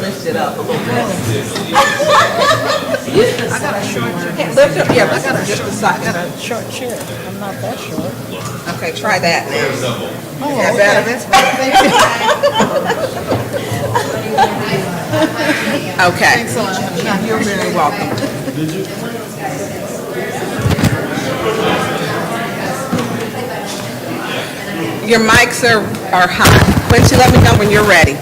lift it up a little bit. I got a short chair. Lift it, yeah, just a I second. got a short chair. I'm not that short. Okay, try that now. Oh, Yeah, okay. better, that's better. Okay. Thanks a lot. You're very welcome. Your mics are hot. Quincy, let me know when you're ready.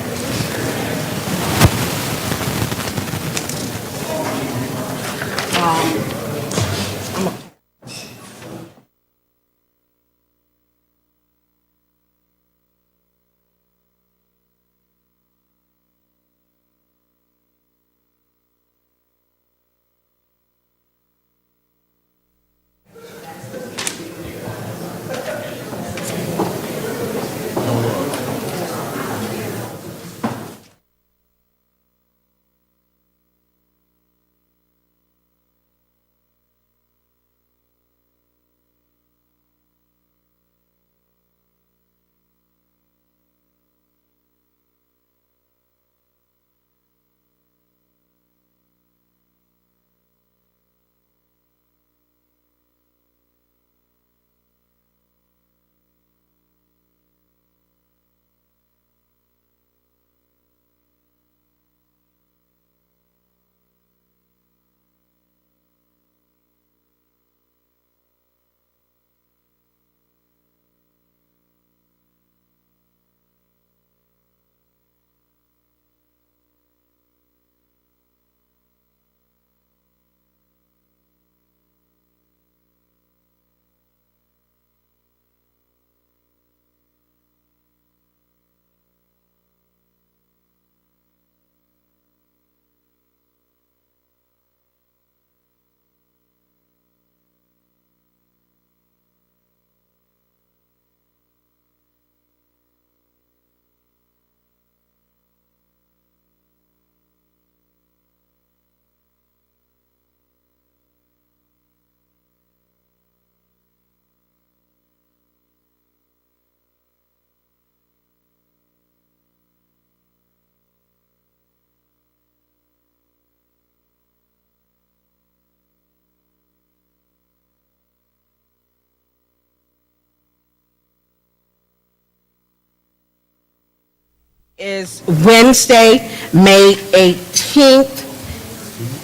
Is Wednesday, May 18th,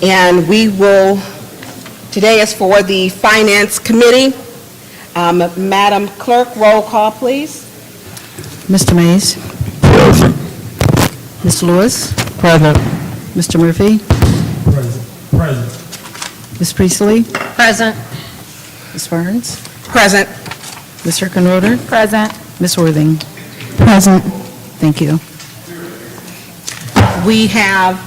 and today is for the Finance Committee. Madam Clerk, roll call, please. Mr. Mays. Present. Mr. Lewis. Present. Mr. Murphy. Present. Ms. Priestley. Present. Ms. Burns. Present. Ms. Herkenroder. Present. Ms. Worthing. Present. Thank you. We have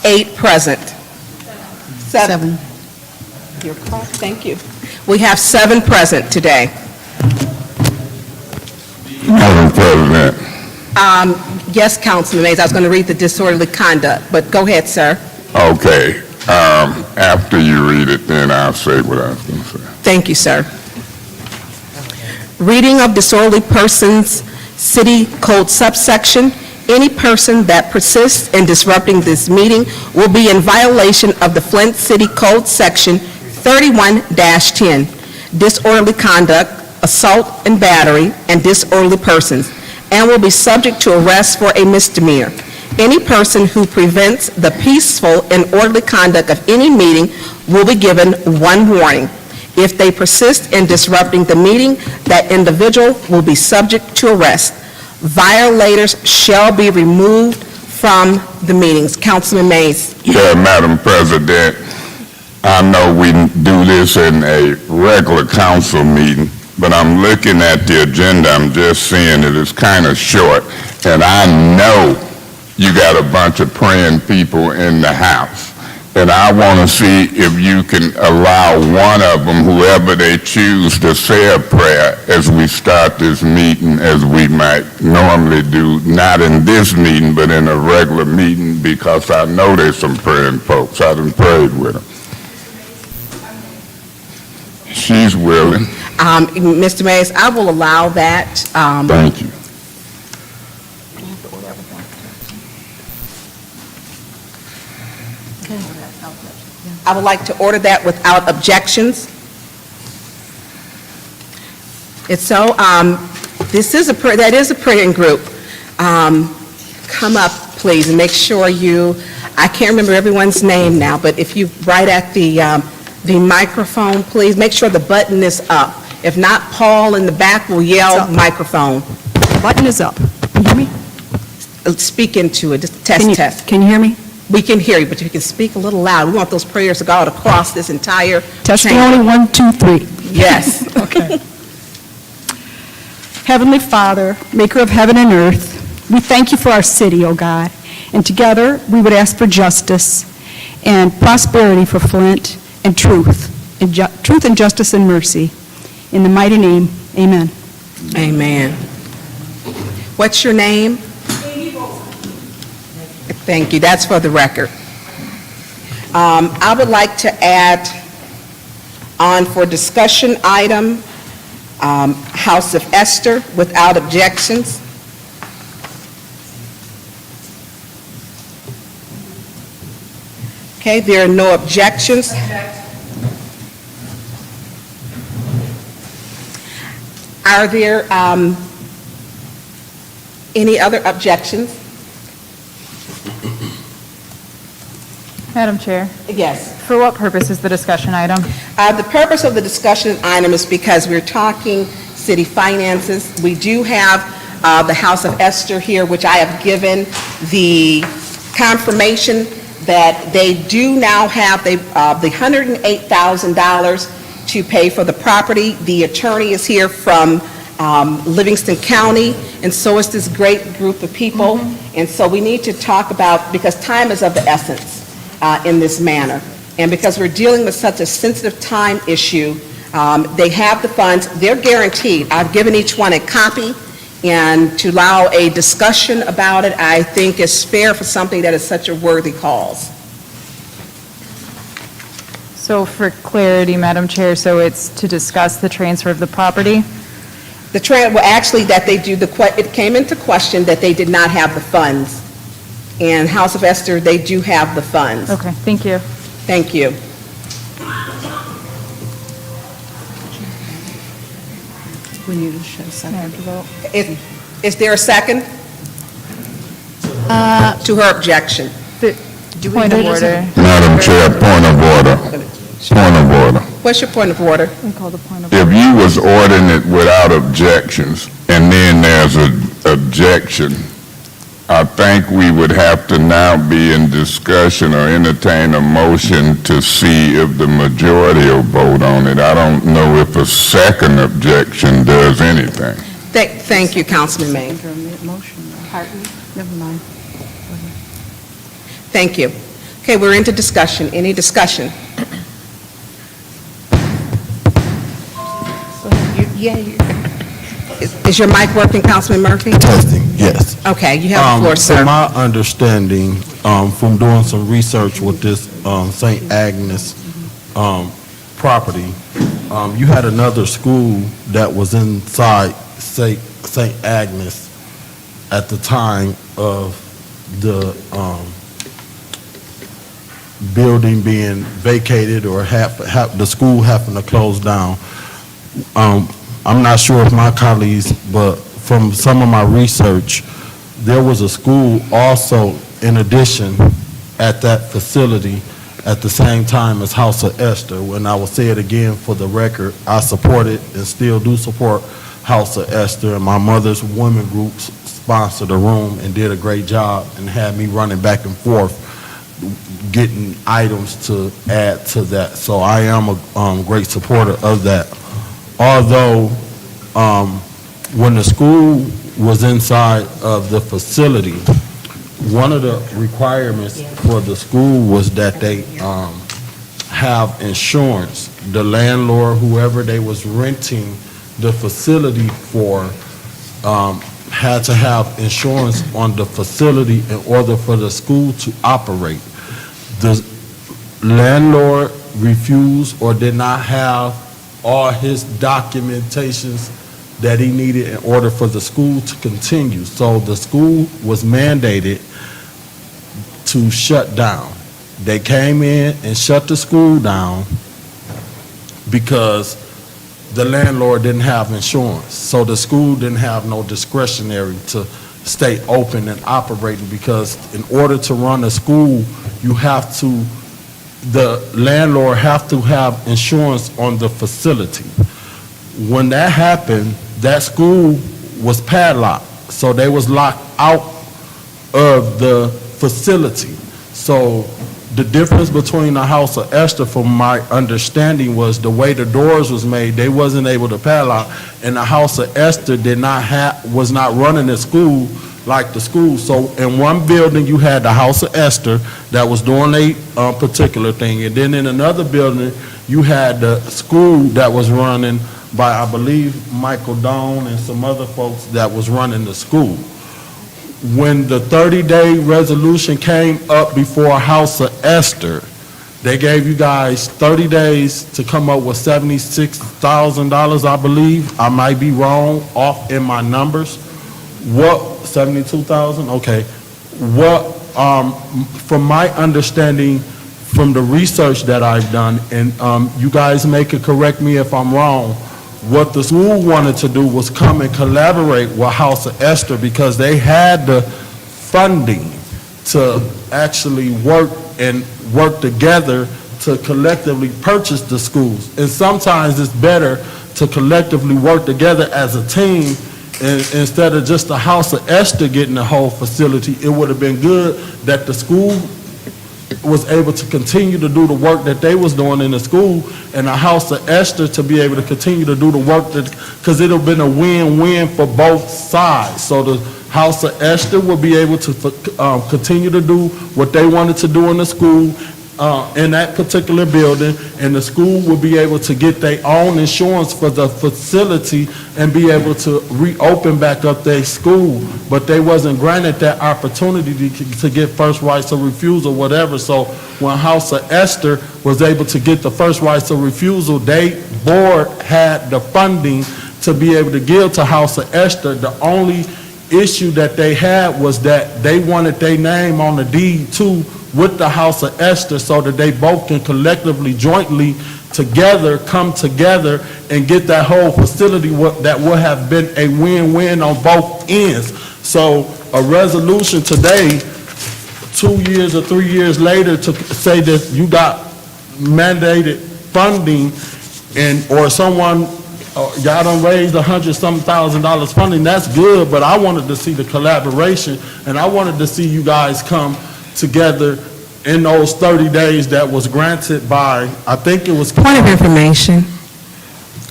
8 present. 7. You're correct, thank you. We have 7 present today. Madam President, Yes, Councilman Mays, I was going to read the disorderly conduct, but go ahead, sir. okay, after you read it, then I'll say what I was going to say. Thank you, sir. Reading of disorderly persons, city code subsection. Any person that persists in disrupting this meeting will be in violation of the Flint City Code Section 31-10, disorderly conduct, assault and battery, and disorderly persons, and will be subject to arrest for a misdemeanor. Any person who prevents the peaceful and orderly conduct of any meeting will be given 1 warning. If they persist in disrupting the meeting, that individual will be subject to arrest. Violators shall be removed from the meetings. Councilman Mays. Yeah, Madam President, I know we do this in a regular council meeting, but I'm looking at the agenda, I'm just seeing it is kind of short, and I know you got a bunch of praying people in the house. And I want to see if you can allow one of them, whoever they choose, to say a prayer as we start this meeting, as we might normally do, not in this meeting, but in a regular meeting, because I know there's some praying folks. I done prayed with them. She's willing. Mr. Mays, I will allow that. Thank you. I would like to order that without objections. It's so, this is that is a praying group. Come up, please, and make sure I can't remember everyone's name now, but if you right at the microphone, please, make sure the button is up. If not, Paul in the back will yell microphone. Button is up. Can you hear me? Speak into it, just Can you- test. Can you hear me? We can hear you, but you can speak a little loud. We want those prayers to go out across this entire chamber. Testimony, 1, 2, 3. Yes. Okay. Heavenly Father, maker of heaven and earth, we thank you for our city, O God. And together, we would ask for justice and prosperity for Flint and truth and justice and mercy. In the mighty name, amen. Amen. What's your name? Thank you. That's for the record. I would like to add on for discussion item, House of Esther, without objections. Okay, there are no objections. Are there any other objections? Madam Chair, Yes. for what purpose is the discussion item? The purpose of the discussion item is because we're talking city finances. We do have the House of Esther here, which I have given the confirmation that they do now have the $108,000 to pay for the property. The attorney is here from Livingston County, and so is this great group of people. And so we need to talk about, because time is of the essence in this manner, and because we're dealing with such a sensitive time issue, they have the funds, they're guaranteed. I've given each one a copy, and to allow a discussion about it, I think is fair for something that is such a worthy cause. So for clarity, Madam Chair, so it's to discuss the transfer of the property? Well, actually, that they do, it came into question that they did not have the funds. And House of Esther, they do have the funds. Okay, thank you. Thank you. We need to show second. Is there a second? To her objection. Point of order. Madam Chair, point of order. Point of order. What's your point of order? We call the point of If order. you was ordering it without objections, and then there's an objection, I think we would have to now be in discussion or entertain a motion to see if the majority will vote on it. I don't know if a second objection does anything. Thank you, Councilman May. Motion. Never mind. Thank you. Okay, we're into discussion. Any discussion? Is your mic working, Councilman Murphy? Testing, yes. Okay, you have the floor, sir. From my understanding, from doing some research with this St. Agnes property, you had another school that was inside St. Agnes at the time of the building being vacated or the school having to close down. I'm not sure if my colleagues, but from some of my research, there was a school also in addition at that facility at the same time as House of Esther. When I will say it again for the record, I supported and still do support House of Esther, and my mother's women groups sponsored a room and did a great job and had me running back and forth getting items to add to that. So I am a great supporter of that. Although, when the school was inside of the facility, one of the requirements for the school was that they have insurance. The landlord, whoever they was renting the facility for, had to have insurance on the facility in order for the school to operate. The landlord refused or did not have all his documentations that he needed in order for the school to continue. So the school was mandated to shut down. They came in and shut the school down because the landlord didn't have insurance. So the school didn't have no discretionary to stay open and operating, because in order to run a school, the landlord have to have insurance on the facility. When that happened, that school was padlocked, so they was locked out of the facility. So the difference between the House of Esther, from my understanding, was the way the doors was made, they wasn't able to padlock, and the House of Esther was not running the school like the school. So in one building, you had the House of Esther that was doing a particular thing, and then in another building, you had the school that was running by, I believe, Michael Doan and some other folks that was running the school. When the 30-day resolution came up before House of Esther, they gave you guys 30 days to come up with $76,000, I believe. I might be wrong, off in my numbers. 72,000? Okay. From my understanding, from the research that I've done, and you guys may could correct me if I'm wrong, what the school wanted to do was come and collaborate with House of Esther, because they had the funding to actually work together to collectively purchase the schools. And sometimes it's better to collectively work together as a team, and instead of just the House of Esther getting the whole facility. It would have been good that the school was able to continue to do the work that they was doing in the school, and the House of Esther to be able to continue to do the work because it would have been a win-win for both sides. So the House of Esther would be able to continue to do what they wanted to do in the school, in that particular building, and the school would be able to get their own insurance for the facility and be able to reopen back up their school. But they wasn't granted that opportunity to get first rights of refusal, whatever. So when House of Esther was able to get the first rights of refusal, they board had the funding to be able to give to House of Esther. The only issue that they had was that they wanted their name on the deed too with the House of Esther, so that they both can collectively, jointly, together, come together and get that whole facility that would have been a win-win on both ends. So a resolution today, 2 years or 3 years later, to say that you got mandated funding or someone y'all done raised $100,000 funding, that's good, but I wanted to see the collaboration, and I wanted to see you guys come together in those 30 days that was granted by, I think it was... Point of information.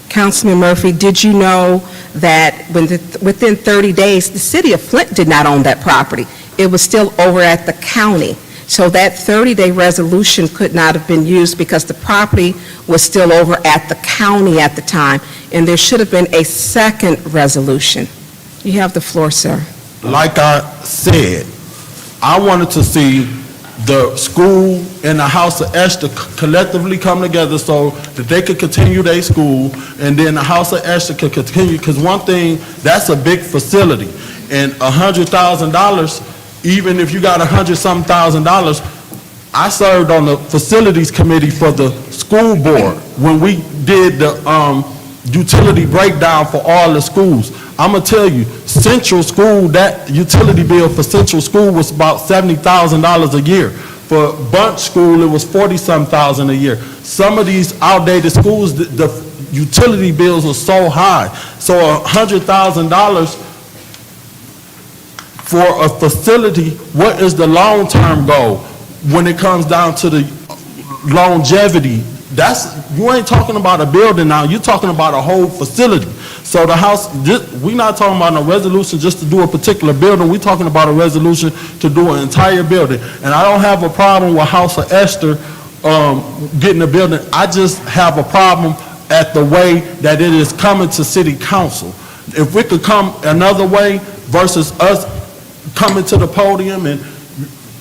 Councilman Murphy, did you know that within 30 days, the city of Flint did not own that property? It was still over at the county. So that 30-day resolution could not have been used because the property was still over at the county at the time, and there should have been a second resolution. You have the floor, sir. Like I said, I wanted to see the school and the House of Esther collectively come together so that they could continue their school, and then the House of Esther could continue, because one thing, that's a big facility, and $100,000, even if you got $100-something thousand, I served on the facilities committee for the school board when we did the utility breakdown for all the schools. I'm gonna tell you, Central School, that utility bill for Central School was about $70,000 a year. For Bunch School, it was 40-some thousand a year. Some of these outdated schools, the utility bills were so high. So $100,000 for a facility, what is the long-term goal when it comes down to the longevity? You ain't talking about a building now, you're talking about a whole facility. So the house, we're not talking about a resolution just to do a particular building, we're talking about a resolution to do an entire building. And I don't have a problem with House of Esther getting a building, I just have a problem at the way that it is coming to city council. If we could come another way versus us coming to the podium and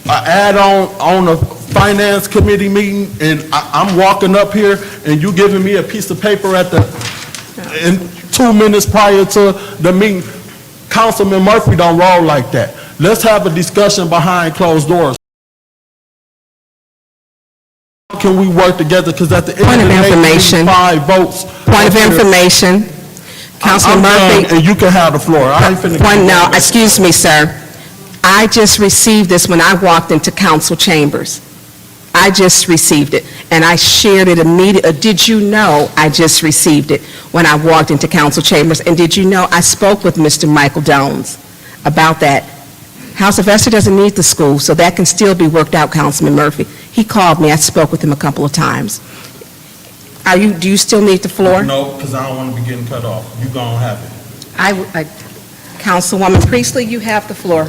add on a finance committee meeting, and I'm walking up here and you giving me a piece of paper in 2 minutes prior to the meeting. Councilman Murphy don't roll like that. Let's have a discussion behind closed doors. can we work together? Because at the end Point of of the day, we need information. 5 votes. Point of information. Councilman I'm done, Murphy. and you can have the floor. I ain't finna. Point, now, excuse me, sir. I just received this when I walked into council chambers. I just received it, and I shared it immediately. Did you know I just received it when I walked into council chambers? And did you know I spoke with Mr. Michael Jones about that? House of Esther doesn't need the school, so that can still be worked out, Councilman Murphy. He called me. I spoke with him a couple of times. Do you still need the floor? No, because I don't want to be getting cut off. You gonna have it. Councilwoman Priestley, you have the floor.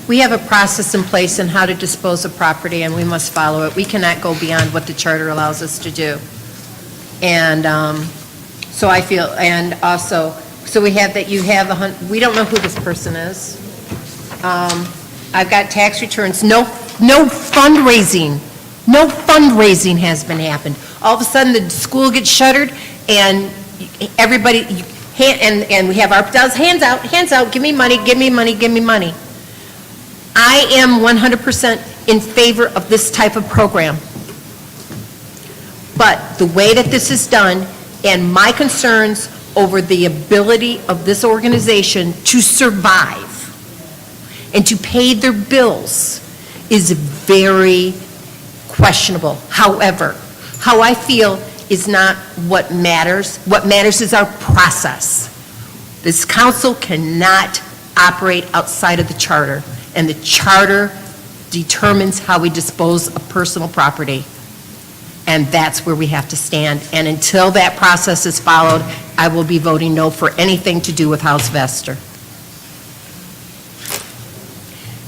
We have a process in place on how to dispose of property, and we must follow it. We cannot go beyond what the charter allows us to do. And so I feel, and also, so we have that you have we don't know who this person is. I've got tax returns, no fundraising has been happened. All of a sudden, the school gets shuttered, and everybody, and we have our hands out, give me money, give me money, give me money. I am 100% in favor of this type of program. But the way that this is done, and my concerns over the ability of this organization to survive and to pay their bills is very questionable. However, how I feel is not what matters. What matters is our process. This council cannot operate outside of the charter, and the charter determines how we dispose of personal property, and that's where we have to stand. And until that process is followed, I will be voting no for anything to do with House of Esther.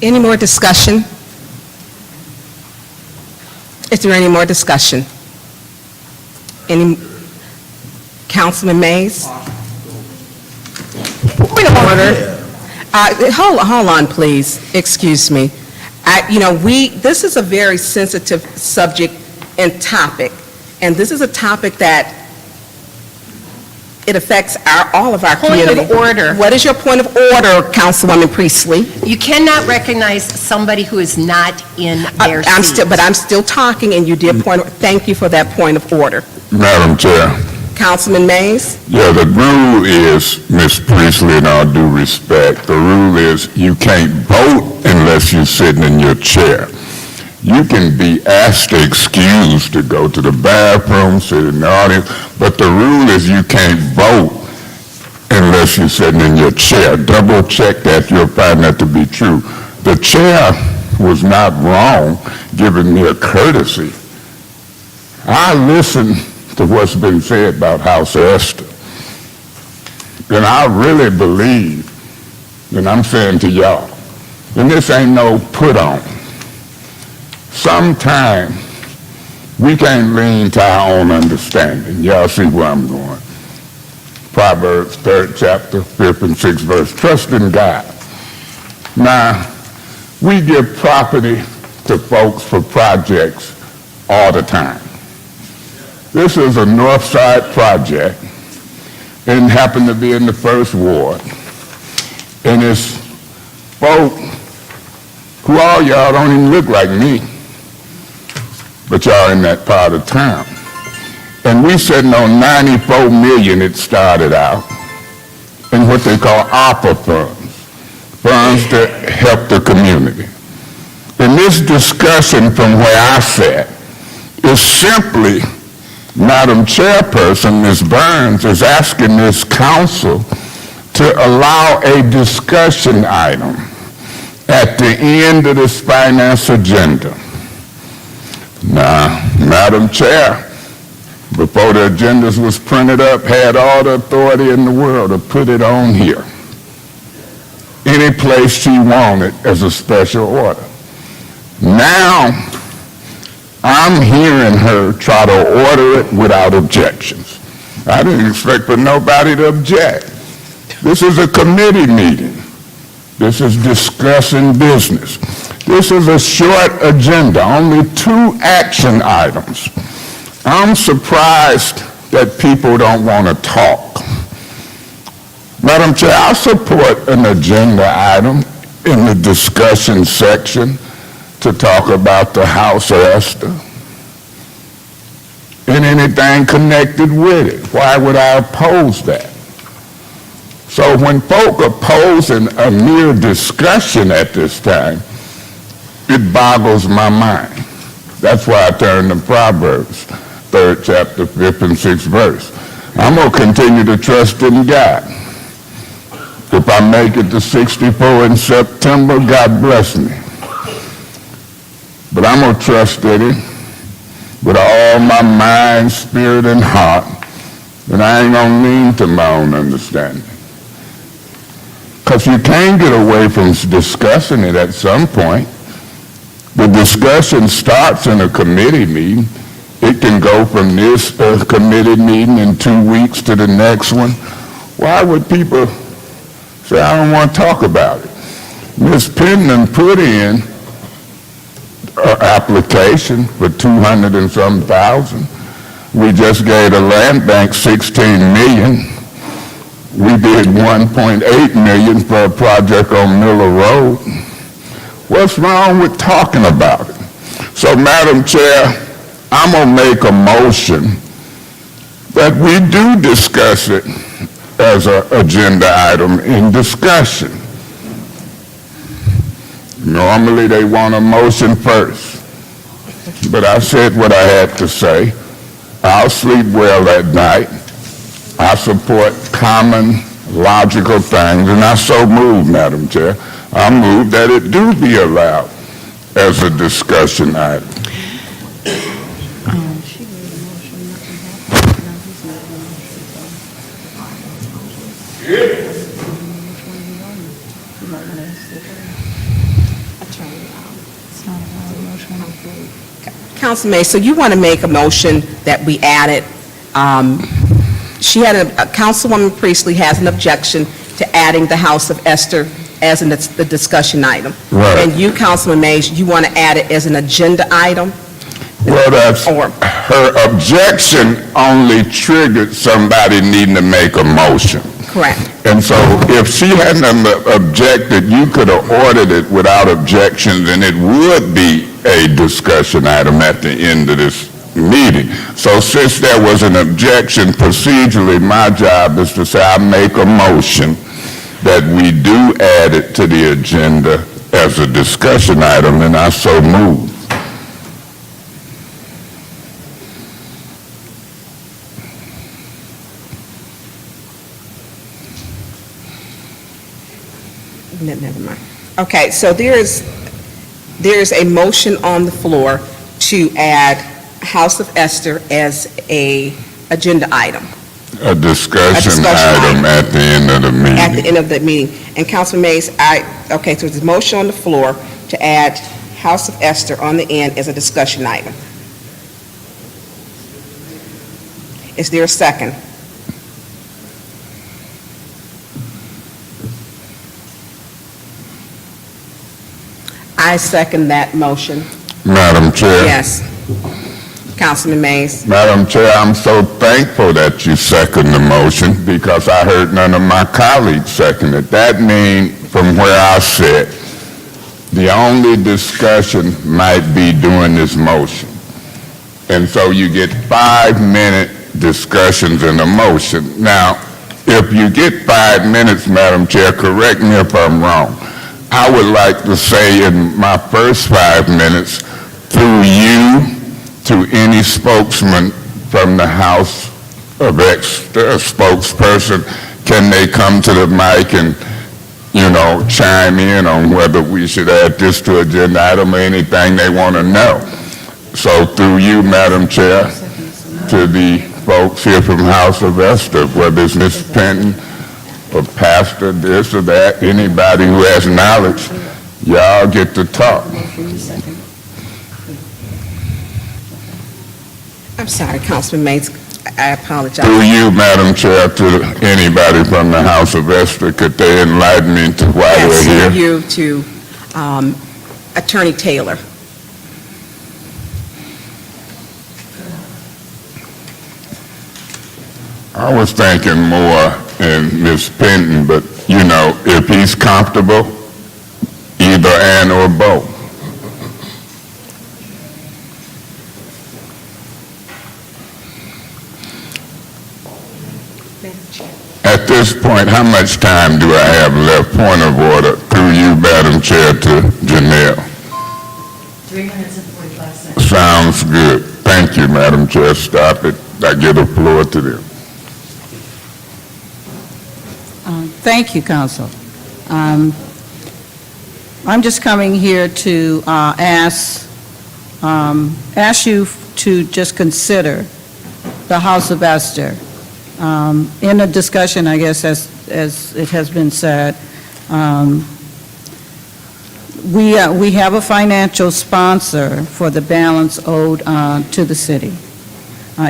Any more discussion? Is there any more discussion? Any, Councilman Mays? Point of order. Hold on, please. Excuse me. This is a very sensitive subject and topic, and this is a topic that it affects all of our community. Point of order. What is your point of order, Councilwoman Priestley? You cannot recognize somebody who is not in their seat. But I'm still talking, and you did thank you for that point of order. Madam Chair. Councilman Mays? Yeah, the rule is, Ms. Priestley, in all due respect, the rule is you can't vote unless you're sitting in your chair. You can be asked to excuse to go to the bathroom, sit in the audience, but the rule is you can't vote unless you're sitting in your chair. Double check that, you'll find that to be true. The chair was not wrong giving me a courtesy. I listened to what's been said about House of Esther. And I really believe, and I'm saying to y'all, and this ain't no put on. Sometimes we can't lean to our own understanding. Y'all see where I'm going. Proverbs 3rd chapter, 5th and 6th verse. Trust in God. Now, we give property to folks for projects all the time. This is a North Side project, and happened to be in the first ward. And it's folk who all y'all don't even look like me, but y'all in that part of town. And we sitting on $94 million it started out in what they call ARPA funds that help the community. And this discussion from where I sat is simply Madam Chairperson, Ms. Burns, is asking this council to allow a discussion item at the end of this finance agenda. Now, Madam Chair, before the agendas was printed up, had all the authority in the world to put it on here. Any place she wanted as a special order. Now, I'm hearing her try to order it without objections. I didn't expect for nobody to object. This is a committee meeting. This is discussing business. This is a short agenda, only 2 action items. I'm surprised that people don't want to talk. Madam Chair, I support an agenda item in the discussion section to talk about the House of Esther. and anything connected with it. Why would I oppose that? So when folk opposing a mere discussion at this time, it boggles my mind. That's why I turn to Proverbs, 3rd chapter, 5th and 6th verse. I'm going to continue to trust in God. If I make it to 64 in September, God bless me. But I'm going to trust in Him with all my mind, spirit, and heart, and I ain't going to lean to my own understanding. Because you can't get away from discussing it at some point. The discussion starts in a committee meeting. It can go from this committee meeting in 2 weeks to the next one. Why would people say, I don't want to talk about it? Ms. Penman put in an application for 200 and some thousand. We just gave the land bank 16 million. We did 1.8 million for a project on Miller Road. What's wrong with talking about it? So, Madam Chair, I'm going to make a motion that we do discuss it as an agenda item in discussion. Normally, they want a motion first, but I said what I had to say. I'll sleep well at night. I support common, logical things, and I so move, Madam Chair. I move that it do be allowed as a discussion item. She made a motion, nothing happened. Now he's making a motion. You might want to ask the attorney. It's not a valid motion. Council May, so you want to make a motion that we added, she had a Councilwoman Priestley has an objection to adding the House of Esther as the discussion item. Right. And you, Councilman Mays, you want to add it as an agenda item? Well, that's, Or- her objection only triggered somebody needing to make a motion. Correct. And so if she hadn't objected, you could have ordered it without objections, and it would be a discussion item at the end of this meeting. So since there was an objection procedurally, my job is to say I make a motion that we do add it to the agenda as a discussion item, and I so move. Never mind. Okay, so there's a motion on the floor to add House of Esther as a agenda item A discussion discussion item item. at the end of the meeting. at the end of the meeting. And Councilman Mays, so there's a motion on the floor to add House of Esther on the end as a discussion item. Is there a second? I second that motion. Madam Chair. Yes. Councilman Mays. Madam Chair, I'm so thankful that you second the motion because I heard none of my colleagues second it. That means, from where I sit, the only discussion might be during this motion. And so you get 5-minute discussions in a motion. Now, if you get 5 minutes, Madam Chair, correct me if I'm wrong. I would like to say in my first 5 minutes, through you, to any spokesman from the House of spokesperson, can they come to the mic and, chime in on whether we should add this to agenda item or anything they want to know. So through you, Madam Chair, to the folks here from House of Esther, whether it's Ms. Penton or Pastor this or that, anybody who has knowledge, y'all get to talk. I'm sorry, Councilman Mays. I apologize. Through you, Madam Chair, to anybody from the House of Esther, could they enlighten me to why Yes, we're through here? you to Attorney Taylor. I was thinking more in Ms. Penton, but, if he's comfortable, either and or both. At this point, how much time do I have left? Point of order through you, Madam Chair, to Janelle. 3 minutes and 45 seconds. Sounds good. Thank you, Madam Chair. Stop it. I give the floor to them. Thank you, Council. I'm just coming here to ask you to just consider the House of Esther. In a discussion, I guess, as it has been said, we have a financial sponsor for the balance owed to the city.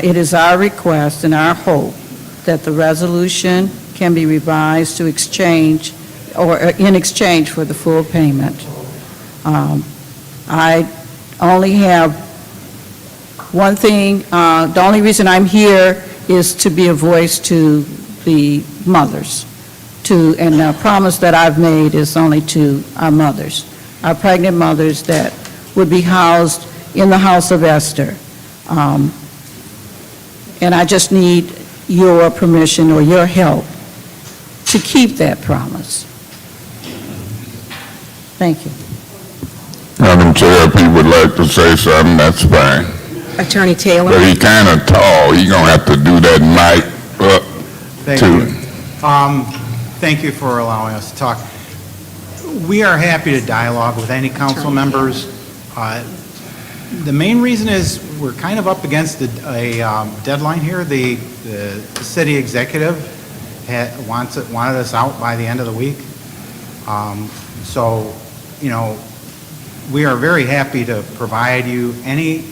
It is our request and our hope that the resolution can be revised to exchange, or in exchange for the full payment. I only have one thing, the only reason I'm here is to be a voice to the mothers, and the promise that I've made is only to our mothers, our pregnant mothers that would be housed in the House of Esther. And I just need your permission or your help to keep that promise. Thank you. Madam Chair, if he would like to say something, that's fine. Attorney Taylor? But he kind of tall. He gonna have to do that mic up Thank to you. him. Thank you for allowing us to talk. We are happy to dialogue with any council members. The main reason is we're kind of up against a deadline here. The city executive wanted us out by the end of the week. So, you know, we are very happy to provide you any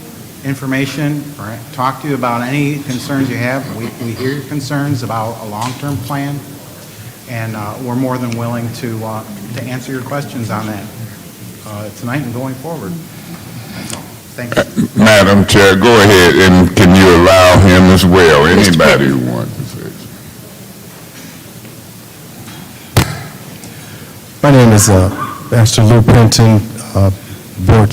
information or talk to you about any concerns you have. We hear your concerns about a long-term plan, and we're more than willing to answer your questions on that tonight and going forward. That's all. Thank you. Madam Chair, go ahead, and can you allow him as well, anybody who wants to say something. My name is Pastor Lou Penton, Board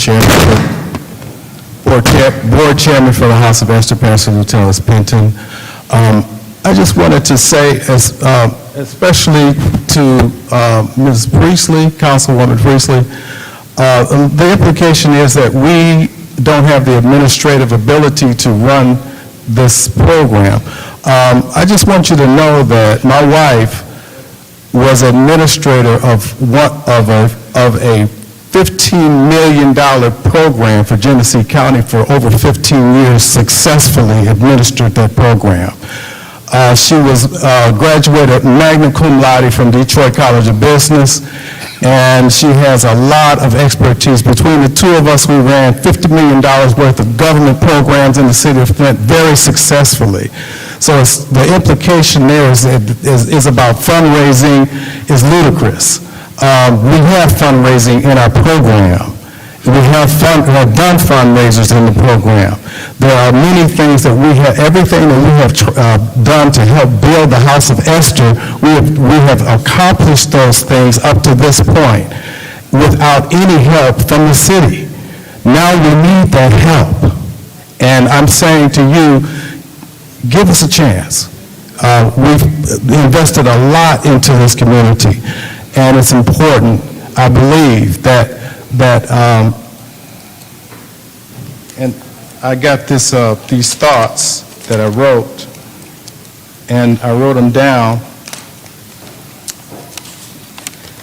Chairman for the House of Esther, Pastor Lieutenant Penton. I just wanted to say, especially to Ms. Priestley, Councilwoman Priestley, the implication is that we don't have the administrative ability to run this program. I just want you to know that my wife was administrator of a $15 million program for Genesee County for over 15 years, successfully administered that program. She was graduated magna cum laude from Detroit College of Business, and she has a lot of expertise. Between the two of us, we ran $50 million worth of government programs in the city of Flint very successfully. So the implication there is about fundraising is ludicrous. We have fundraising in our program. We have done fundraisers in the program. There are many things that we have, everything that we have done to help build the House of Esther, we have accomplished those things up to this point without any help from the city. Now we need that help. And I'm saying to you, give us a chance. We've invested a lot into this community, and it's important, I believe, that and I got these thoughts that I wrote, and I wrote them down.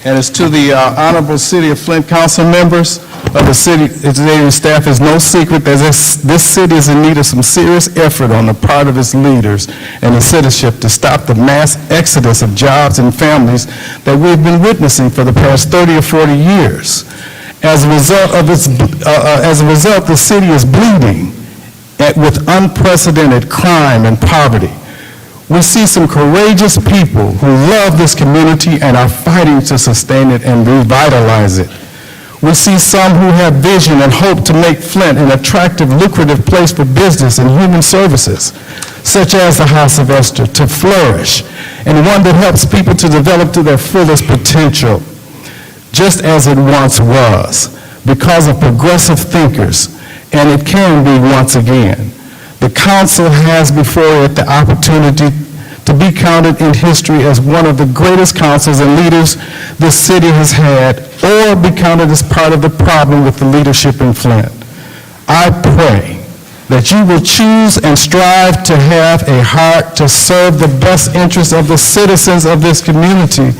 And it's to the Honorable City of Flint Council members of the city and staff. It's no secret that this city is in need of some serious effort on the part of its leaders and its citizenship to stop the mass exodus of jobs and families that we've been witnessing for the past 30 or 40 years. As a result, the city is bleeding with unprecedented crime and poverty. We see some courageous people who love this community and are fighting to sustain it and revitalize it. We see some who have vision and hope to make Flint an attractive, lucrative place for business and human services, such as the House of Esther, to flourish, and one that helps people to develop to their fullest potential, just as it once was, because of progressive thinkers, and it can be once again. The council has before it the opportunity to to be counted in history as one of the greatest councils and leaders this city has had, or be counted as part of the problem with the leadership in Flint. I pray that you will choose and strive to have a heart to serve the best interests of the citizens of this community.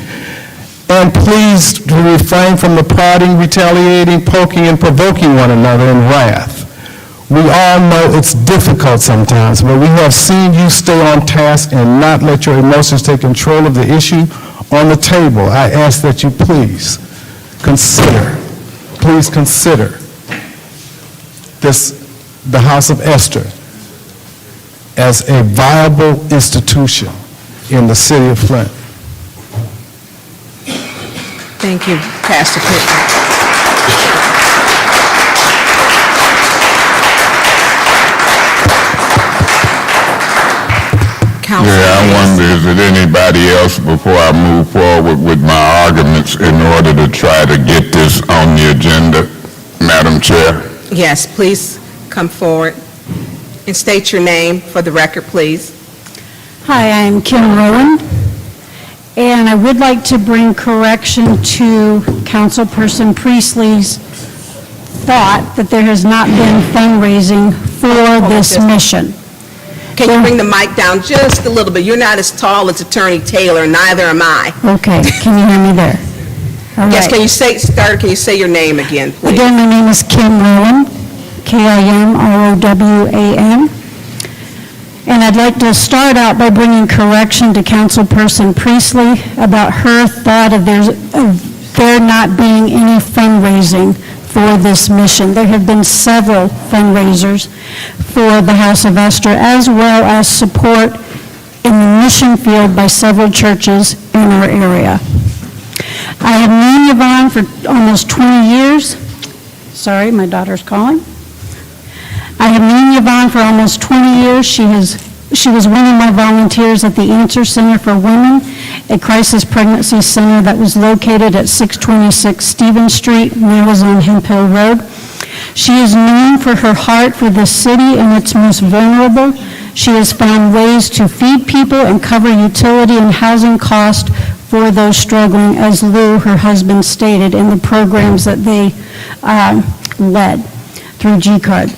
And please to refrain from the prodding, retaliating, poking, and provoking one another in wrath. We all know it's difficult sometimes, but we have seen you stay on task and not let your emotions take control of the issue on the table. I ask that you please consider the House of Esther as a viable institution in the city of Flint. Thank you, Pastor Pittman. Yeah, I wonder, is it anybody else before I move forward with my arguments in order to try to get this on the agenda, Madam Chair? Yes, please come forward and state your name for the record, please. Hi, I'm Kim Rowan, and I would like to bring correction to Councilperson Priestley's thought that there has not been fundraising for this mission. Can you bring the mic down just a little bit? You're not as tall as Attorney Taylor, neither am I. Okay, can you hear me there? All Yes, right. can you say your name again, please? Again, my name is Kim Rowan, Kimrowan. And I'd like to start out by bringing correction to Councilperson Priestley about her thought of there not being any fundraising for this mission. There have been several fundraisers for the House of Esther, as well as support in the mission field by several churches in our area. I have known Yvonne for almost 20 years. Sorry, my daughter's calling. I have known Yvonne for almost 20 years. She was one of my volunteers at the Answer Center for Women, a crisis pregnancy center that was located at 626 Stevens Street, now is on Hemp Hill Road. She is known for her heart for the city and its most vulnerable. She has found ways to feed people and cover utility and housing costs for those struggling, as Lou, her husband, stated in the programs that they led through G-Card.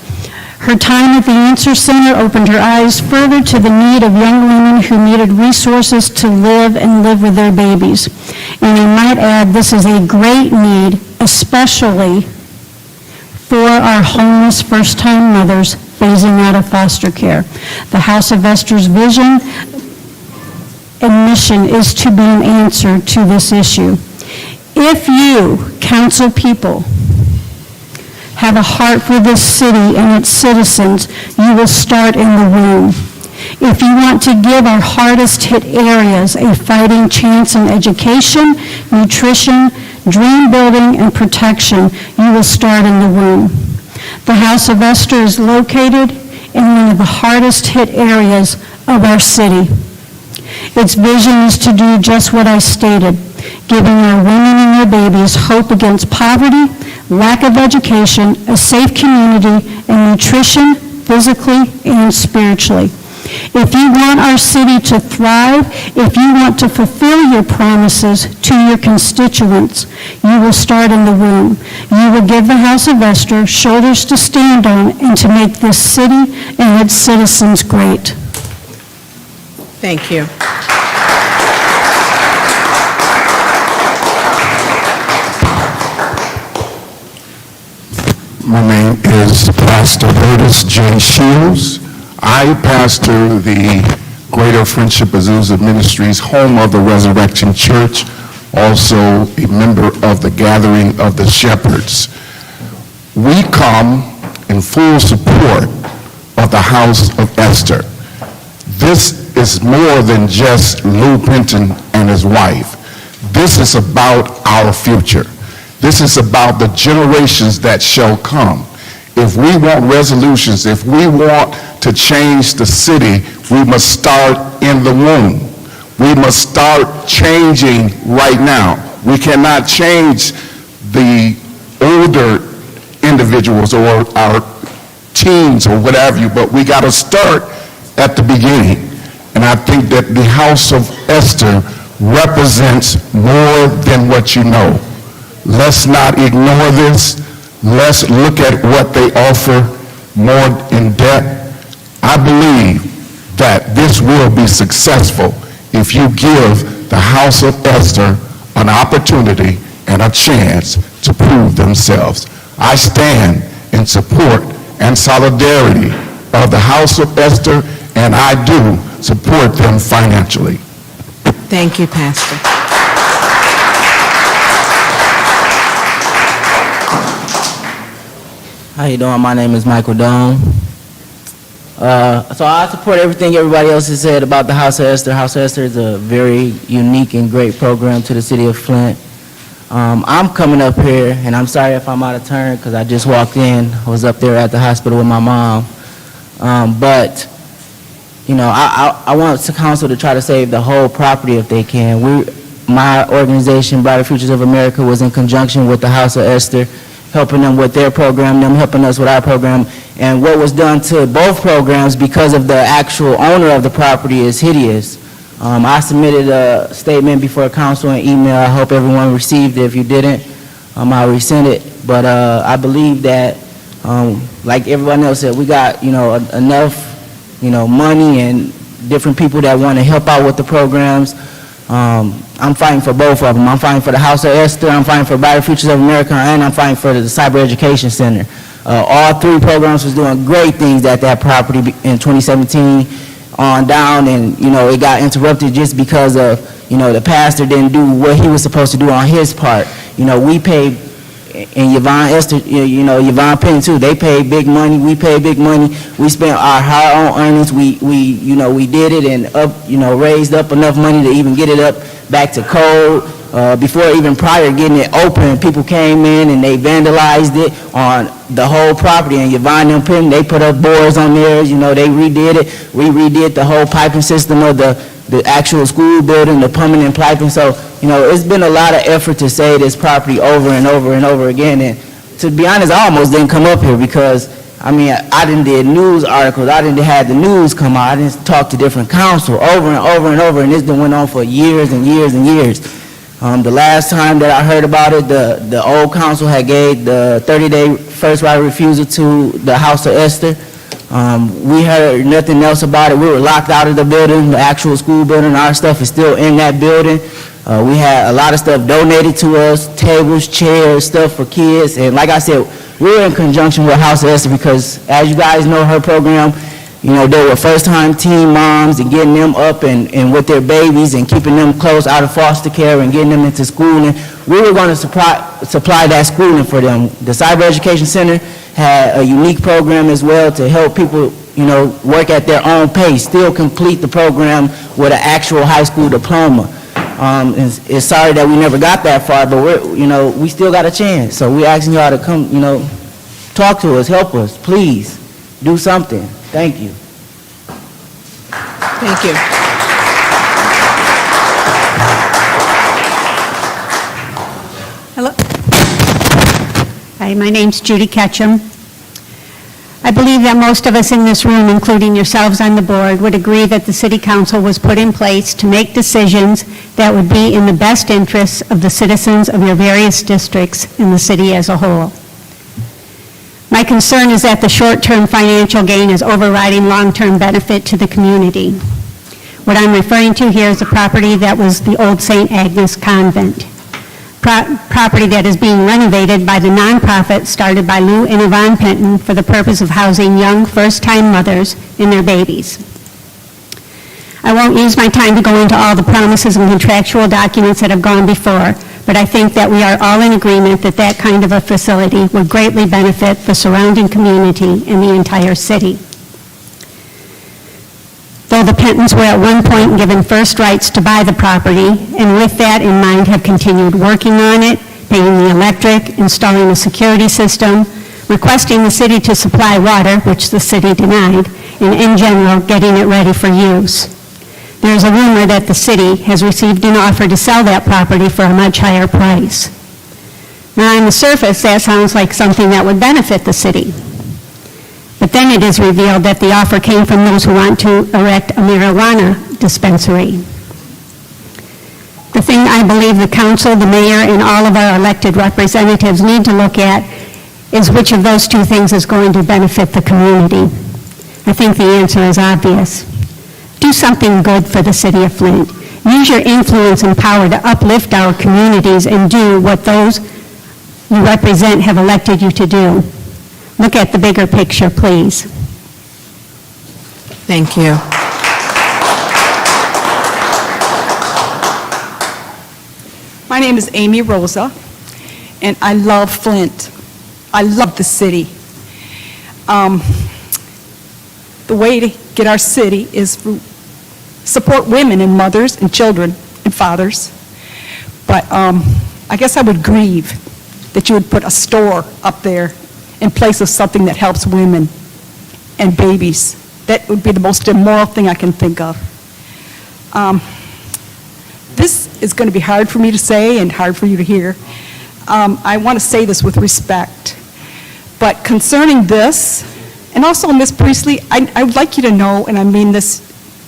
Her time at the Answer Center opened her eyes further to the need of young women who needed resources to live and live with their babies. And I might add, this is a great need, especially for our homeless first-time mothers phasing out of foster care. The House of Esther's vision and mission is to be an answer to this issue. If you, council people, have a heart for this city and its citizens, you will start in the womb. If you want to give our hardest hit areas a fighting chance in education, nutrition, dream building, and protection, you will start in the womb. The House of Esther is located in one of the hardest hit areas of our city. Its vision is to do just what I stated, giving our women and their babies hope against poverty, lack of education, a safe community, and nutrition, physically and spiritually. If you want our city to thrive, if you want to fulfill your promises to your constituents, you will start in the womb. You will give the House of Esther shoulders to stand on and to make this city and its citizens great. Thank you. My name is Pastor Curtis J. Shields. I pastor the Greater Friendship Azusa Ministries, home of the Resurrection Church, also a member of the Gathering of the Shepherds. We come in full support of the House of Esther. This is more than just Lou Benton and his wife. This is about our future. This is about the generations that shall come. If we want resolutions, if we want to change the city, we must start in the womb. We must start changing right now. We cannot change the older individuals or our teens or whatever, but we got to start at the beginning. And I think that the House of Esther represents more than what you know. Let's not ignore this. Let's look at what they offer more in depth. I believe that this will be successful if you give the House of Esther an opportunity and a chance to prove themselves. I stand in support and solidarity of the House of Esther, and I do support them financially. Thank you, Pastor. How you doing? My name is Michael Dome. So I support everything everybody else has said about the House of Esther. House of Esther is a very unique and great program to the city of Flint. I'm coming up here, and I'm sorry if I'm out of turn because I just walked in. I was up there at the hospital with my mom. But, you know, I want the council to try to save the whole property if they can. My organization, Brighter Futures of America, was in conjunction with the House of Esther, helping them with their program, them helping us with our program. And what was done to both programs because of the actual owner of the property is hideous. I submitted a statement before council and email. I hope everyone received it. If you didn't, I'll resend it. But I believe that, like everyone else said, we got, you know, enough, you know, money and different people that want to help out with the programs. I'm fighting for both of them. I'm fighting for the House of Esther, I'm fighting for Brighter Futures of America, and I'm fighting for the Cyber Education Center. All three programs was doing great things at that property in 2017 on down, and, you know, it got interrupted just because of, you know, the pastor didn't do what he was supposed to do on his part. You know, we paid, and Yvonne Esther, you know, Yvonne Penn too, they paid big money, we paid big money, we spent our hard-earned earnings, you know, we did it and up, you know, raised up enough money to even get it up back to code. Before even prior getting it open, people came in and they vandalized it on the whole property, and Yvonne and Penn, they put up boards on there, you know, they redid it. We redid the whole piping system of the actual school building, the plumbing and piping. So, you know, it's been a lot of effort to save this property over and over and over again. And to be honest, I almost didn't come up here because, I mean, I did news articles, I had the news come out, I didn't talk to different council over and over and over, and this been went on for years and years and years. The last time that I heard about it, the old council had gave the 30-day first right of refusal to the House of Esther. We heard nothing else about it. We were locked out of the building, the actual school building. Our stuff is still in that building. We had a lot of stuff donated to us, tables, chairs, stuff for kids. And like I said, we were in conjunction with House of Esther because, as you guys know, her program, you know, they were first-time teen moms and getting them up and with their babies and keeping them close out of foster care and getting them into schooling. We were going to supply that schooling for them. The Cyber Education Center had a unique program as well to help people, you know, work at their own pace, still complete the program with an actual high school diploma. It's sorry that we never got that far, but you know, we still got a chance. So we're asking y'all to come, you know, talk to us, help us, please, do something. Thank you. Thank you. Hello. Hi, my name's Judy Ketchum. I believe that most of us in this room, including yourselves on the board, would agree that the City Council was put in place to make decisions that would be in the best interests of the citizens of your various districts in the city as a whole. My concern is that the short-term financial gain is overriding long-term benefit to the community. What I'm referring to here is a property that was the old St. Agnes Convent, property that is being renovated by the nonprofit started by Lou and Yvonne Penton for the purpose of housing young first-time mothers and their babies. I won't use my time to go into all the promises and contractual documents that have gone before, but I think that we are all in agreement that that kind of a facility would greatly benefit the surrounding community and the entire city. Though the Pentons were at one point given first rights to buy the property, and with that in mind have continued working on it, paying the electric, installing a security system, requesting the city to supply water, which the city denied, and in general, getting it ready for use. There's a rumor that the city has received an offer to sell that property for a much higher price. Now, on the surface, that sounds like something that would benefit the city. But then it is revealed that the offer came from those who want to erect a marijuana dispensary. The thing I believe the council, the mayor, and all of our elected representatives need to look at is which of those two things is going to benefit the community. I think the answer is obvious. Do something good for the city of Flint. Use your influence and power to uplift our communities and do what those you represent have elected you to do. Look at the bigger picture, please. Thank you. My name is Amy Rosa, and I love Flint. I love the city. The way to get our city is to support women and mothers and children and fathers. But I guess I would grieve that you would put a store up there in place of something that helps women and babies. That would be the most immoral thing I can think of. This is going to be hard for me to say and hard for you to hear. I want to say this with respect. But concerning this, and also Ms. Priestley, I would like you to know, and I mean this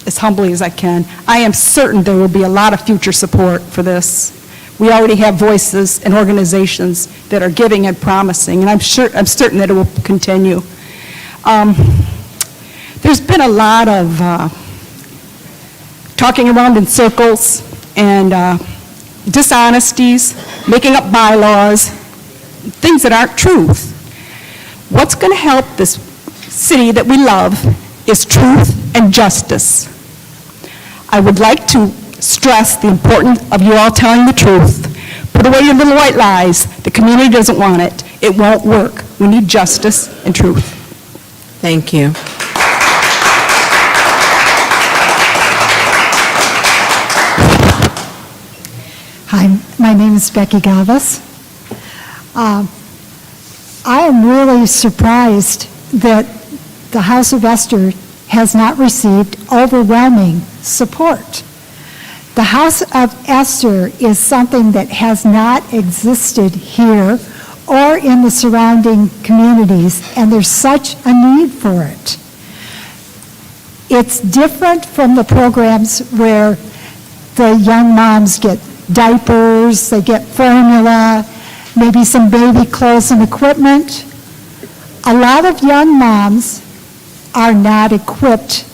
as humbly as I can, I am certain there will be a lot of future support for this. We already have voices and organizations that are giving and promising, and I'm certain that it will continue. There's been a lot of talking around in circles and dishonesties, making up bylaws, things that aren't truth. What's going to help this city that we love is truth and justice. I would like to stress the importance of you all telling the truth. Put away your little white lies. The community doesn't want it. It won't work. We need justice and truth. Thank you. Hi, my name is Becky Gavas. I am really surprised that the House of Esther has not received overwhelming support. The House of Esther is something that has not existed here or in the surrounding communities, and there's such a need for it. It's different from the programs where the young moms get diapers, they get formula, maybe some baby clothes and equipment. A lot of young moms are not equipped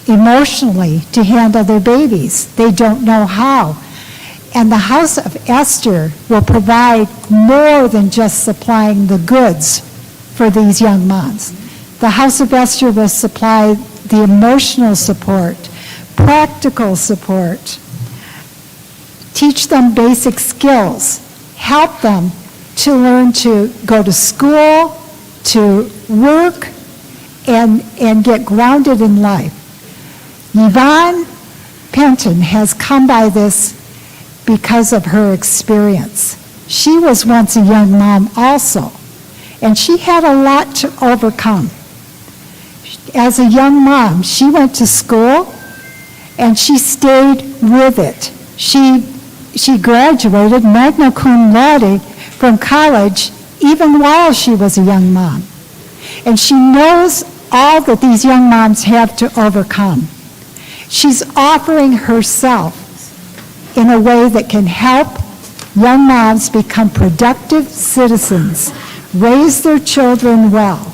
emotionally to handle their babies. They don't know how. And the House of Esther will provide more than just supplying the goods for these young moms. The House of Esther will supply the emotional support, practical support, teach them basic skills, help them to learn to go to school, to work, and get grounded in life. Yvonne Penton has come by this because of her experience. She was once a young mom also, and she had a lot to overcome. As a young mom, she went to school, and she stayed with it. She graduated magna cum laude from college even while she was a young mom. And she knows all that these young moms have to overcome. She's offering herself in a way that can help young moms become productive citizens, raise their children well.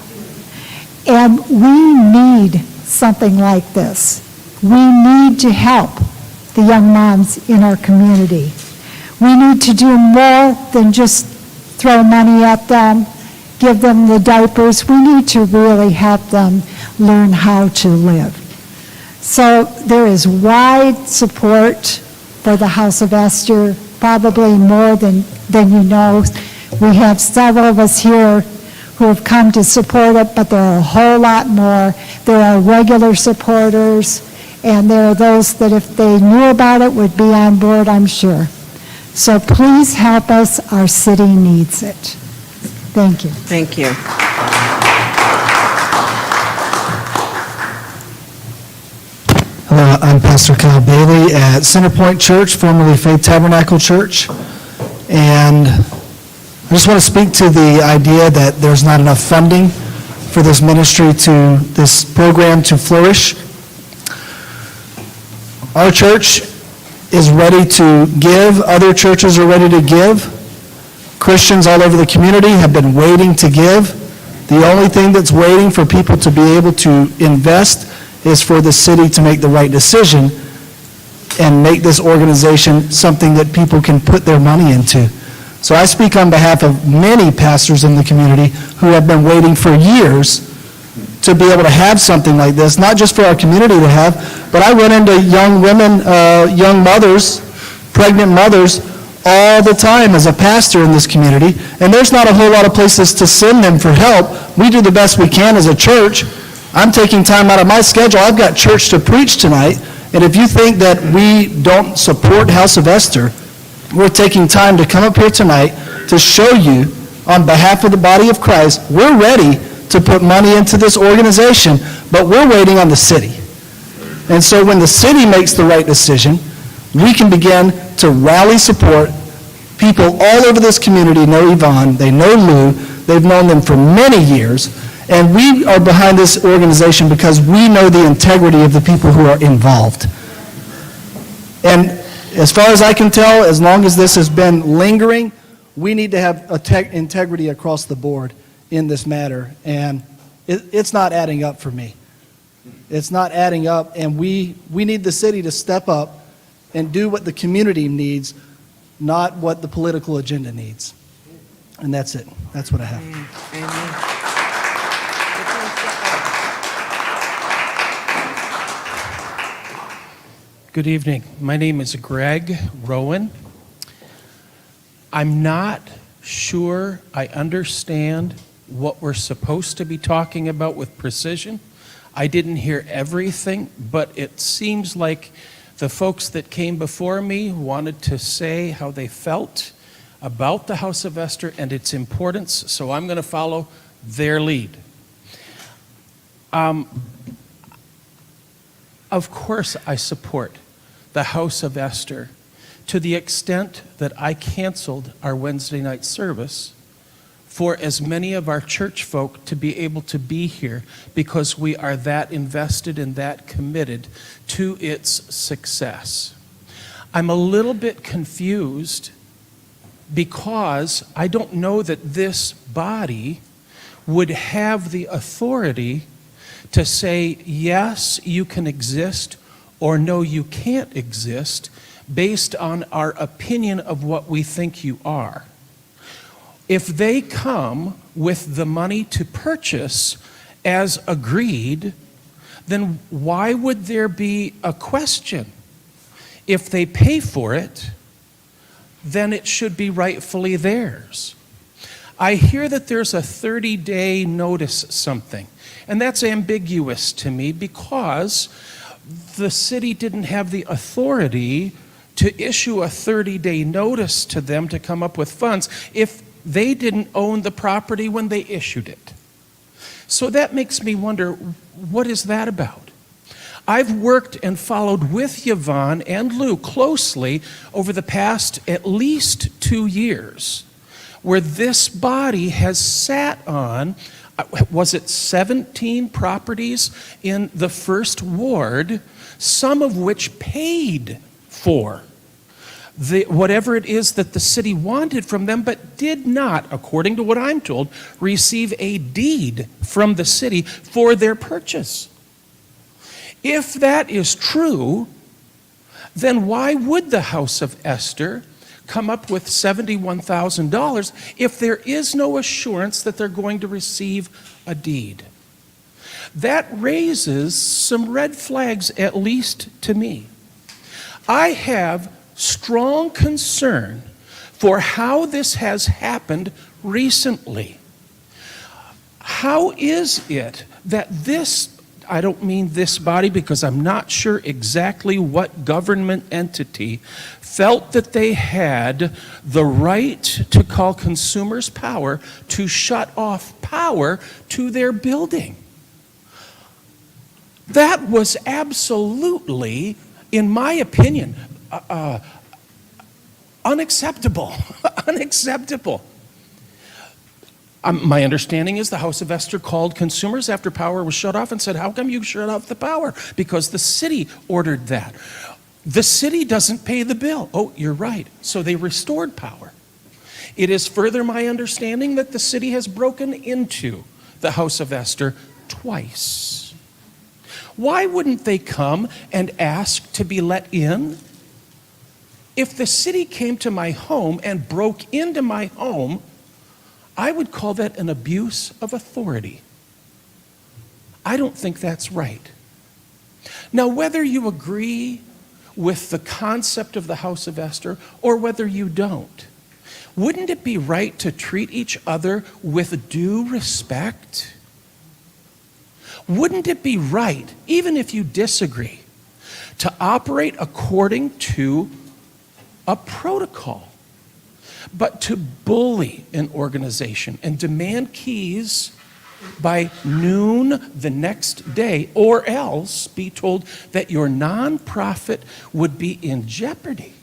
And we need something like this. We need to help the young moms in our community. We need to do more than just throw money at them, give them the diapers. We need to really help them learn how to live. So there is wide support for the House of Esther, probably more than you know. We have several of us here who have come to support it, but there are a whole lot more. There are regular supporters, and there are those that if they knew about it would be on board, I'm sure. So please help us. Our city needs it. Thank you. Thank you. Hello, I'm Pastor Kyle Bailey at Centerpoint Church, formerly Faith Tabernacle Church. And I just want to speak to the idea that there's not enough funding for this ministry to, this program to flourish. Our church is ready to give. Other churches are ready to give. Christians all over the community have been waiting to give. The only thing that's waiting for people to be able to invest is for the city to make the right decision and make this organization something that people can put their money into. So I speak on behalf of many pastors in the community who have been waiting for years to be able to have something like this, not just for our community to have, but I run into young women, young mothers, pregnant mothers, all the time as a pastor in this community, and there's not a whole lot of places to send them for help. We do the best we can as a church. I'm taking time out of my schedule. I've got church to preach tonight, and if you think that we don't support House of Esther, we're taking time to come up here tonight to show you, on behalf of the body of Christ, we're ready to put money into this organization, but we're waiting on the city. And so when the city makes the right decision, we can begin to rally support. People all over this community know Yvonne, they know Lou, they've known them for many years, and we are behind this organization because we know the integrity of the people who are involved. And as far as I can tell, as long as this has been lingering, we need to have integrity across the board in this matter, and it's not adding up for me. It's not adding up, and we need the city to step up and do what the community needs, not what the political agenda needs. And that's it. That's what I have. Good evening. My name is Greg Rowan. I'm not sure I understand what we're supposed to be talking about with precision. I didn't hear everything, but it seems like the folks that came before me wanted to say how they felt about the House of Esther and its importance, so I'm going to follow their lead. Of course, I support the House of Esther to the extent that I canceled our Wednesday night service for as many of our church folk to be able to be here because we are that invested and that committed to its success. I'm a little bit confused because I don't know that this body would have the authority to say, yes, you can exist, or no, you can't exist, based on our opinion of what we think you are. If they come with the money to purchase as agreed, then why would there be a question? If they pay for it, then it should be rightfully theirs. I hear that there's a 30-day notice something, and that's ambiguous to me because the city didn't have the authority to issue a 30-day notice to them to come up with funds if they didn't own the property when they issued it. So that makes me wonder, what is that about? I've worked and followed with Yvonne and Lou closely over the past at least 2 years, where this body has sat on, was it 17 properties in the first ward, some of which paid for whatever it is that the city wanted from them, but did not, according to what I'm told, receive a deed from the city for their purchase. If that is true, then why would the House of Esther come up with $71,000 if there is no assurance that they're going to receive a deed? That raises some red flags, at least to me. I have strong concern for how this has happened recently. How is it that this, I don't mean this body because I'm not sure exactly what government entity felt that they had the right to call consumers' power to shut off power to their building? That was absolutely, in my opinion, unacceptable. Unacceptable. My understanding is the House of Esther called consumers after power was shut off and said, how come you shut off the power? Because the city ordered that. The city doesn't pay the bill. Oh, you're right. So they restored power. It is further my understanding that the city has broken into the House of Esther twice. Why wouldn't they come and ask to be let in? If the city came to my home and broke into my home, I would call that an abuse of authority. I don't think that's right. Now, whether you agree with the concept of the House of Esther or whether you don't, wouldn't it be right to treat each other with due respect? Wouldn't it be right, even if you disagree, to operate according to a protocol? But to bully an organization and demand keys by noon the next day, or else be told that your nonprofit would be in jeopardy.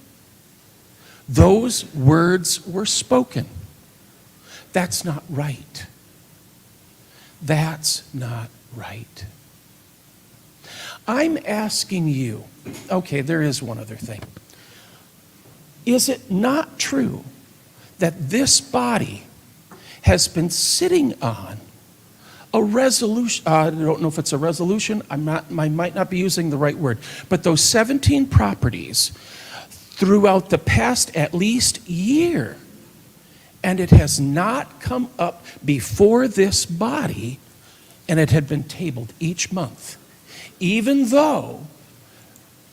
Those words were spoken. That's not right. That's not right. I'm asking you, okay, there is one other thing. Is it not true that this body has been sitting on a resolution? I don't know if it's a resolution. I might not be using the right word. But those 17 properties throughout the past at least year, and it has not come up before this body, and it had been tabled each month, even though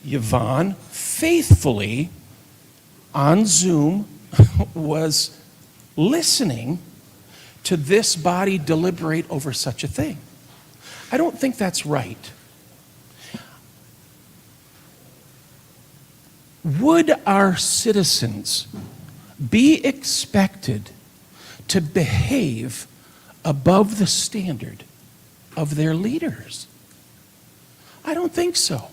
Yvonne faithfully on Zoom was listening to this body deliberate over such a thing. I don't think that's right. Would our citizens be expected to behave above the standard of their leaders? I don't think so.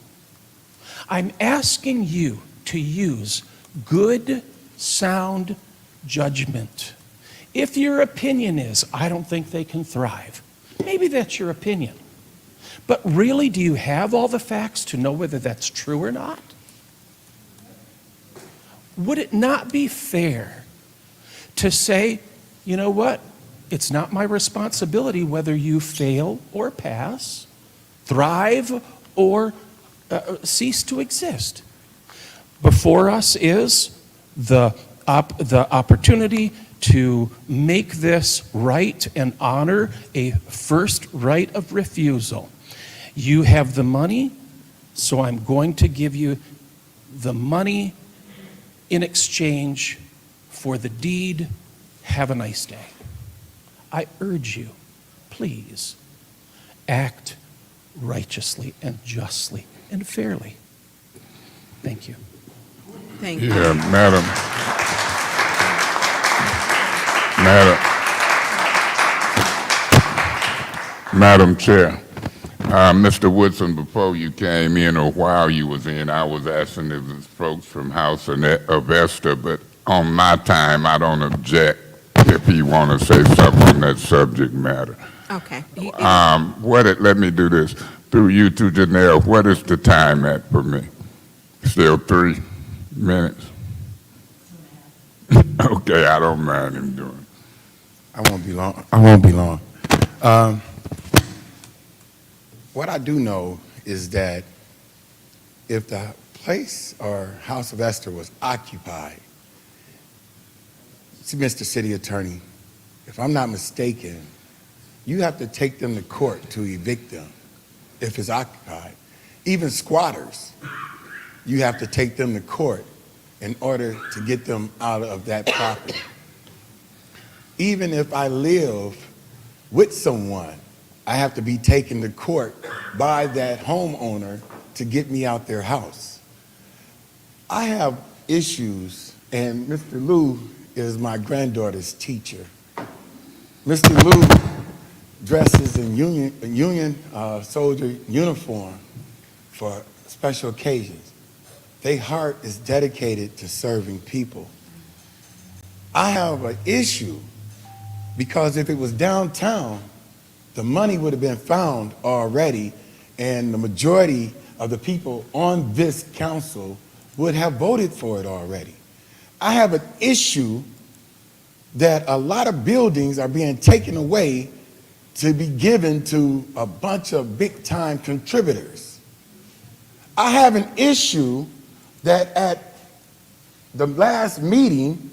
I'm asking you to use good, sound judgment. If your opinion is, I don't think they can thrive, maybe that's your opinion. But really, do you have all the facts to know whether that's true or not? Would it not be fair to say, you know what, it's not my responsibility whether you fail or pass, thrive or cease to exist? Before us is the opportunity to make this right and honor a first right of refusal. You have the money, so I'm going to give you the money in exchange for the deed. Have a nice day. I urge you, please, act righteously and justly and fairly. Thank you. Thank you. Yeah, Madam Chair, Mr. Woodson, before you came in or while you was in, I was asking if the folks from House of Esther, but on my time, I don't object if you want to say something on that subject matter. Okay. Let me do this. Through you to Janelle, what is the time at for me? Still 3 minutes? Okay, I don't mind him doing it. I won't be long. What I do know is that if the place or House of Esther was occupied, see, Mr. City Attorney, if I'm not mistaken, you have to take them to court to evict them if it's occupied. Even squatters, you have to take them to court in order to get them out of that property. Even if I live with someone, I have to be taken to court by that homeowner to get me out their house. I have issues, and Mr. Liu is my granddaughter's teacher. Mr. Liu dresses in Union soldier uniform for special occasions. Their heart is dedicated to serving people. I have an issue Because if it was downtown, the money would have been found already, and the majority of the people on this council would have voted for it already. I have an issue that a lot of buildings are being taken away to be given to a bunch of big-time contributors. I have an issue that at the last meeting,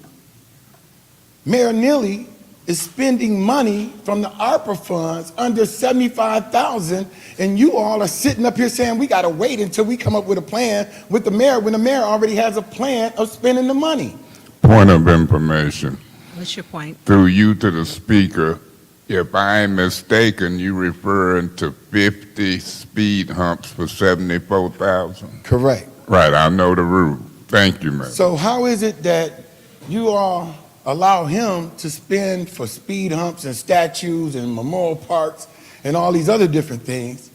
Mayor Neely is spending money from the ARPA funds under $75,000, and you all are sitting up here saying we got to wait until we come up with a plan with the mayor when the mayor already has a plan of spending the money. Point of information. What's your point? Through you to the speaker, if I'm mistaken, you referring to 50 speed humps for $74,000? Correct. Right, I know the rule. Thank you, Mayor. So how is it that you all allow him to spend for speed humps and statues and memorial parks and all these other different things,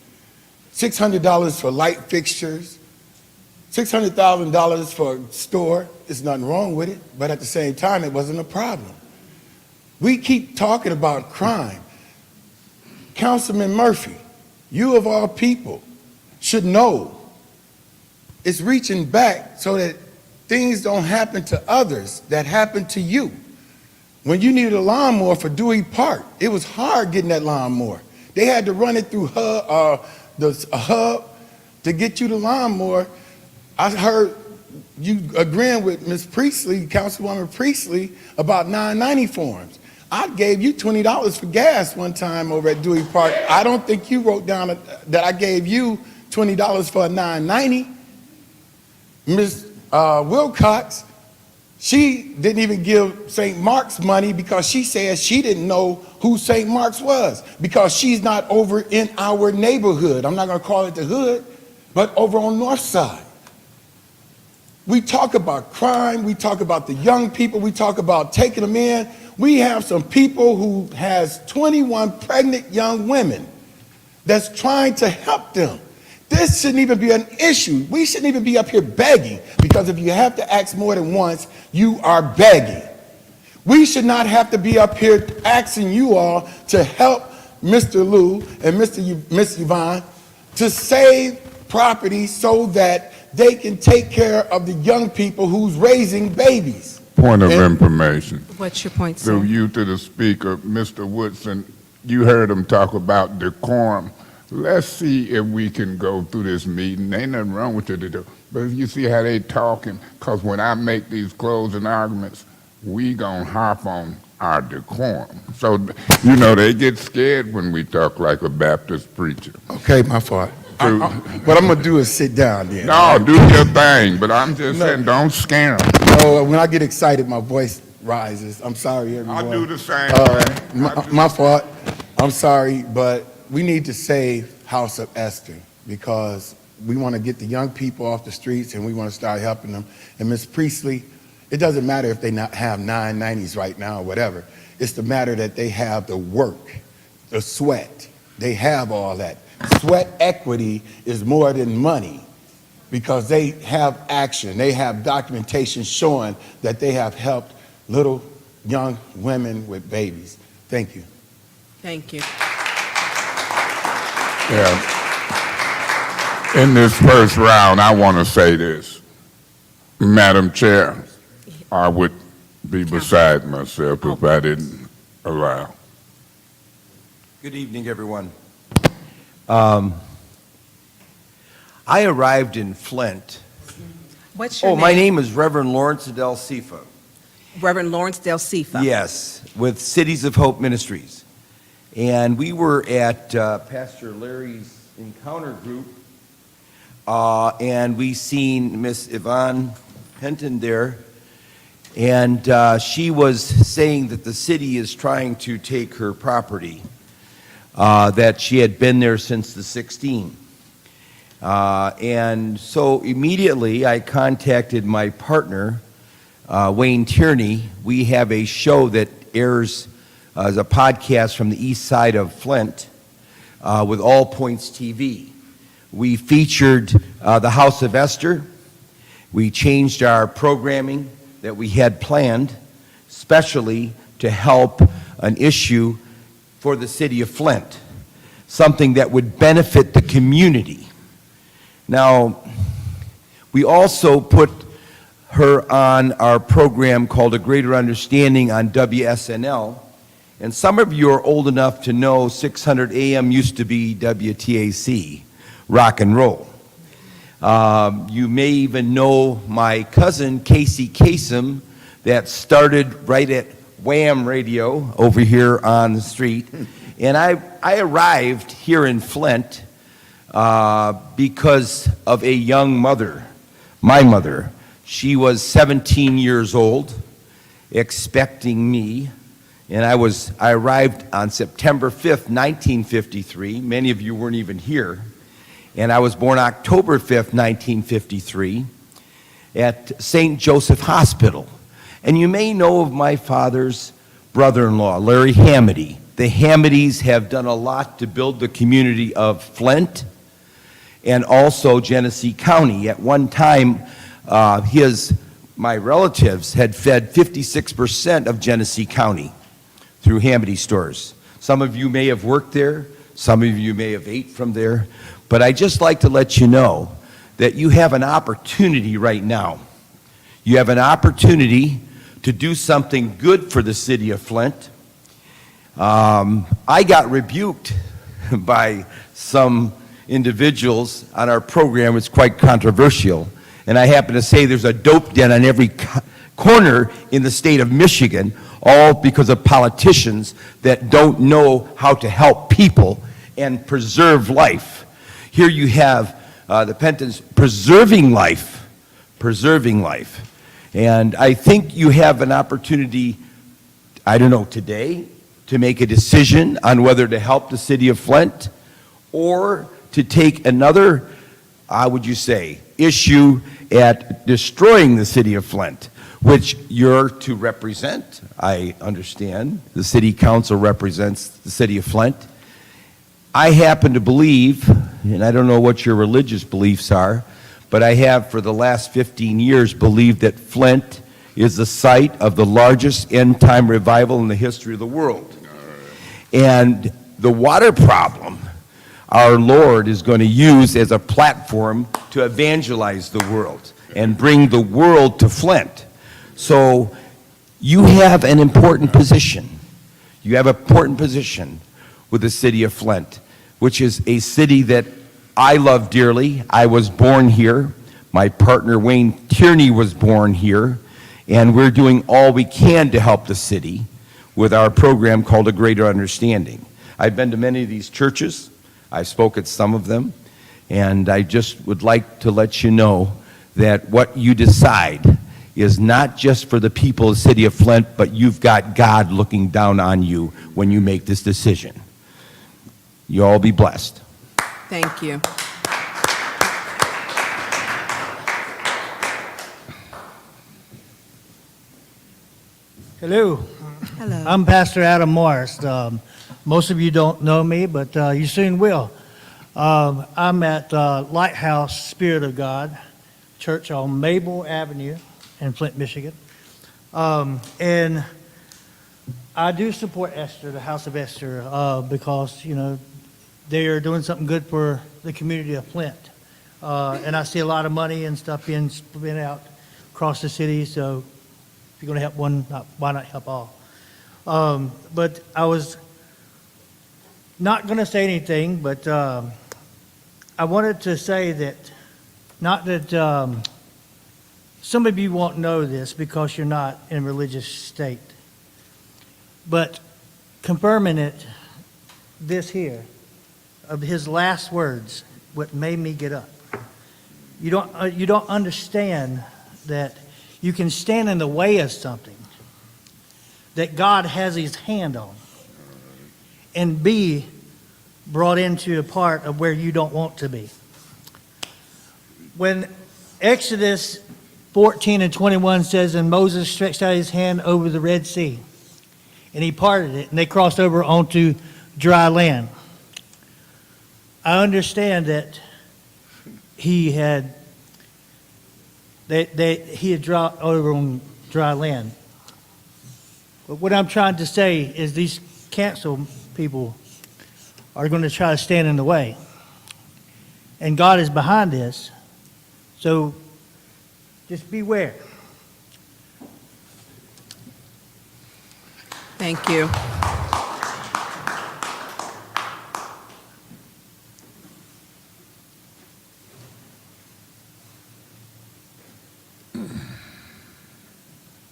$600 for light fixtures, $600,000 for a store? There's nothing wrong with it, but at the same time, it wasn't a problem. We keep talking about crime. Councilman Murphy, you of all people should know it's reaching back so that things don't happen to others that happen to you. When you needed a lawnmower for Dewey Park, it was hard getting that lawnmower. They had to run it through a hub to get you the lawnmower. I heard you agreeing with Ms. Priestley, Councilwoman Priestley, about 990 forms. I gave you $20 for gas one time over at Dewey Park. I don't think you wrote down that I gave you $20 for a 990. Ms. Wilcox, she didn't even give St. Mark's money because she said she didn't know who St. Mark's was because she's not over in our neighborhood. I'm not going to call it the hood, but over on North Side. We talk about crime, we talk about the young people, we talk about taking them in. We have some people who has 21 pregnant young women that's trying to help them. This shouldn't even be an issue. We shouldn't even be up here begging, because if you have to ask more than once, you are begging. We should not have to be up here asking you all to help Mr. Lou and Miss Yvonne to save property so that they can take care of the young people who's raising babies. Point of information. What's your point, sir? Through you to the speaker, Mr. Woodson, you heard him talk about decorum. Let's see if we can go through this meeting. Ain't nothing wrong with it to do. But if you see how they talking, because when I make these closing arguments, we gonna hop on our decorum. So, you know, they get scared when we talk like a Baptist preacher. Okay, my fault. What I'm gonna do is sit down then. No, do your thing, but I'm just saying, don't scare them. No, when I get excited, my voice rises. I'm sorry, everyone. I do the same. My fault. I'm sorry, but we need to save House of Esther because we want to get the young people off the streets and we want to start helping them. And Ms. Priestley, it doesn't matter if they not have 990s right now or whatever. It's the matter that they have the work, the sweat. They have all that. Sweat equity is more than money because they have action. They have documentation showing that they have helped little young women with babies. Thank you. Thank you. Yeah. In this first round, I want to say this. Madam Chair, I would be beside myself if I didn't allow. Good evening, everyone. I arrived in Flint. What's your name? My name is Reverend Lawrence Del Cifa. Reverend Lawrence Del Cifa. Yes, with Cities of Hope Ministries. And we were at Pastor Larry's encounter group, and we seen Miss Yvonne Henton there, and she was saying that the city is trying to take her property, that she had been there since the 16th. And so immediately I contacted my partner, Wayne Tierney. We have a show that airs as a podcast from the east side of Flint with All Points TV. We featured the House of Esther. We changed our programming that we had planned, especially to help an issue for the city of Flint, something that would benefit the community. Now, we also put her on our program called A Greater Understanding on WSNL, and some of you are old enough to know 600 AM used to be WTAC, rock and roll. You may even know my cousin, Casey Kasem, that started right at Wham Radio over here on the street. And I arrived here in Flint because of a young mother, my mother. She was 17 years old, expecting me, and I arrived on September 5th, 1953. Many of you weren't even here. And I was born October 5th, 1953, at St. Joseph Hospital. And you may know of my father's brother-in-law, Larry Hamady. The Hamadies have done a lot to build the community of Flint and also Genesee County. At one time, my relatives had fed 56% of Genesee County through Hamady stores. Some of you may have worked there, some of you may have ate from there, but I'd just like to let you know that you have an opportunity right now. You have an opportunity to do something good for the city of Flint. I got rebuked by some individuals on our program. It's quite controversial. And I happen to say there's a dope den on every corner in the state of Michigan, all because of politicians that don't know how to help people and preserve life. Here you have the Pentons preserving life. And I think you have an opportunity, I don't know, today, to make a decision on whether to help the city of Flint or to take another, how would you say, issue at destroying the city of Flint, which you're to represent. I understand the city council represents the city of Flint. I happen to believe, and I don't know what your religious beliefs are, but I have for the last 15 years believed that Flint is the site of the largest end-time revival in the history of the world. And the water problem, our Lord is going to use as a platform to evangelize the world and bring the world to Flint. So you have an important position. You have an important position with the city of Flint, which is a city that I love dearly. I was born here. My partner Wayne Tierney was born here. And we're doing all we can to help the city with our program called A Greater Understanding. I've been to many of these churches. I spoke at some of them. And I just would like to let you know that what you decide is not just for the people of the city of Flint, but you've got God looking down on you when you make this decision. You all be blessed. Thank you. Hello. Hello. I'm Pastor Adam Morris. Most of you don't know me, but you soon will. I'm at Lighthouse Spirit of God Church on Maple Avenue in Flint, Michigan. And I do support Esther, the House of Esther, because, you know, they are doing something good for the community of Flint. And I see a lot of money and stuff being spent out across the city, so if you're going to help one, why not help all? But I was not going to say anything, but I wanted to say that, not that some of you won't know this because you're not in a religious state, but confirming it, this here, of his last words, what made me get up. You don't understand that you can stand in the way of something that God has his hand on and be brought into a part of where you don't want to be. When Exodus 14 and 21 says, and Moses stretched out his hand over the Red Sea, and he parted it, and they crossed over onto dry land. I understand that he had dropped over on dry land. But what I'm trying to say is these cancel people are going to try to stand in the way. And God is behind this. So just beware. Thank you.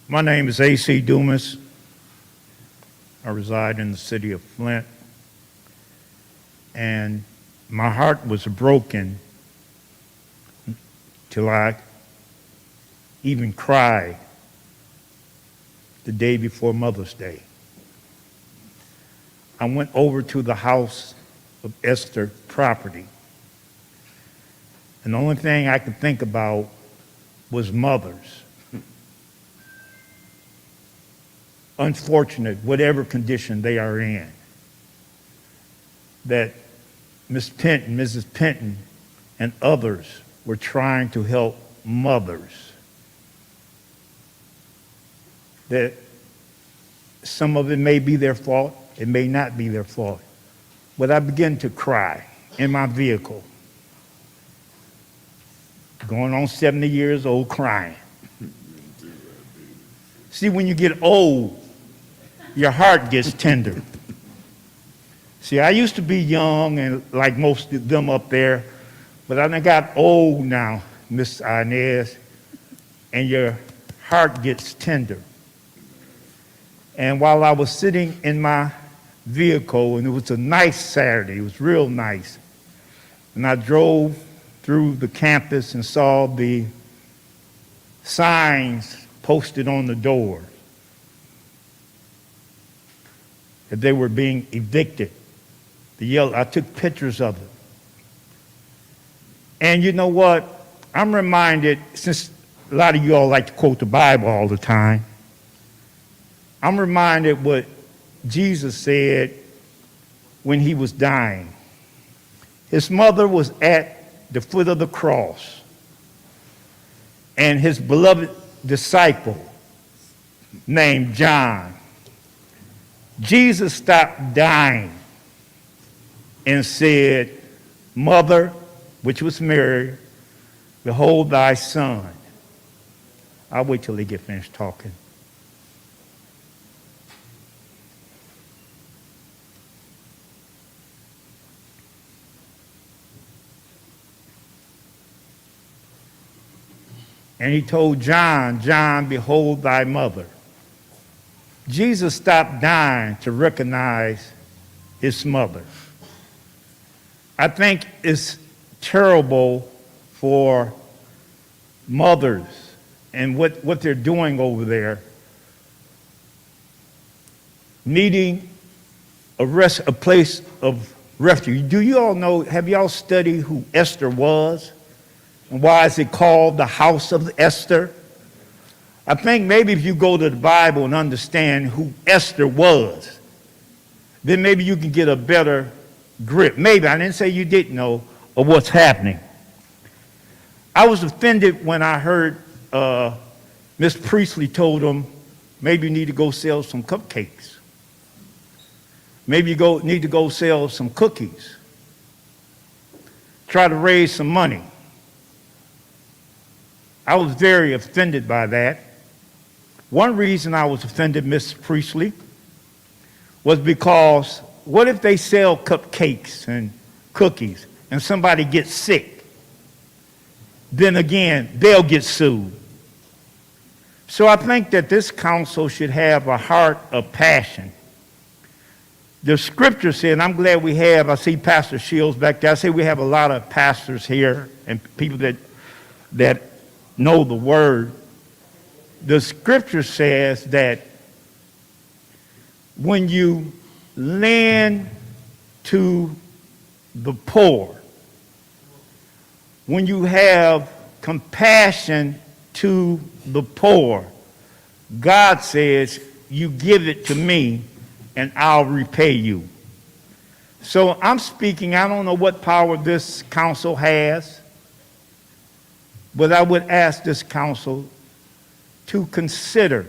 My name is A.C. Dumas. I reside in the city of Flint. And my heart was broken till I even cried the day before Mother's Day. I went over to the house of Esther property. And the only thing I could think about was mothers. Unfortunate, whatever condition they are in, that Mrs. Penton, and others were trying to help mothers. That some of it may be their fault, it may not be their fault. But I began to cry in my vehicle, going on 70 years old, crying. See, when you get old, your heart gets tender. See, I used to be young and like most of them up there, but I got old now, Miss Inez, and your heart gets tender. And while I was sitting in my vehicle, and it was a nice Saturday, it was real nice, and I drove through the campus and saw the signs posted on the door that they were being evicted. I took pictures of it. And you know what? I'm reminded, since a lot of you all like to quote the Bible all the time, I'm reminded what Jesus said when he was dying. His mother was at the foot of the cross, and his beloved disciple named John, Jesus stopped dying and said, "Mother," which was Mary, "behold thy son." I'll wait till they get finished talking. And he told John, "John, behold thy mother." Jesus stopped dying to recognize his mother. I think it's terrible for mothers and what they're doing over there, needing a place of refuge. Do you all know, have y'all studied who Esther was? And why is it called the House of Esther? I think maybe if you go to the Bible and understand who Esther was, then maybe you can get a better grip. Maybe, I didn't say you didn't know, of what's happening. I was offended when I heard Miss Priestley told them, maybe you need to go sell some cupcakes. Maybe you need to go sell some cookies. Try to raise some money. I was very offended by that. One reason I was offended, Miss Priestley, was because what if they sell cupcakes and cookies and somebody gets sick? Then again, they'll get sued. So I think that this council should have a heart of passion. The scripture said, and I'm glad I see Pastor Shields back there. I say we have a lot of pastors here and people that know the word. The scripture says that when you lend to the poor, when you have compassion to the poor, God says, you give it to me and I'll repay you. So I'm speaking, I don't know what power this council has, but I would ask this council to consider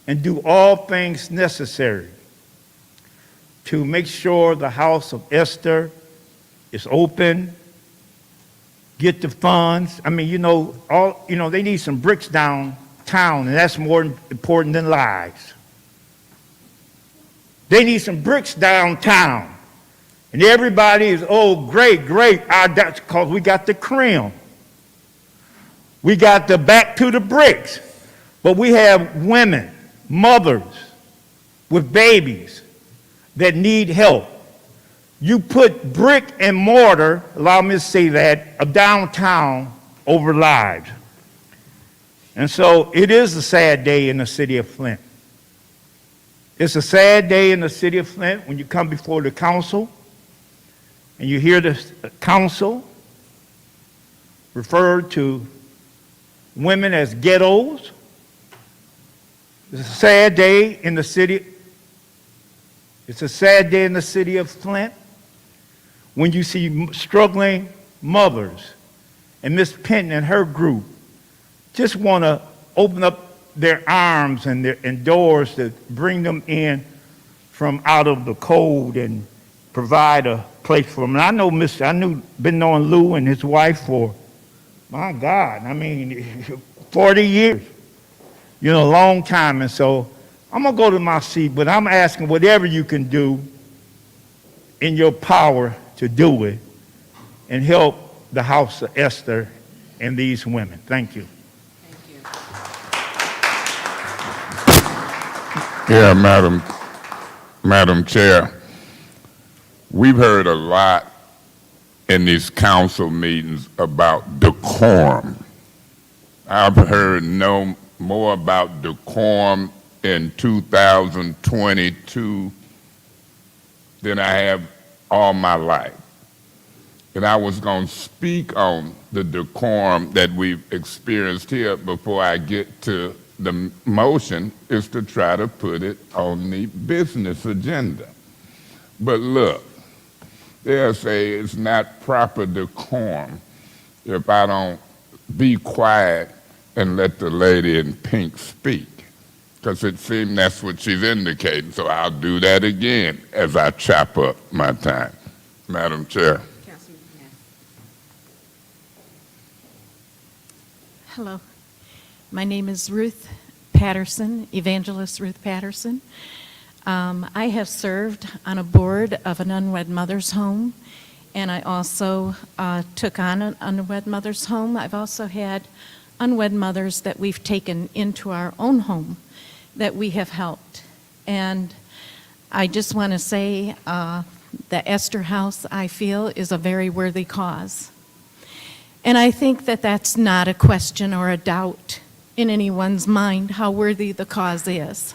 and do all things necessary to make sure the house of Esther is open, get the funds. I mean, they need some bricks downtown, and that's more important than lives. They need some bricks downtown. And everybody is, oh, great, great. That's because we got the cream. We got the back to the bricks. But we have women, mothers with babies that need help. You put brick and mortar, allow me to say that, of downtown over lives. And so it is a sad day in the city of Flint. It's a sad day in the city of Flint when you come before the council and you hear the council refer to women as ghettos. It's a sad day in the city. It's a sad day in the city of Flint when you see struggling mothers, and Miss Penton and her group just want to open up their arms and doors to bring them in from out of the cold and provide a place for them. And I know been knowing Lou and his wife for, my God, 40 years, a long time. And so I'm going to go to my seat, but I'm asking whatever you can do in your power to do it and help the house of Esther and these women. Thank you. Yeah, Madam Chair, we've heard a lot in these council meetings about decorum. I've heard no more about decorum in 2022 than I have all my life. And I was going to speak on the decorum that we've experienced here before I get to the motion is to try to put it on the business agenda. But look, they'll say it's not proper decorum if I don't be quiet and let the lady in pink speak, because it seems that's what she's indicating. So I'll do that again as I chop up my time. Madam Chair. Hello. My name is Ruth Patterson, Evangelist Ruth Patterson. I have served on a board of an unwed mother's home, and I also took on an unwed mother's home. I've also had unwed mothers that we've taken into our own home that we have helped. And I just want to say the Esther House, I feel, is a very worthy cause. And I think that that's not a question or a doubt in anyone's mind how worthy the cause is.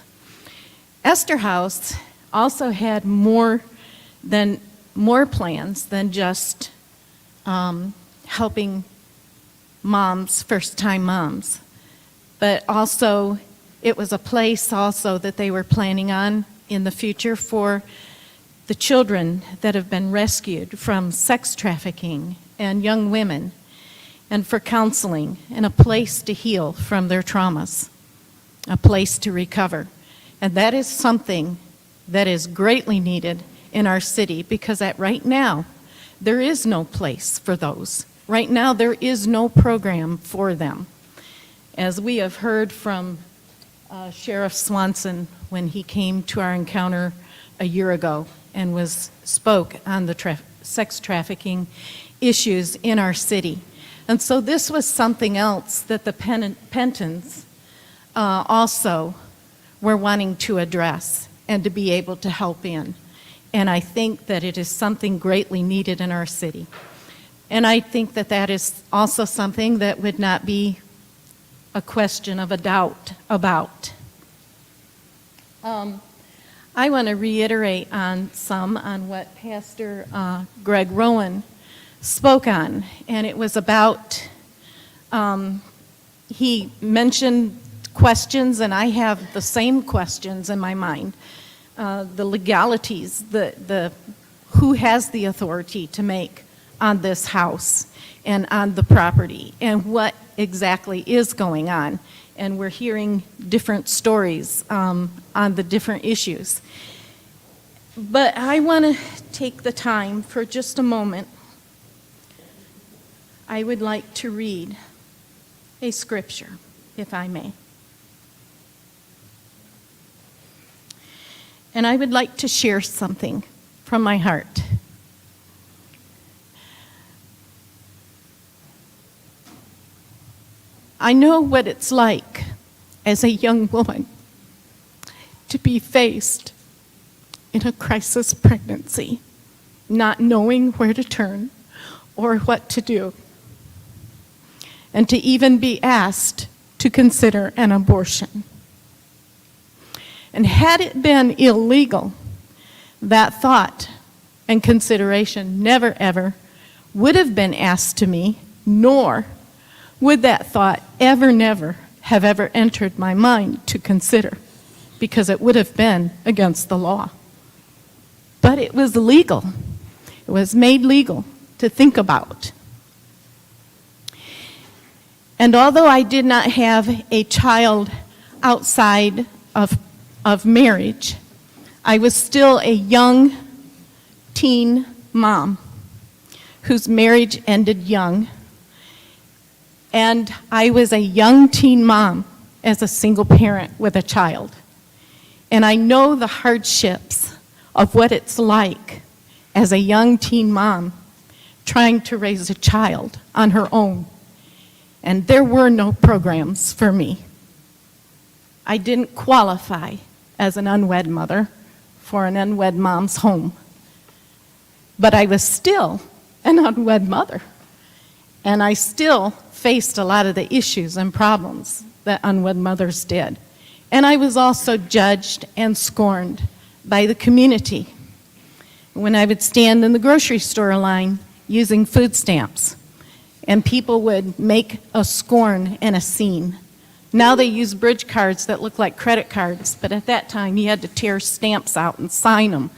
Esther House also had more plans than just helping moms, first-time moms, but also it was a place also that they were planning on in the future for the children that have been rescued from sex trafficking and young women, and for counseling and a place to heal from their traumas, a place to recover. And that is something that is greatly needed in our city, because right now, there is no place for those. Right now, there is no program for them. As we have heard from Sheriff Swanson when he came to our encounter a year ago and spoke on the sex trafficking issues in our city. And so this was something else that the Pentons also were wanting to address and to be able to help in. And I think that it is something greatly needed in our city. And I think that that is also something that would not be a question of a doubt about. I want to reiterate on what Pastor Greg Rowan spoke on, and it was about, he mentioned questions, and I have the same questions in my mind. The legalities, who has the authority to make on this house and on the property, and what exactly is going on. and we're hearing different stories on the different issues. But I want to take the time for just a moment. I would like to read a scripture, if I may. And I would like to share something from my heart. I know what it's like as a young woman to be faced in a crisis pregnancy, not knowing where to turn or what to do, and to even be asked to consider an abortion. And had it been illegal, that thought and consideration never ever would have been asked to me, nor would that thought never have ever entered my mind to consider, because it would have been against the law. But it was legal. It was made legal to think about. And although I did not have a child outside of marriage, I was still a young teen mom whose marriage ended young. And I was a young teen mom as a single parent with a child. And I know the hardships of what it's like as a young teen mom trying to raise a child on her own. And there were no programs for me. I didn't qualify as an unwed mother for an unwed mom's home. But I was still an unwed mother. And I still faced a lot of the issues and problems that unwed mothers did. And I was also judged and scorned by the community when I would stand in the grocery store line using food stamps, and people would make a scorn and a scene. Now they use bridge cards that look like credit cards, but at that time you had to tear stamps out and sign them,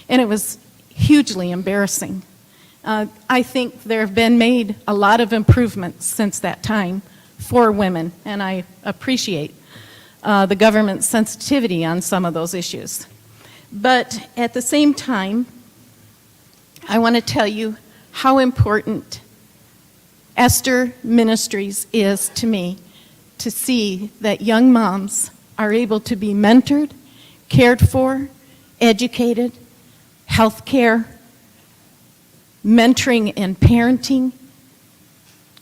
and it was hugely embarrassing. I think there have been made a lot of improvements since that time for women, and I appreciate the government's sensitivity on some of those issues. But at the same time, I want to tell you how important Esther Ministries is to me, to see that young moms are able to be mentored, cared for, educated, health care, mentoring and parenting,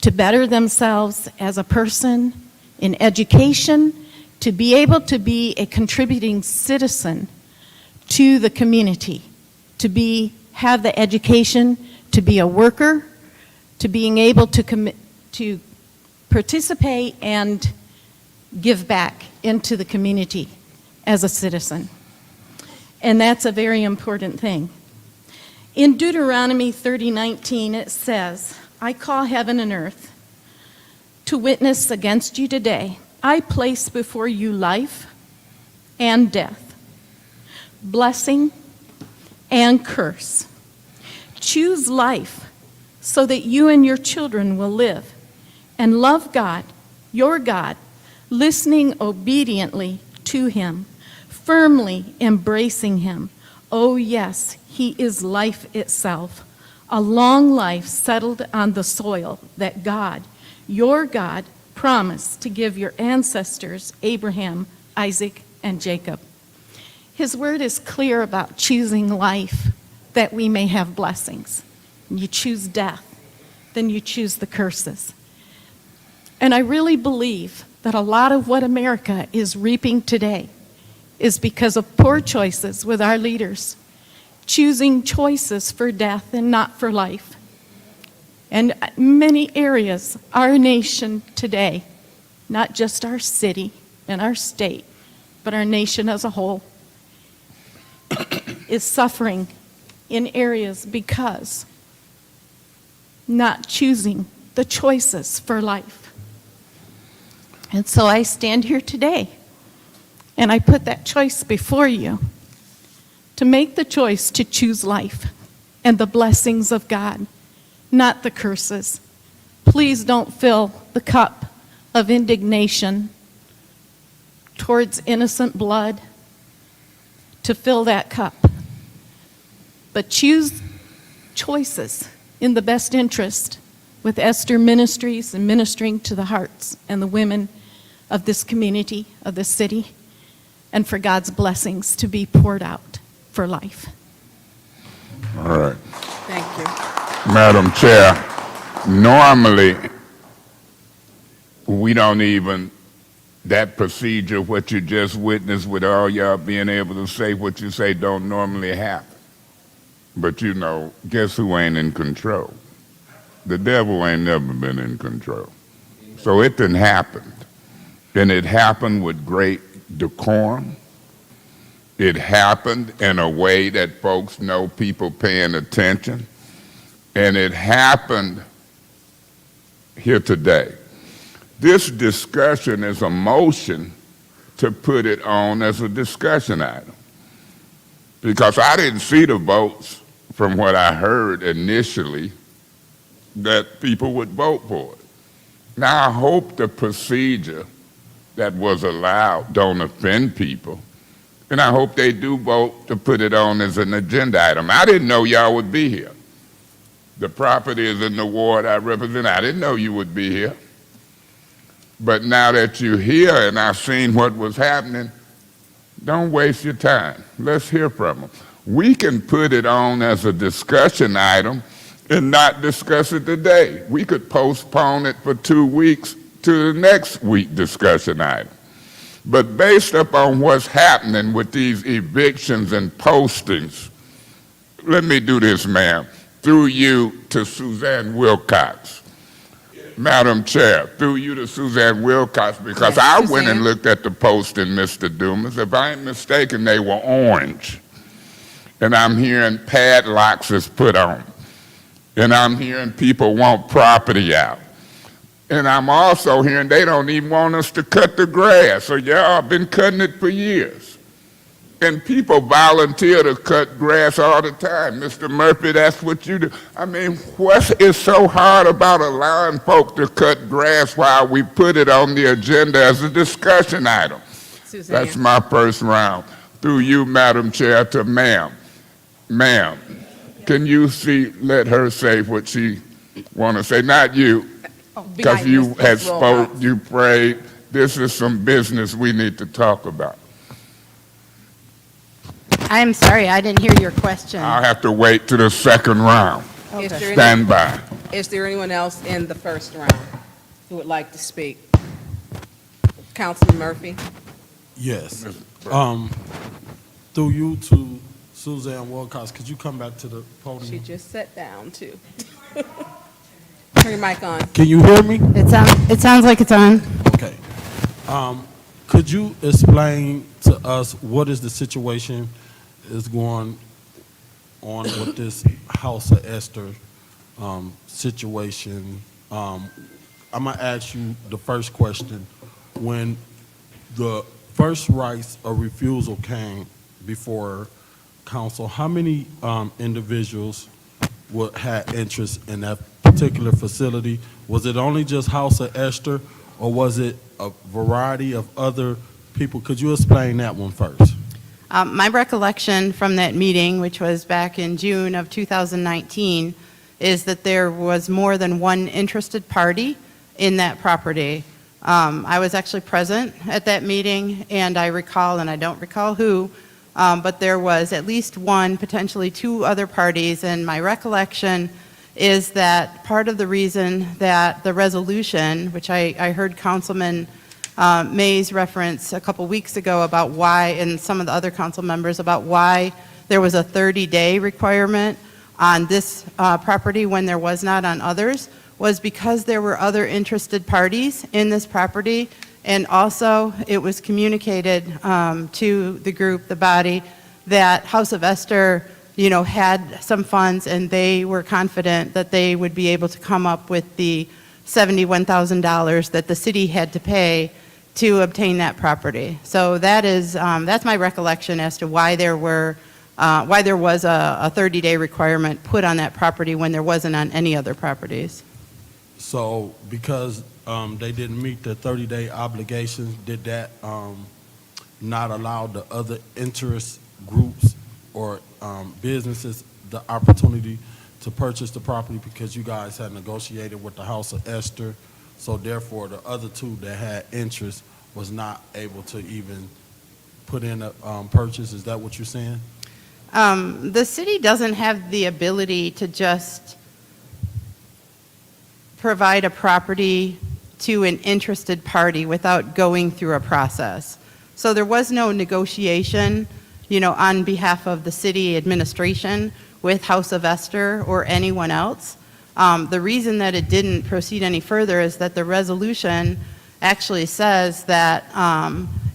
to better themselves as a person, in education, to be able to be a contributing citizen to the community, to have the education to be a worker, to being able to participate and give back into the community as a citizen. And that's a very important thing. In Deuteronomy 30:19, it says, I call heaven and earth to witness against you today. I place before you life and death, blessing and curse. Choose life so that you and your children will live and love God, your God, listening obediently to Him, firmly embracing Him. Oh yes, He is life itself, a long life settled on the soil that God, your God, promised to give your ancestors, Abraham, Isaac, and Jacob. His word is clear about choosing life that we may have blessings. You choose death, then you choose the curses. And I really believe that a lot of what America is reaping today is because of poor choices with our leaders, choosing choices for death and not for life. And many areas, our nation today, not just our city and our state, but our nation as a whole, is suffering in areas because not choosing the choices for life. And so I stand here today and I put that choice before you to make the choice to choose life and the blessings of God, not the curses. Please don't fill the cup of indignation towards innocent blood to fill that cup. But choose choices in the best interest with Esther Ministries and ministering to the hearts and the women of this community, of this city, and for God's blessings to be poured out for life. All right. Thank you. Madam Chair, normally, we don't even, that procedure, what you just witnessed with all y'all being able to say what you say don't normally happen. But you know, guess who ain't in control? The devil ain't never been in control. So it done happened. And it happened with great decorum. It happened in a way that folks know people paying attention. And it happened here today. This discussion is a motion to put it on as a discussion item. Because I didn't see the votes from what I heard initially that people would vote for it. Now I hope the procedure that was allowed don't offend people. And I hope they do vote to put it on as an agenda item. I didn't know y'all would be here. The property is in the ward I represent. I didn't know you would be here. But now that you're here and I've seen what was happening, don't waste your time. Let's hear from them. We can put it on as a discussion item and not discuss it today. We could postpone it for 2 weeks to the next week discussion item. But based upon what's happening with these evictions and postings, let me do this, ma'am, through you to Suzanne Wilcox. Madam Chair, through you to Suzanne Wilcox, because I went and looked at the posting, Mr. Dumas. If I ain't mistaken, they were orange. And I'm hearing padlocks is put on. And I'm hearing people want property out. And I'm also hearing they don't even want us to cut the grass. So y'all been cutting it for years. And people volunteer to cut grass all the time. Mr. Murphy, that's what you do. I mean, what is so hard about allowing folk to cut grass while we put it on the agenda as a discussion item? Suzanne. That's my first round. Through you, Madam Chair, to ma'am. Ma'am, can you let her say what she want to say? Not you, because you had spoke, you prayed. This is some business we need to talk about. I'm sorry, I didn't hear your question. I'll have to wait to the second round. Is there Stand by. Is there anyone else in the first round who would like to speak? Councilman Murphy? Yes. Through you to Suzanne Wilcox, could you come back to the podium? She just sat down, too. Turn your mic on. Can you hear me? It sounds like it's on. Okay. Could you explain to us what is the situation is going on with this House of Esther situation? I'm going to ask you the first question. When the first rights of refusal came before council, how many individuals had interest in that particular facility? Was it only just House of Esther, or was it a variety of other people? Could you explain that one first? My recollection from that meeting, which was back in June of 2019, is that there was more than one interested party in that property. I was actually present at that meeting, and I recall, and I don't recall who, but there was at least one, potentially two other parties, and my recollection is that part of the reason that the resolution, which I heard Councilman Mays reference a couple weeks ago about why, and some of the other council members, about why there was a 30-day requirement on this property when there was not on others, was because there were other interested parties in this property, and also it was communicated to the group, the body, that House of Esther, you know, had some funds, and they were confident that they would be able to come up with the $71,000 that the city had to pay to obtain that property. So that is, that's my recollection as to why there was a 30-day requirement put on that property when there wasn't on any other properties. So because they didn't meet the 30-day obligations, did that not allow the other interest groups or businesses the opportunity to purchase the property because you guys had negotiated with the House of Esther, so therefore the other two that had interest was not able to even put in a purchase? Is that what you're saying? The city doesn't have the ability to just provide a property to an interested party without going through a process. So there was no negotiation, on behalf of the city administration with House of Esther or anyone else. The reason that it didn't proceed any further is that the resolution actually says that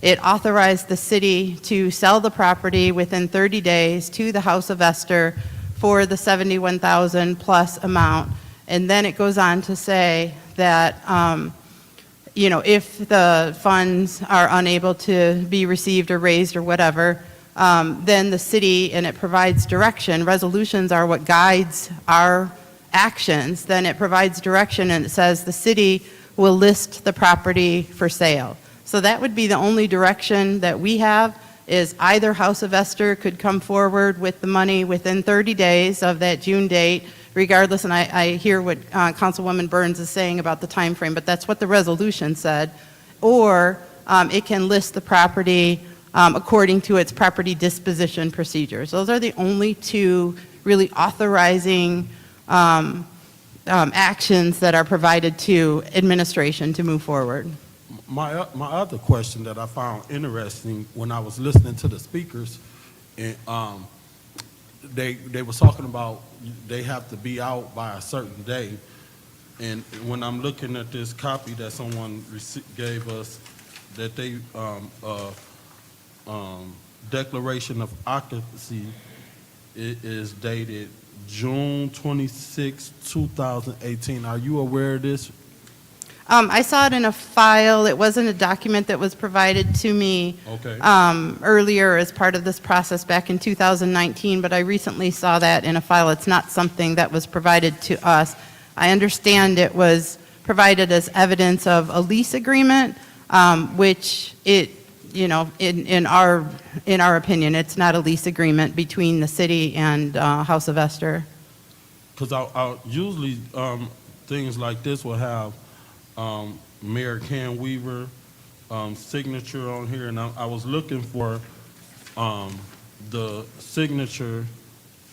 it authorized the city to sell the property within 30 days to the House of Esther for the $71,000 plus amount. And then it goes on to say that, if the funds are unable to be received or raised or whatever, then the city, and it provides direction. Resolutions are what guides our actions. Then it provides direction and it says the city will list the property for sale. So that would be the only direction that we have, is either House of Esther could come forward with the money within 30 days of that June date, regardless, and I hear what Councilwoman Burns is saying about the time frame, but that's what the resolution said, or it can list the property according to its property disposition procedures. Those are the only two really authorizing actions that are provided to administration to move forward. My other question that I found interesting when I was listening to the speakers, and they was talking about they have to be out by a certain day, and when I'm looking at this copy that someone gave us, that they declaration of occupancy is dated June 26, 2018. Are you aware of this? I saw it in a file. It wasn't a document that was provided to me earlier as part of this process back in 2019, but I recently saw that in a file. It's not something that was provided to us. I understand it was provided as evidence of a lease agreement, which it, in our opinion, it's not a lease agreement between the city and House of Esther. Because I usually things like this will have Mayor Ken Weaver signature on here, and I was looking for the signature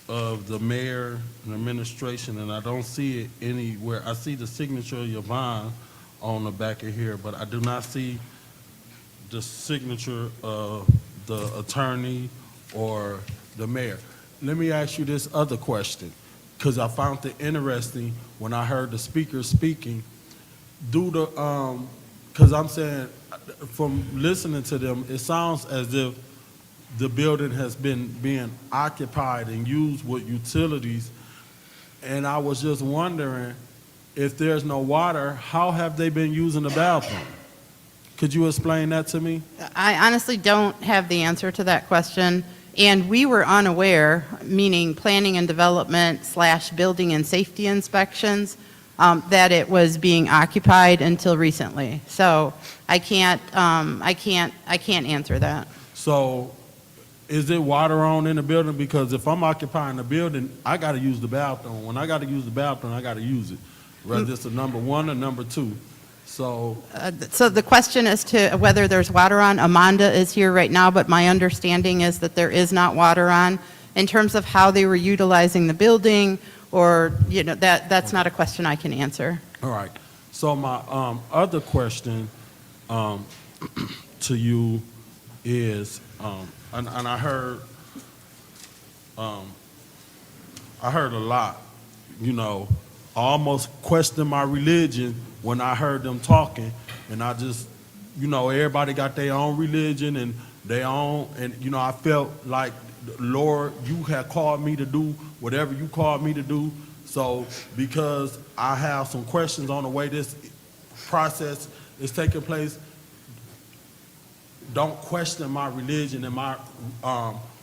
of the mayor and administration, and I don't see it anywhere. I see the signature of Yvonne on the back of here, but I do not see the signature of the attorney or the mayor. Let me ask you this other question, because I found it interesting when I heard the speakers speaking. Because I'm saying, from listening to them, it sounds as if the building has been being occupied and used with utilities, and I was just wondering, if there's no water, how have they been using the bathroom? Could you explain that to me? I honestly don't have the answer to that question, and we were unaware, meaning planning and development / building and safety inspections, that it was being occupied until recently. So I can't answer that. So is it water on in the building? Because if I'm occupying the building, I got to use the bathroom. When I got to use the bathroom, I got to use it, whether it's a number one or number two. So the question as to whether there's water on, Amanda is here right now, but my understanding is that there is not water on. In terms of how they were utilizing the building, or, that's not a question I can answer. All right. So my other question to you is, and I heard a lot, I almost questioned my religion when I heard them talking, and I just, everybody got their own religion and their own, and, I felt like, Lord, you had called me to do whatever you called me to do. So because I have some questions on the way this process is taking place, don't question my religion and my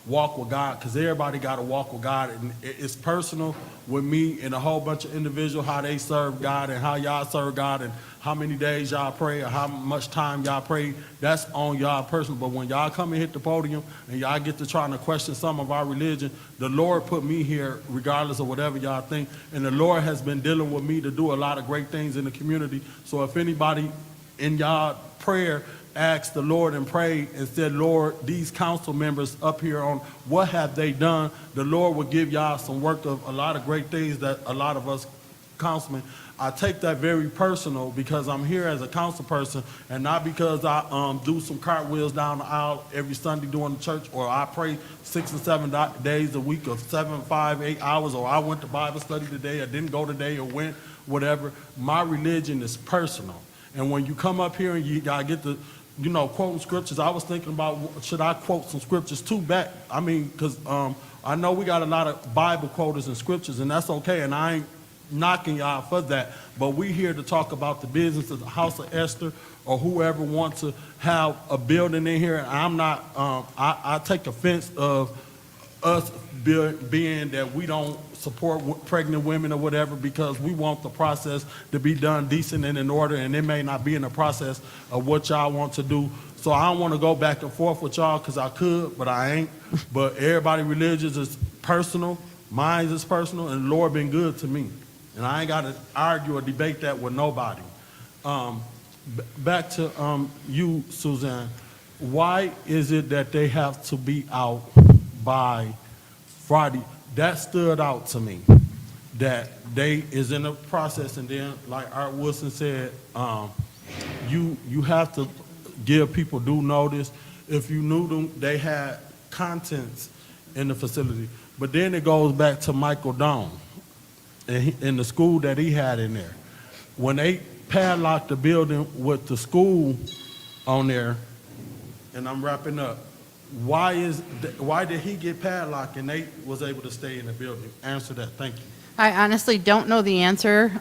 walk with God, because everybody got to walk with God, and it's personal with me and a whole bunch of individuals, how they serve God and how y'all serve God and how many days y'all pray or how much time y'all pray. That's on y'all personal. But when y'all come and hit the podium and y'all get to trying to question some of our religion, the Lord put me here regardless of whatever y'all think, and the Lord has been dealing with me to do a lot of great things in the community. So if anybody in y'all prayer asked the Lord and prayed and said, Lord, these council members up here on what have they done, the Lord will give y'all some work of a lot of great things that a lot of us councilmen, I take that very personal because I'm here as a council person and not because I do some cartwheels down the aisle every Sunday during the church, or I pray 6 and 7 days a week of 7, 5, 8 hours, or I went to Bible study today or didn't go today or went, whatever. My religion is personal. And when you come up here and you gotta get the, you know, quoting scriptures, I was thinking about, should I quote some scriptures too back? I mean, because I know we got a lot of Bible quoters and scriptures, and that's okay, and I ain't knocking y'all for that, but we here to talk about the business of the House of Esther, or whoever wants to have a building in here. And I'm not, I take offense of us being that we don't support pregnant women or whatever, because we want the process to be done decent and in order, and it may not be in the process of what y'all want to do. So I don't want to go back and forth with y'all because I could, but I ain't. But everybody religious is personal. Mine is personal, and the Lord been good to me. And I ain't got to argue or debate that with nobody. Back to you, Suzanne. Why is it that they have to be out by Friday? That stood out to me, that they is in the process, and then, like Art Wilson said, you have to give people due notice. If you knew them, they had contents in the facility. But then it goes back to Michael Doan in the school that he had in there. When they padlocked the building with the school on there, and I'm wrapping up, why did he get padlocked and they was able to stay in the building? Answer that, thank you. I honestly don't know the answer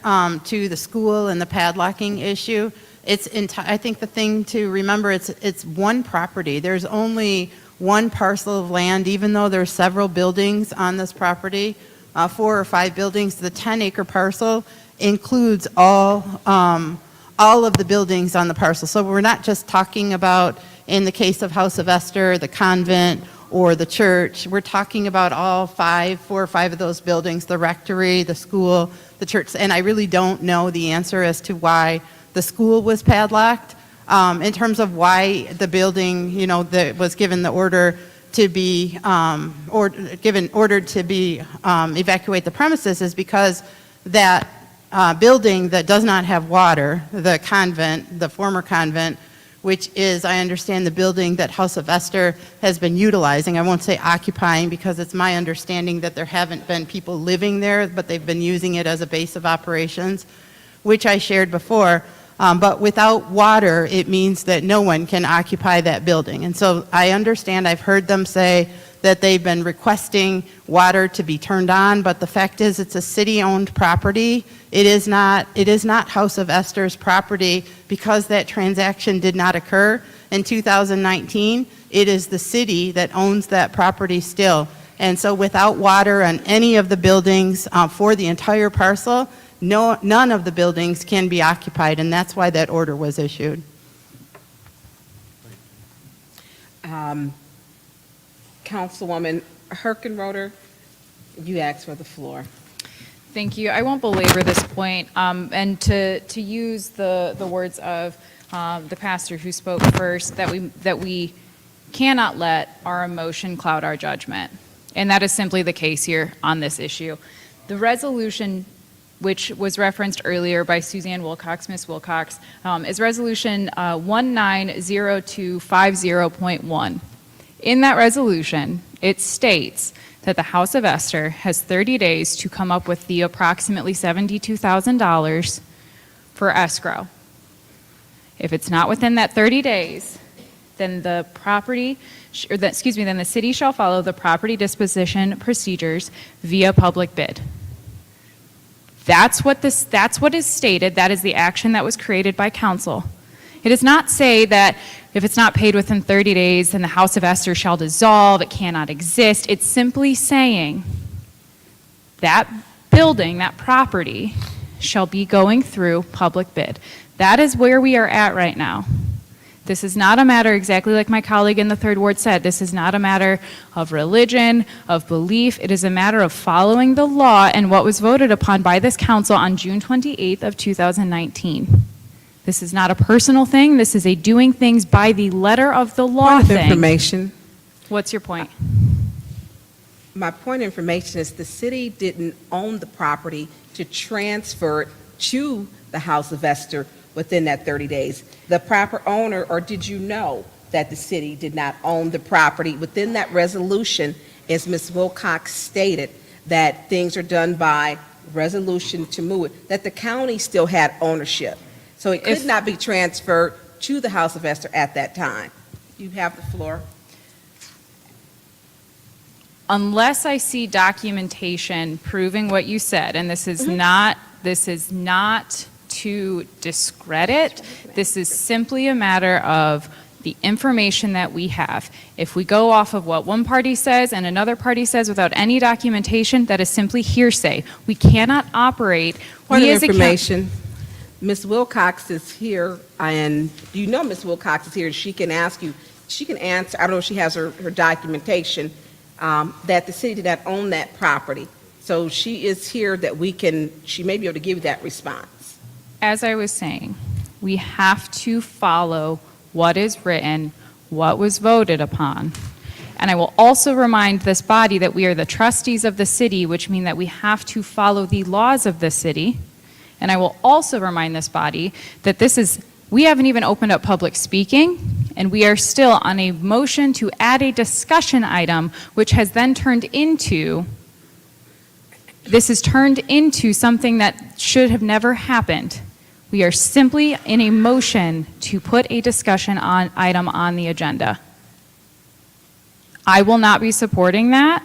to the school and the padlocking issue. I think the thing to remember, it's one property. There's only one parcel of land, even though there's several buildings on this property, 4 or 5 buildings. The 10-acre parcel includes all of the buildings on the parcel. So we're not just talking about, in the case of House of Esther, the convent or the church. We're talking about all 4 or 5 of those buildings, the rectory, the school, the church. And I really don't know the answer as to why the school was padlocked. In terms of why the building, you know, that was given the order to be, ordered to be evacuate the premises, is because that building that does not have water, the convent, the former convent, which is, I understand, the building that House of Esther has been utilizing. I won't say occupying, because it's my understanding that there haven't been people living there, but they've been using it as a base of operations, which I shared before. But without water, it means that no one can occupy that building. And so I understand, I've heard them say that they've been requesting water to be turned on, but the fact is it's a city-owned property. It is not House of Esther's property, because that transaction did not occur in 2019. It is the city that owns that property still. And so without water on any of the buildings for the entire parcel, none of the buildings can be occupied, and that's why that order was issued. Councilwoman Herkenroder, you asked for the floor. Thank you. I won't belabor this point. And to use the words of the pastor who spoke first, that we cannot let our emotion cloud our judgment. And that is simply the case here on this issue. The resolution, which was referenced earlier by Suzanne Wilcox, Ms. Wilcox, is Resolution 190250.1. In that resolution, it states that the House of Esther has 30 days to come up with the approximately $72,000 for escrow. If it's not within that 30 days, then the then the city shall follow the property disposition procedures via public bid. That's what is stated. That is the action that was created by council. It does not say that if it's not paid within 30 days, then the House of Esther shall dissolve, it cannot exist. It's simply saying that building, that property, shall be going through public bid. That is where we are at right now. This is not a matter, exactly like my colleague in the Third Ward said, this is not a matter of religion, of belief. It is a matter of following the law and what was voted upon by this council on June 28th of 2019. This is not a personal thing. This is a doing things by the letter of the law Point of thing. information. What's your point? My point of information is the city didn't own the property to transfer it to the House of Esther within that 30 days. The proper owner, or did you know that the city did not own the property? Within that resolution, as Ms. Wilcox stated, that things are done by resolution to move it, that the county still had ownership. So it could not be transferred to the House of Esther at that time. You have the floor. Unless I see documentation proving what you said, and this is not to discredit, this is simply a matter of the information that we have. If we go off of what one party says and another party says without any documentation, that is simply hearsay. We cannot operate. Point we of as a information, Ms. Wilcox is here, and you know Ms. Wilcox is here, she can ask you, she can answer, I don't know if she has her documentation, that the city did not own that property. So she is here that she may be able to give you that response. As I was saying, we have to follow what is written, what was voted upon. And I will also remind this body that we are the trustees of the city, which means that we have to follow the laws of the city. And I will also remind this body that we haven't even opened up public speaking, and we are still on a motion to add a discussion item, which has then turned into something that should have never happened. We are simply in a motion to put a discussion item on the agenda. I will not be supporting that,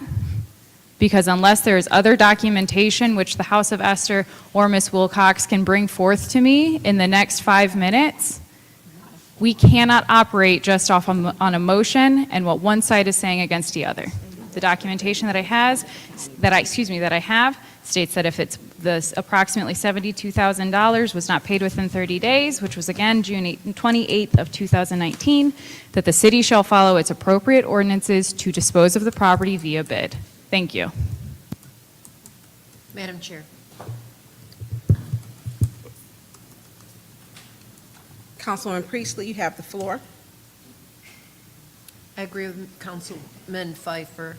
because unless there is other documentation which the House of Esther or Ms. Wilcox can bring forth to me in the next 5 minutes, we cannot operate just off on a motion and what one side is saying against the other. The documentation that I have states that if it's the approximately $72,000 was not paid within 30 days, which was again June 28th of 2019, that the city shall follow its appropriate ordinances to dispose of the property via bid. Thank you. Madam Chair. Councilwoman Priestley, you have the floor. I agree with Councilman Pfeiffer,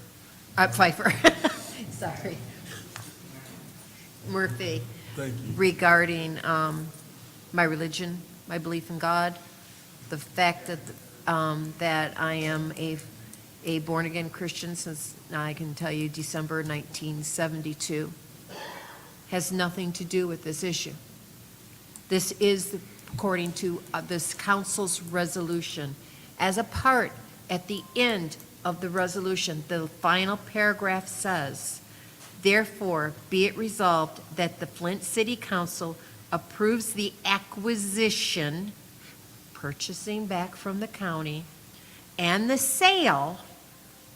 sorry, Murphy. Thank you. Regarding my religion, my belief in God, the fact that I am a born-again Christian since, I can tell you, December 1972, has nothing to do with this issue. This is, according to this council's resolution, as a part at the end of the resolution, the final paragraph says, therefore, be it resolved that the Flint City Council approves the acquisition, purchasing back from the county, and the sale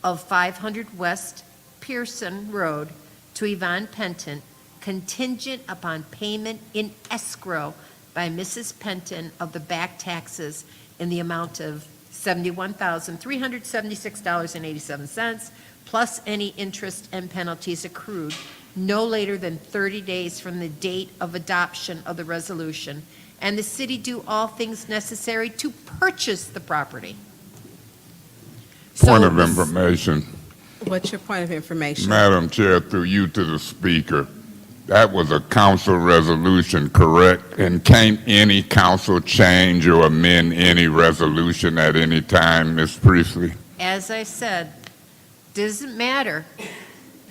of 500 West Pearson Road to Yvonne Penton, contingent upon payment in escrow by Mrs. Penton of the back taxes in the amount of $71,376.87, plus any interest and penalties accrued no later than 30 days from the date of adoption of the resolution, and the city do all things necessary to purchase the property. Point of information. What's your point of information? Madam Chair, through you to the speaker, that was a council resolution, correct? And can't any council change or amend any resolution at any time, Ms. Priestley? As I said, doesn't matter.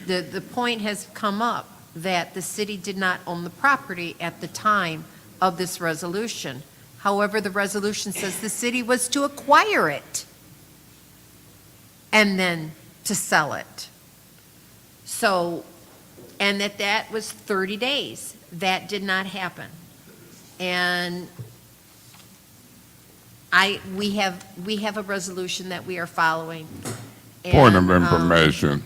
The point has come up that the city did not own the property at the time of this resolution. However, the resolution says the city was to acquire it and then to sell it. So, and that was 30 days. That did not happen. And We have a resolution that we are following. Point of And, information.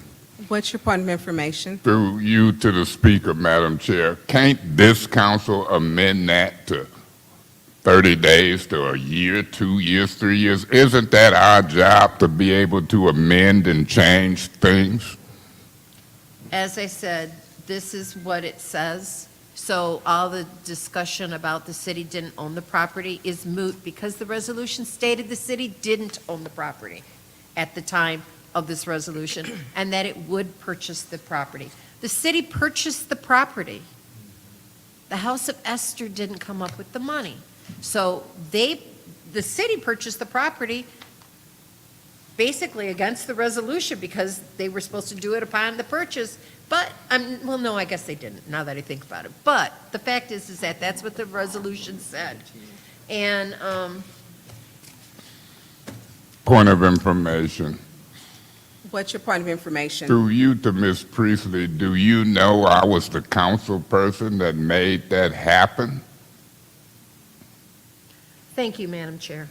What's your point of information? Through you to the speaker, Madam Chair, can't this council amend that to 30 days to a year, 2 years, 3 years? Isn't that our job to be able to amend and change things? As I said, this is what it says. So all the discussion about the city didn't own the property is moot because the resolution stated the city didn't own the property at the time of this resolution and that it would purchase the property. The city purchased the property. The House of Esther didn't come up with the money. So the city purchased the property basically against the resolution because they were supposed to do it upon the purchase. But, well, no, I guess they didn't, now that I think about it. But the fact is that that's what the resolution said. And, Point of information. What's your point of information? Through you to Ms. Priestley, do you know I was the council person that made that happen? thank you, Madam Chair.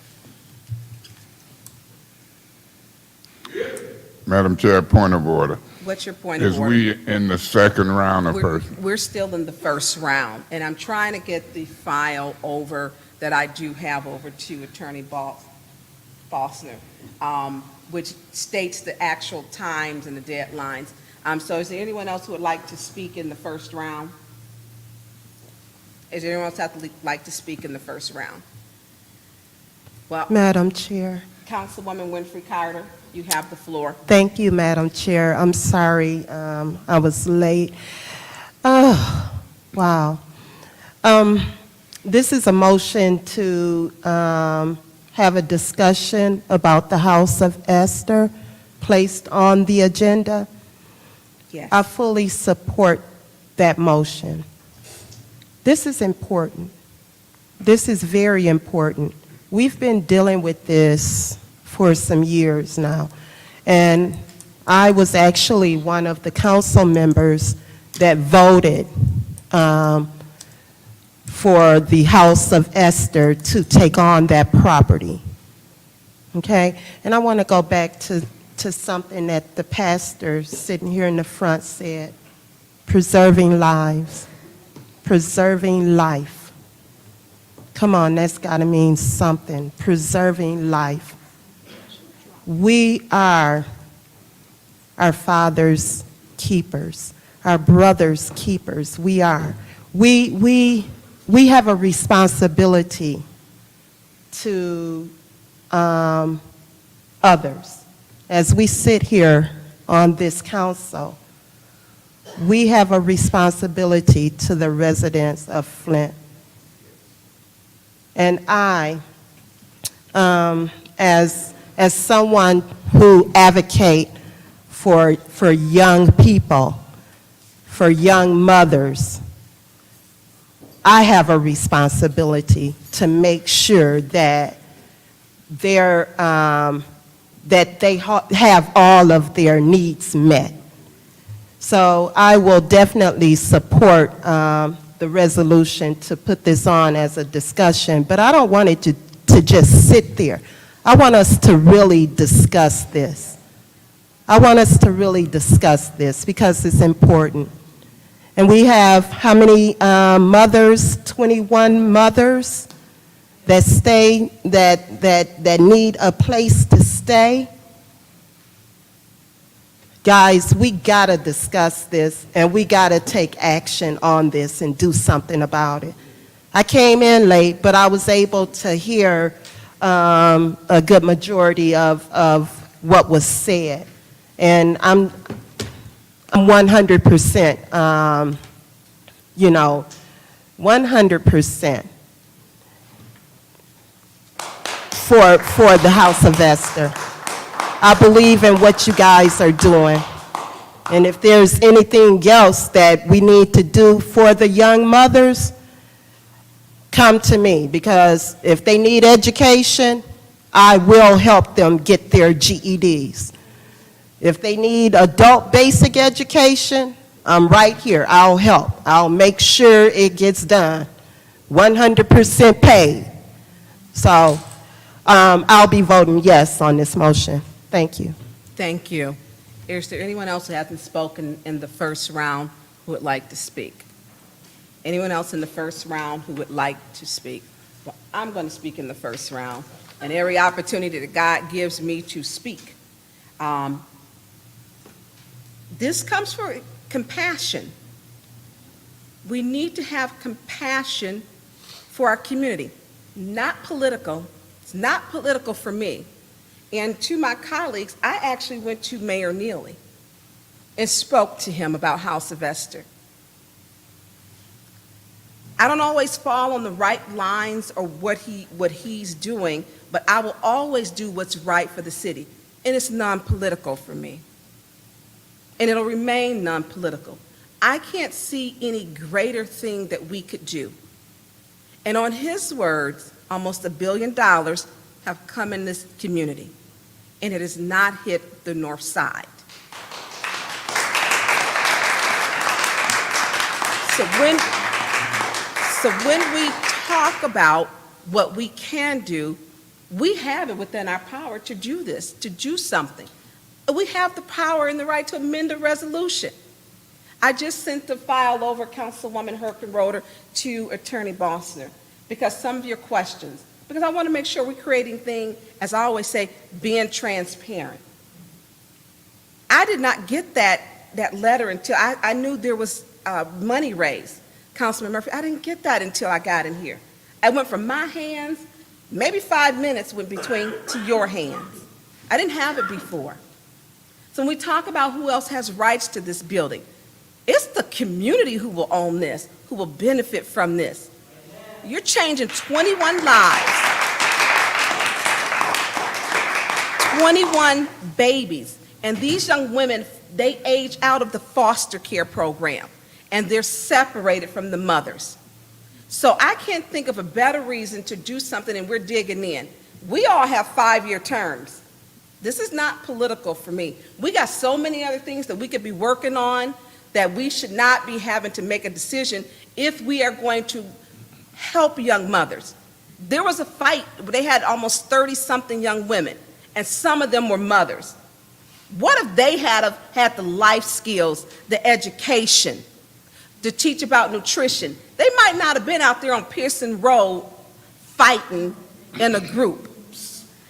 Madam Chair, point of order. What's your point of Is order? we in the second round of person? We're still in the first round, and I'm trying to get the file over that I do have over to Attorney Bosner, which states the actual times and the deadlines. So is there anyone else who would like to speak in the first round? Is there anyone else that would like to speak in the first round? Well, Madam Chair. Councilwoman Winfrey Carter, you have the floor. Thank you, Madam Chair. I'm sorry I was late. Oh, wow. This is a motion to have a discussion about the House of Esther placed on the agenda. Yes. I fully support that motion. This is important. This is very important. We've been dealing with this for some years now, and I was actually one of the council members that voted for the House of Esther to take on that property. Okay? And I want to go back to something that the pastor sitting here in the front said, preserving lives, preserving life. Come on, that's got to mean something, preserving life. We are our Father's keepers, our brother's keepers. We are. We have a responsibility to others. As we sit here on this council, we have a responsibility to the residents of Flint. And I, as someone who advocate for young people, for young mothers, I have a responsibility to make sure that they have all of their needs met. So I will definitely support the resolution to put this on as a discussion, but I don't want it to just sit there. I want us to really discuss this. I want us to really discuss this because it's important. And we have how many mothers? 21 mothers that stay, that need a place to stay. Guys, we gotta discuss this and we gotta take action on this and do something about it. I came in late, but I was able to hear a good majority of what was said. And I'm 100%, 100% for the House of Esther. I believe in what you guys are doing. And if there's anything else that we need to do for the young mothers, come to me, because if they need education, I will help them get their GEDs. If they need adult basic education, I'm right here. I'll help. I'll make sure it gets done. 100% paid. So I'll be voting yes on this motion. Thank you. Thank you. Is there anyone else who hasn't spoken in the first round who would like to speak? Anyone else in the first round who would like to speak? Well, I'm going to speak in the first round, and every opportunity that God gives me to speak. This comes from compassion. We need to have compassion for our community, not political. It's not political for me. And to my colleagues, I actually went to Mayor Neely and spoke to him about House of Esther. I don't always fall on the right lines or what he's doing, but I will always do what's right for the city. And it's non-political for me. And it'll remain non-political. I can't see any greater thing that we could do. And on his words, almost $1 billion have come in this community, and it has not hit the north side. So when we talk about what we can do, we have it within our power to do this, to do something. We have the power and the right to amend a resolution. I just sent the file over, Councilwoman Herkenroder, to Attorney Bossner, because some of your questions, because I want to make sure we're creating things, as I always say, being transparent. I did not get that letter until I knew there was money raised. Councilman Murphy, I didn't get that until I got in here. I went from my hands, maybe 5 minutes went between to your hands. I didn't have it before. So when we talk about who else has rights to this building, it's the community who will own this, who will benefit from this. You're changing 21 lives, 21 babies, and these young women, they age out of the foster care program, and they're separated from the mothers. So I can't think of a better reason to do something, and we're digging in. We all have 5-year terms. This is not political for me. We got so many other things that we could be working on that we should not be having to make a decision if we are going to help young mothers. There was a fight where they had almost 30-something young women, and some of them were mothers. What if they had the life skills, the education, to teach about nutrition? They might not have been out there on Pearson Road fighting in a group,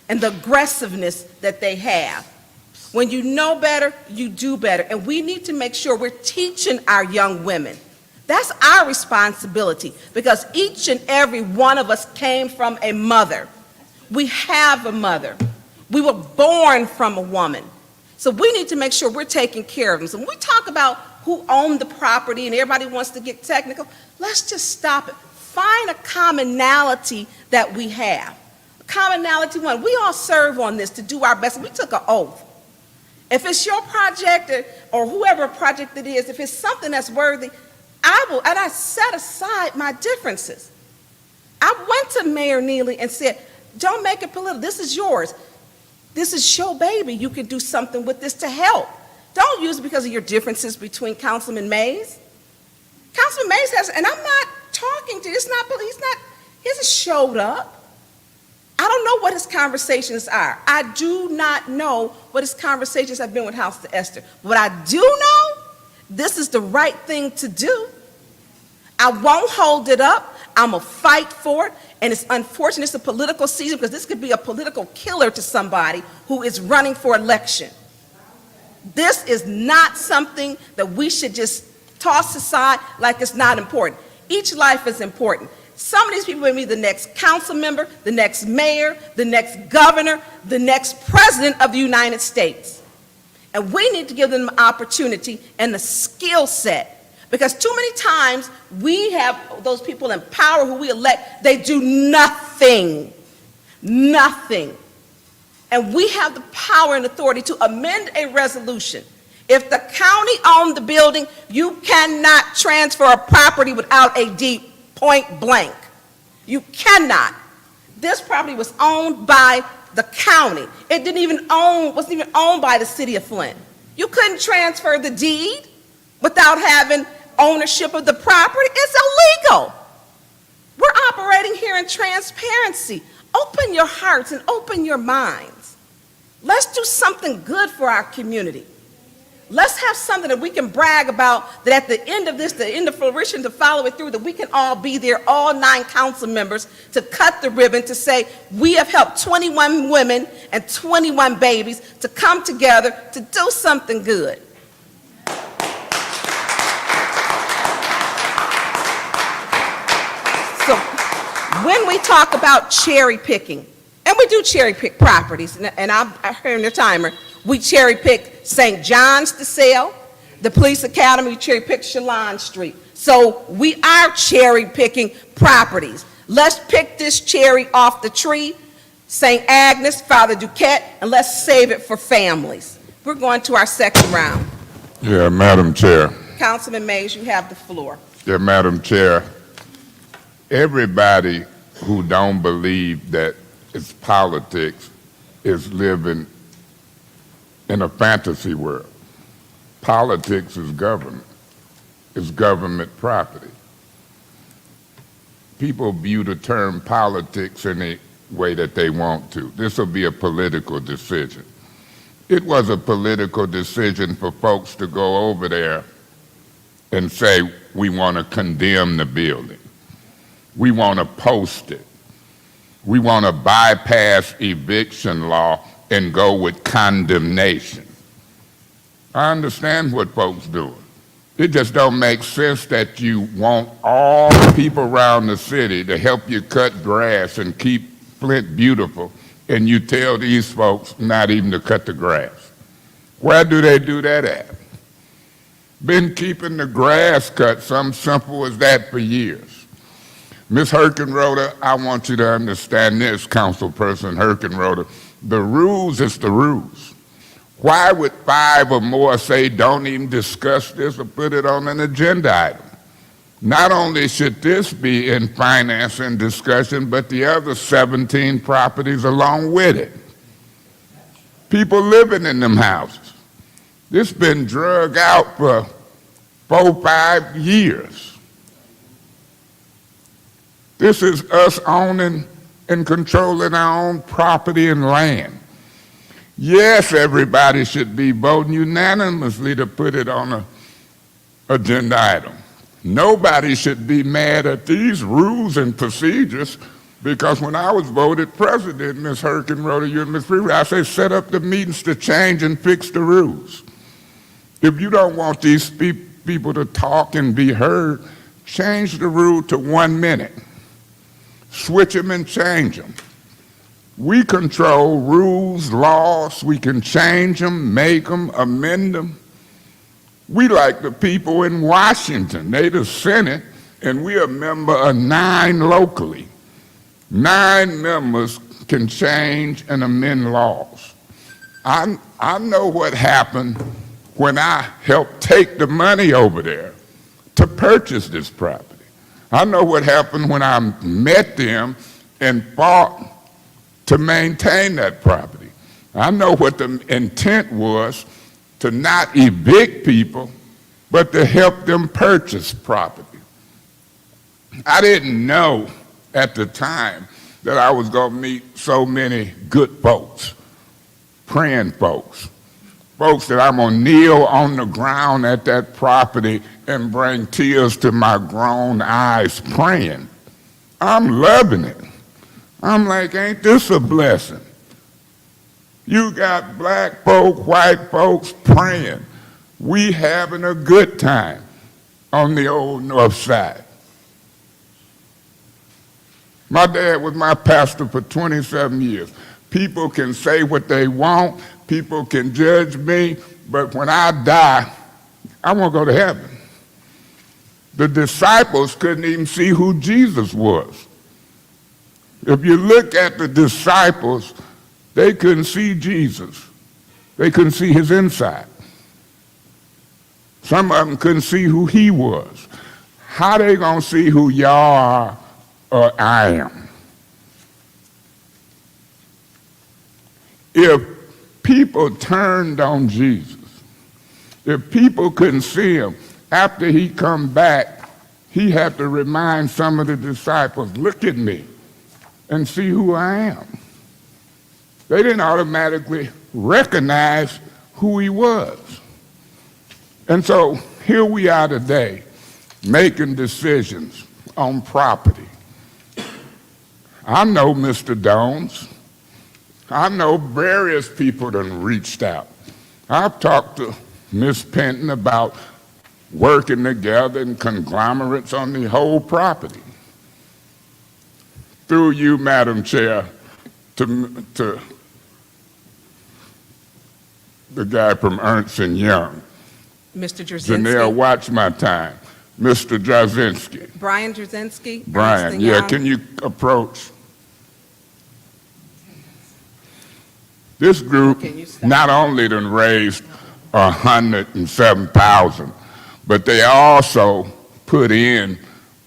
and the aggressiveness that they have. When you know better, you do better. And we need to make sure we're teaching our young women. That's our responsibility, because each and every one of us came from a mother. We have a mother. We were born from a woman. So we need to make sure we're taking care of them. So when we talk about who owned the property and everybody wants to get technical, let's just stop it. Find a commonality that we have. Commonality one, we all serve on this to do our best. We took an oath. If it's your project or whoever project it is, if it's something that's worthy, I will, and I set aside my differences. I went to Mayor Neely and said, don't make it political. This is yours. This is your baby. You can do something with this to help. Don't use it because of your differences between Councilman Mays. Councilman Mays has, and I'm not talking to, he hasn't showed up. I don't know what his conversations are. I do not know what his conversations have been with House of Esther. What I do know, this is the right thing to do. I won't hold it up. I'm going to fight for it. And it's unfortunate it's a political season, because this could be a political killer to somebody who is running for election. This is not something that we should just toss aside like it's not important. Each life is important. Some of these people may be the next council member, the next mayor, the next governor, the next president of the United States. And we need to give them an opportunity and the skill set. Because too many times we have those people in power who we elect, they do nothing. Nothing. And we have the power and authority to amend a resolution. If the county owned the building, you cannot transfer a property without a deed. Point blank. You cannot. This property was owned by the county. It wasn't even owned by the city of Flint. You couldn't transfer the deed without having ownership of the property. It's illegal. We're operating here here in transparency. Open your hearts and open your minds. Let's do something good for our community. Let's have something that we can brag about, that at the end of this, the end of fruition, to follow it through, that we can all be there, all 9 council members, to cut the ribbon, to say we have helped 21 women and 21 babies to come together to do something good. So when we talk about cherry picking, and we do cherry pick properties, and I'm hearing the timer, we cherry pick St. John's to sell, the police academy, we cherry pick Shalon Street. So we are cherry picking properties. Let's pick this cherry off the tree, St. Agnes, Father Duquette, and let's save it for families. We're going to our second round. Yeah, Madam Chair. Councilman Mays, you have the floor. Yeah, Madam Chair. Everybody who don't believe that it's politics is living in a fantasy world. Politics is government. It's government property. People view the term politics any way that they want to. This will be a political decision. It was a political decision for folks to go over there and say, we want to condemn the building. We want to post it. We want to bypass eviction law and go with condemnation. I understand what folks doing. It just don't make sense that you want all the people around the city to help you cut grass and keep Flint beautiful, and you tell these folks not even to cut the grass. Where do they do that at? Been keeping the grass cut, something simple as that, for years. Ms. Herkenroder, I want you to understand this, Councilperson Herkenroder. The rules is the rules. Why would 5 or more say don't even discuss this or put it on an agenda item? Not only should this be in finance and discussion, but the other 17 properties along with it. People living in them houses. This been drug out for 4 or 5 years. This is us owning and controlling our own property and land. Yes, everybody should be voting unanimously to put it on an agenda item. Nobody should be mad at these rules and procedures, because when I was voted president, Ms. Herkenroder, you and Ms. Freeman, I said set up the meetings to change and fix the rules. If you don't want these people to talk and be heard, change the rule to 1 minute. Switch them and change them. We control rules, laws. We can change them, make them, amend them. We like the people in Washington. They the Senate, and we a member of 9 locally. 9 members can change and amend laws. I know what happened when I helped take the money over there to purchase this property. I know what happened when I met them and fought to maintain that property. I know what the intent was, to not evict people, but to help them purchase property. I didn't know at the time that I was going to meet so many good folks, praying folks, folks that I'm going to kneel on the ground at that property and bring tears to my grown eyes praying. I'm loving it. I'm like, ain't this a blessing? You got black folk, white folks praying. We having a good time on the old north side. My dad was my pastor for 27 years. People can say what they want, people can judge me, but when I die, I want to go to heaven. The disciples couldn't even see who Jesus was. If you look at the disciples, they couldn't see Jesus. They couldn't see his inside. Some of them couldn't see who he was. How they gonna see who y'all are or I am? If people turned on Jesus, if people couldn't see him, after he come back, he had to remind some of the disciples, look at me. and see who I am. They didn't automatically recognize who he was. And so here we are today, making decisions on property. I know Mr. Jones. I know various people that have reached out. I've talked to Ms. Penton about working together in conglomerates on the whole property. Through you, Madam Chair, to the guy from Ernst & Young. Mr. Drzezinski. Janelle, watch my time. Mr. Drzezinski. Brian Drzezinski. Brian, Ernst & yeah, Young. can you approach? This group not only done raised 107,000, but they also put in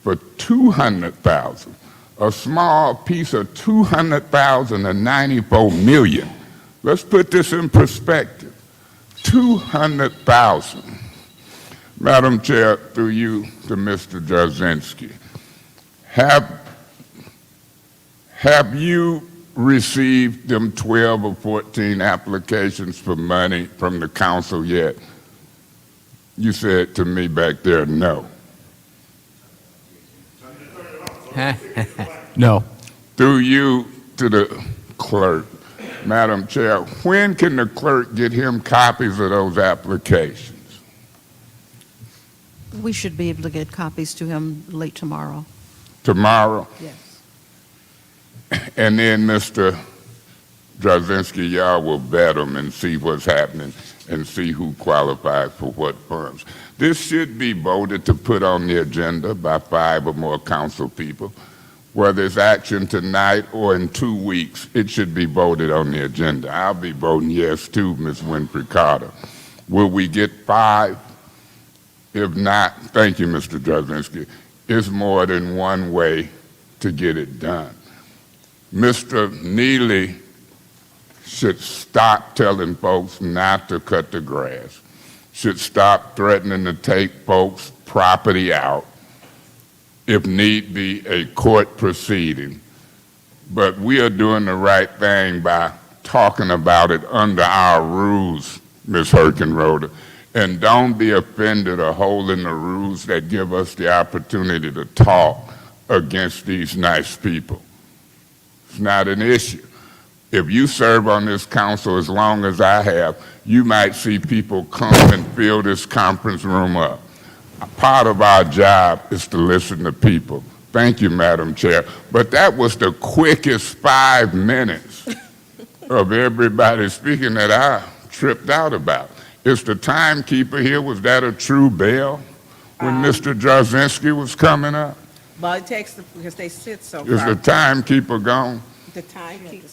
for 200,000, a small piece of 200,000 and 94 million. Let's put this in perspective. 200,000. Madam Chair, through you to Mr. Drzezinski, have you received them 12 or 14 applications for money from the council yet? You said to me back there, no. No. Through you to the clerk, Madam Chair, when can the clerk get him copies of those applications? We should be able to get copies to him late tomorrow. Tomorrow? Yes. And then, Mr. Drzezinski, y'all will vet them and see what's happening and see who qualifies for what firms. This should be voted to put on the agenda by 5 or more council people. Whether it's action tonight or in 2 weeks, it should be voted on the agenda. I'll be voting yes too, Ms. Winfrey Carter. Will we get 5? If not, thank you, Mr. Drzezinski. It's more than one way to get it done. Mr. Neely should stop telling folks not to cut the grass, should stop threatening to take folks' property out, if need be, a court proceeding. But we are doing the right thing by talking about it under our rules, Ms. Herkenroder. And don't be offended or holding the rules that give us the opportunity to talk against these nice people. It's not an issue. If you serve on this council as long as I have, you might see people come and fill this conference room up. Part of our job is to listen to people. Thank you, Madam Chair. But that was the quickest 5 minutes of everybody speaking that I tripped out about. Is the timekeeper here, was that a true bell when Mr. Drzezinski was coming up? Well, it takes, because they sit so Is far. the timekeeper gone? The timekeeper.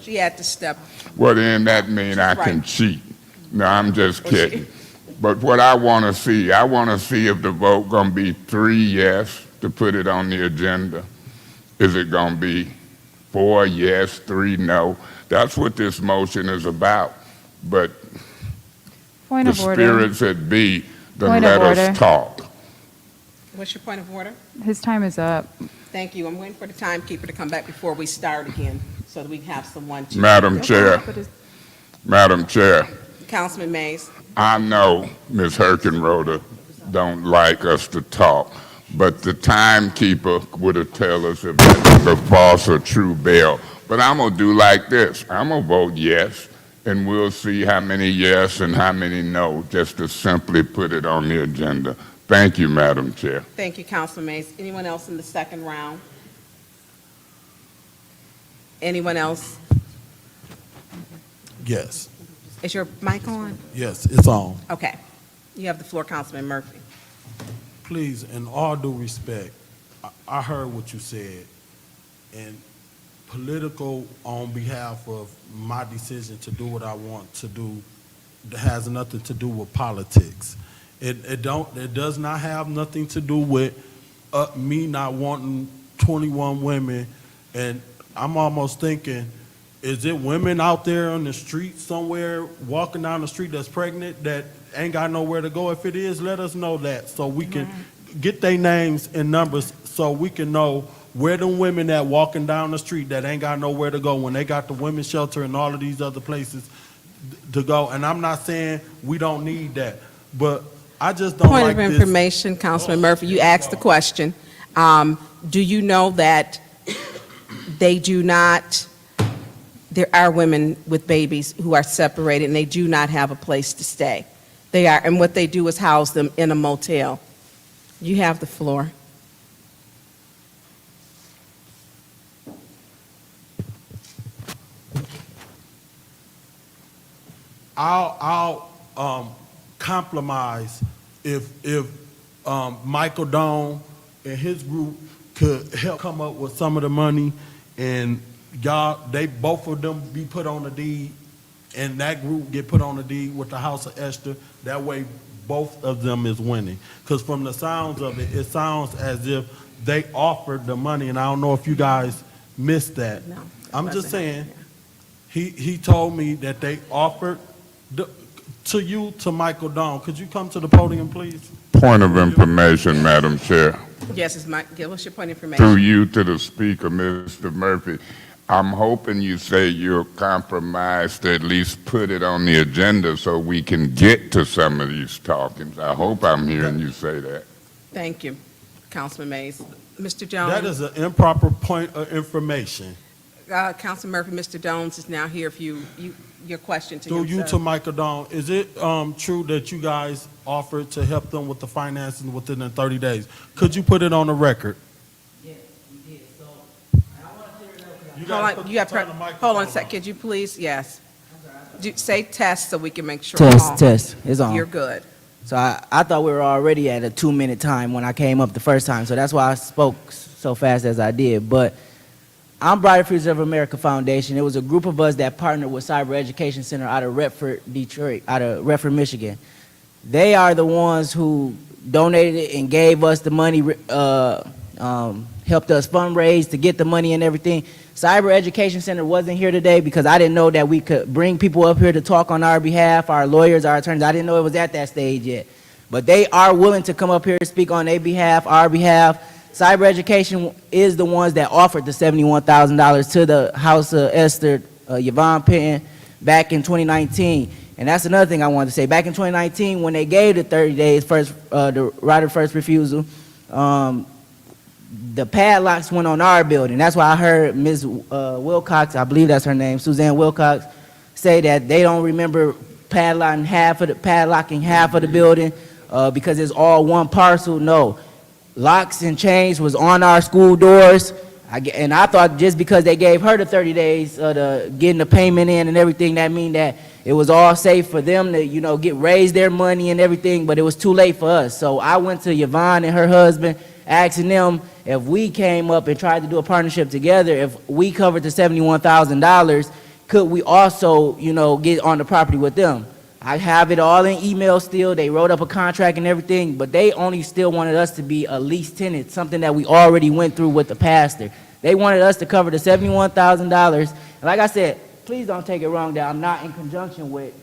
She had to step. Well, then that means I can cheat. No, I'm just kidding. But what I want to see if the vote going to be 3 yes to put it on the agenda. Is it going to be 4 yes, 3 no? That's what this motion is about. But Point the of order. spirits that be, then Point let of order. us talk. What's your point of order? His time is up. Thank you. I'm waiting for the timekeeper to come back before we start again, so that we have someone to. Madam Chair, Madam Chair, Councilman Mays. I know Ms. Herkenroder don't like us to talk, but the timekeeper would have tell us if it was a false or true bell. But I'm going to do like this. I'm going to vote yes, and we'll see how many yes and how many no, just to simply put it on the agenda. Thank you, Madam Chair. Thank you, Councilman Mays. Anyone else in the second round? Anyone else? Yes, Is your mic on? yes, it's on. Okay. You have the floor, Councilman Murphy. Please, in all due respect, I heard what you said, and political on behalf of my decision to do what I want to do has nothing to do with politics. It does not have nothing to do with me not wanting 21 women, and I'm almost thinking, is it women out there on the street somewhere, walking down the street that's pregnant, that ain't got nowhere to go? If it is, let us know that so we can get their names and numbers so we can know Where them women that walking down the street that ain't got nowhere to go when they got the women's shelter and all of these other places to go? And I'm not saying we don't need that, but I just don't Point like of this. information, Councilman Murphy, you asked the question. Do you know that they do not, there are women with babies who are separated and they do not have a place to stay? They are, and what they do is house them in a motel. You have the floor. I'll compromise if Michael Doan and his group could help come up with some of the money, and both of them be put on the deed, and that group get put on the deed with the House of Esther. That way, both of them is winning. Because from the sounds of it, it sounds as if they offered the money, and I don't know if you guys missed that. No, I'm just wasn't saying, happening. he told me that they offered to Michael Doan. Could you come to the podium, please? Point of information, Madam Chair. Yes, it's Mike. Give us your point of Through information. you to the Speaker, Mr. Murphy. I'm hoping you say you're compromised to at least put it on the agenda so we can get to some of these talkings. I hope I'm hearing you say that. Thank you, Councilman Mays. Mr. Jones. That is an improper point of information. Councilman Murphy, Mr. Jones is now here if your question to Through him. you sir. to Michael Doan, is it true that you guys offered to help them with the financing within the 30 days? Could you put it on the record? Yes, we did. So, I want to clear it up. You Hold gotta on, you have, turn the microphone hold on a on. sec, could you please, yes. Say test so we can make sure. Test. It's on. You're good. So I thought we were already at a 2-minute time when I came up the first time, so that's why I spoke so fast as I did. But I'm Brighter Futures of America Foundation. It was a group of us that partnered with Cyber Education Center out of Redford, Michigan. They are the ones who donated it and gave us the money, helped us fundraise to get the money and everything. Cyber Education Center wasn't here today because I didn't know that we could bring people up here to talk on our behalf, our lawyers, our attorneys. I didn't know it was at that stage yet. But they are willing to come up here and speak on their behalf, our behalf. Cyber Education is the ones that offered the $71,000 to the House of Esther, Yvonne Penton, back in 2019. And that's another thing I wanted to say. Back in 2019, when they gave the 30 days the right of first refusal, the padlocks went on our building. That's why I heard Ms. Wilcox, I believe that's her name, Suzanne Wilcox, say that they don't remember padlocking half of the building because it's all one parcel. No. Locks and chains was on our school doors. And I thought just because they gave her the 30 days of getting the payment in and everything, that mean that it was all safe for them to, raise their money and everything, but it was too late for us. So I went to Yvonne and her husband, asking them if we came up and tried to do a partnership together, if we covered the $71,000, could we also, get on the property with them? I have it all in email still. They wrote up a contract and everything, but they only still wanted us to be a lease tenant, something that we already went through with the pastor. They wanted us to cover the $71,000. And like I said, please don't take it wrong that I'm not in conjunction with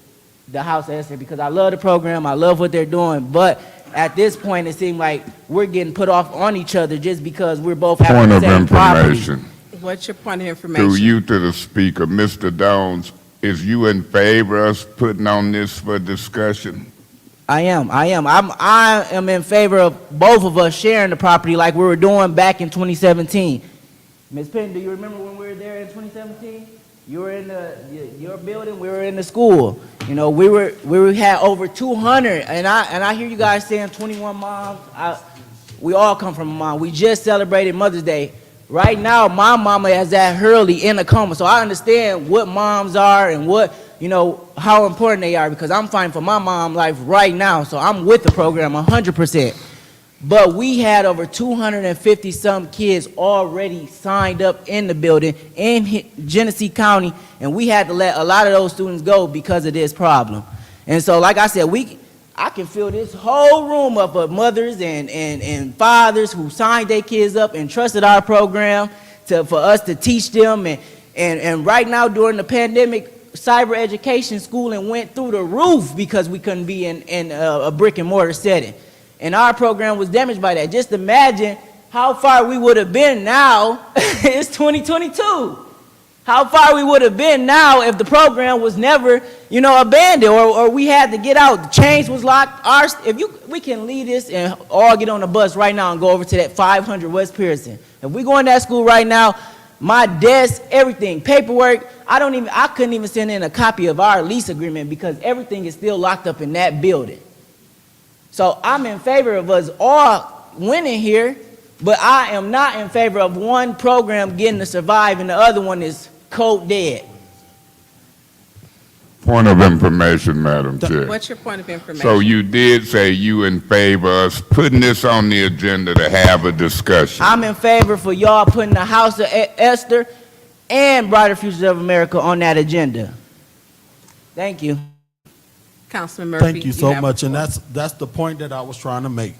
the House of Esther because I love the program, I love what they're doing, but at this point it seemed like we're getting put off on each other just because we're both having Point the of same property. information. What's your point of information? Through you to the Speaker, Mr. Downs, is you in favor of us putting on this for discussion? I am. I am in favor of both of us sharing the property like we were doing back in 2017. Ms. Penn, do you remember when we were there in 2017? You were in your building, we were in the school. We had over 200, and I hear you guys saying 21 moms. We all come from a mom. We just celebrated Mother's Day. Right now, my mama is at Hurley in a coma, so I understand what moms are and how important they are because I'm fighting for my mom's life right now, so I'm with the program 100%. But we had over 250-some kids already signed up in the building in Genesee County, and we had to let a lot of those students go because of this problem. And so, like I said, I can fill this whole room up of mothers and fathers who signed their kids up and trusted our program for us to teach them. And right now, during the pandemic, cyber education schooling went through the roof because we couldn't be in a brick and mortar setting. And our program was damaged by that. Just imagine how far we would have been now, it's 2022. How far we would have been now if the program was never, abandoned, or we had to get out. The chains was locked. We can leave this and all get on the bus right now and go over to that 500 West Pearson. If we go in that school right now, my desk, everything, paperwork, I couldn't even send in a copy of our lease agreement because everything is still locked up in that building. So I'm in favor of us all winning here, but I am not in favor of one program getting to survive and the other one is cold dead. Point of information, Madam Chair. What's your point of information? So you did say you in favor of us putting this on the agenda to have a discussion. I'm in favor for y'all putting the House of Esther and Brighter Futures of America on that agenda. Thank you. Councilman Murphy. Thank you so have much, the and floor. that's the point that I was trying to make.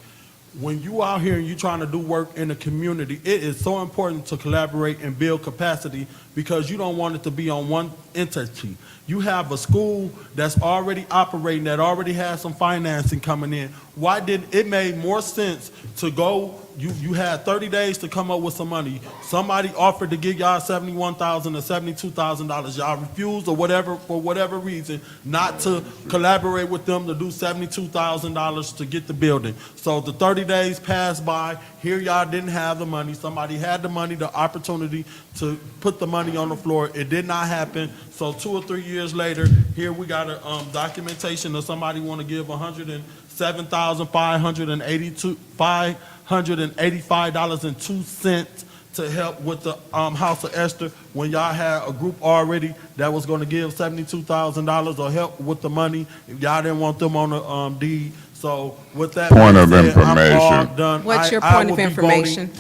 When you out here and you trying to do work in the community, it is so important to collaborate and build capacity because you don't want it to be on one entity. You have a school that's already operating, that already has some financing coming in. Why did it make more sense to go, you had 30 days to come up with some money. Somebody offered to give y'all $71,000 or $72,000. Y'all refused or whatever, for whatever reason, not to collaborate with them to do $72,000 to get the building. So the 30 days passed by. Here y'all didn't have the money. Somebody had the money, the opportunity to put the money on the floor. It did not happen. So 2 or 3 years later, here we got a documentation of somebody want to give $107,585.02 to help with the House of Esther when y'all had a group already that was going to give $72,000 or help with the money. Y'all didn't want them on the deed. So with that Point of being said, I'm all information. done. What's your I point will of be voting. information?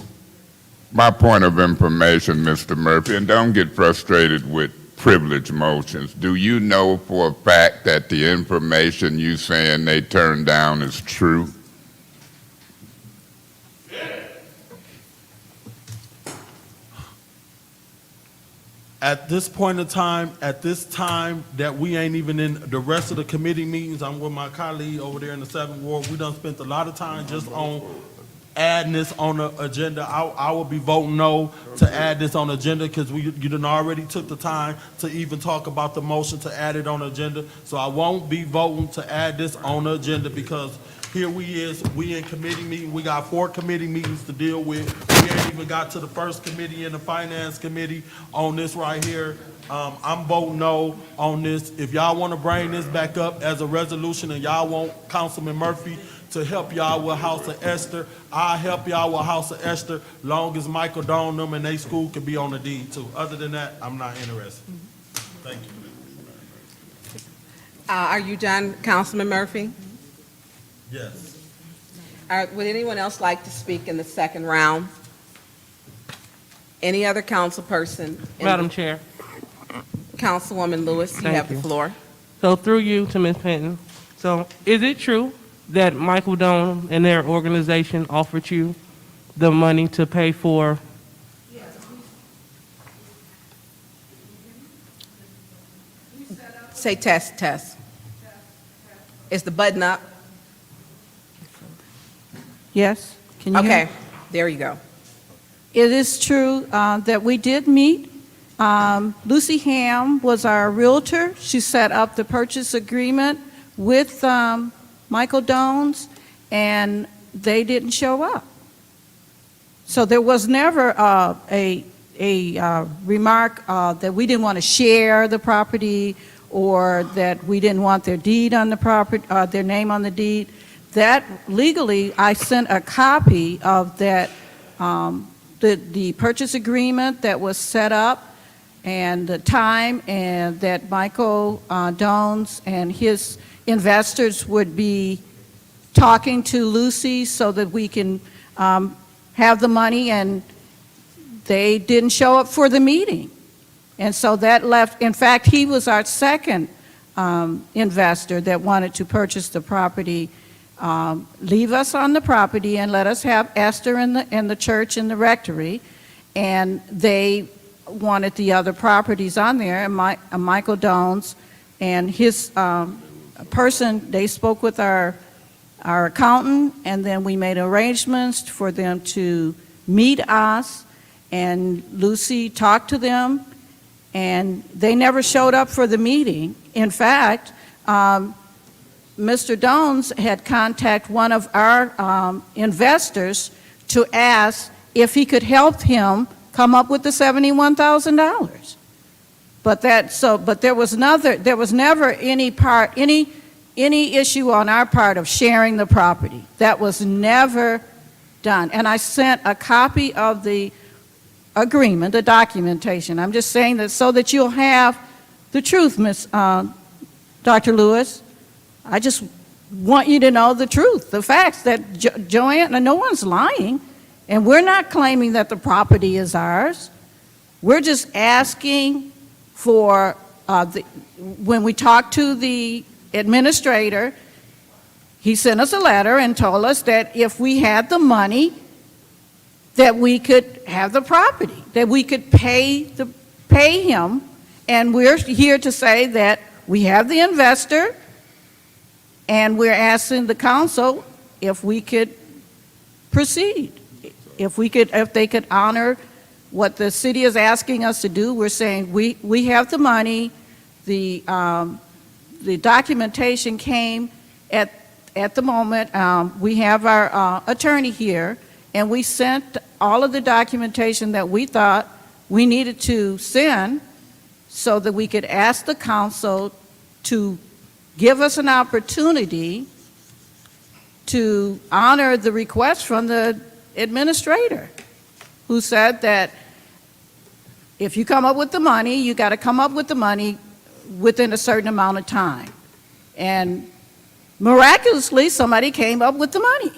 My point of information, Mr. Murphy, and don't get frustrated with privilege motions. Do you know for a fact that the information you saying they turned down is true? At this point in time, at this time that we ain't even in the rest of the committee meetings, I'm with my colleague over there in the 7th Ward. We done spent a lot of time just on adding this on the agenda. I will be voting no to add this on the agenda because you done already took the time to even talk about the motion to add it on the agenda. So I won't be voting to add this on the agenda because here we in committee meeting. We got 4 committee meetings to deal with. We ain't even got to the first committee in the finance committee on this right here. I'm voting no on this. If y'all want to bring this back up as a resolution and y'all want Councilman Murphy to help y'all with House of Esther, I'll help y'all with House of Esther long as Michael Dawn them and they school can be on the deed too. Other than that, I'm not interested. Thank you. Are you done, Councilman Murphy? Yes. Would anyone else like to speak in the second round? Any other council person? Madam Chair. Councilwoman Lewis, you have the floor. So through you to Ms. Penton, so is it true that Michael Doan and their organization offered you the money to pay for? Say test, test. Is the button up? Yes? Can you hear Okay, me? there you go. It is true that we did meet. Lucy Ham was our realtor. She set up the purchase agreement with Michael Dones, and they didn't show up. So there was never a remark that we didn't want to share the property or that we didn't want their deed on the property, their name on the deed. That legally, I sent a copy of that, the purchase agreement that was set up and the time and that Michael Dones and his investors would be talking to Lucy so that we can have the money, and they didn't show up for the meeting. And so that left, in fact, he was our second investor that wanted to purchase the property, leave us on the property and let us have Esther in the church and the rectory, and they wanted the other properties on there, and Michael Dones and his person, they spoke with our accountant, and then we made arrangements for them to meet us, and Lucy talked to them, and they never showed up for the meeting. In fact, Mr. Dones had contacted one of our investors to ask if he could help him come up with the $71,000. But there was never any issue on our part of sharing the property. That was never done. And I sent a copy of the agreement, the documentation. I'm just saying that so that you'll have the truth, Dr. Lewis. I just want you to know the truth, the facts, that Joanne, no one's lying, and we're not claiming that the property is ours. We're just asking for, when we talked to the administrator, he sent us a letter and told us that if we had the money, that we could have the property, that we could pay him, and we're here to say that we have the investor, and we're asking the council if we could proceed, if they could honor what the city is asking us to do. We're saying we have the money. The documentation came at the moment. We have our attorney here, and we sent all of the documentation that we thought we needed to send so that we could ask the council to give us an opportunity to honor the request from the administrator, who said that if you come up with the money, you got to come up with the money within a certain amount of time. And miraculously, somebody came up with the money.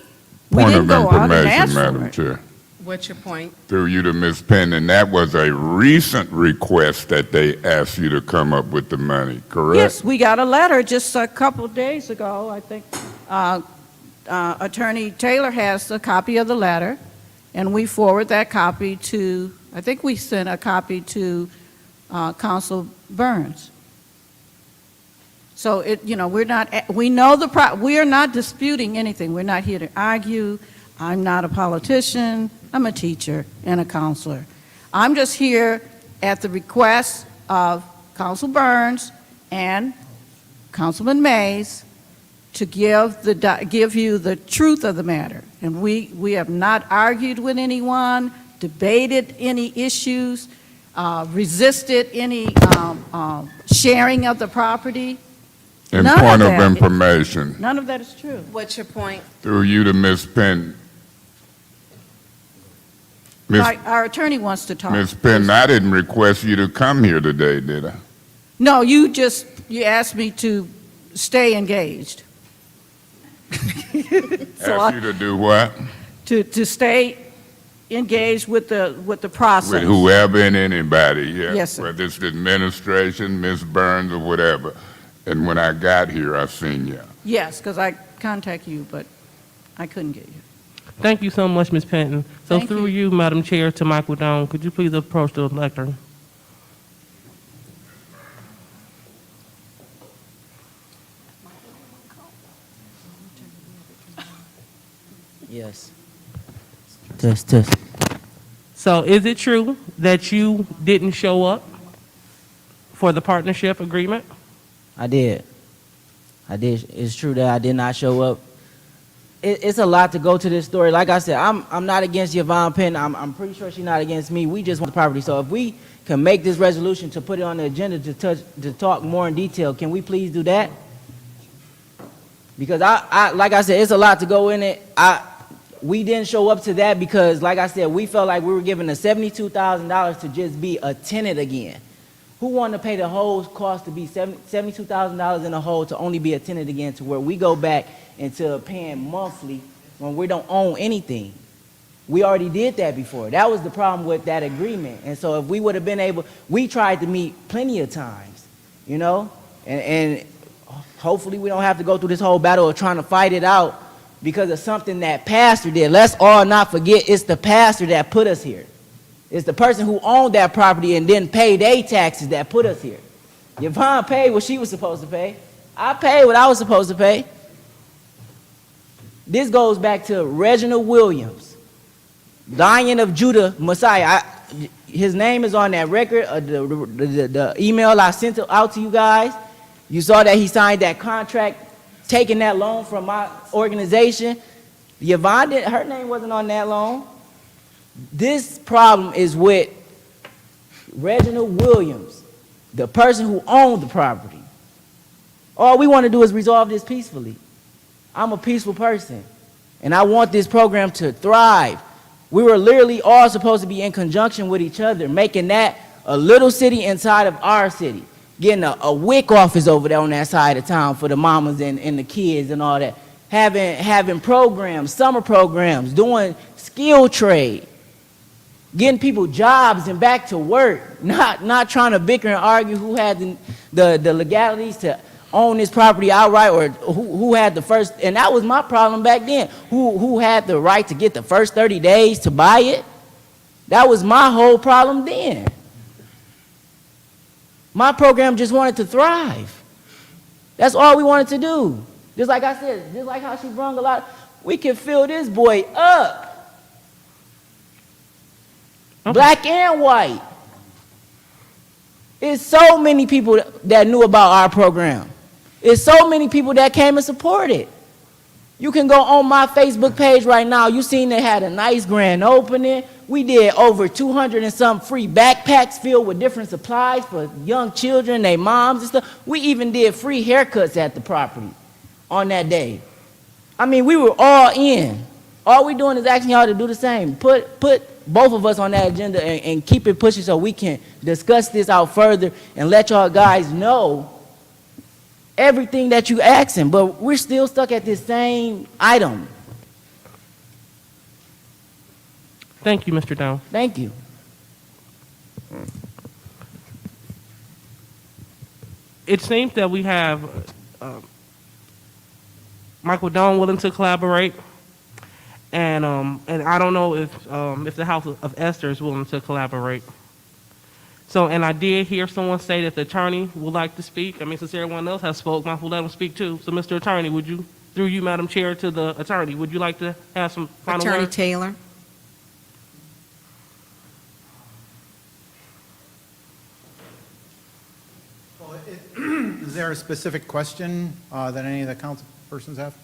We Point didn't of go out and information, ask for Madam it. Chair. What's your point? Through you to Ms. Penn, and that was a recent request that they asked you to come up with the money, correct? Yes, we got a letter just a couple of days ago. I think Attorney Taylor has a copy of the letter, and we forward that copy to, I think we sent a copy to Council Burns. So we are not disputing anything. We're not here to argue. I'm not a politician. I'm a teacher and a counselor. I'm just here at the request of Council Burns and Councilman Mays to give you the truth of the matter. And we have not argued with anyone, debated any issues, resisted any sharing of the property. And None point of that- information, None of that is true. What's your point? through you to Ms. Penn. Our attorney wants to talk. Ms. Penn, I didn't request you to come here today, did I? No, you asked me to stay engaged. Asked you to do what? To stay engaged with the process. With whoever and anybody, yeah. Yes, sir. Whether it's the administration, Ms. Burns, or whatever. And when I got here, I seen you. Yes, because I contacted you, but I couldn't get you. Thank you so much, Ms. Penton. So Thank through you, Madam Chair, to Michael Down, could you please approach the lectern? Yes. Test. So is it true that you didn't show up for the partnership agreement? I did. It's true that I did not show up. It's a lot to go to this story. Like I said, I'm not against Yvonne Penn. I'm pretty sure she's not against me. We just want the property. So if we can make this resolution to put it on the agenda to talk more in detail, can we please do that? Because like I said, it's a lot to go in it. We didn't show up to that because, like I said, we felt like we were given the $72,000 to just be a tenant again. Who wanted to pay the whole cost to be $72,000 in a hole to only be a tenant again, to where we go back into paying monthly when we don't own anything? We already did that before. That was the problem with that agreement. And so if we would have been able, we tried to meet plenty of times, you know, and hopefully we don't have to go through this whole battle of trying to fight it out because of something that pastor did. Let's all not forget it's the pastor that put us here. It's the person who owned that property and didn't pay their taxes that put us here. Yvonne paid what she was supposed to pay. I paid what I was supposed to pay. This goes back to Reginald Williams. Lion of Judah, Messiah. His name is on that record, the email I sent out to you guys. You saw that he signed that contract, taking that loan from my organization. Yvonne, her name wasn't on that loan. This problem is with Reginald Williams, the person who owned the property. All we want to do is resolve this peacefully. I'm a peaceful person, and I want this program to thrive. We were literally all supposed to be in conjunction with each other, making that a little city inside of our city, getting a WIC office over there on that side of town for the mamas and the kids and all that, having programs, summer programs, doing skill trade, getting people jobs and back to work, not trying to bicker and argue who had the legalities to own this property outright or who had the first, and that was my problem back then, who had the right to get the first 30 days to buy it. That was my whole problem then. My program just wanted to thrive. That's all we wanted to do. Just like I said, just like how she brung a lot, we can fill this boy up. Black and white. It's so many people that knew about our program. It's so many people that came and supported. You can go on my Facebook page right now. You seen they had a nice grand opening. We did over 200 and some free backpacks filled with different supplies for young children, their moms and stuff. We even did free haircuts at the property on that day. I mean, we were all in. All we're doing is asking y'all to do the same. Put both of us on that agenda and keep it pushing so we can discuss this out further and let y'all guys know everything that you asking, but we're still stuck at this same item. Thank you, Mr. Down. Thank you. It seems that we have Michael Doan willing to collaborate, and I don't know if the House of Esther is willing to collaborate. So, and I did hear someone say that the attorney would like to speak. I mean, since everyone else has spoke, might as well let him speak too. So, Mr. Attorney, would you, through you, Madam Chair, to the attorney, would you like to have some final Attorney words? Taylor. Is there a specific question that any of the council persons have?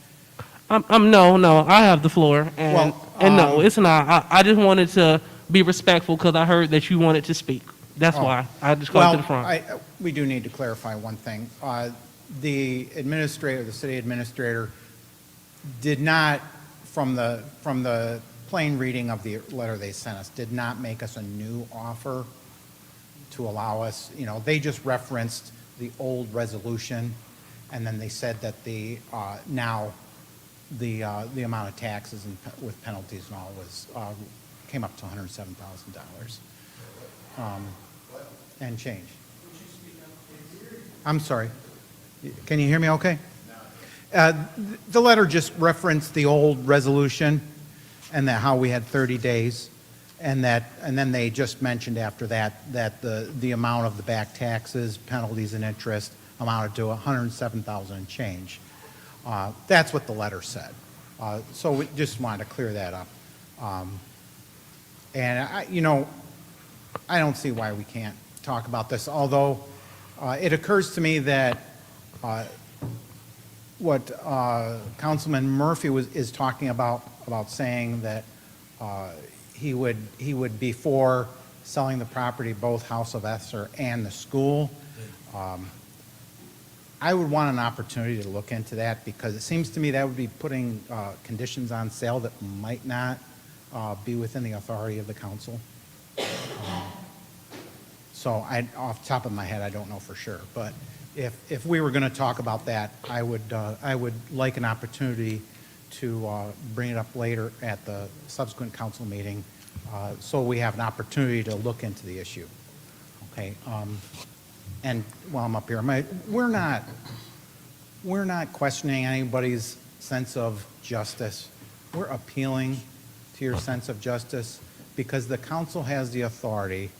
No, I have the floor, and Well, no, it's not. I just wanted to be respectful because I heard that you wanted to speak. That's why I just called to the front. We do need to clarify one thing. The administrator, the city administrator, did not, from the plain reading of the letter they sent us, did not make us a new offer to allow us, they just referenced the old resolution, and then they said that the amount of taxes and with penalties and all was came up to $107,000 and change. I'm sorry. Can you hear me okay? The letter just referenced the old resolution and that how we had 30 days, and then they just mentioned after that the amount of the back taxes, penalties, and interest amounted to $107,000 and change. That's what the letter said. So we just wanted to clear that up. And I don't see why we can't talk about this, although it occurs to me that what Councilman Murphy is talking about saying that he would be for selling the property, both House of Esther and the school. I would want an opportunity to look into that, because it seems to me that would be putting conditions on sale that might not be within the authority of the council. So off the top of my head, I don't know for sure. But if we were going to talk about that, I would like an opportunity to bring it up later at the subsequent council meeting, so we have an opportunity to look into the issue. Okay. And while I'm up here, we're not questioning anybody's sense of justice. We're appealing to your sense of justice, because the council has the authority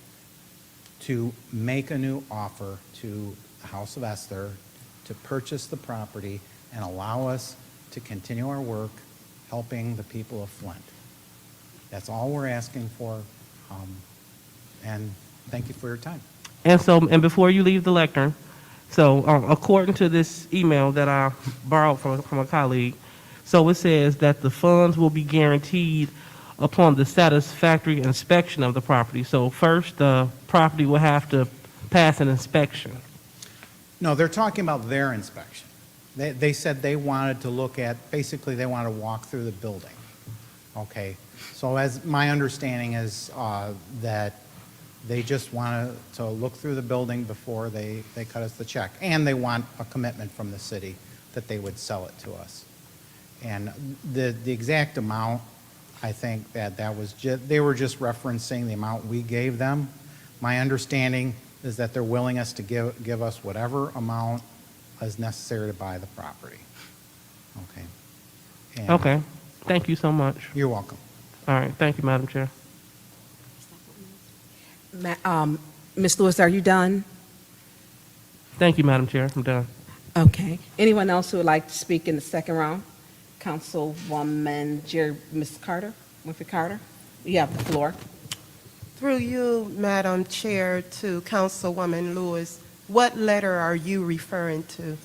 to make a new offer to the House of Esther to purchase the property and allow us to continue our work helping the people of Flint. That's all we're asking for. And thank you for your time. And before you leave the lectern, so according to this email that I borrowed from a colleague, so it says that the funds will be guaranteed upon the satisfactory inspection of the property. So first, the property will have to pass an inspection. No, they're talking about their inspection. They said they wanted to look at, basically, they wanted to walk through the building. Okay, so as my understanding is that they just want to look through the building before they cut us the check. And they want a commitment from the city that they would sell it to us. And the exact amount, I think that was they were just referencing the amount we gave them. My understanding is that they're willing us to give us whatever amount is necessary to buy the property. Okay. And Okay. Thank you so much. You're welcome. All right. Thank you, Madam Chair. Ms. Lewis, are you done? Thank you, Madam Chair. I'm done. Okay. Anyone else who would like to speak in the second round? Councilwoman Ms. Carter, Winfrey Carter, you have the floor. Through you, Madam Chair, to Councilwoman Lewis, what letter are you referring to?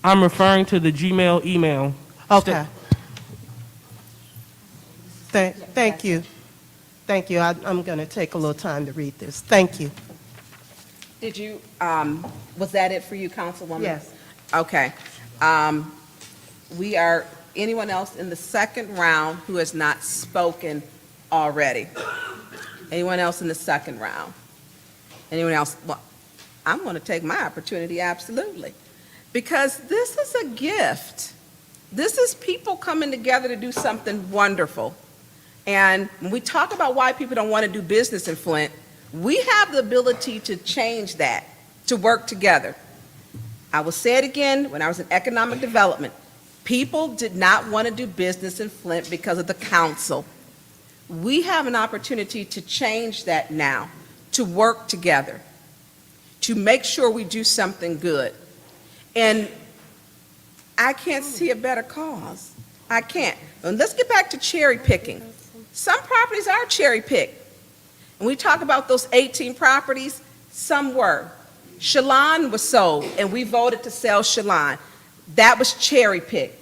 I'm referring to the Gmail email. Okay. Thank you. Thank you. I'm going to take a little time to read this. Thank you. Did you, was that it for you, Councilwoman? Yes. Okay. We are, anyone else in the second round who has not spoken already? Anyone else in the second round? Anyone else? Well, I'm going to take my opportunity, absolutely. Because this is a gift. This is people coming together to do something wonderful. And when we talk about why people don't want to do business in Flint, we have the ability to change that, to work together. I will say it again, when I was in economic development, people did not want to do business in Flint because of the council. We have an opportunity to change that now, to work together, to make sure we do something good. And I can't see a better cause. I can't. And let's get back to cherry picking. Some properties are cherry picked. And we talk about those 18 properties, some were. Shalon was sold, and we voted to sell Shalon. That was cherry picked.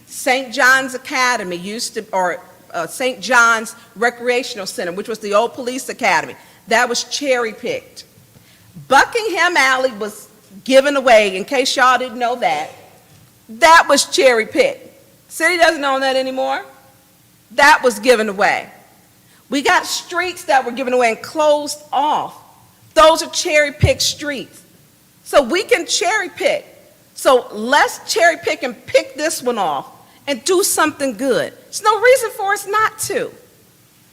St. John's Academy used to, or St. John's Recreational Center, which was the old police academy, that was cherry picked. Buckingham Alley was given away, in case y'all didn't know that. That was cherry picked. City doesn't own that anymore. That was given away. We got streets that were given away and closed off. Those are cherry picked streets. So we can cherry pick. So let's cherry pick and pick this one off and do something good. There's no reason for us not to.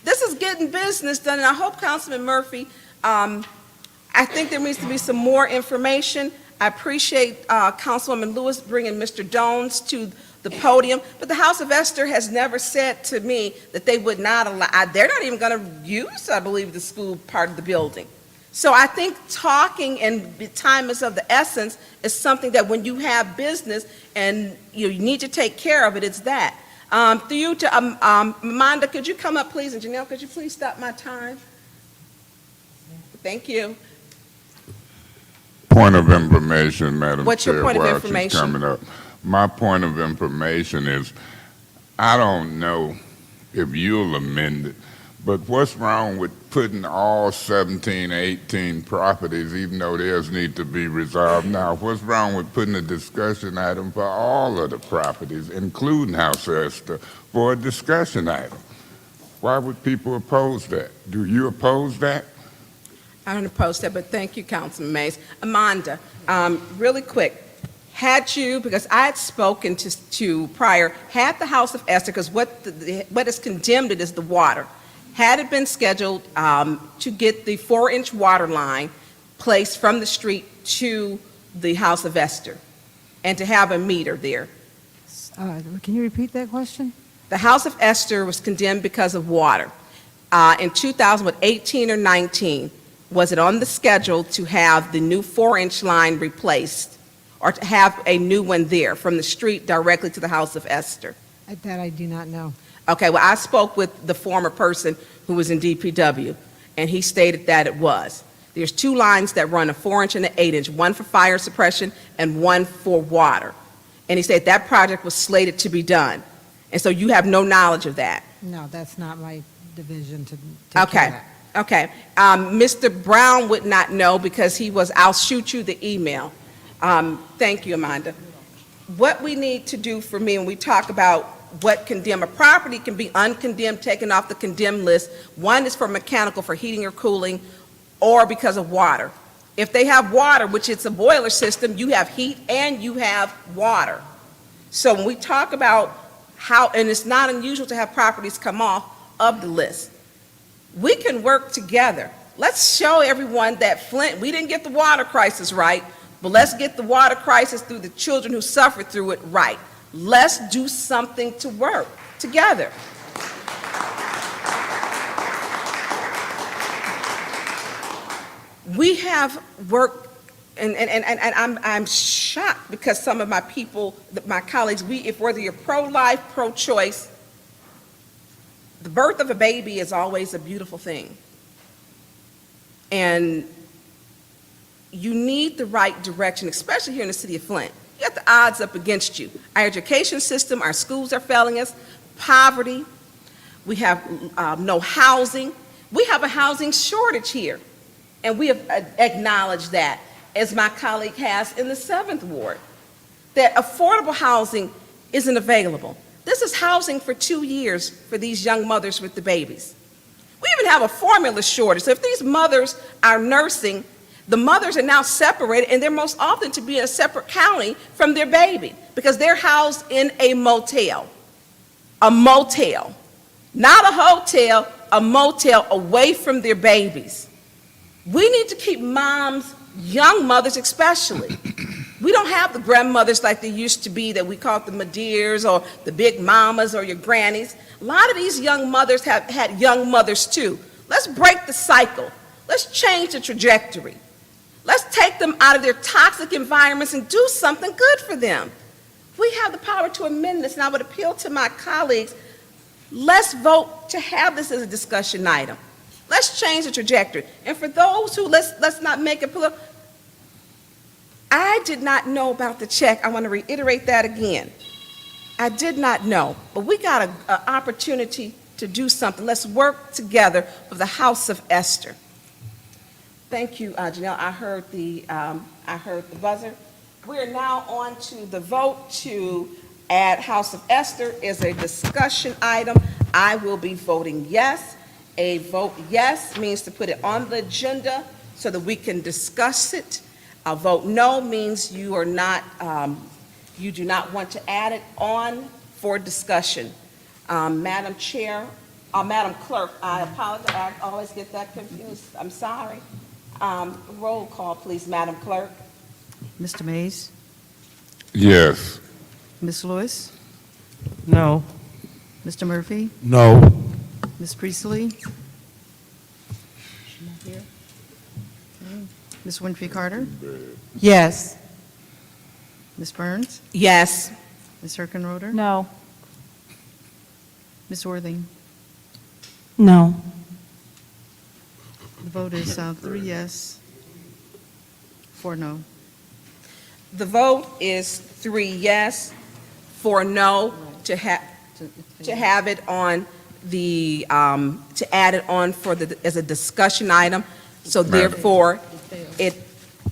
This is getting business done, and I hope Councilman Murphy, I think there needs to be some more information. I appreciate Councilwoman Lewis bringing Mr. Jones to the podium, but the House of Esther has never said to me that they would not allow, they're not even going to use, I believe, the school part of the building. So I think talking and time is of the essence is something that when you have business and you need to take care of it, it's that. Through you to Amanda, could you come up, please? And Janelle, could you please stop my time? Thank you. Point of information, Madam Chair. What's your point of while she's information? coming up. My point of information is, I don't know if you'll amend it, but what's wrong with putting all 17, 18 properties, even though theirs need to be resolved now? What's wrong with putting a discussion item for all of the properties, including House Esther, for a discussion item? Why would people oppose that? Do you oppose that? I don't oppose that, but thank you, Councilman Mays. Amanda, really quick, had you, because I had spoken to prior, had the House of Esther, because what is condemned it is the water, had it been scheduled to get the 4-inch water line placed from the street to the House of Esther and to have a meter there. Can you repeat that question? The House of Esther was condemned because of water. In 2018 or 19, was it on the schedule to have the new 4-inch line replaced? or to have a new one there from the street directly to the House of Esther? That I do not know. Okay, well, I spoke with the former person who was in DPW, and he stated that it was. There's two lines that run, a 4-inch and an 8-inch, one for fire suppression and one for water. And he said that project was slated to be done. And so you have no knowledge of that? No, that's not my division to take care of Okay, that. okay. Mr. Brown would not know because he was, I'll shoot you the email. Thank you, Amanda. What we need to do for me, when we talk about what condemn, a property can be uncondemned, taken off the condemned list. One is for mechanical, for heating or cooling, or because of water. If they have water, which it's a boiler system, you have heat and you have water. So when we talk about how, and it's not unusual to have properties come off of the list, we can work together. Let's show everyone that Flint, we didn't get the water crisis right, but let's get the water crisis through the children who suffered through it right. Let's do something to work together. We have worked, and I'm shocked because some of my people, my colleagues, if whether you're pro-life, pro-choice, the birth of a baby is always a beautiful thing. And you need the right direction, especially here in the city of Flint. You got the odds up against you. Our education system, our schools are failing us, poverty, we have no housing. We have a housing shortage here, and we have acknowledged that, as my colleague has in the 7th Ward, that affordable housing isn't available. This is housing for 2 years for these young mothers with the babies. We even have a formula shortage. So if these mothers are nursing, the mothers are now separated, and they're most often to be in a separate county from their baby because they're housed in a motel. A motel. Not a hotel, a motel away from their babies. We need to keep moms, young mothers especially. We don't have the grandmothers like they used to be that we call the Madeers or the big mamas or your grannies. A lot of these young mothers have had young mothers too. Let's break the cycle. Let's change the trajectory. Let's take them out of their toxic environments and do something good for them. We have the power to amend this, and I would appeal to my colleagues, let's vote to have this as a discussion item. Let's change the trajectory. And for those who, let's not make it political, I did not know about the check. I want to reiterate that again. I did not know, but we got an opportunity to do something. Let's work together with the House of Esther. Thank you, Janelle. I heard the buzzer. We are now on to the vote to add House of Esther as a discussion item. I will be voting yes. A vote yes means to put it on the agenda so that we can discuss it. A vote no means you are not, you do not want to add it on for discussion. Madam Chair, Madam Clerk, I apologize, I always get that confused. I'm sorry. Roll call, please, Madam Clerk. Mr. Mays? Yes. Ms. Lewis? No. Mr. Murphy? No. Ms. Priestley? Okay. Ms. Winfrey Carter? Yes. Ms. Burns? Yes. Ms. Herkenroder? No. Ms. Worthing? No. The vote is 3 yes, 4 no. The vote is 3 yes, 4 no to have it on the, to add it on for the, as a discussion item. So therefore,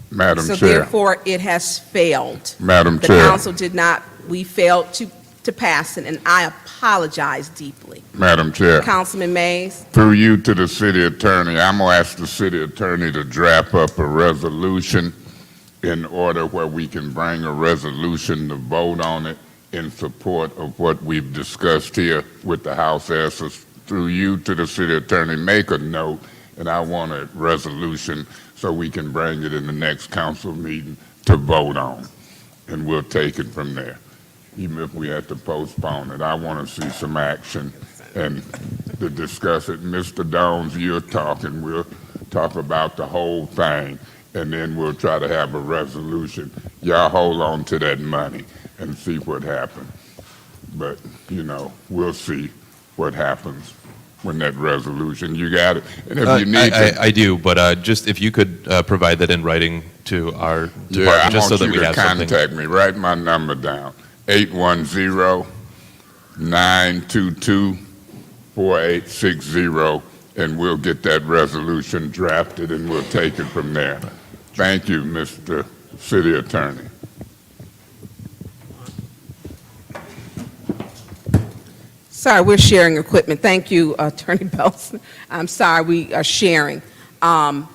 Madam so Chair. therefore it has failed. Madam The Chair. council did not, we failed to pass it, and I apologize deeply. Madam Chair. Councilman Mays? Through you to the city attorney, I'm going to ask the city attorney to draft up a resolution in order where we can bring a resolution to vote on it in support of what we've discussed here with the House Esters. Through you to the city attorney, make a note, and I want a resolution so we can bring it in the next council meeting to vote on, and we'll take it from there. Even if we have to postpone it, I want to see some action and to discuss it. Mr. Downs, you're talking. We'll talk about the whole thing, and then we'll try to have a resolution y'all hold on to that money and see what happens. But, you know, we'll see what happens when that resolution, you got it? And if you need to... I do, but just if you could provide that in writing to our Yeah, department, I just so want that you we to have something. contact me. Write my number down, 810-922-4860, and we'll get that resolution drafted, and we'll take it from there. Thank you, Mr. City Attorney. Sorry, we're sharing equipment. Thank you, Attorney Belson. I'm sorry, we are sharing. Councilman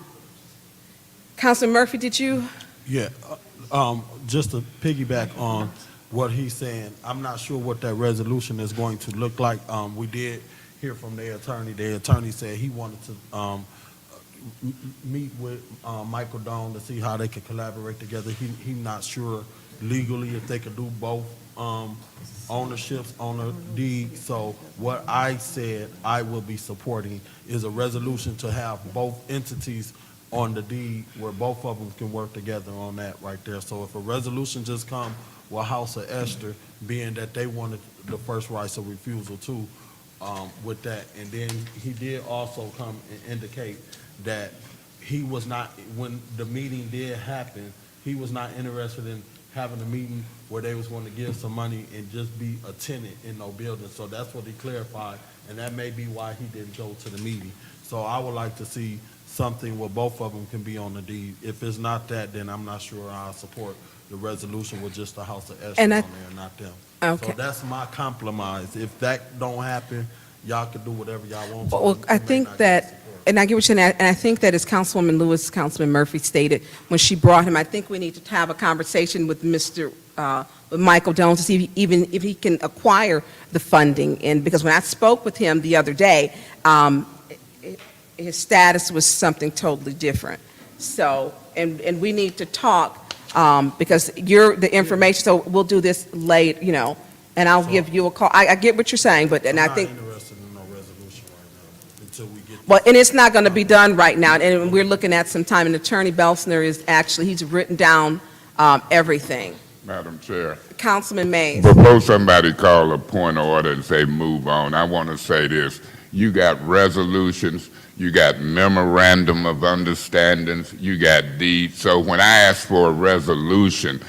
Murphy, did you? Yeah, just to piggyback on what he's saying, I'm not sure what that resolution is going to look like. We did hear from their attorney. Their attorney said he wanted to meet with Michael Doan to see how they could collaborate together. He's not sure legally if they could do both ownerships on a deed. So what I said I will be supporting is a resolution to have both entities on the deed where both of them can work together on that right there. So if a resolution just come with House of Esther, being that they wanted the first rights of refusal too, with that. And then he did also come and indicate that he was not, when the meeting did happen, he was not interested in having a meeting where they was going to give some money and just be a tenant in no building. So that's what he clarified, and that may be why he didn't go to the meeting. So I would like to see something where both of them can be on the deed. If it's not that, then I'm not sure I'll support the resolution with just the House of Esther on there, not them. Okay. So that's my compromise. If that don't happen, y'all can do whatever y'all want to. Well, I think that, and I get what you're saying, and I think that as Councilwoman Lewis, Councilman Murphy stated, when she brought him, I think we need to have a conversation with with Michael Doan to see if he can acquire the funding. And because when I spoke with him the other day, his status was something totally different. So, and we need to talk, because you're the information, so we'll do this late, you know, and I'll give you a call. I get what you're saying, but, and I think. I'm not interested in no resolution right now until we get. Well, and it's not going to be done right now, and we're looking at some time, and Attorney Belsener is actually, he's written down everything. Madam Chair. Councilman Mays. Before somebody call a point of order and say move on, I want to say this. You got resolutions, you got memorandum of understandings, you got deeds. So when I ask for a resolution,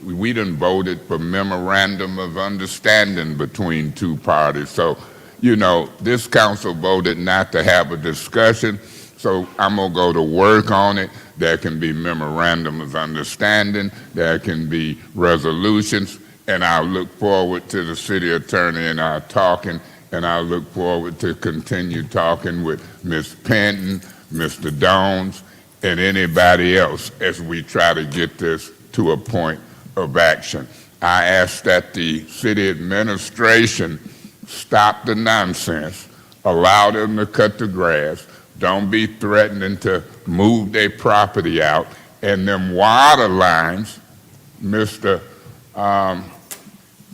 we done voted for memorandum of understanding between two parties. So, you know, this council voted not to have a discussion, so I'm going to go to work on it. There can be memorandum of understanding, there can be resolutions, and I'll look forward to the city attorney and our talking, and I look forward to continue talking with Ms. Penton, Mr. Dones, and anybody else as we try to get this to a point of action. I ask that the city administration stop the nonsense, allow them to cut the grass, don't be threatening to move their property out, and them water lines, Mr.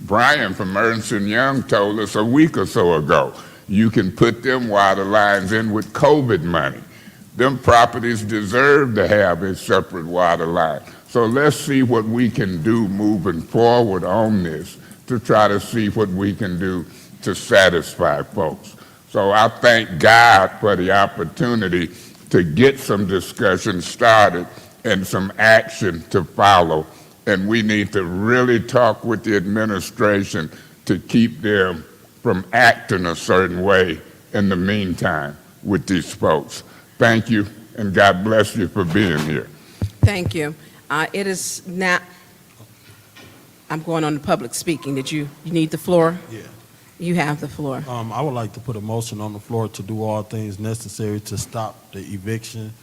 Brian from Ernst & Young told us a week or so ago, you can put them water lines in with COVID money. Them properties deserve to have a separate water line. So let's see what we can do moving forward on this to try to see what we can do to satisfy folks. So I thank God for the opportunity to get some discussion started and some action to follow. And we need to really talk with the administration to keep them from acting a certain way in the meantime with these folks. Thank you, and God bless you for being here. Thank you. It is now, I'm going on to public speaking. Did you need the floor? Yeah. You have the floor. I would like to put a motion on the floor to do all things necessary to stop the eviction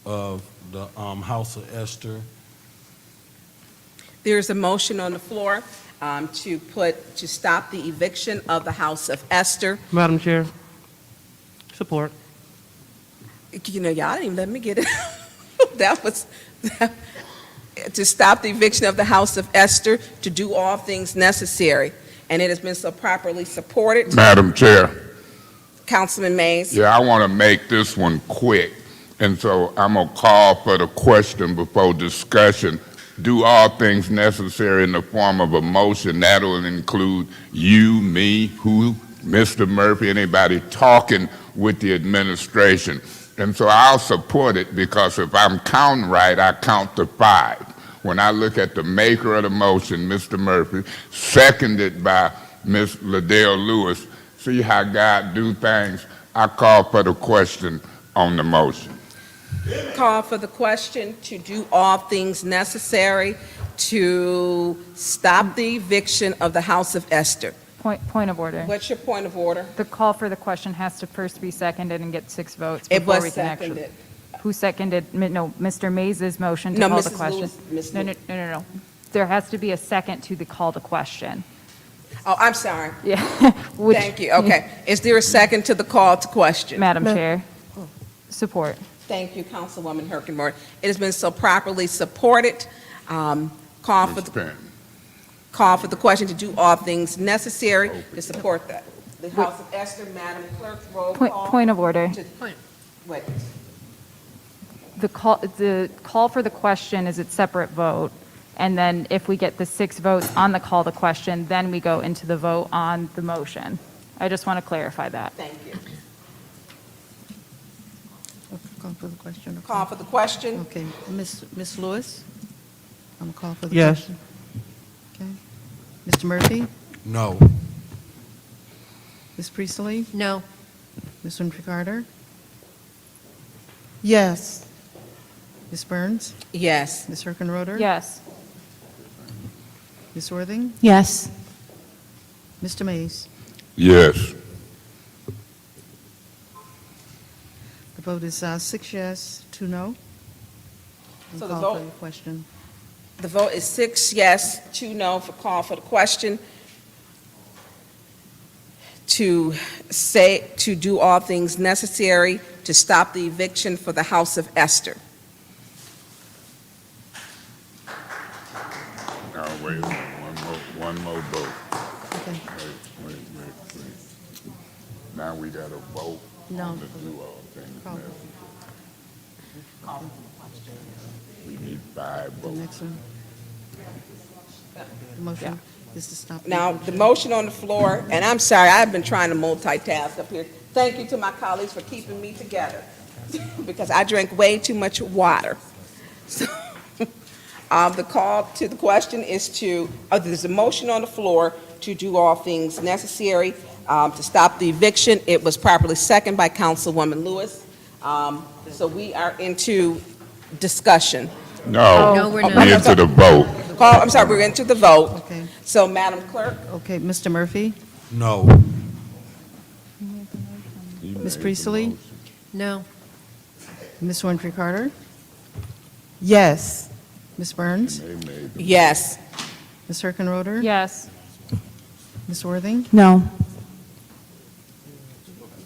of the House of Esther. There's a motion on the floor to stop the eviction of the House of Esther. Madam Chair, support. You know, y'all didn't even let me get it. That was, to stop the eviction of the House of Esther, to do all things necessary. And it has been so properly supported. Madam Chair. Councilman Mays. Yeah, I want to make this one quick. And so I'm going to call for the question before discussion do all things necessary in the form of a motion. That will include you, me, Mr. Murphy, anybody talking with the administration. And so I'll support it because if I'm counting right, I count to 5. When I look at the maker of the motion, Mr. Murphy, seconded by Ms. Liddell Lewis, see how God do things. I call for the question on the motion. Call for the question to do all things necessary to stop the eviction of the House of Esther. Point of order. What's your point of order? The call for the question has to first be seconded and get 6 votes It before was we can actually. seconded. Who seconded, no, Mr. Mays' motion to No, call the Mrs. question? Lewis, Ms. No. There has to be a second to the call to question. Oh, I'm sorry. Yeah. Thank you. Okay. Is there a second to the call to question? Madam Chair, support. Thank you, Councilwoman Herkenborn. It has been so properly supported. Call for the question to do all things necessary to support that. The House of Esther, Madam Clerk, roll call. Point of order. Wait. The call for the question is a separate vote, and then if we get the 6 votes on the call to question, then we go into the vote on the motion. I just want to clarify that. Thank you. Call for the question. Call for the question. Okay, Ms. Lewis? I'm gonna call for the Yes. question. Okay. Mr. Murphy? No. Ms. Priestley? No. Ms. Winfrey Carter? Yes. Ms. Burns? Yes. Ms. Herkenroder? Yes. Ms. Worthing? Yes. Mr. Mays? Yes. The vote is 6 yes, 2 no. And So the call for vote- the question. The vote is 6 yes, 2 no for call for the question to do all things necessary to stop the eviction for the House of Esther. Now, wait a minute, one more vote. Okay. Wait. Now we got to vote No. on the do all things Call. necessary. We need 5 The votes. next one. The motion is to stop. Now, the motion on the floor, and I'm sorry, I've been trying to multitask up here. Thank you to my colleagues for keeping me together, because I drank way too much water. So, the call to the question is there's a motion on the floor to do all things necessary to stop the eviction. It was properly seconded by Councilwoman Lewis. So we are into discussion. No, we're not. we into the vote. I'm sorry, we're into the vote. Okay. So, Madam Clerk? Okay, Mr. Murphy? No. Ms. Priestley? No. Ms. Winfrey Carter? Yes. Ms. Burns? Yes. Ms. Herkenroder? Yes. Ms. Worthing? No.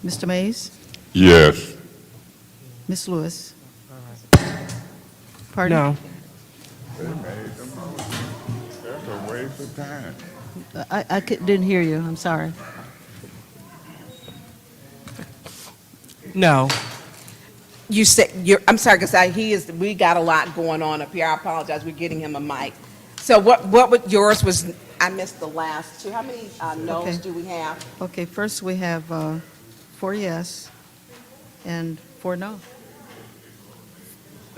Mr. Mays? Yes. Ms. Lewis? Pardon? No. They made the motion. That's a waste of time. Didn't hear you, I'm sorry. No. You said, I'm sorry, because we got a lot going on up here. I apologize, we're getting him a mic. So what would yours was, I missed the last 2. How many no's Okay. do we have? Okay, first we have 4 yes and 4 no.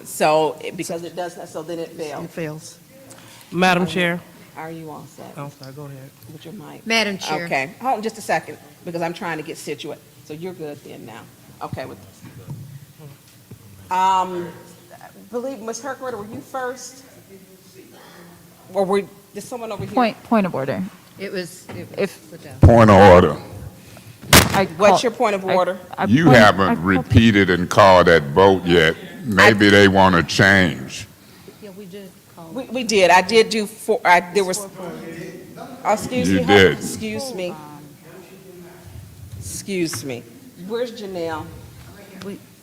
So, because it does that, so then it It fails. fails. Madam Chair. Are you all set Oh, sorry, go ahead. with your mic? Madam Chair. Okay, hold on just a second, because I'm trying to get situated. So you're good then now. Okay with this. Believe, Ms. Herkroder, were you first? Or there's someone over here? Point of order. It was If- Liddell. Point of order. What's your point of order? You haven't repeated and called that vote yet. Maybe they want to change. Yeah, we did call. We did. I did do 4. There was. Oh, excuse You me. did. Excuse me. Excuse me. Where's Janelle?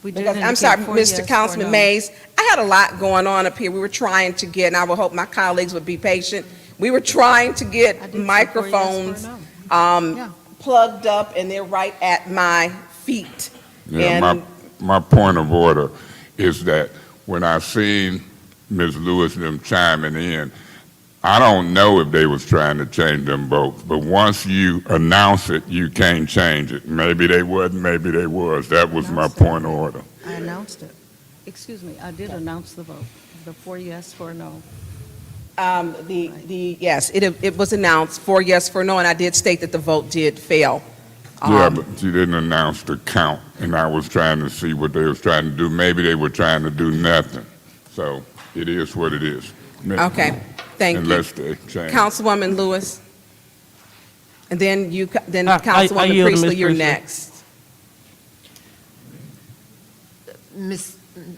We did Because, I'm indicate sorry, 4 Mr. yes, 4 Councilman no. Mays. I had a lot going on up here. We were trying to get, and I would hope my colleagues would be patient. We were trying to I get did say 4 yes, 4 microphones no. Yeah. plugged up, and they're right at my feet. Yeah, And my point of order is that when I seen Ms. Lewis and them chiming in. I don't know if they was trying to change them votes, but once you announce it, you can't change it. Maybe they wasn't, maybe they was. That was my point of order. I announced it. Excuse me, I did announce the vote, the 4 yes, 4 no. Yes, it was announced 4 yes, 4 no, and I did state that the vote did fail. Yeah, but you didn't announce the count, and I was trying to see what they was trying to do. Maybe they were trying to do nothing. So it is what it is. Okay, thank you. Unless they change. Councilwoman Lewis, and then I Councilwoman yield to Ms. Priestley, you're Priestley. next.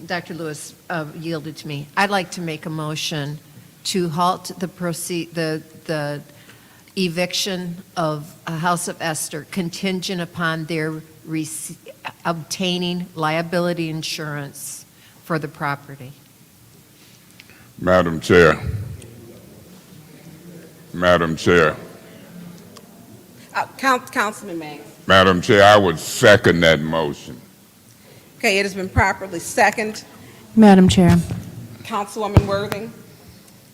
Dr. Lewis yielded to me. I'd like to make a motion to halt the eviction of House of Esther contingent upon their obtaining liability insurance for the property. Madam Chair. Madam Chair. Councilman Mays. Madam Chair, I would second that motion. Okay, it has been properly second. Madam Chair, Councilwoman Worthing.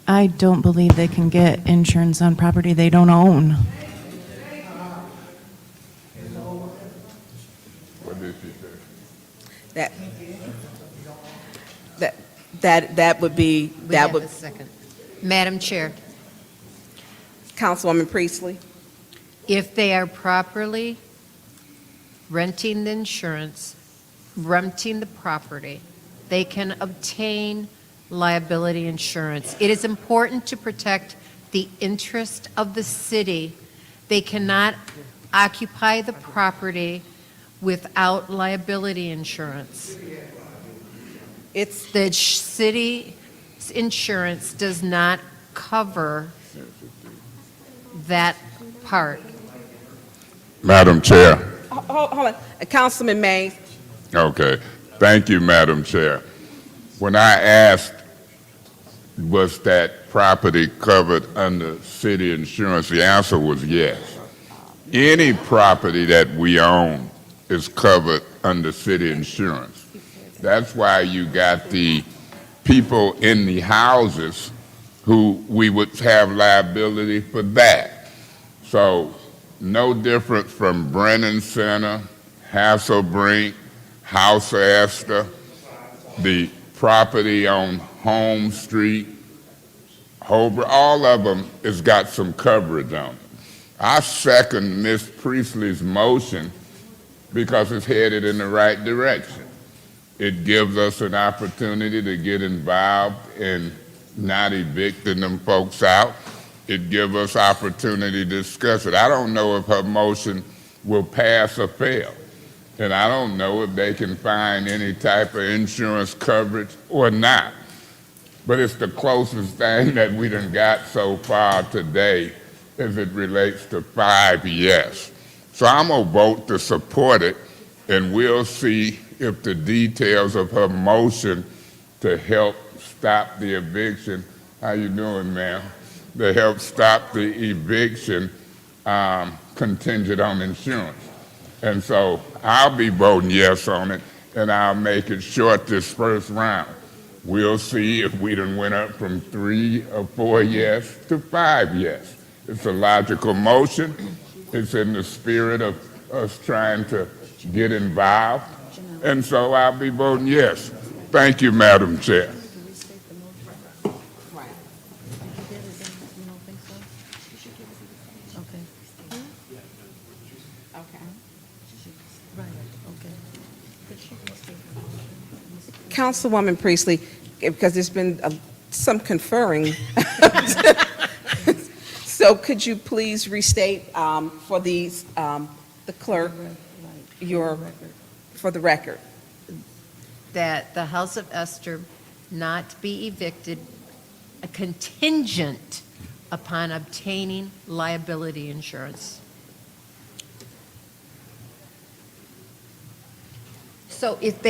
I don't believe they can get insurance on property they don't own. What did she say? That would be, We have a second. Madam Chair, Councilwoman Priestley. if they are properly renting the insurance, renting the property, they can obtain liability insurance. It is important to protect the interest of the city. They cannot occupy the property without liability insurance. The city's insurance does not cover that part. Madam Chair. Hold on, Councilman Mays. Okay. Thank you, Madam Chair. When I asked, was that property covered under city insurance, the answer was yes. Any property that we own is covered under city insurance. That's why you got the people in the houses who we would have liability for that. So no different from Brennan Center, Hasselbrink, House of Esther, the property on Home Street, Holbrook, all of them has got some coverage on it. I second Ms. Priestley's motion because it's headed in the right direction. It gives us an opportunity to get involved in not evicting them folks out. It gives us opportunity to discuss it. I don't know if her motion will pass or fail. And I don't know if they can find any type of insurance coverage or not. But it's the closest thing that we done got so far today as it relates to 5 yes. So I'm gonna vote to support it, and we'll see if the details of her motion to help stop the eviction, how you doing, ma'am? To help stop the eviction contingent on insurance. And so I'll be voting yes on it, and I'll make it short this first round. We'll see if we done went up from 3 or 4 yes to 5 yes. It's a logical motion. It's in the spirit of us trying to get involved. And so I'll be voting yes. Thank you, Madam Chair. Councilwoman Priestley, because there's been some conferring. So could you please restate for the clerk, for the record? That the House of Esther not be evicted, a contingent upon obtaining liability insurance. So if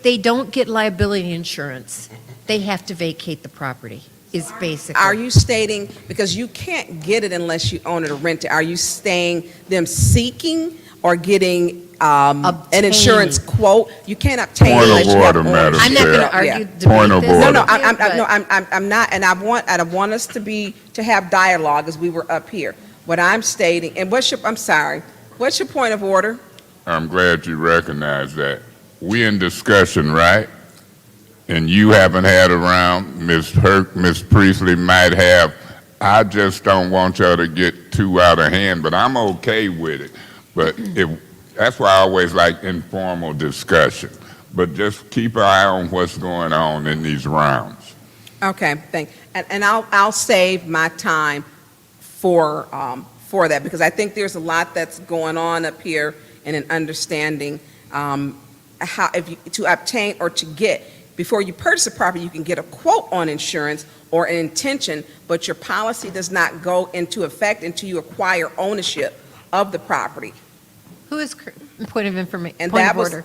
they don't get liability insurance, they have to vacate the property, is basically. Are you stating, because you can't get it unless you own it or rent it, are you saying them seeking or getting an insurance Obtain. quote. You can't obtain Point of unless you have order, Madam I'm not going Chair. to argue, Yeah. debate Point of this. order. No, but- I'm not, and I want us to have dialogue as we were up here. What I'm stating, and I'm sorry, what's your point of order? I'm glad you recognize that. We in discussion, right? And you haven't had around, Ms. Priestley might have. I just don't want y'all to get too out of hand, but I'm okay with it. But that's why I always like informal discussion. But just keep an eye on what's going on in these rounds. Okay, and I'll save my time for that, because I think there's a lot that's going on up here and an understanding how, to obtain or to get, before you purchase a property, you can get a quote on insurance or an intention, but your policy does not go into effect until you acquire ownership of the property. Who is, point of information, And point that of was, order?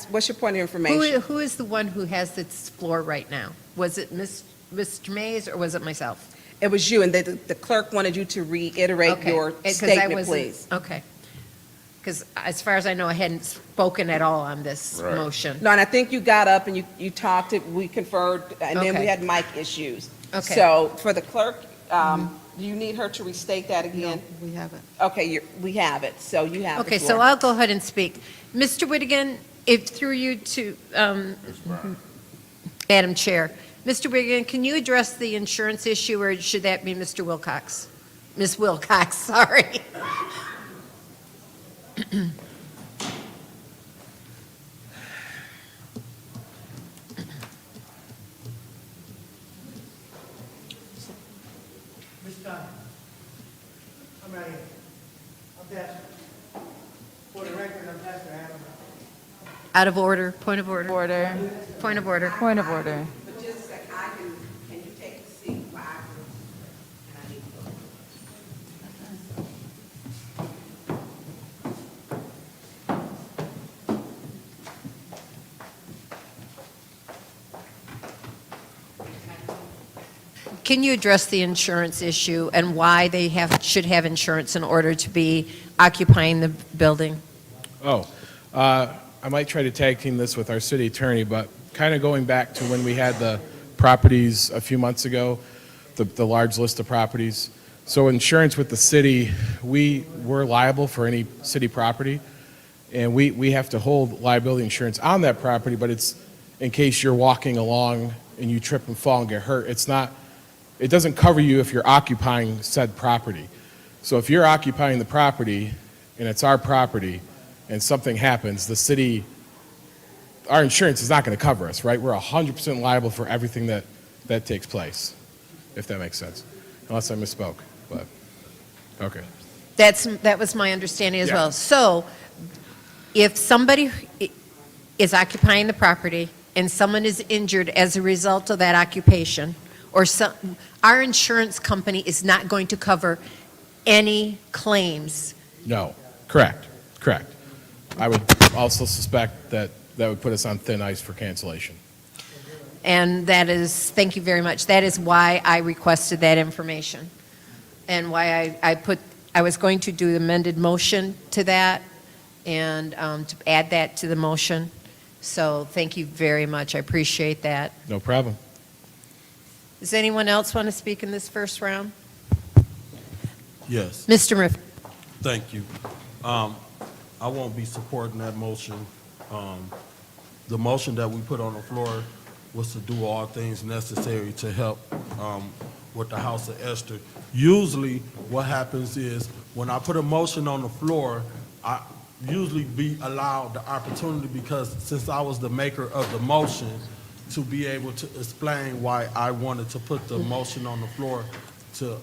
what's your point of information? Who is the one who has this floor right now? Was it Mr. Mays or was it myself? It was you, and the clerk wanted you to reiterate Okay, your 'cause I statement, wasn't- please. Okay. Because as far as I know, I hadn't spoken at all on this Right. motion. No, and I think you got up and you talked, we conferred, and then we Okay. had mic issues. Okay. So for the clerk, do you need her to restate that again? We have it. Okay, we have it, so you have the Okay, so floor. I'll go ahead and speak. Mr. Whittigan, if through you to, Madam Chair, Mr. Whittigan, can you address the insurance issue, or should that be Mr. Wilcox? Ms. Wilcox, sorry. Ms. Dunn, I'm right here. I'm Pastor. For the record, I'm Pastor Adam. Out of order, point of order. Order. Point of order. Point of order. But just a second, can you take a seat while I need to go? Can you address the insurance issue and why they should have insurance in order to be occupying the building? I might try to tag team this with our city attorney, but kind of going back to when we had the properties a few months ago, the large list of properties. So insurance with the city, we're liable for any city property, and we have to hold liability insurance on that property, but it's in case you're walking along and you trip and fall and get hurt. It doesn't cover you if you're occupying said property. So if you're occupying the property and it's our property and something happens, the city, our insurance is not going to cover us, right? We're 100% liable for everything that takes place, if that makes sense. Unless I misspoke, but, okay. That was my understanding as Yeah. well. So if somebody is occupying the property and someone is injured as a result of that occupation, our insurance company is not going to cover any claims. No, correct. I would also suspect that would put us on thin ice for cancellation. And that is, thank you very much. That is why I requested that information. And why I was going to do the amended motion to that and to add that to the motion. So thank you very much. I appreciate that. No problem. Does anyone else want to speak in this first round? Yes. Mr. Murphy. Thank you. I won't be supporting that motion. The motion that we put on the floor was to do all things necessary to help with the House of Esther. Usually, what happens is, when I put a motion on the floor, I usually be allowed the opportunity, because since I was the maker of the motion, to be able to explain why I wanted to put the motion on the floor to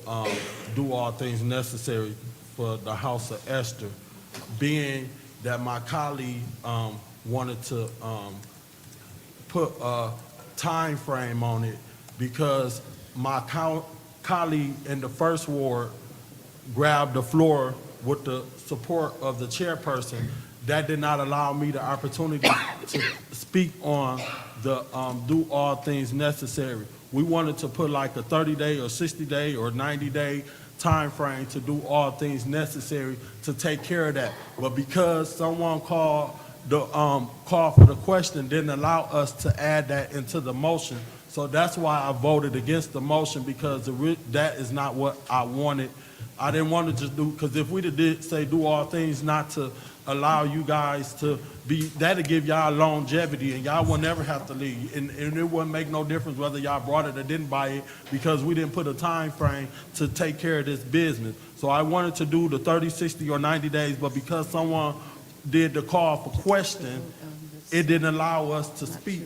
do all things necessary for the House of Esther. Being that my colleague wanted to put a time frame on it, because my colleague in the first ward grabbed the floor with the support of the chairperson, that did not allow me the opportunity to speak on the do all things necessary. We wanted to put like a 30-day or 60-day or 90-day time frame to do all things necessary to take care of that. But because someone called for the question, didn't allow us to add that into the motion. So that's why I voted against the motion, because that is not what I wanted. I didn't want to just do, because if we'd have did say do all things not to allow you guys to be, that'll give y'all longevity, and y'all will never have to leave. And it wouldn't make no difference whether y'all brought it or didn't buy it, because we didn't put a time frame to take care of this business. So I wanted to do the 30, 60, or 90 days, but because someone did the call for question, it didn't allow us to speak.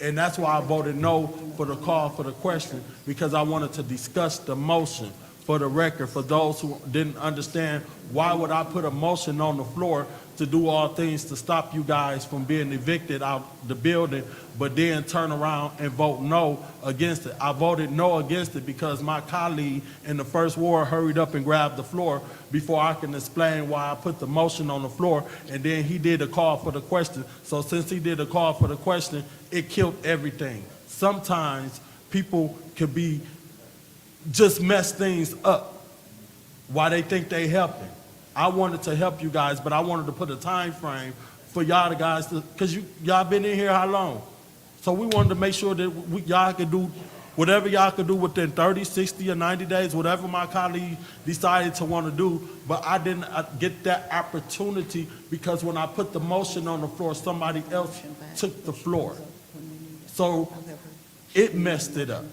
And that's why I voted no for the call for the question, because I wanted to discuss the motion. For the record, for those who didn't understand, why would I put a motion on the floor to do all things to stop you guys from being evicted out the building, but then turn around and vote no against it? I voted no against it because my colleague in the first ward hurried up and grabbed the floor before I can explain why I put the motion on the floor, and then he did a call for the question. So since he did a call for the question, it killed everything. Sometimes people could be just mess things up while they think they helping. I wanted to help you guys, but I wanted to put a time frame for y'all guys to, because y'all been in here how long? So we wanted to make sure that y'all could do whatever y'all could do within 30, 60, or 90 days, whatever my colleague decided to want to do. But I didn't get that opportunity because when I put the motion on the floor, somebody else took the floor. So it messed it up.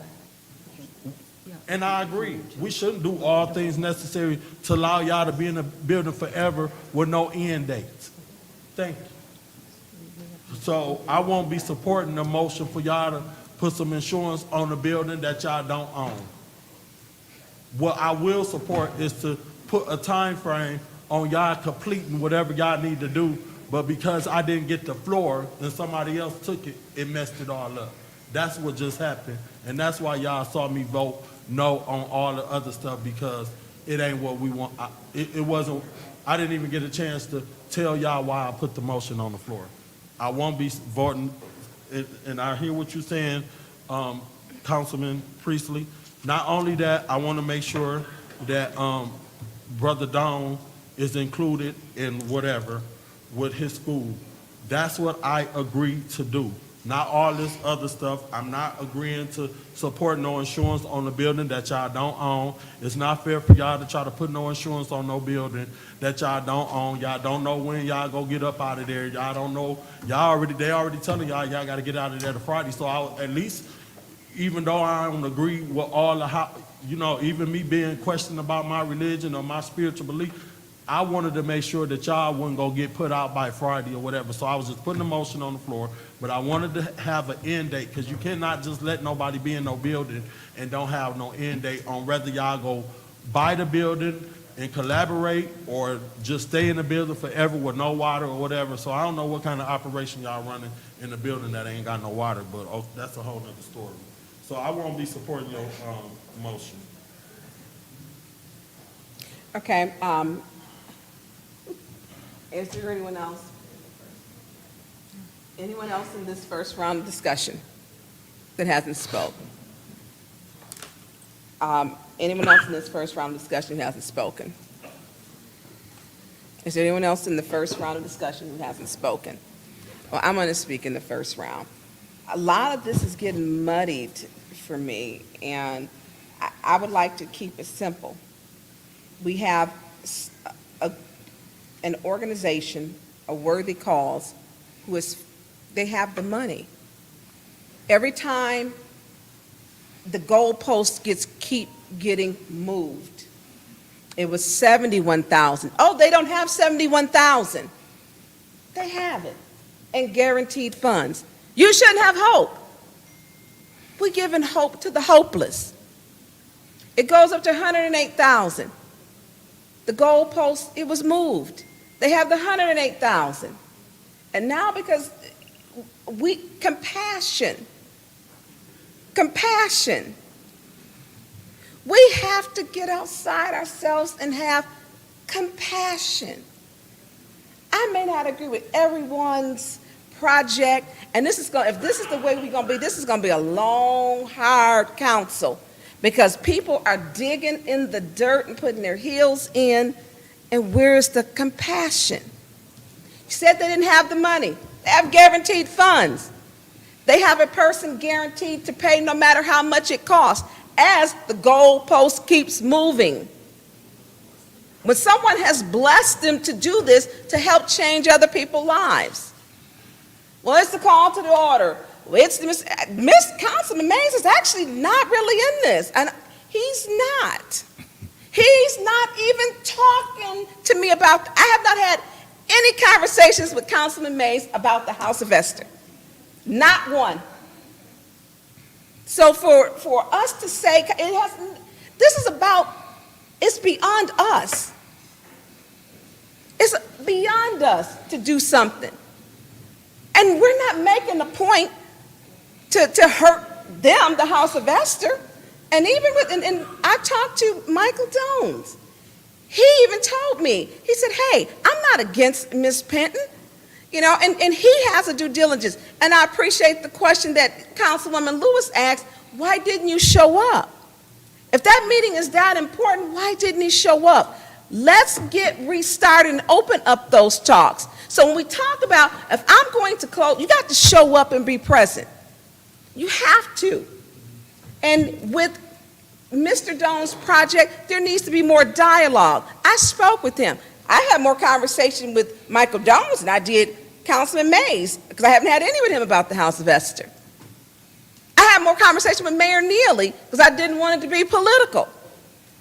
And I agree. We shouldn't do all things necessary to allow y'all to be in the building forever with no end dates. Thank you. So I won't be supporting the motion for y'all to put some insurance on the building that y'all don't own. What I will support is to put a time frame on y'all completing whatever y'all need to do, but because I didn't get the floor and somebody else took it, it messed it all up. That's what just happened, and that's why y'all saw me vote no on all the other stuff, because it ain't what we want. It wasn't. I didn't even get a chance to tell y'all why I put the motion on the floor. I won't be voting, and I hear what you're saying, Councilman Priestley. Not only that, I want to make sure that Brother Don is included in whatever with his school. That's what I agreed to do. Not all this other stuff. I'm not agreeing to support no insurance on the building that y'all don't own. It's not fair for y'all to try to put no insurance on no building that y'all don't own. Y'all don't know when y'all go get up out of there. Y'all don't know. They already telling y'all got to get out of there to Friday. So at least, even though I don't agree with all the, even me being questioned about my religion or my spiritual belief, I wanted to make sure that y'all wouldn't go get put out by Friday or whatever. So I was just putting a motion on the floor, but I wanted to have an end date, because you cannot just let nobody be in no building and don't have no end date on whether y'all go buy the building and collaborate or just stay in the building forever with no water or whatever. So I don't know what kind of operation y'all running in the building that ain't got no water, but that's a whole nother story. So I won't be supporting your motion. Okay, is there anyone else? Anyone else in this first round of discussion that hasn't spoken? Anyone else in this first round of discussion who hasn't spoken? Is there anyone else in the first round of discussion who hasn't spoken? Well, I'm going to speak in the first round. A lot of this is getting muddied for me, and I would like to keep it simple. We have an organization, a worthy cause, they have the money. Every time the goalpost keep getting moved. It was 71,000. Oh, they don't have 71,000. They have it. And guaranteed funds. You shouldn't have hope. We're giving hope to the hopeless. It goes up to 108,000. The goalpost, it was moved. They have the 108,000. And now because compassion. We have to get outside ourselves and have compassion. I may not agree with everyone's project, and if this is the way we're going to be, this is going to be a long, hard council, because people are digging in the dirt and putting their heels in, and where's the compassion? You said they didn't have the money. They have guaranteed funds. They have a person guaranteed to pay no matter how much it costs, as the goalpost keeps moving. When someone has blessed them to do this to help change other people's lives. Well, it's the call to the order. It's Miss Councilman Mays is actually not really in this, and he's not. He's not even talking to me about, I have not had any conversations with Councilman Mays about the House of Esther. Not one. So for us to say, this is about, it's beyond us. It's beyond us to do something. And we're not making a point to hurt them, the House of Esther. And even with, and I talked to Michael Dones. He even told me, he said, hey, I'm not against Ms. Penton, you know, and he has a due diligence. And I appreciate the question that Councilwoman Lewis asked, why didn't you show up? If that meeting is that important, why didn't he show up? Let's get restarted and open up those talks. So when we talk about, if I'm going to close, you got to show up and be present. You have to. And with Mr. Doan's project, there needs to be more dialogue. I spoke with him. I had more conversation with Michael Dones than I did Councilman Mays, because I haven't had any with him about the House of Esther. I had more conversation with Mayor Neely because I didn't want it to be political.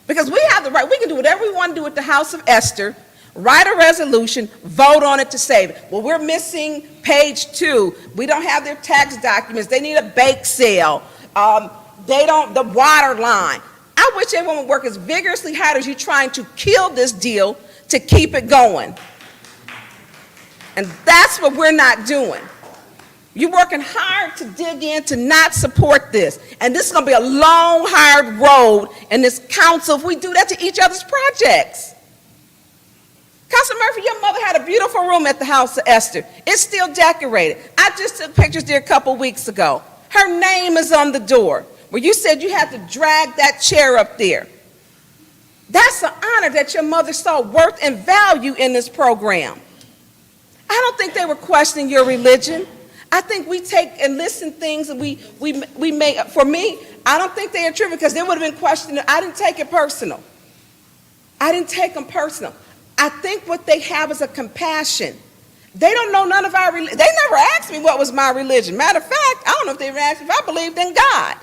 Because we have the right, we can do whatever we want to do with the House of Esther, write a resolution, vote on it to save it. Well, we're missing page 2. We don't have their tax documents. They need a bake sale. The water line. I wish everyone would work as vigorously hard as you trying to kill this deal to keep it going. And that's what we're not doing. You're working hard to dig in to not support this. And this is going to be a long, hard road in this council if we do that to each other's projects. Councilman Murphy, your mother had a beautiful room at the House of Esther. It's still decorated. I just took pictures there a couple weeks ago. Her name is on the door, where you said you had to drag that chair up there. That's an honor that your mother saw worth and value in this program. I don't think they were questioning your religion. I think we take and listen things and we make, for me, I don't think they are true because they would have been questioning. I didn't take it personal. I didn't take them personal. I think what they have is a compassion. They don't know none of our religion. They never asked me what was my religion. Matter of fact, I don't know if they ever asked me if I believed in God.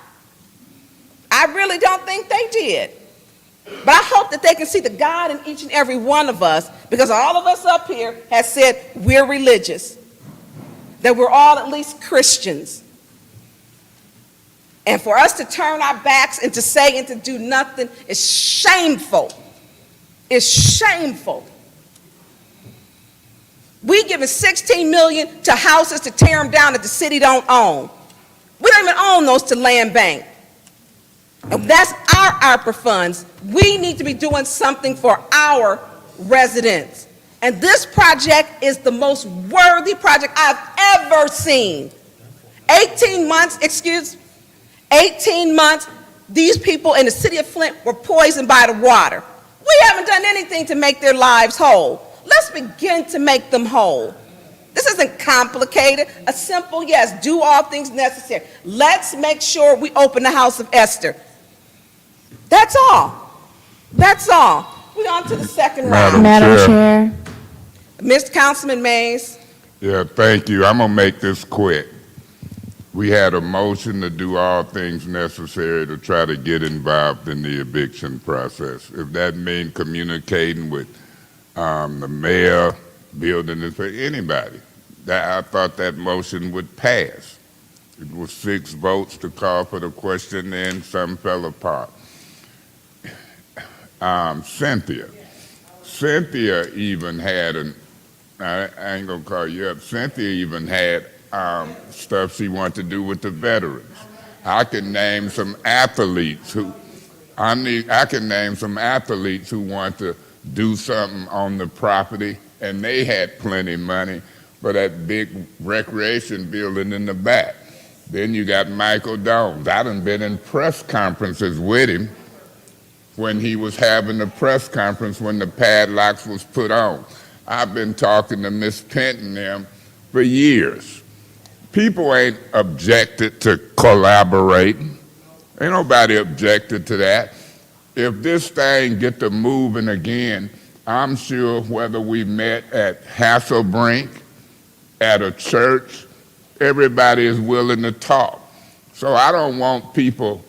I really don't think they did. But I hope that they can see the God in each and every one of us, because all of us up here has said we're religious, that we're all at least Christians. And for us to turn our backs and to say and to do nothing is shameful. It's shameful. We giving $16 million to houses to tear them down that the city don't own. We don't even own those to land bank. And that's our ARPA funds. We need to be doing something for our residents. And this project is the most worthy project I've ever seen. 18 months, these people in the city of Flint were poisoned by the water. We haven't done anything to make their lives whole. Let's begin to make them whole. This isn't complicated. A simple yes, do all things necessary. Let's make sure we open the House of Esther. That's all. That's all. We're on to the second round. Madam Chair. Mr. Councilman Mays. Yeah, thank you. I'm going to make this quick. We had a motion to do all things necessary to try to get involved in the eviction process. If that means communicating with the mayor, building this, anybody, I thought that motion would pass. It was 6 votes to call for the question, and some fell apart. Cynthia even had I ain't gonna call you up. Cynthia even had stuff she wanted to do with the veterans. I can name some athletes who want to do something on the property, and they had plenty of money for that big recreation building in the back. Then you got Michael Dones. I done been in press conferences with him when he was having the press conference when the padlocks was put on. I've been talking to Miss Penton them for years. People ain't objected to collaborating. Ain't nobody objected to that. If this thing get to moving again, I'm sure whether we met at Hasselbrink, at a church, everybody is willing to talk. So I don't want people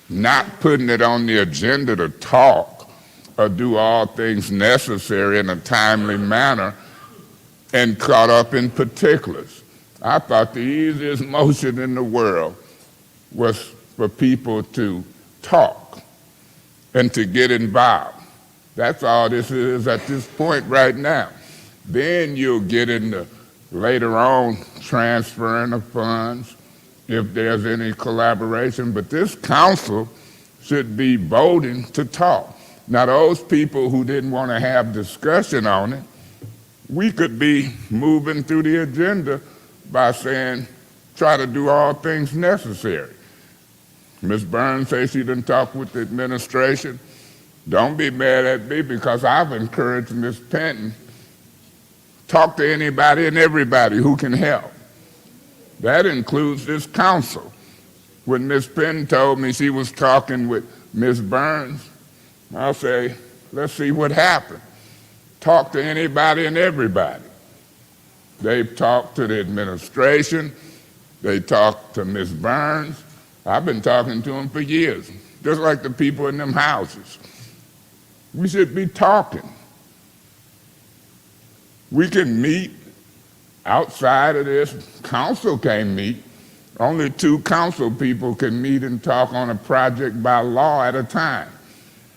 not putting it on the agenda to talk or do all things necessary in a timely manner and caught up in particulars. I thought the easiest motion in the world was for people to talk and to get involved. That's all this is at this point right now. Then you'll get into later on transferring of funds if there's any collaboration, but this council should be voting to talk. Now those people who didn't want to have discussion on it, we could be moving through the agenda by saying, try to do all things necessary. Ms. Burns says she didn't talk with the administration. Don't be mad at me because I've encouraged Ms. Penton, talk to anybody and everybody who can help. That includes this council. When Ms. Penton told me she was talking with Ms. Burns, I'll say, let's see what happened. Talk to anybody and everybody. They've talked to the administration. They talked to Ms. Burns. I've been talking to them for years, just like the people in them houses. We should be talking. We can meet outside of this. Council can't meet. Only 2 council people can meet and talk on a project by law at a time.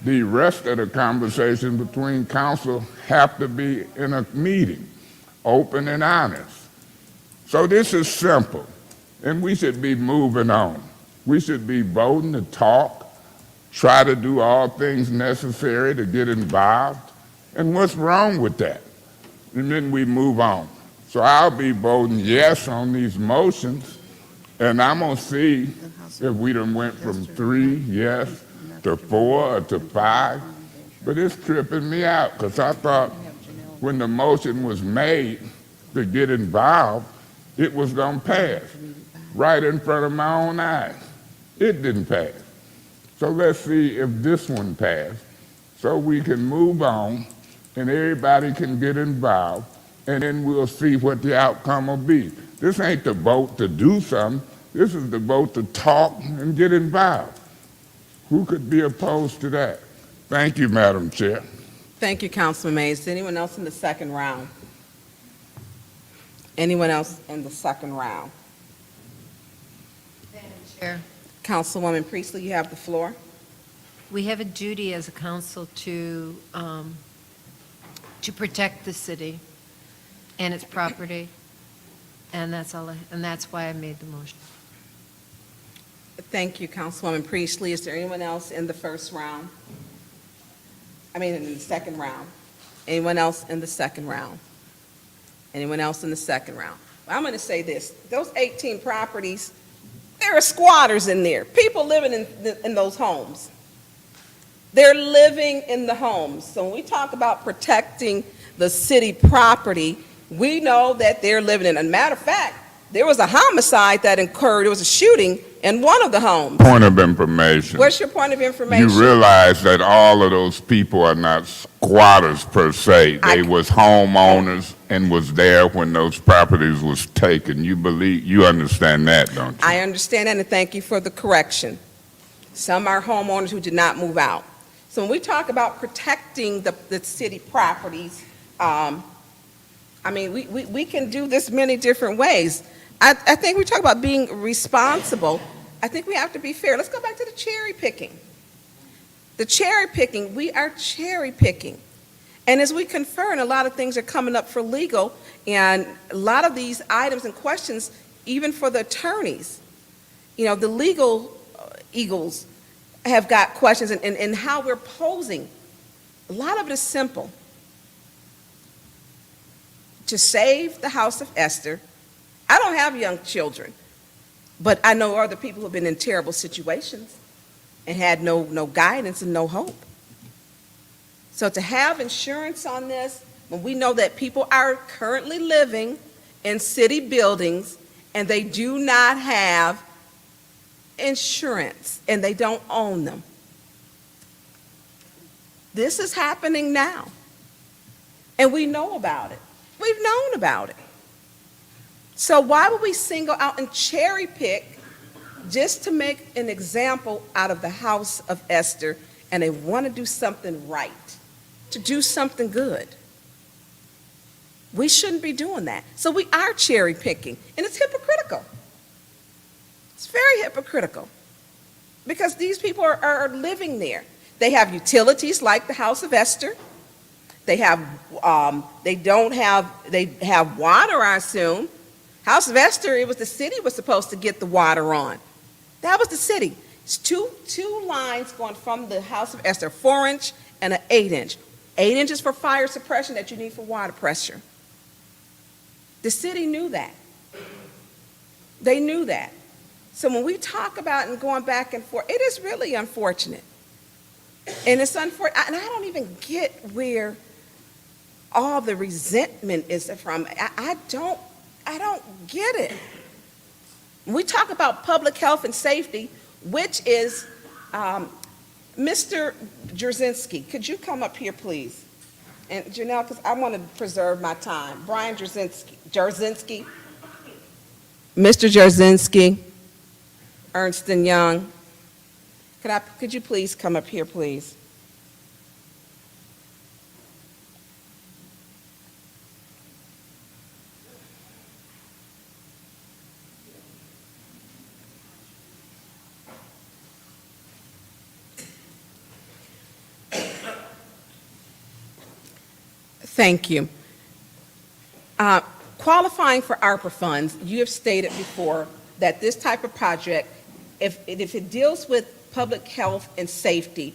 The rest of the conversation between council have to be in a meeting, open and honest. So this is simple, and we should be moving on. We should be voting to talk, try to do all things necessary to get involved. And what's wrong with that? And then we move on. So I'll be voting yes on these motions, and I'm gonna see if we done went from 3 yes to 4 or to 5. But it's tripping me out, because I thought when the motion was made to get involved, it was gonna pass right in front of my own eyes. It didn't pass. So let's see if this one passed, so we can move on and everybody can get involved, and then we'll see what the outcome will be. This ain't the vote to do something. This is the vote to talk and get involved. Who could be opposed to that? Thank you, Madam Chair. Thank you, Councilman Mays. Is anyone else in the second round? Anyone else in the second round? Madam Chair, Councilwoman Priestley, you have the floor. we have a duty as a council to protect the city and its property, and that's all. And that's why I made the motion. Thank you, Councilwoman Priestley. Is there anyone else in the first round? I mean, in the second round. Anyone else in the second round? Anyone else in the second round? Well, I'm going to say this. Those 18 properties, there are squatters in there. People living in those homes. They're living in the homes. So when we talk about protecting the city property, we know that they're living in it. As a matter of fact, there was a homicide that occurred. There was a shooting in one of the homes. Point of information. What's your point of information? You realize that all of those people are not squatters per se. They was homeowners and was there when those properties was taken. You understand that, don't you? I understand that, and thank you for the correction. Some are homeowners who did not move out. So when we talk about protecting the city properties, I mean, we can do this many different ways. I think we talk about being responsible. I think we have to be fair. Let's go back to the cherry picking. The cherry picking, we are cherry picking. And as we confer, and a lot of things are coming up for legal, and a lot of these items and questions, even for the attorneys, you know, the legal eagles have got questions, and how we're posing. A lot of it is simple. To save the house of Esther, I don't have young children, But I know other people who have been in terrible situations and had no guidance and no hope. So to have insurance on this, when we know that people are currently living in city buildings and they do not have insurance and they don't own them. This is happening now. And we know about it. We've known about it. So why would we single out and cherry pick just to make an example out of the house of Esther, and they want to do something right, to do something good? We shouldn't be doing that. So we are cherry picking, and it's hypocritical. It's very hypocritical because these people are living there. They have utilities like the house of Esther. They have water, I assume. House of Esther, it was the city was supposed to get the water on. That was the city. It's two lines going from the House of Esther, 4-inch and an 8-inch. 8 inches for fire suppression that you need for water pressure. The city knew that. They knew that. So when we talk about and going back and forth, it is really unfortunate. And it's unfortunate, and I don't even get where all the resentment is from. I don't get it. When we talk about public health and safety, which is, Mr. Jarzynski, could you come up here, please? And Janelle, because I want to preserve my time. Brian Jarzynski. Mr. Jarzynski, Ernst & Young. Could you please come up here, please? Thank you. Qualifying for ARPA funds, you have stated before that this type of project, if it deals with public health and safety,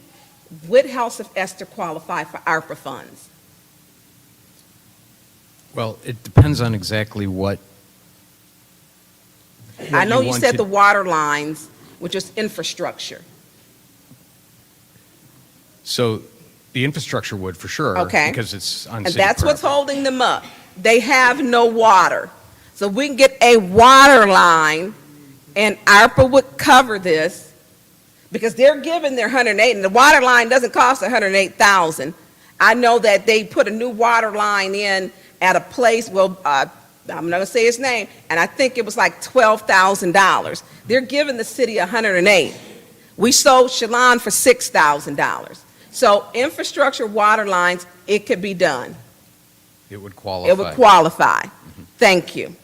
would House of Esther qualify for ARPA funds? Well, it depends on exactly what I know you want said to- the water lines, which is infrastructure. So the infrastructure would, for sure. Okay. Because it's on And city that's what's property. holding them up. They have no water. So we can get a water line, and ARPA would cover this, because they're given their 108, and the water line doesn't cost 108,000. I know that they put a new water line in at a place, well, I'm not going to say his name, and I think it was like $12,000. They're giving the city 108. We sold Shalon for $6,000. So infrastructure, water lines, it could be done. It would qualify. It would qualify. Thank you.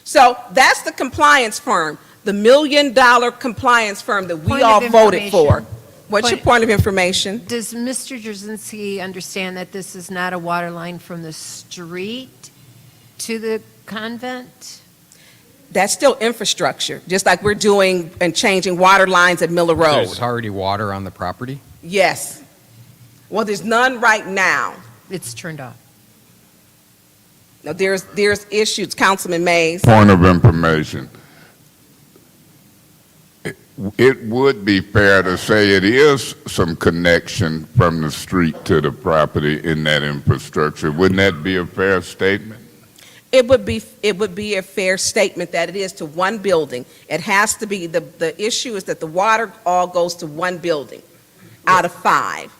So that's the compliance firm, the $1 million compliance firm that we Point all of voted for. information. What's your point of information? Does Mr. Jarzynski understand that this is not a water line from the street to the convent? That's still infrastructure, just like we're doing and changing water lines at Miller Road. There's already water on the property? Yes. Well, there's none right now. It's turned off. Now, there's issues, Councilman Mays. Point of information. It would be fair to say it is some connection from the street to the property in that infrastructure. Wouldn't that be a fair statement? It would be a fair statement that it is to one building. It has to be, the issue is that the water all goes to one building out of 5.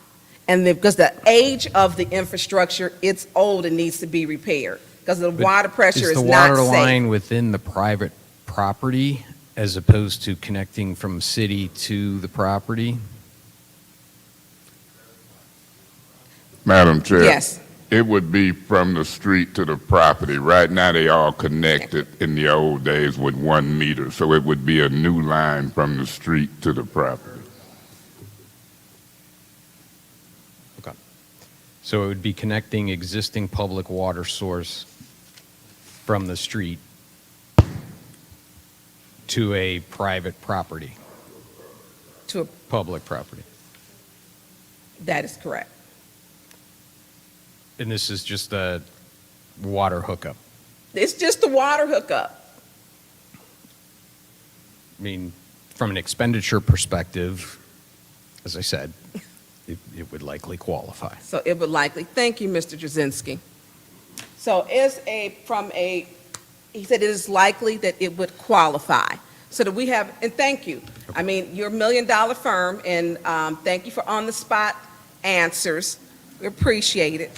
And because the age of the infrastructure, it's old and needs to be repaired because the water pressure is the not water safe. line within the private property as opposed to connecting from city to the property? Madam Chair? Yes. It would be from the street to the property. Right now, they all connected in the old days with 1 meter, so it would be a new line from the street to the property. Okay. So it would be connecting existing public water source from the street to a private property, To a, public property. that is correct. And this is just a water hookup. It's just the water hookup. mean, from an expenditure perspective, as I said, it would likely qualify. So it would likely, thank you, Mr. Jazinski. So he said it is likely that it would qualify. So that we have, and thank you. I mean, you're a $1 million firm, and thank you for on-the-spot answers. We appreciate it.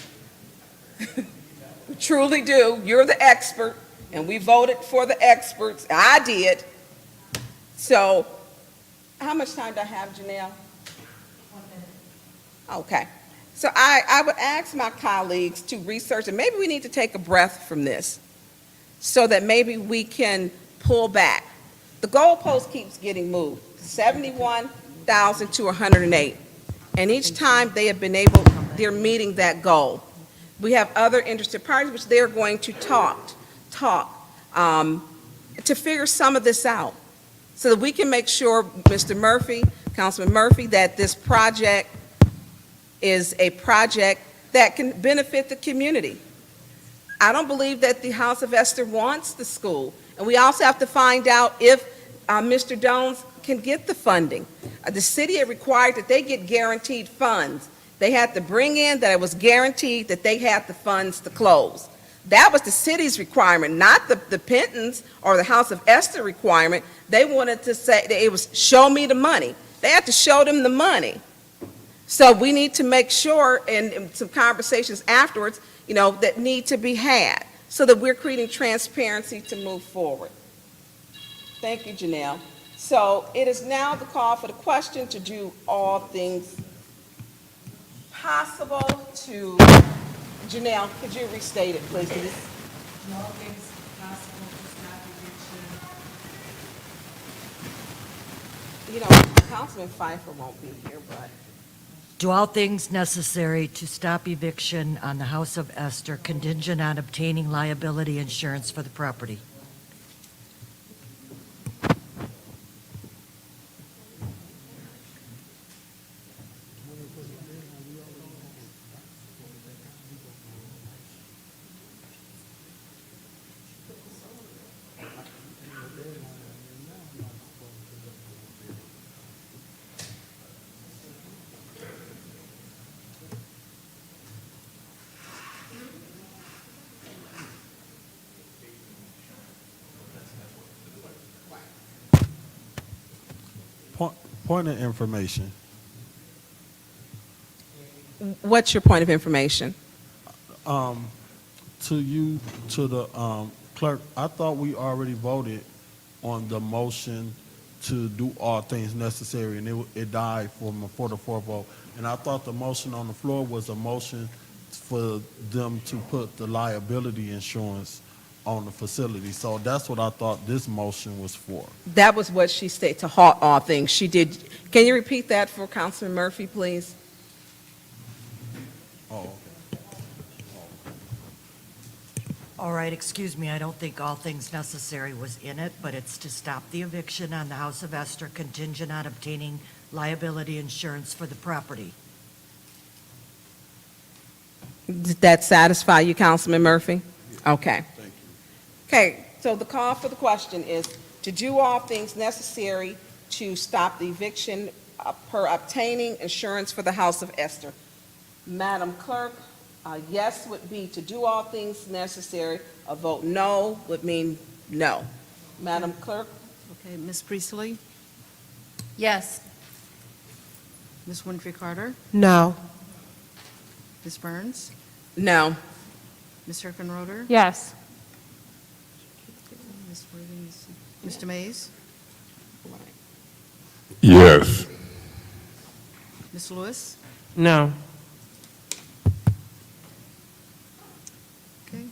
We truly do. You're the expert, and we voted for the experts. I did. So how much time do I have, Janelle? 1 minute. Okay. So I would ask my colleagues to research, and maybe we need to take a breath from this so that maybe we can pull back. The goalpost keeps getting moved, 71,000 to 108. And each time they're meeting that goal. We have other interested parties, which they're going to talk to figure some of this out so that we can make sure, Mr. Murphy, Councilman Murphy, that this project is a project that can benefit the community. I don't believe that the House of Esther wants the school. And we also have to find out if Mr. Jones can get the funding. The city had required that they get guaranteed funds. They had to bring in that it was guaranteed that they had the funds to close. That was the city's requirement, not the Pentons or the House of Esther requirement. They wanted to say that it was show me the money. They had to show them the money. So we need to make sure, and some conversations afterwards, that need to be had so that we're creating transparency to move forward. Thank you, Janelle. So it is now the call for the question to do all things possible to, Janelle, could you restate it, please? All things possible to stop eviction. Councilman Pfeiffer won't be here, but. Do all things necessary to stop eviction on the House of Esther contingent on obtaining liability insurance for the property. Point of information. What's your point of information? To the clerk, I thought we already voted on the motion to do all things necessary, and it died for the fourth vote. And I thought the motion on the floor was a motion for them to put the liability insurance on the facility. So that's what I thought this motion was for. That was what she said, to halt all things. She did. Can you repeat that for Councilman Murphy, please? Oh, okay. All right, excuse me, I don't think all things necessary was in it, but it's to stop the eviction on the House of Esther contingent on obtaining liability insurance for the property. Did that satisfy you, Councilman Murphy? Okay. Thank you. Okay, so the call for the question is to do all things necessary to stop the eviction per obtaining insurance for the House of Esther. Madam Clerk, yes would be to do all things necessary. A vote no would mean no. Madam Clerk? Okay, Ms. Priestley, Yes. Ms. Winfrey Carter, No. Ms. Burns, No. Ms. Herkenroder, Yes. Ms. Williams, Mr. Mays, Yes. Ms. Lewis. No. Okay.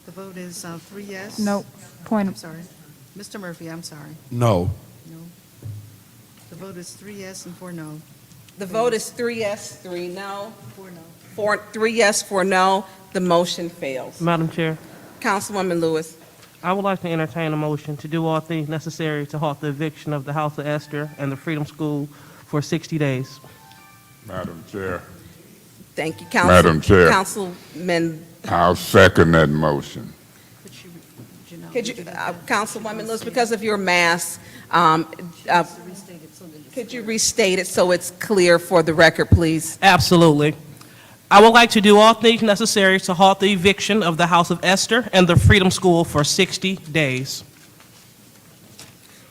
The vote is 3 yes. No. I'm sorry. Mr. Murphy, I'm sorry. No. No. The vote is 3 yes and 4 no. The vote is 3 yes, 3 no. 4 no. 3 yes, 4 no. The motion fails. Madam Chair, Councilwoman Lewis. I would like to entertain a motion to do all things necessary to halt the eviction of the House of Esther and the Freedom School for 60 days. Madam Chair, Thank you, Madam Chair. Councilman. I'll second that motion. Could you, Janelle, Could you, Councilwoman Lewis, because of your mask, could you restate it so it's clear for the record, please? Absolutely. I would like to do all things necessary to halt the eviction of the House of Esther and the Freedom School for 60 days.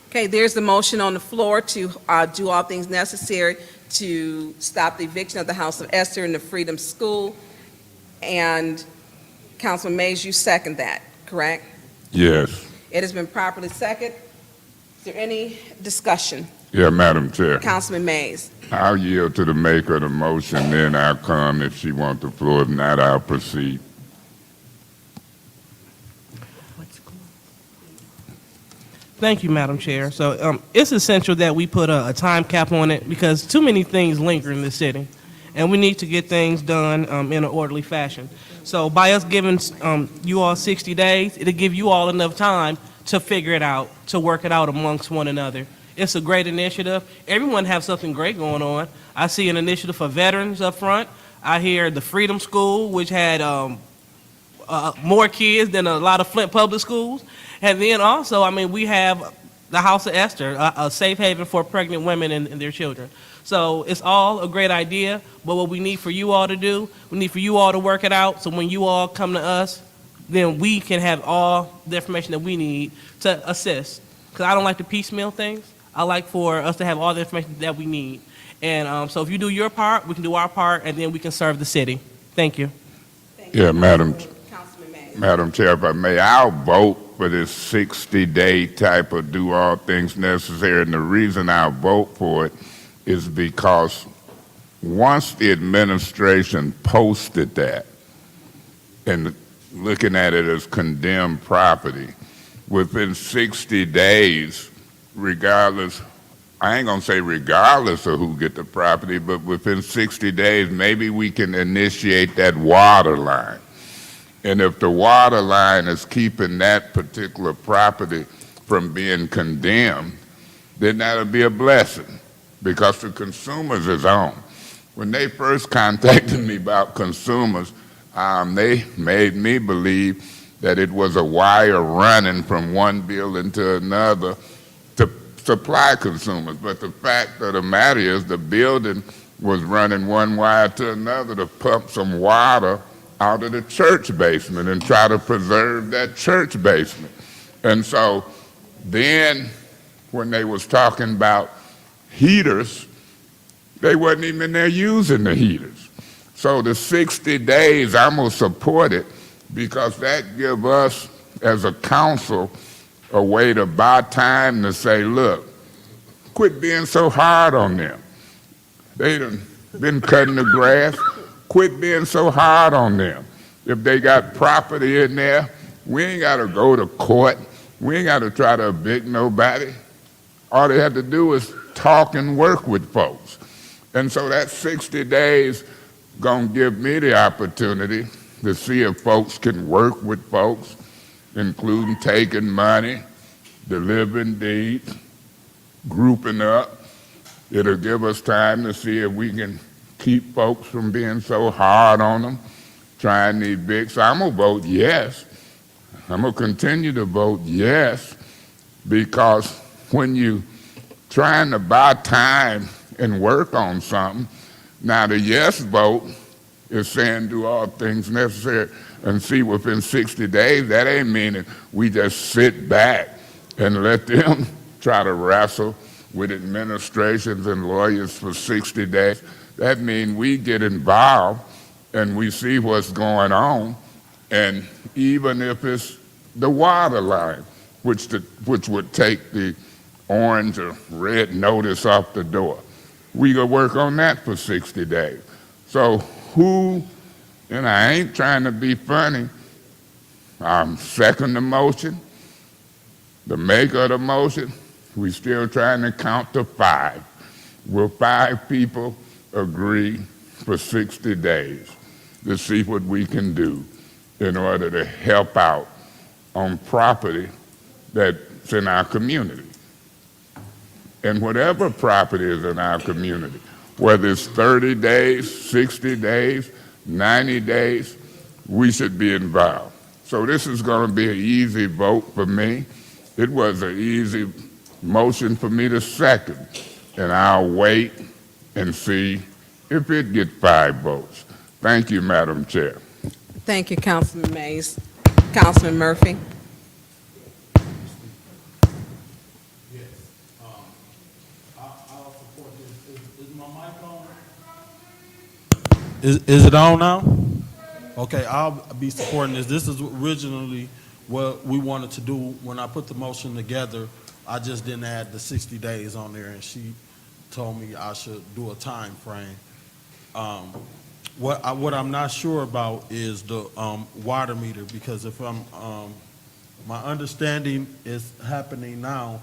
Okay, there's the motion on the floor to do all things necessary to stop the eviction of the House of Esther and the Freedom School. And Councilman Mays, you second that, correct? Yes. It has been properly seconded. Is there any discussion? Yeah, Madam Chair. Councilman Mays. I'll yield to the maker of the motion, then I'll come if she wants the floor. If not, I'll proceed. Thank you, Madam Chair. So it's essential that we put a time cap on it because too many things linger in the city, and we need to get things done in an orderly fashion. So by us giving you all 60 days, it'll give you all enough time to figure it out, to work it out amongst one another. It's a great initiative. Everyone has something great going on. I see an initiative for veterans up front. I hear the Freedom School, which had more kids than a lot of Flint public schools. And then also, I mean, we have the House of Esther, a safe haven for pregnant women and their children. So it's all a great idea, but what we need for you all to do, we need for you all to work it out, so when you all come to us, then we can have all the information that we need to assist. Because I don't like to piecemeal things. I like for us to have all the information that we need. And so if you do your part, we can do our part, and then we can serve the city. Thank you. Yeah, Madam Chair, if I may, I'll vote for this 60-day type of do all things necessary. And the reason I'll vote for it is because once the administration posted that and looking at it as condemned property, within 60 days, regardless, I ain't gonna say regardless of who get the property, but within 60 days, maybe we can initiate that water line. And if the water line is keeping that particular property from being condemned, then that'll be a blessing because the consumers is on. When they first contacted me about consumers, they made me believe that it was a wire running from one building to another to supply consumers. But the fact of the matter is the building was running one wire to another to pump some water out of the church basement and try to preserve that church basement. And so then when they was talking about heaters, they wasn't even in there using the heaters. So the 60 days, I'm gonna support it because that give us as a council a way to buy time to say, look, quit being so hard on them. They done been cutting the grass. Quit being so hard on them. If they got property in there, we ain't got to go to court. We ain't got to try to evict nobody. All they have to do is talk and work with folks. And so that 60 days going to give me the opportunity to see if folks can work with folks, including taking money, delivering deeds, grouping up. It'll give us time to see if we can keep folks from being so hard on them, trying to evict. So I'm going to vote yes. I'm going to continue to vote yes because when you trying to buy time and work on something, now the yes vote is saying do all things necessary and see within 60 days. That ain't meaning we just sit back and let them try to wrestle with administrations and lawyers for 60 days. That means we get involved and we see what's going on, and even if it's the water line, which would take the orange or red notice off the door, we go work on that for 60 days. So who, and I ain't trying to be funny, I'm second the motion, the maker of the motion, we still trying to count to 5. Will 5 people agree for 60 days to see what we can do in order to help out on property that's in our community? And whatever property is in our community, whether it's 30 days, 60 days, 90 days, we should be involved. So this is going to be an easy vote for me. It was an easy motion for me to second, and I'll wait and see if it gets 5 votes. Thank you, Madam Chair. Thank you, Councilman Mays. Councilman Murphy? I'll support this. Is my mic on? Is it on now? Okay, I'll be supporting this. This is originally what we wanted to do when I put the motion together. I just didn't add the 60 days on there, and she told me I should do a time frame. What I'm not sure about is the water meter, because if I'm my understanding is happening now,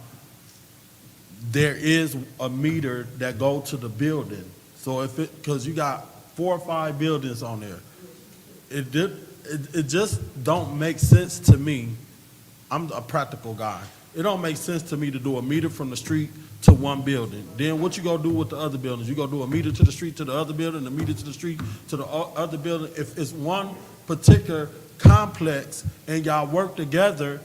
there is a meter that go to the building. So if it, because you got 4 or 5 buildings on there, it just don't make sense to me. I'm a practical guy. It don't make sense to me to do a meter from the street to one building. Then what you gonna do with the other buildings? You gonna do a meter to the street to the other building, a meter to the street to the other building? If it's one particular complex and y'all work together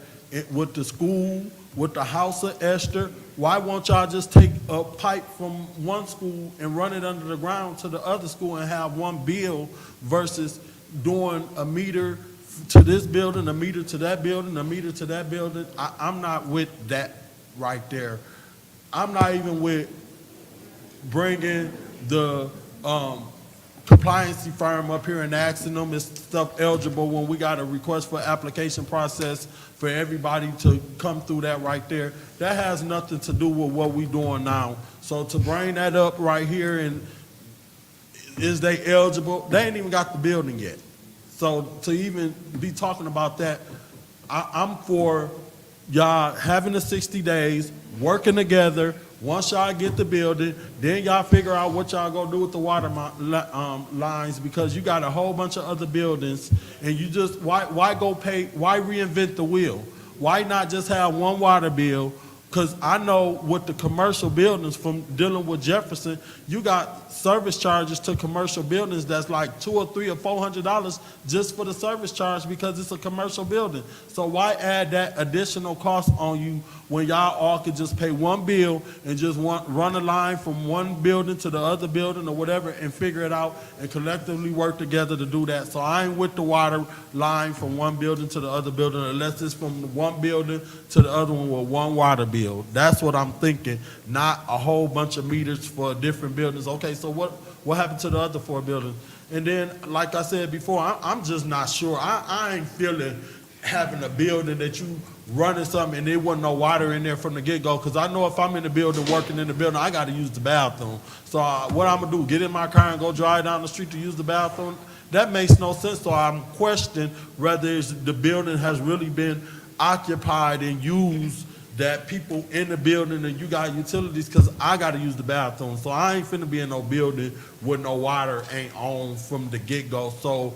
with the school, with the House of Esther, why won't y'all just take a pipe from one school and run it under the ground to the other school and have one bill versus doing a meter to this building, a meter to that building, a meter to that building? I'm not with that right there. I'm not even with bringing the compliancy firm up here and asking them is stuff eligible when we got a request for application process for everybody to come through that right there. That has nothing to do with what we doing now. So to bring that up right here and is they eligible? They ain't even got the building yet. So to even be talking about that, I'm for y'all having the 60 days, working together. Once y'all get the building, then y'all figure out what y'all gonna do with the water lines, because you got a whole bunch of other buildings, and you just, why go pay, why reinvent the wheel? Why not just have one water bill? Because I know with the commercial buildings, from dealing with Jefferson, you got service charges to commercial buildings that's like $200 or $300 or $400 just for the service charge because it's a commercial building. So why add that additional cost on you when y'all all could just pay one bill and just run a line from one building to the other building or whatever and figure it out and collectively work together to do that? So I ain't with the water line from one building to the other building unless it's from one building to the other one with one water bill. That's what I'm thinking, not a whole bunch of meters for different buildings. Okay, so what happened to the other 4 buildings? And then, like I said before, I'm just not sure. I ain't feeling having a building that you running something and there wasn't no water in there from the get-go, because I know if I'm in the building, working in the building, I got to use the bathroom. So what I'm going to do, get in my car and go drive down the street to use the bathroom? That makes no sense. So I'm questioning whether the building has really been occupied and used, that people in the building and you got utilities, because I got to use the bathroom. So I ain't finna be in no building where no water ain't on from the get-go. So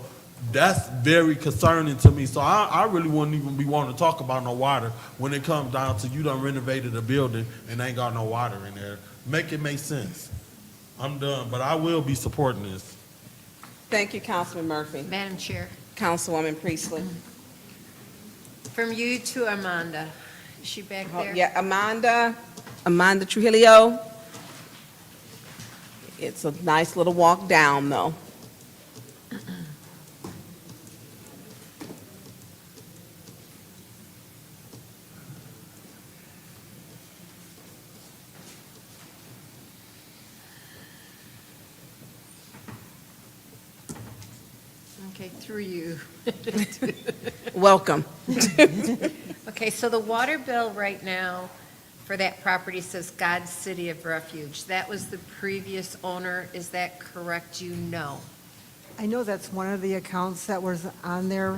that's very concerning to me. So I really wouldn't even be wanting to talk about no water when it comes down to you done renovated a building and ain't got no water in there. Make it make sense. I'm done, but I will be supporting this. Thank you, Councilman Murphy. Madam Chair, Councilwoman Priestley. from you to Armanda. Is she back there? Yeah, Amanda Trujillo. It's a nice little walk down, though. Okay, through you. Welcome. Okay, so the water bill right now for that property says God's City of Refuge. That was the previous owner. Is that correct? You know? I know that's one of the accounts that was on there.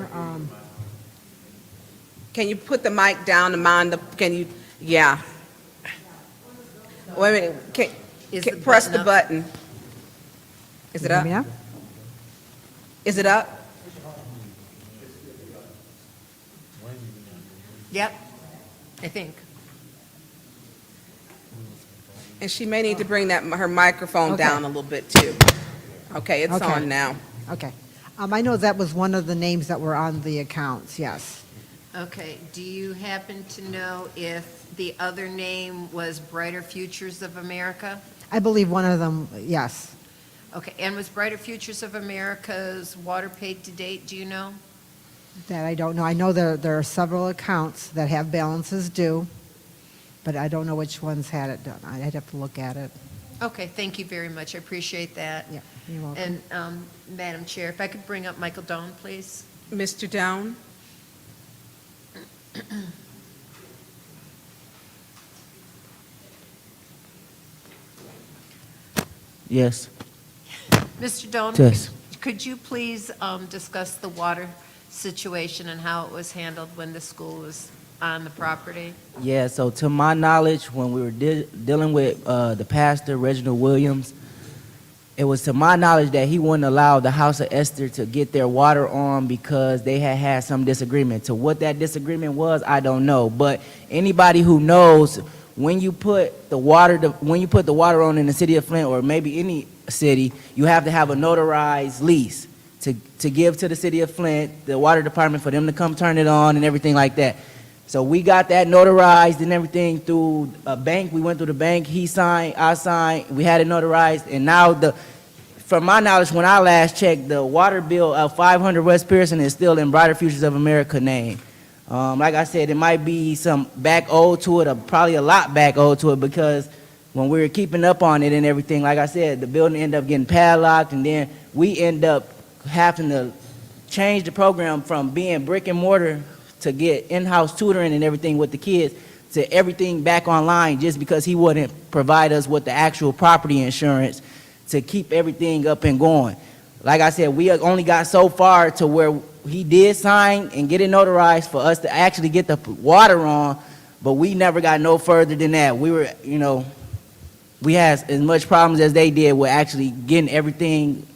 Can you put the mic down, Amanda? Can you, yeah. Wait a minute, press the button. Is it up? Yeah. Is it up? Yep, I think. And she may need to bring her microphone Okay. down a little bit, too. Okay, it's Okay. on now. Okay. I know that was one of the names that were on the accounts, yes. Okay, do you happen to know if the other name was Brighter Futures of America? I believe one of them, yes. Okay, and was Brighter Futures of America's water paid to date, do you know? That I don't know. I know there are several accounts that have balances due, but I don't know which ones had it done. I'd have to look at it. Okay, thank you very much, I appreciate that. Yeah, you're welcome. And, Madam Chair, if I could bring up Michael Doan, please. Mr. Down? Yes. Mr. Doan? Yes. Could you please discuss the water situation and how it was handled when the school was on the property? Yeah, so to my knowledge, when we were dealing with the pastor, Reginald Williams, it was to my knowledge that he wouldn't allow the House of Esther to get their water on because they had had some disagreement. To what that disagreement was, I don't know. But anybody who knows, when you put the water on in the city of Flint, or maybe any city, you have to have a notarized lease to give to the city of Flint, the water department, for them to come turn it on and everything like that. So we got that notarized and everything through a bank. We went through the bank. He signed, I signed. We had it notarized. And now, from my knowledge, when I last checked, the water bill of 500 West Pearson is still in Brighter Futures of America name. Like I said, it might be some back owed to it, or probably a lot back owed to it, because when we were keeping up on it and everything, like I said, the building ended up getting padlocked, and then we end up having to change the program from being brick and mortar to get in-house tutoring and everything with the kids to everything back online, just because he wouldn't provide us with the actual property insurance to keep everything up and going. Like I said, we only got so far to where he did sign and get it notarized for us to actually get the water on, but we never got no further than that. We were, we had as much problems as they did with actually getting everything,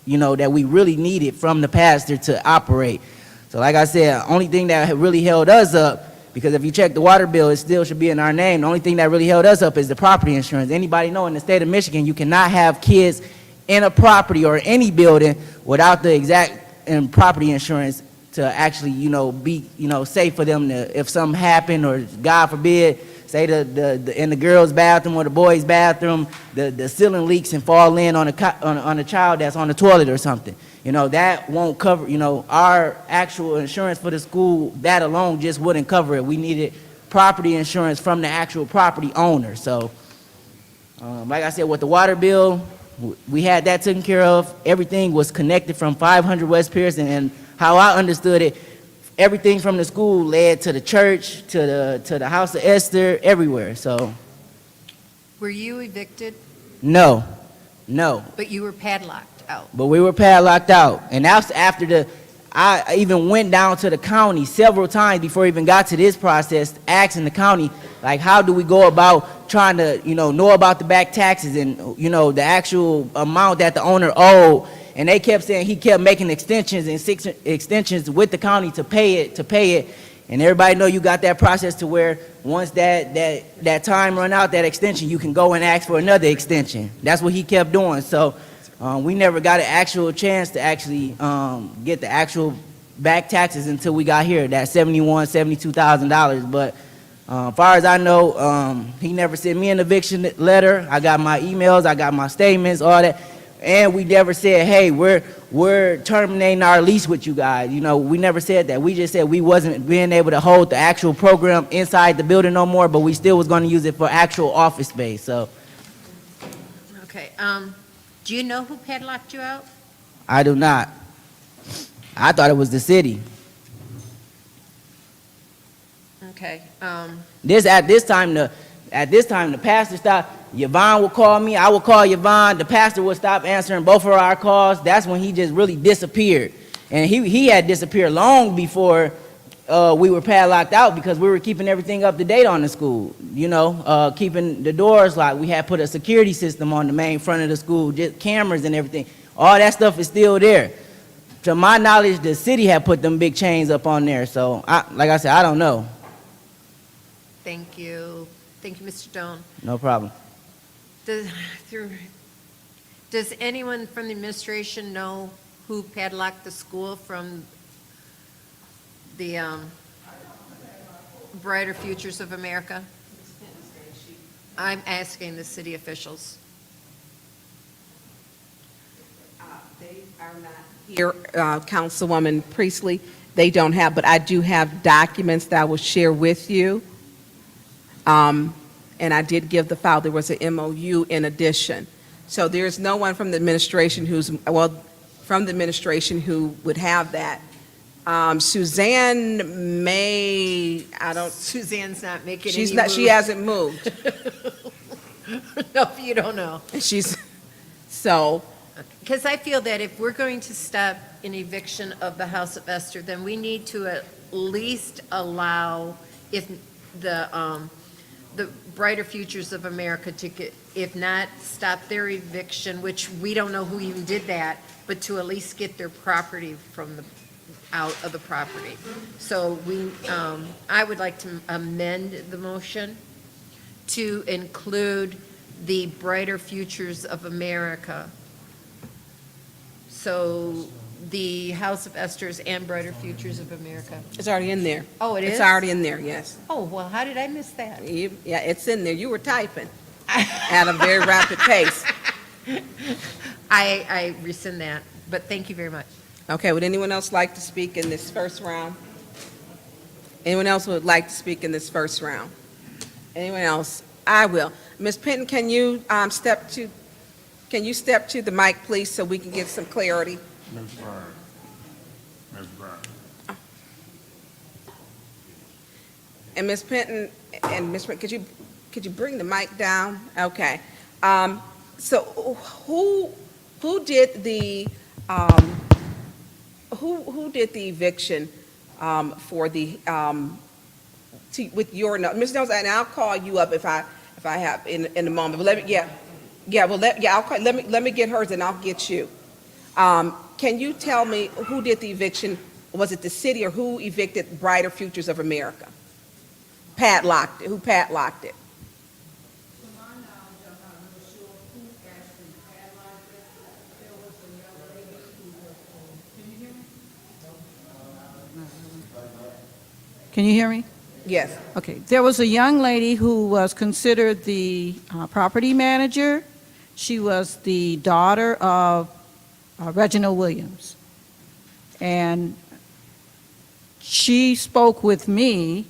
that we really needed from the pastor to operate. So like I said, only thing that really held us up, because if you check the water bill, it still should be in our name. The only thing that really held us up is the property insurance. Anybody know in the state of Michigan, you cannot have kids in a property or any building without the exact property insurance to actually, be, safe for them to, if something happened, or God forbid, say in the girls' bathroom or the boys' bathroom, the ceiling leaks and fall in on a child that's on the toilet or something. That won't cover, our actual insurance for the school, that alone just wouldn't cover it. We needed property insurance from the actual property owner. So, like I said, with the water bill, we had that taken care of. Everything was connected from 500 West Pearson, and how I understood it, everything from the school led to the church, to the House of Esther, everywhere. So, Were you evicted? no. But you were padlocked out? But we were padlocked out. And that's after I even went down to the county several times before I even got to this process, asking the county, like, how do we go about trying to, know about the back taxes and, the actual amount that the owner owed. And they kept saying he kept making extensions with the county to pay it. And everybody know you got that process to where once that time run out, that extension, you can go and ask for another extension. That's what he kept doing. So we never got an actual chance to actually get the actual back taxes until we got here, that $72,000. But as far as I know, he never sent me an eviction letter. I got my emails, I got my statements, all that. And we never said, hey, we're terminating our lease with you guys. We never said that. We just said we wasn't being able to hold the actual program inside the building no more, but we still was going to use it for actual office space. So, Okay, do you know who padlocked you out? I do not. I thought it was the city. Okay, At this time, the pastor stopped. Yvonne would call me. I would call Yvonne. The pastor would stop answering both of our calls. That's when he just really disappeared. And he had disappeared long before we were padlocked out, because we were keeping everything up to date on the school. Keeping the doors locked. We had put a security system on the main front of the school, just cameras and everything. All that stuff is still there. To my knowledge, the city had put them big chains up on there. So, like I said, I don't know. thank you. Thank you, Mr. Doan. No problem. Does anyone from the administration know who padlocked the school from the Brighter Futures of America? I'm asking the city officials. They are not here, Councilwoman Priestley. They don't have, but I do have documents that I will share with you. And I did give the file, there was an MOU in addition. So there's no one from the administration from the administration who would have that. Suzanne may, Suzanne's not making she's any not, she moves. hasn't moved. No, you don't know. So. Because I feel that if we're going to stop an eviction of the House of Esther, then we need to at least allow, if the Brighter Futures of America to get, if not stop their eviction, which we don't know who even did that, but to at least get their property out of the property. So I would like to amend the motion to include the Brighter Futures of America. So the House of Esther's and Brighter Futures of America. It's already in there. Oh, it is? It's already in there, yes. Oh, well, how did I miss that? Yeah, it's in there. You were typing at a very rapid pace. I rescind that, but thank you very much. Okay, would anyone else like to speak in this first round? Anyone else would like to speak in this first round? Anyone else? I will. Ms. Penton, can you step to the mic, please, so we can get some clarity? Ms. Byrne. Ms. Byrne. And Ms. Penton and Ms. Penton, could you bring the mic down? Okay. So who did the who did the eviction for the with your Ms. Jones? And I'll call you up if I have in a moment. But let me I'll call, let me get hers and I'll get you. Can you tell me who did the eviction? Was it the city or who evicted Brighter Futures of America? Padlocked it. Who padlocked it? Can you hear me? Yes. Okay. There was a young lady who was considered the property manager. She was the daughter of Reginald Williams. And she spoke with me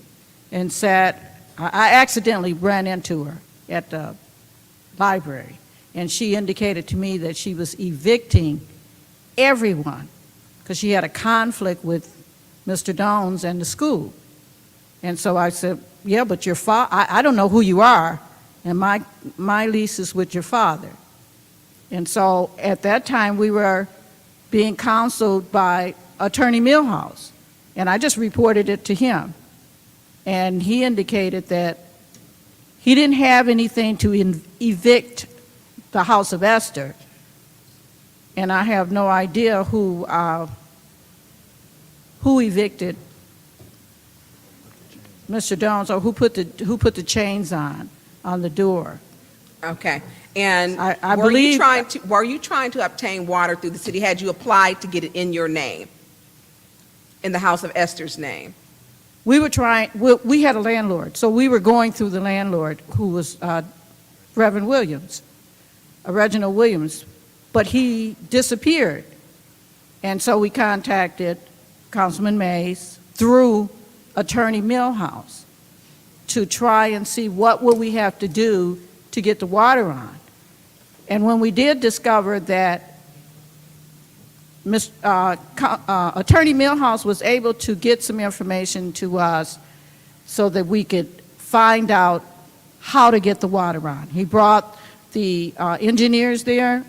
and said, I accidentally ran into her at the library, and she indicated to me that she was evicting everyone because she had a conflict with Mr. Dones and the school. And so I said, yeah, but your father, I don't know who you are, and my lease is with your father. And so at that time, we were being counseled by Attorney Milhouse, and I just reported it to him. And he indicated that he didn't have anything to evict the House of Esther, and I have no idea who evicted Mr. Jones, or who put the chains on the door. Okay. And I were believe you trying to obtain water through the city? Had you applied to get it in your name, in the House of Esther's name? We were trying. We had a landlord, so we were going through the landlord, who was Reverend Williams, Reginald Williams, but he disappeared, and so we contacted Councilman Mays through Attorney Milhouse to try and see what will we have to do to get the water on. And when we did discover that Attorney Milhouse was able to get some information to us so that we could find out how to get the water on. He brought the engineers there,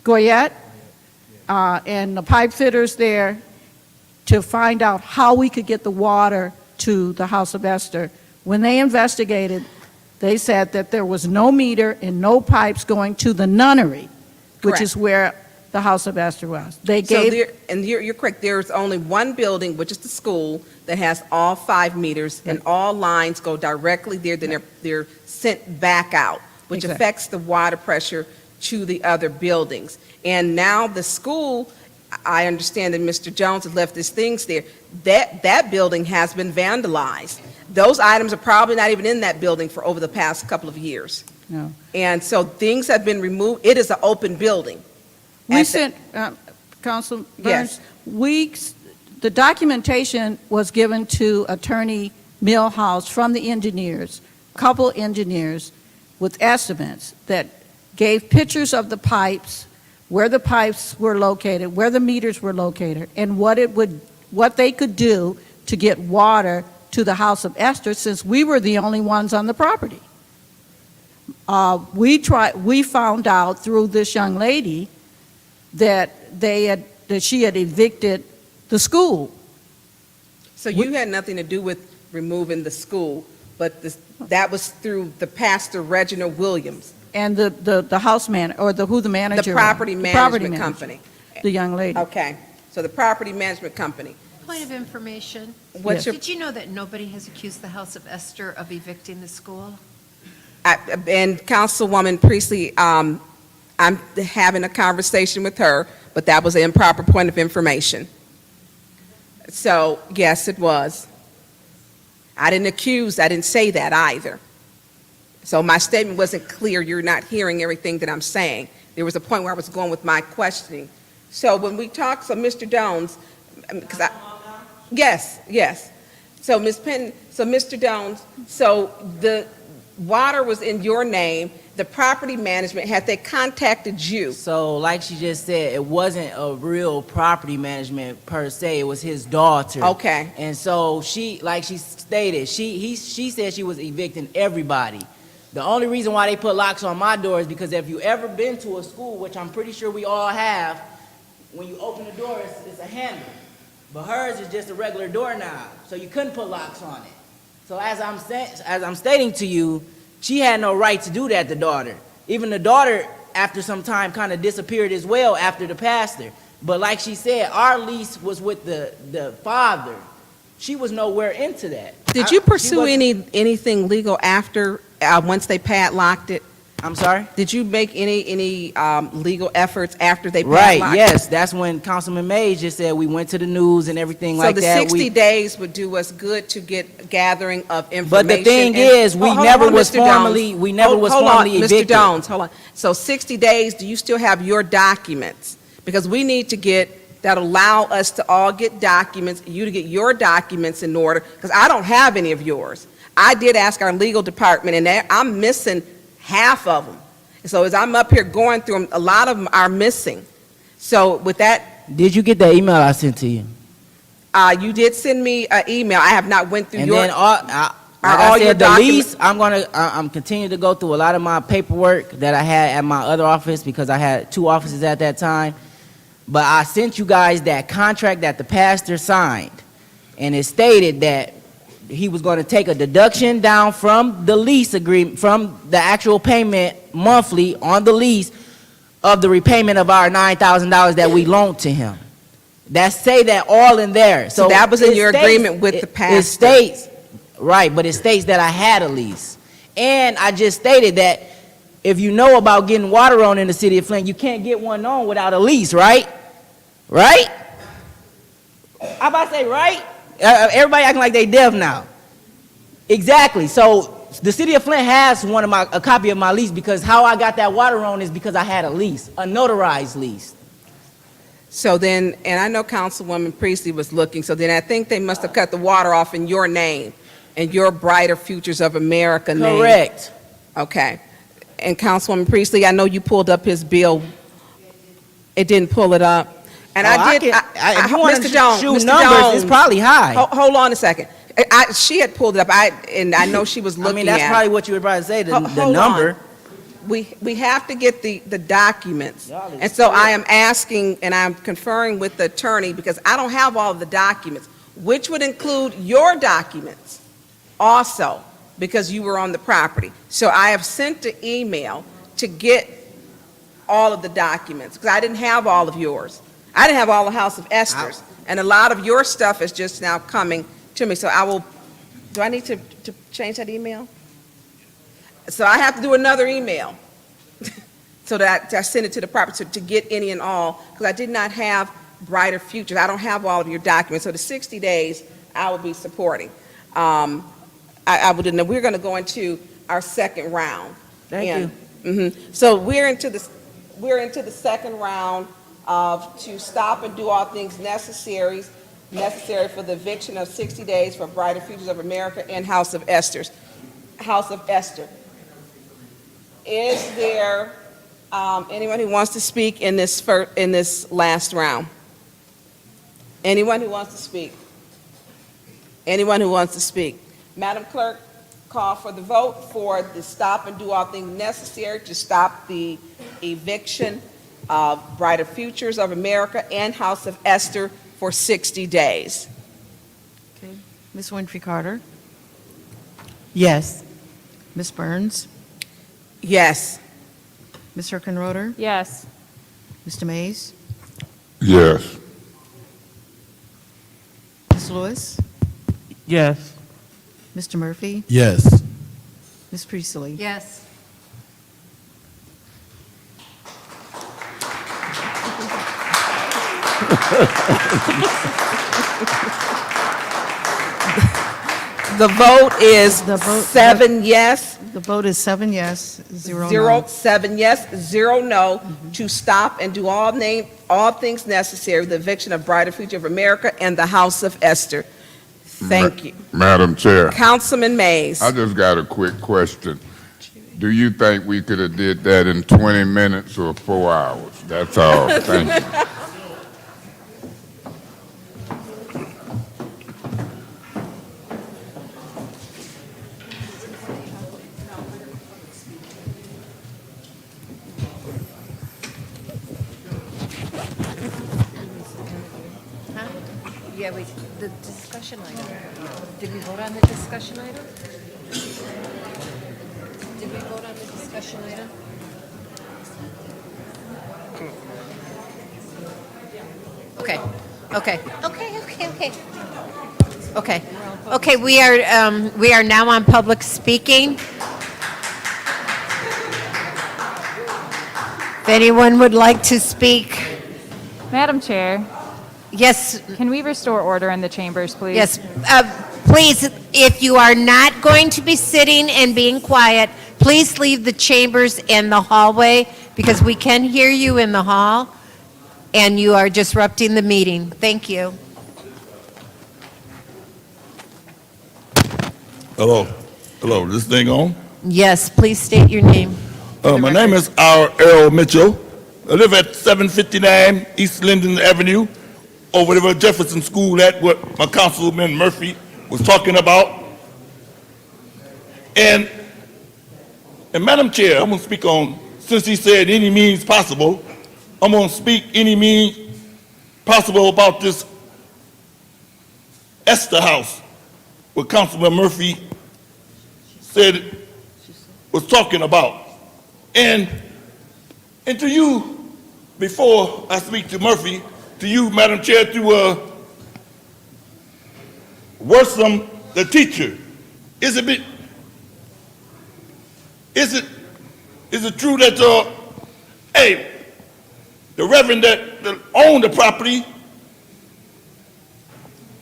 Goyette, and the pipe fitters there to find out how we could get the water to the House of Esther. When they investigated, they said that there was no meter and no pipes going to the nunnery, which is where the House of Esther was. They gave. And you're correct. There's only one building, which is the school, that has all 5 meters, and all lines go directly there. Then they're sent back out, which Exactly. affects the water pressure to the other buildings. And now the school, I understand that Mr. Jones has left his things there. That building has been vandalized. Those items are probably not even in that building for over the past couple of years. No. And so things have been removed. It is an open building. We At the- sent, Council Yes. Burns, the documentation was given to Attorney Millhouse from the engineers, couple engineers with estimates that gave pictures of the pipes, where the pipes were located, where the meters were located, and what they could do to get water to the House of Esther, since we were the only ones on the property. We found out through this young lady that she had evicted the school. So you had nothing to do with removing the school, but that was through the pastor Reginald Williams, And the house man, or who the manager the was. property The property management manager, company. The young lady. Okay, so the property management company. Point of information. What's your- Did you know that nobody has accused the House of Esther of evicting the school? And Councilwoman Priestley, I'm having a conversation with her, but that was an improper point of information. So, yes, it was. I didn't say that either. So my statement wasn't clear. You're not hearing everything that I'm saying. There was a point where I was going with my questioning. So when we talk, so Mr. Jones, yes. So Ms. Penn, so Mr. Jones, so the water was in your name, the property management, had they contacted you? So, like she just said, it wasn't a real property management per se. It was his daughter. Okay. And so she, like she stated, she said she was evicting everybody. The only reason why they put locks on my door is because if you ever been to a school, which I'm pretty sure we all have, when you open the door, it's a handle. But hers is just a regular doorknob, so you couldn't put locks on it. So as I'm stating to you, she had no right to do that, the daughter. Even the daughter, after some time, kind of disappeared as well after the pastor. But like she said, our lease was with the father. She was nowhere into that. Did you pursue anything legal after, once they padlocked it? I'm sorry? Did you make any legal efforts after they Right, padlocked it? yes. That's when Councilman Mays just said we went to the news and everything like that. So the 60 days would do us good to get gathering of information. But the thing and- is, we Hold never on, was Mr. Jones. formally Hold on, evicted. Mr. Jones, hold on. So 60 days, do you still have your documents? Because we need to that allow us to all get documents, you to get your documents in order, because I don't have any of yours. I did ask our legal department, and I'm missing half of them. So as I'm up here going through them, a lot of them are missing. So with that, Did you get the email I sent to you? you did send me an email. I have not went through And your. then like all I your said, the documents- lease, I'm continuing to go through a lot of my paperwork that I had at my other office because I had 2 offices at that time. But I sent you guys that contract that the pastor signed, and it stated that he was going to take a deduction down from the lease agreement, from the actual payment monthly on the lease of the repayment of our $9,000 that we loaned to him. That say that all in there. So that was in it your states- agreement with the pastor. It states, right, but it states that I had a lease. And I just stated that if you know about getting water on in the city of Flint, you can't get one on without a lease, right? Right? I'm about to say, right? Everybody acting like they deaf now. Exactly. So the city of Flint has a copy of my lease because how I got that water on is because I had a lease, a notarized lease. So then, and I know Councilwoman Priestley was looking, so then I think they must have cut the water off in your name and your Brighter Futures of America name. Correct. Okay. And Councilwoman Priestley, I know you pulled up his bill. It didn't pull it up. And if you want to Mr. Jones, shoot Mr. numbers, Jones, it's probably high. Hold on a second. She had pulled it up, and I know she was looking at I it. mean, that's probably what you were about to say, the Hold number. on. We have to get the documents. And so I am asking, and I'm conferring with the attorney, because I don't have all of the documents, which would include your documents also, because you were on the property. So I have sent an email to get all of the documents, because I didn't have all of yours. I didn't have all the House of Esther's. And a lot of your stuff is just now coming to me. So do I need to change that email? So I have to do another email so that I send it to the property to get any and all, because I did not have Brighter Futures. I don't have all of your documents, so the 60 days I will be supporting. I would know, we're going to go into our second round. Thank you. So we're into the second round to stop and do all things necessary for the eviction of 60 days for Brighter Futures of America and House of Esther. Is there anyone who wants to speak in this last round? Anyone who wants to speak? Anyone who wants to speak? Madam Clerk, call for the vote for the stop and do all things necessary to stop the eviction of Brighter Futures of America and House of Esther for 60 days. Okay. Ms. Winfrey Carter? Yes. Ms. Burns? Yes. Ms. Herkenroder? Yes. Mr. Mays? Yes. Ms. Lewis? Yes. Mr. Murphy? Yes. Ms. Priestley? Yes. The vote is The vote- 7 yes, The vote is 7 yes, 0 zero, no. 7 yes, 0 no, to stop and do all things necessary, the eviction of Brighter Future of America and the House of Esther. Thank you. Madam Chair, Councilman Mays. I just got a quick question. Do you think we could have did that in 20 minutes or 4 hours? That's all. Thank you. Yeah, the discussion item. Did we vote on the discussion item? Did we vote on the discussion item? Okay, okay. Okay, we are now on public speaking. If anyone would like to speak, Madam Chair, yes, can we restore order in the chambers, please? yes, please, if you are not going to be sitting and being quiet, please leave the chambers and the hallway, because we can hear you in the hall, and you are disrupting the meeting. Thank you. Hello, this thing on? Yes, please state your name. My name is R. Earl Mitchell. I live at 759 East Linden Avenue, over there where Jefferson School at, what my Councilman Murphy was talking about. And Madam Chair, I'm going to speak on, since he said any means possible, I'm going to speak any means possible about this Esther House, what Councilman Murphy said was talking about. And to you, before I speak to Murphy, to you, Madam Chair, to Wortham, the teacher, is it true that the reverend that owned the property,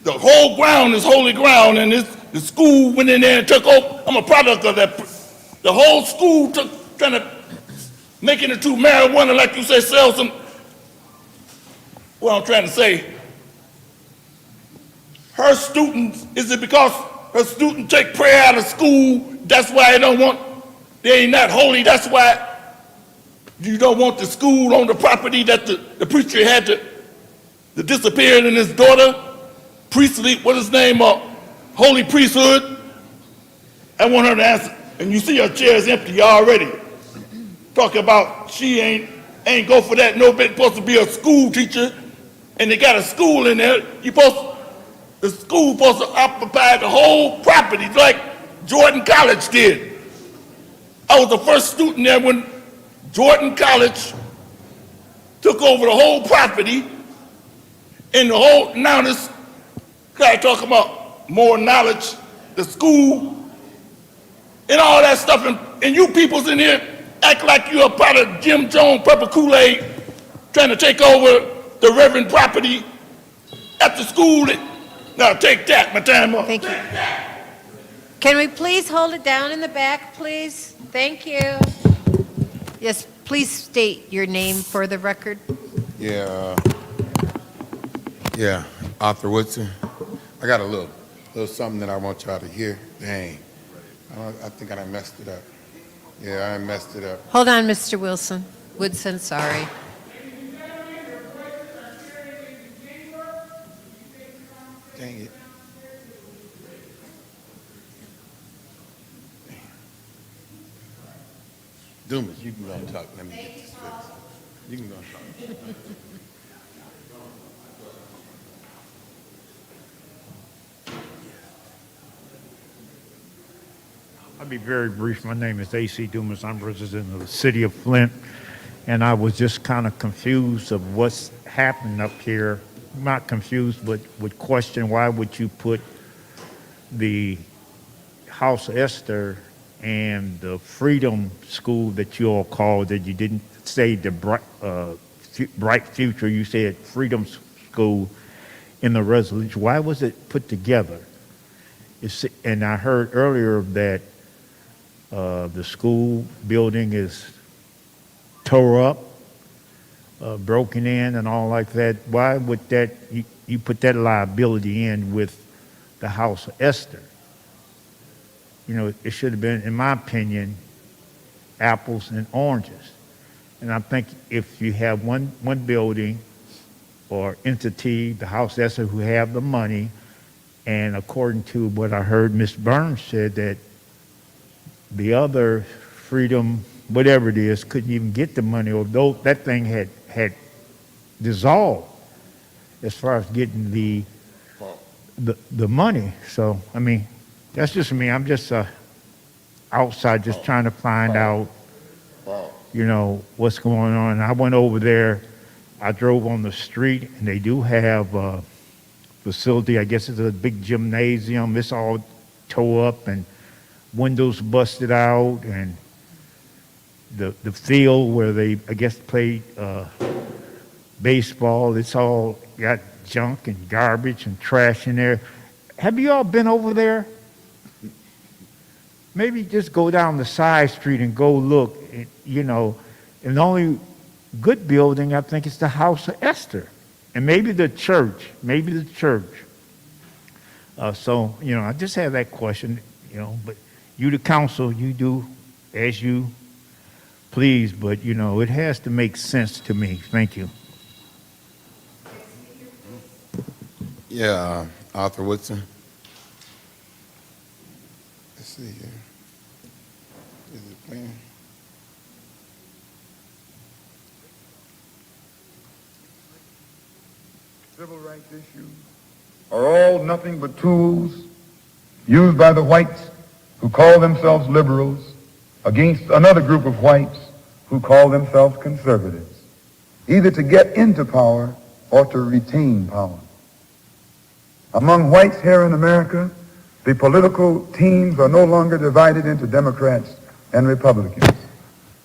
the whole ground is holy ground, and the school went in there and took over? I'm a product of that. The whole school trying to make it into marijuana, like you say, sell some. What I'm trying to say, her students, is it because her students take prayer out of school, that's why they ain't not holy, that's why you don't want the school on the property that the preacher had to disappear in his daughter, priestly, what is his name, holy priesthood? I want her to answer. And you see her chair is empty already. Talk about she ain't go for that, no bit, supposed to be a school teacher, and they got a school in there. The school supposed to occupy the whole property like Jordan College did. I was the first student there when Jordan College took over the whole property, and now this guy talking about more knowledge, the school, and all that stuff, and you people's in here act like you're a part of Jim Jones Purple Kool-Aid, trying to take over the Reverend property at the school. Now take that, my time up. Thank you. Can we please hold it down in the back, please? Thank you. Yes, please state your name for the record. Yeah, Arthur Woodson. I got a little something that I want y'all to hear. Dang, I think I done messed it up. Yeah, I messed it up. Hold on, Mr. Woodson, sorry. Dang it. Dumas, you can go and talk. Let me get this fixed. You can go and talk. I'll be very brief. My name is A.C. Dumas. I'm resident of the city of Flint, and I was just kind of confused of what's happening up here. Not confused, but would question why would you put the House of Esther and the Freedom School that you all called it. You didn't say the Bright Future. You said Freedom School in the resolution. Why was it put together? And I heard earlier that the school building is tore up, broken in and all like that. Why would that, you put that liability in with the House of Esther? You know, it should have been, in my opinion, apples and oranges. And I think if you have one building or entity, the House of Esther, who have the money, and according to what I heard Ms. Burns said, that the other Freedom, whatever it is, couldn't even get the money, although that thing had dissolved as far as getting the money. So, I mean, that's just me. I'm just outside just trying to find out, you know, what's going on. I went over there. I drove on the street, and they do have a facility. I guess it's a big gymnasium. It's all tore up and windows busted out, and the field where they, I guess, played baseball, it's all got junk and garbage and trash in there. Have you all been over there? Maybe just go down the side street and go look. You know, and the only good building, I think, is the House of Esther. And maybe the church. So, you know, I just have that question, you know, but you, the council, you do as you please, but, you know, it has to make sense to me. Thank you. Yeah, Arthur Woodson. Let's see here. Is it playing? Civil rights issues are all nothing but tools used by the whites who call themselves liberals against another group of whites who call themselves conservatives, either to get into power or to retain power. Among whites here in America, the political teams are no longer divided into Democrats and Republicans.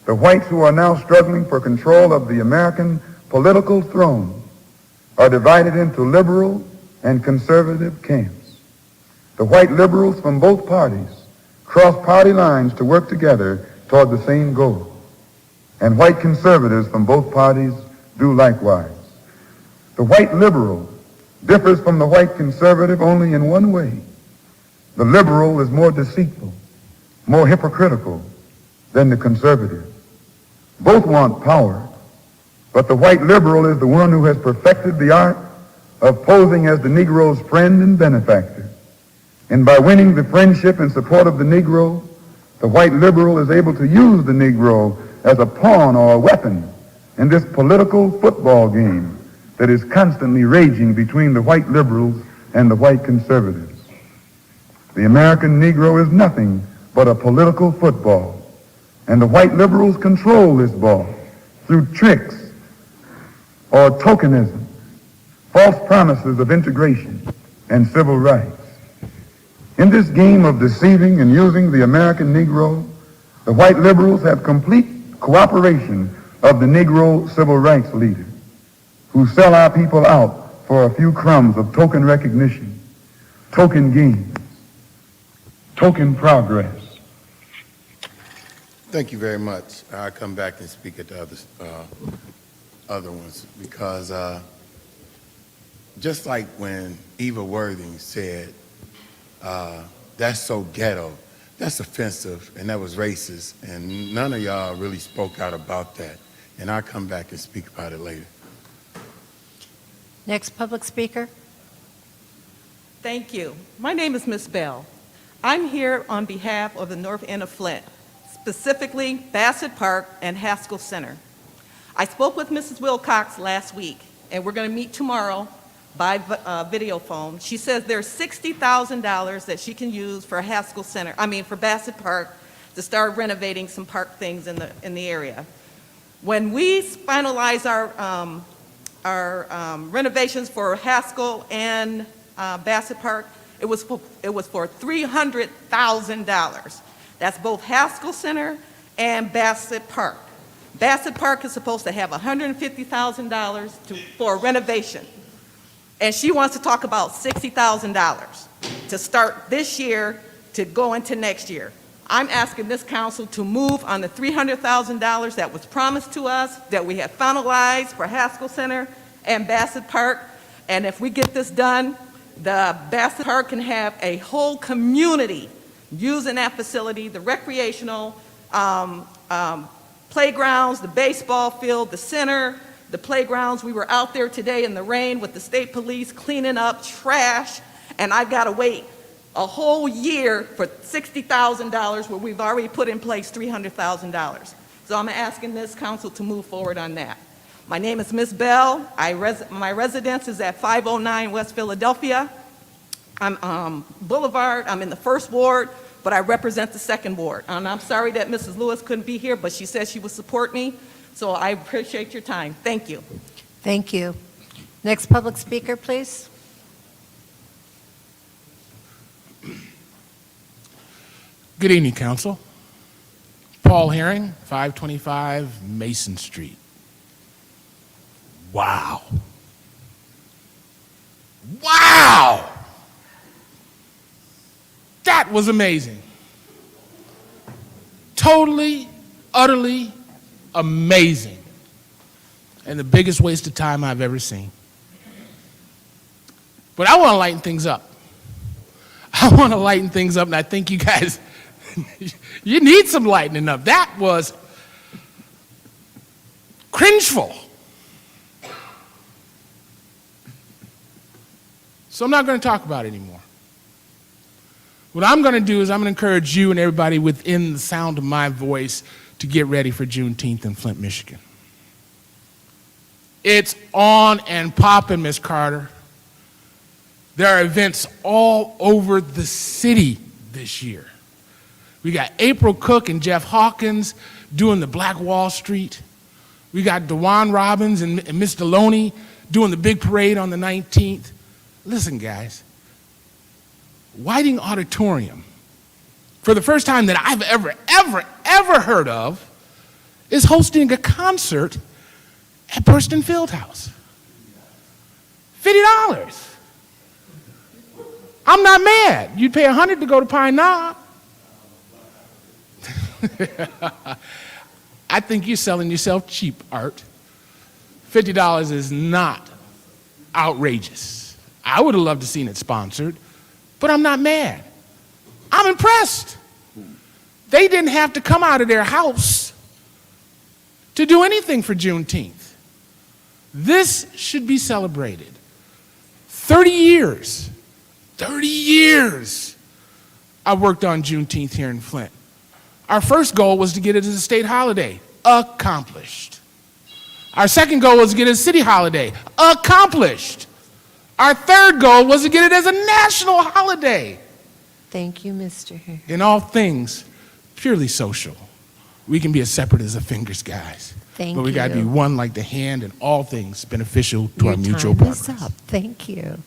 The whites who are now struggling for control of the American political throne are divided into liberal and conservative camps. The white liberals from both parties cross party lines to work together toward the same goal. And white conservatives from both parties do likewise. The white liberal differs from the white conservative only in one way. The liberal is more deceitful, more hypocritical than the conservative. Both want power, but the white liberal is the one who has perfected the art of posing as the Negro's friend and benefactor. And by winning the friendship and support of the Negro, the white liberal is able to use the Negro as a pawn or a weapon in this political football game that is constantly raging between the white liberals and the white conservatives. The American Negro is nothing but a political football, and the white liberals control this ball through tricks or tokenism, false promises of integration and civil rights. In this game of deceiving and using the American Negro, the white liberals have complete cooperation of the Negro civil rights leaders who sell our people out for a few crumbs of token recognition, token gains, token progress. Thank you very much. I'll come back and speak at the other ones because just like when Eva Worthing said, that's so ghetto, that's offensive, and that was racist, and none of y'all really spoke out about that. And I'll come back and speak about it later. Next public speaker. Thank you. My name is Miss Bell. I'm here on behalf of the North End of Flint, specifically Bassett Park and Haskell Center. I spoke with Mrs. Wilcox last week, and we're going to meet tomorrow by video phone. She says there's $60,000 that she can use for Haskell Center, for Bassett Park, to start renovating some park things in the area. When we finalize our renovations for Haskell and Bassett Park, it was for $300,000. That's both Haskell Center and Bassett Park. Bassett Park is supposed to have $150,000 for a renovation. And she wants to talk about $60,000 to start this year to go into next year. I'm asking this council to move on the $300,000 that was promised to us, that we have finalized for Haskell Center and Bassett Park. And if we get this done, the Bassett Park can have a whole community using that facility, the recreational playgrounds, the baseball field, the center, the playgrounds. We were out there today in the rain with the state police cleaning up trash, and I've got to wait a whole year for $60,000 where we've already put in place $300,000. So I'm asking this council to move forward on that. My name is Miss Bell. My residence is at 509 West Philadelphia. I'm Boulevard. I'm in the 1st Ward, but I represent the 2nd Ward. And I'm sorry that Mrs. Lewis couldn't be here, but she said she would support me. So I appreciate your time. Thank you. Thank you. Next public speaker, please. Good evening, Council. Paul Herring, 525 Mason Street. Wow. Wow! That was amazing. Totally, utterly amazing. And the biggest waste of time I've ever seen. But I want to lighten things up. And I think you guys, you need some lightening up. That was cringeful. So I'm not going to talk about it anymore. What I'm going to do is I'm going to encourage you and everybody within the sound of my voice to get ready for Juneteenth in Flint, Michigan. It's on and popping, Miss Carter. There are events all over the city this year. We got April Cook and Jeff Hawkins doing the Black Wall Street. We got DeJuan Robbins and Miss Deloney doing the big parade on the 19th. Listen, guys, Whiting Auditorium, for the first time that I've ever heard of, is hosting a concert at Burston Fieldhouse. $50. I'm not mad. You'd pay $100 to go to Pine Knob. I think you're selling yourself cheap, Art. $50 is not outrageous. I would have loved to have seen it sponsored, but I'm not mad. I'm impressed. They didn't have to come out of their house to do anything for Juneteenth. This should be celebrated. 30 years I worked on Juneteenth here in Flint. Our first goal was to get it as a state holiday. Accomplished. Our second goal was to get it as a city holiday. Accomplished. Our third goal was to get it as a national holiday. Thank you, Mr. Herring. In all things, purely social. We can be as separate as the fingers, guys. Thank but we got to be you. one like the hand in all things beneficial to our mutual Your time progress. is up. Thank you.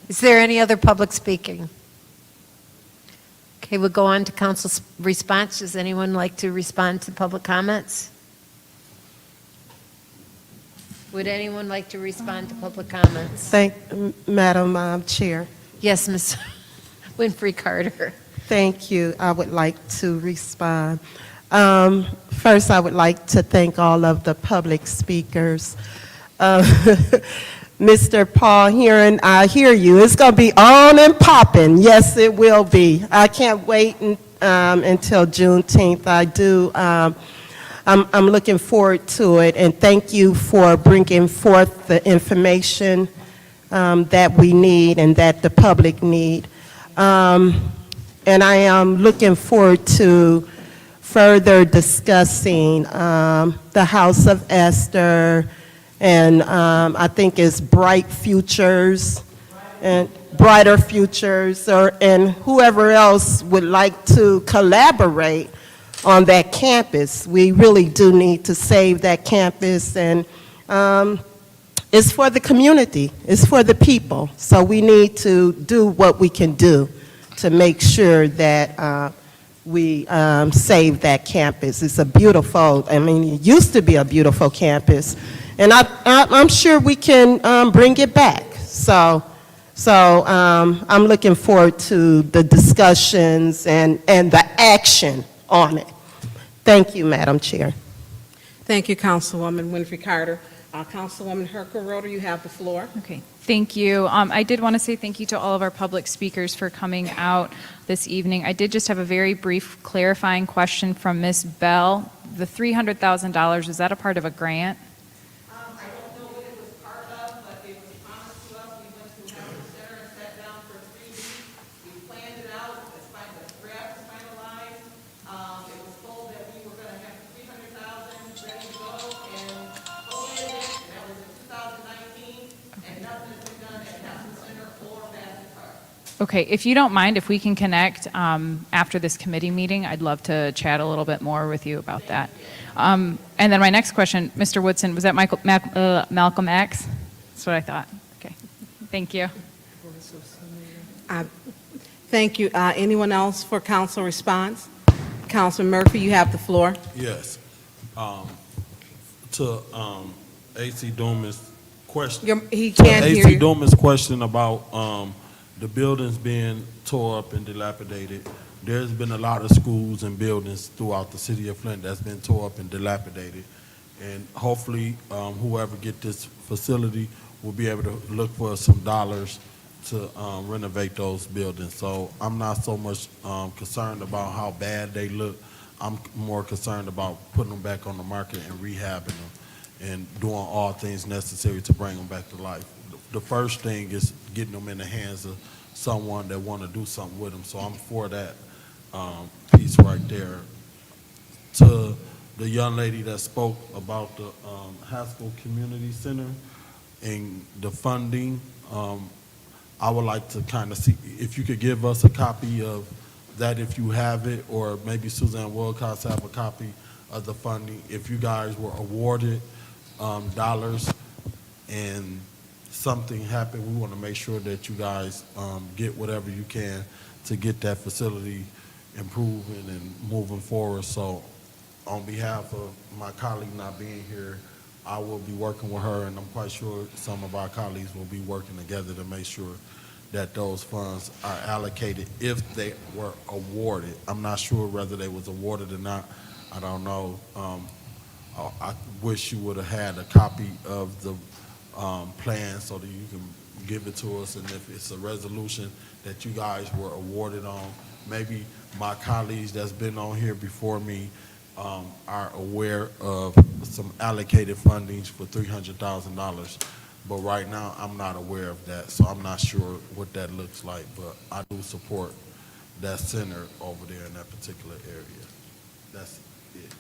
Is there any other public speaking? Okay, we'll go on to council's response. Does anyone like to respond to public comments? Would anyone like to respond to public comments? Madam Chair. Yes, Ms. Winfrey Carter. Thank you. I would like to respond. First, I would like to thank all of the public speakers. Mr. Paul Heron, I hear you. It's going to be on and popping. Yes, it will be. I can't wait until Juneteenth. I do. I'm looking forward to it, and thank you for bringing forth the information that we need and that the public need. And I am looking forward to further discussing the House of Esther, and I think it's bright futures and brighter futures, and whoever else would like to collaborate on that campus. We really do need to save that campus, and it's for the community, it's for the people. So we need to do what we can do to make sure that we save that campus. It's a beautiful, I mean, it used to be a beautiful campus, and I'm sure we can bring it back. So I'm looking forward to the discussions and the action on it. Thank you, Madam Chair. Thank you, Councilwoman Winfrey Carter. Councilwoman Herker-Roder, you have the floor. Okay, thank you. I did want to say thank you to all of our public speakers for coming out this evening. I did just have a very brief clarifying question from Ms. Bell. The $300,000, is that a part of a grant? I don't know what it was part of, but it was promised to us. We went to Hester Center and sat down for 3 weeks. We planned it out. The draft was finalized. It was told that we were going to have $300,000 ready to go, and COVID hit, and that was in 2019, and nothing has been done at Hester Center or Bassett Park. Okay, if you don't mind, if we can connect after this committee meeting, I'd love to chat a little bit more with you about that. And then my next question, Mr. Woodson, was that Malcolm X? That's what I thought. Okay, thank you. Thank you. Anyone else for council response? Councilman Murphy, you have the floor. Yes. To AC Dumas' question. He can't hear AC you. Dumas' question about the buildings being tore up and dilapidated. There's been a lot of schools and buildings throughout the city of Flint that's been tore up and dilapidated. And hopefully, whoever get this facility will be able to look for some dollars to renovate those buildings. So I'm not so much concerned about how bad they look. I'm more concerned about putting them back on the market and rehabbing them and doing all things necessary to bring them back to life. The first thing is getting them in the hands of someone that want to do something with them. So I'm for that piece right there. To the young lady that spoke about the Haskell Community Center and the funding, I would like to kind of see if you could give us a copy of that if you have it, or maybe Suzanne Wilcox have a copy of the funding. If you guys were awarded dollars and something happened, we want to make sure that you guys get whatever you can to get that facility improving and moving forward. So on behalf of my colleague not being here, I will be working with her, and I'm quite sure some of our colleagues will be working together to make sure that those funds are allocated if they were awarded. I'm not sure whether they was awarded or not. I don't know. I wish you would have had a copy of the plan so that you can give it to us, and if it's a resolution that you guys were awarded on, maybe my colleagues that's been on here before me are aware of some allocated fundings for $300,000. But right now, I'm not aware of that, so I'm not sure what that looks like, but I do support that center over there in that particular area. That's it.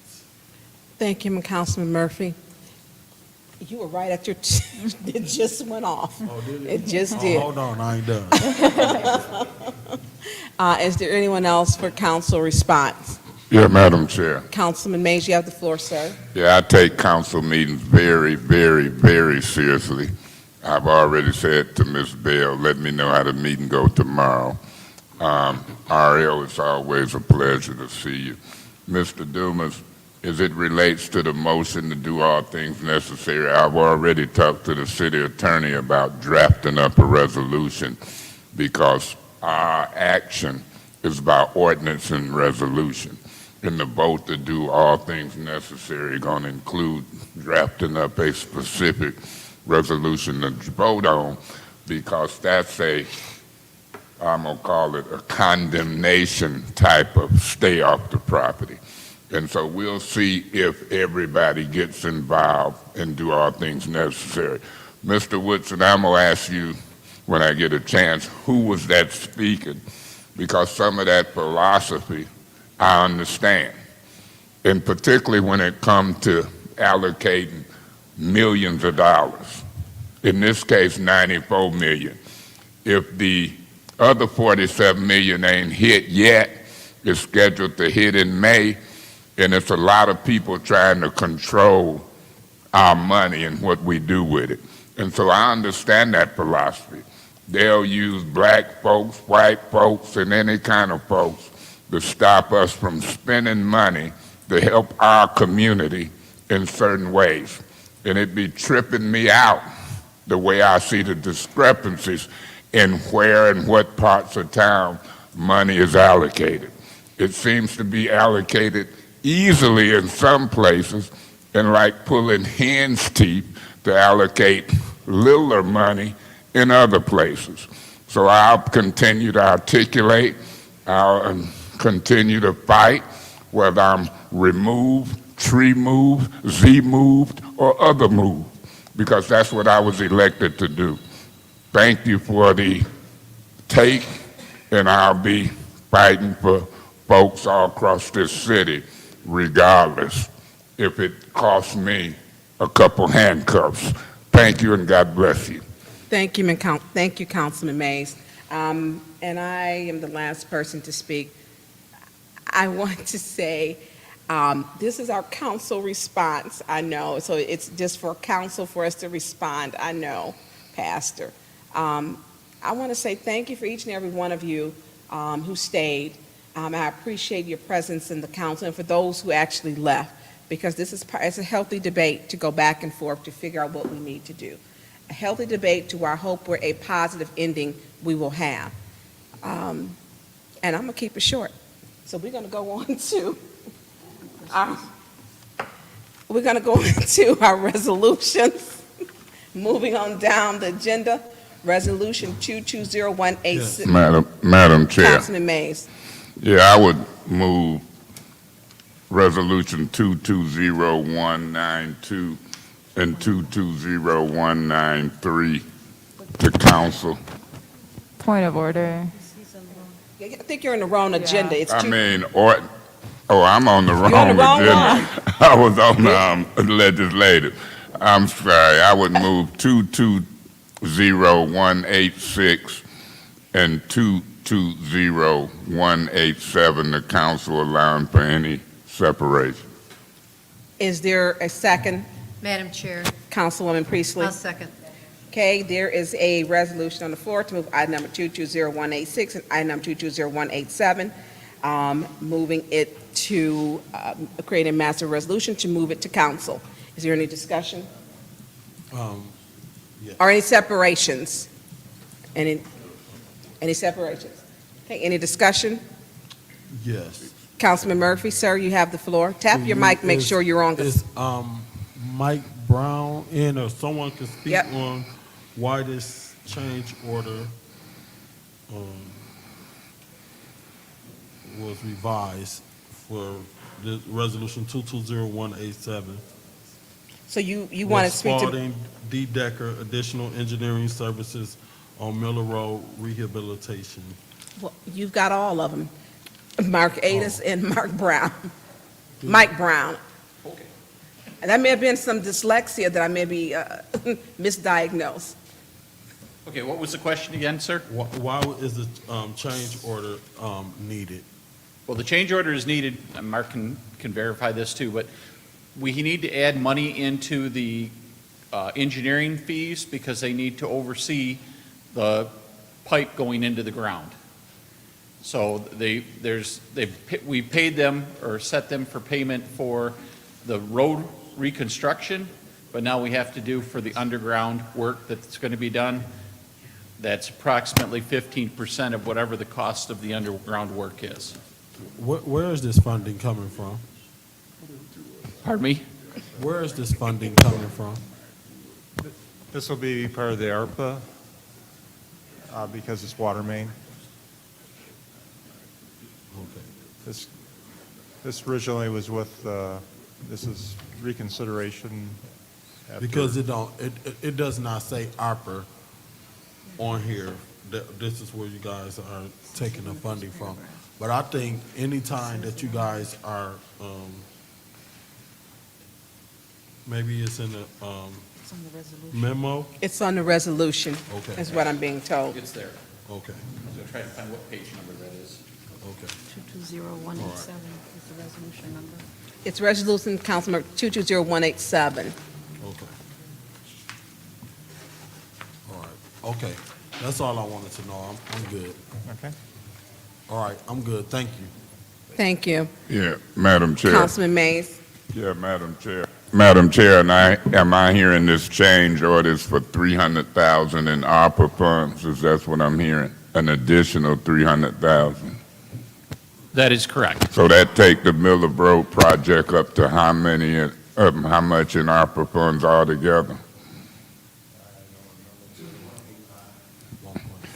Thank you, Councilman Murphy. You were right at your, it just went off. Oh, did It just did. Hold on, I ain't done. Is there anyone else for council response? Yeah, Madam Chair. Councilman Mays, you have the floor, sir. Yeah, I take council meetings very, very, very seriously. I've already said to Ms. Bell, let me know how the meeting go tomorrow. Ariel, it's always a pleasure to see you. Mr. Dumas, as it relates to the motion to do all things necessary, I've already talked to the city attorney about drafting up a resolution because our action is about ordinance and resolution. And the vote to do all things necessary going to include drafting up a specific resolution to vote on because that's I'm going to call it a condemnation type of stay off the property. And so we'll see if everybody gets involved and do all things necessary. Mr. Woodson, I'm going to ask you when I get a chance, who was that speaking? Because some of that philosophy I understand. And particularly when it comes to allocating millions of dollars. In this case, 94 million. If the other 47 million ain't hit yet, it's scheduled to hit in May, and it's a lot of people trying to control our money and what we do with it. And so I understand that philosophy. They'll use black folks, white folks, and any kind of folks to stop us from spending money to help our community in certain ways. And it be tripping me out the way I see the discrepancies in where and what parts of town money is allocated. It seems to be allocated easily in some places and like pulling hen's teeth to allocate littler money in other places. So I'll continue to articulate, I'll continue to fight, whether I'm removed, tree moved, Z moved, or other moved, because that's what I was elected to do. Thank you for the take, and I'll be fighting for folks all across this city, regardless if it costs me a couple handcuffs. Thank you, and God bless you. Thank you, Councilman Mays. And I am the last person to speak. I want to say this is our council response, I know. So it's just for council for us to respond, I know, Pastor. I want to say thank you for each and every one of you who stayed. I appreciate your presence in the council and for those who actually left, because it's a healthy debate to go back and forth to figure out what we need to do. A healthy debate to where I hope we're a positive ending we will have. And I'm going to keep it short. So we're going to go on to our resolutions. Moving on down the agenda, Resolution 220186. Madam Chair. Councilman Mays. Yeah, I would move Resolution 220192 and 220193 to council. Point of order. I think you're in the wrong agenda. It's I'm on the wrong on the wrong agenda. I was on the legislative. I'm sorry. I would move 220186 and 220187 to council, allowing for any separation. Is there a second? Madam Chair, Councilwoman Priestley. I'll second. Okay, there is a resolution on the floor to move item number 220186 and item number 220187, moving it to create a master resolution to move it to council. Is there any discussion? Yes. Or any separations? Any separations? Okay, any discussion? Yes. Councilman Murphy, sir, you have the floor. Tap your mic, make sure you're on. Is Mike Brown in, or someone can speak on why this change order was revised for the resolution 220187? So you want to speak to... Spalding D. Decker, additional engineering services on Miller Road rehabilitation. Well, you've got all of them. Mark Adis and Mark Brown. Mike Brown. Okay. And that may have been some dyslexia that I may be misdiagnosed. Okay, what was the question again, sir? Why is the change order needed? Well, the change order is needed, and Mark can verify this too, but we need to add money into the engineering fees because they need to oversee the pipe going into the ground. So we paid them or set them for payment for the road reconstruction, but now we have to do for the underground work that's going to be done. That's approximately 15% of whatever the cost of the underground work is. Where is this funding coming from? Pardon me? Where is this funding coming from? This will be part of the ARPA because it's water main. Okay. This originally was with, this is reconsideration. Because it does not say ARPA on here. This is where you guys are taking the funding from. But I think any time that you guys are, maybe it's in the memo. It's on the resolution, Okay. is what I'm being told. It's there. Okay. So try to find what page number that is. Okay. 220187 is the resolution number. It's resolution, Councilman, 220187. Okay. All right. Okay. That's all I wanted to know. I'm good. Okay. All right. I'm good. Thank you. Thank you. Yeah, Madam Chair. Councilman Mays. Yeah, Madam Chair. Madam Chair, and am I hearing this change orders for 300,000 in ARPA funds? Is that what I'm hearing? An additional 300,000? That is correct. So that take the Miller Road project up to how many, how much in ARPA funds altogether?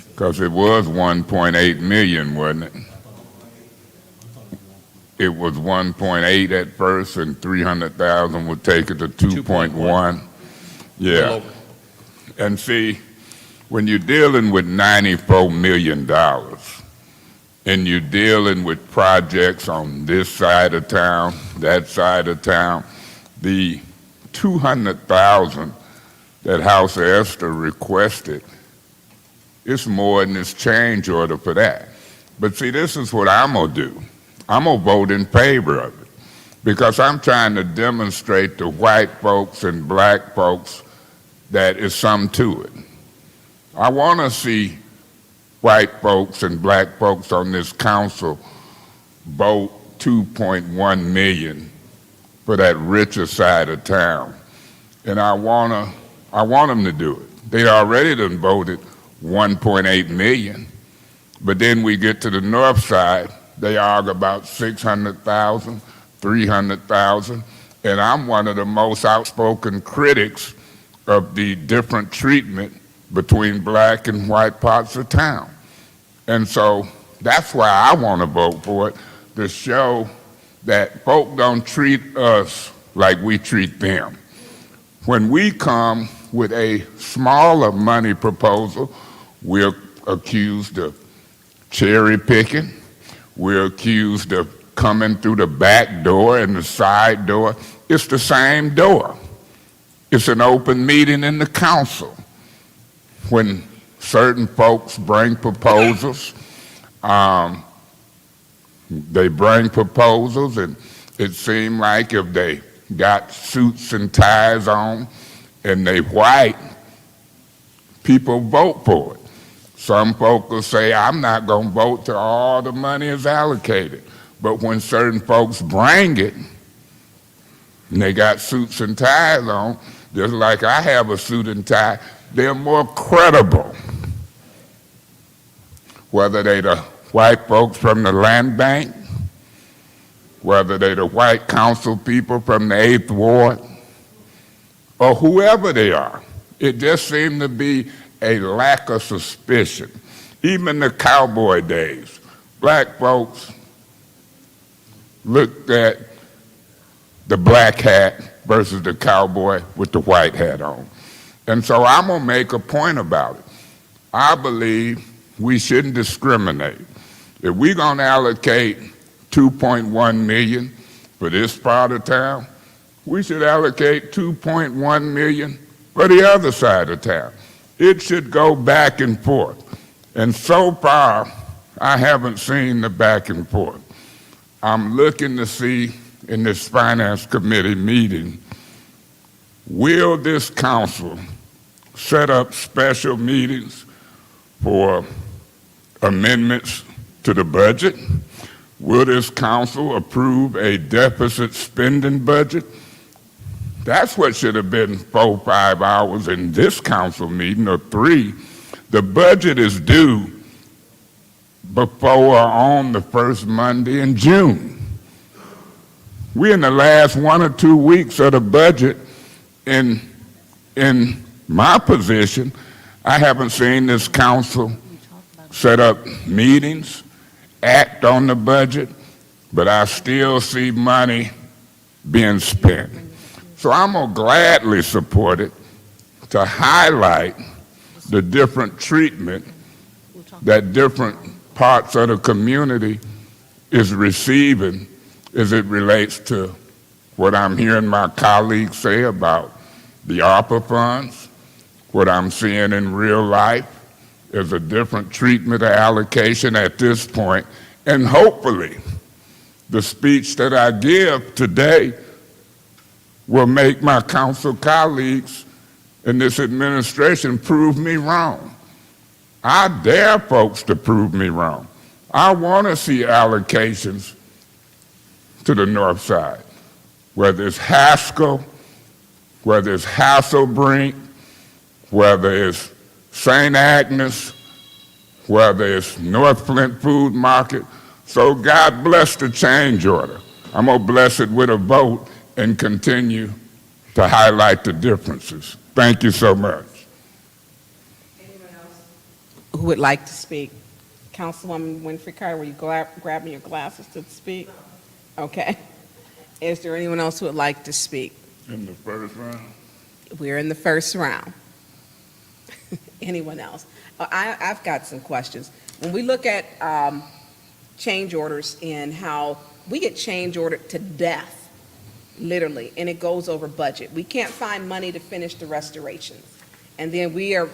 Because it was 1.8 million, wasn't it? It was 1.8 at first, and 300,000 would take it to 2.1. Yeah. And see, when you're dealing with $94 million, and you're dealing with projects on this side of town, that side of town, the 200,000 that House of Esther requested, it's more than this change order for that. But see, this is what I'm going to do. I'm going to vote in favor of it because I'm trying to demonstrate to white folks and black folks that is something to it. I want to see white folks and black folks on this council vote 2.1 million for that richer side of town. And I want them to do it. They already done voted 1.8 million. But then we get to the north side, they argue about 600,000, 300,000, and I'm one of the most outspoken critics of the different treatment between black and white parts of town. And so that's why I want to vote for it, to show that folk don't treat us like we treat them. When we come with a smaller money proposal, we're accused of cherry picking. We're accused of coming through the back door and the side door. It's the same door. It's an open meeting in the council. When certain folks bring proposals, they bring proposals, and it seems like if they got suits and ties on and they white, people vote for it. Some folks will say, I'm not going to vote till all the money is allocated. But when certain folks bring it, and they got suits and ties on, just like I have a suit and tie, they're more credible. Whether they the white folks from the land bank, whether they the white council people from the 8th Ward, or whoever they are. It just seemed to be a lack of suspicion. Even the cowboy days, black folks looked at the black hat versus the cowboy with the white hat on. And so I'm going to make a point about it. I believe we shouldn't discriminate. If we're going to allocate 2.1 million for this part of town, we should allocate 2.1 million for the other side of town. It should go back and forth. And so far, I haven't seen the back and forth. I'm looking to see in this Finance Committee meeting, will this council set up special meetings for amendments to the budget? Will this council approve a deficit spending budget? That's what should have been 4, 5 hours in this council meeting, or 3. The budget is due before or on the first Monday in June. We're in the last 1 or 2 weeks of the budget. In my position, I haven't seen this council set up meetings, act on the budget, but I still see money being spent. So I'm going to gladly support it to highlight the different treatment that different parts of the community is receiving as it relates to what I'm hearing my colleagues say about the ARPA funds, what I'm seeing in real life is a different treatment or allocation at this point, and hopefully the speech that I give today will make my council colleagues in this administration prove me wrong. I dare folks to prove me wrong. I want to see allocations to the north side, whether it's Haskell, whether it's Hasselbrink, whether it's St. Agnes, whether it's North Flint Food Market. So God bless the change order. I'm going to bless it with a vote and continue to highlight the differences. Thank you so much. Who would like to speak? Councilwoman Winfrey Carter, will you grab me your glasses to speak? Okay. Is there anyone else who would like to speak? In the first round? We're in the first round. Anyone else? I've got some questions. When we look at change orders and how we get change ordered to death, literally, and it goes over budget. We can't find money to finish the restorations. And then we're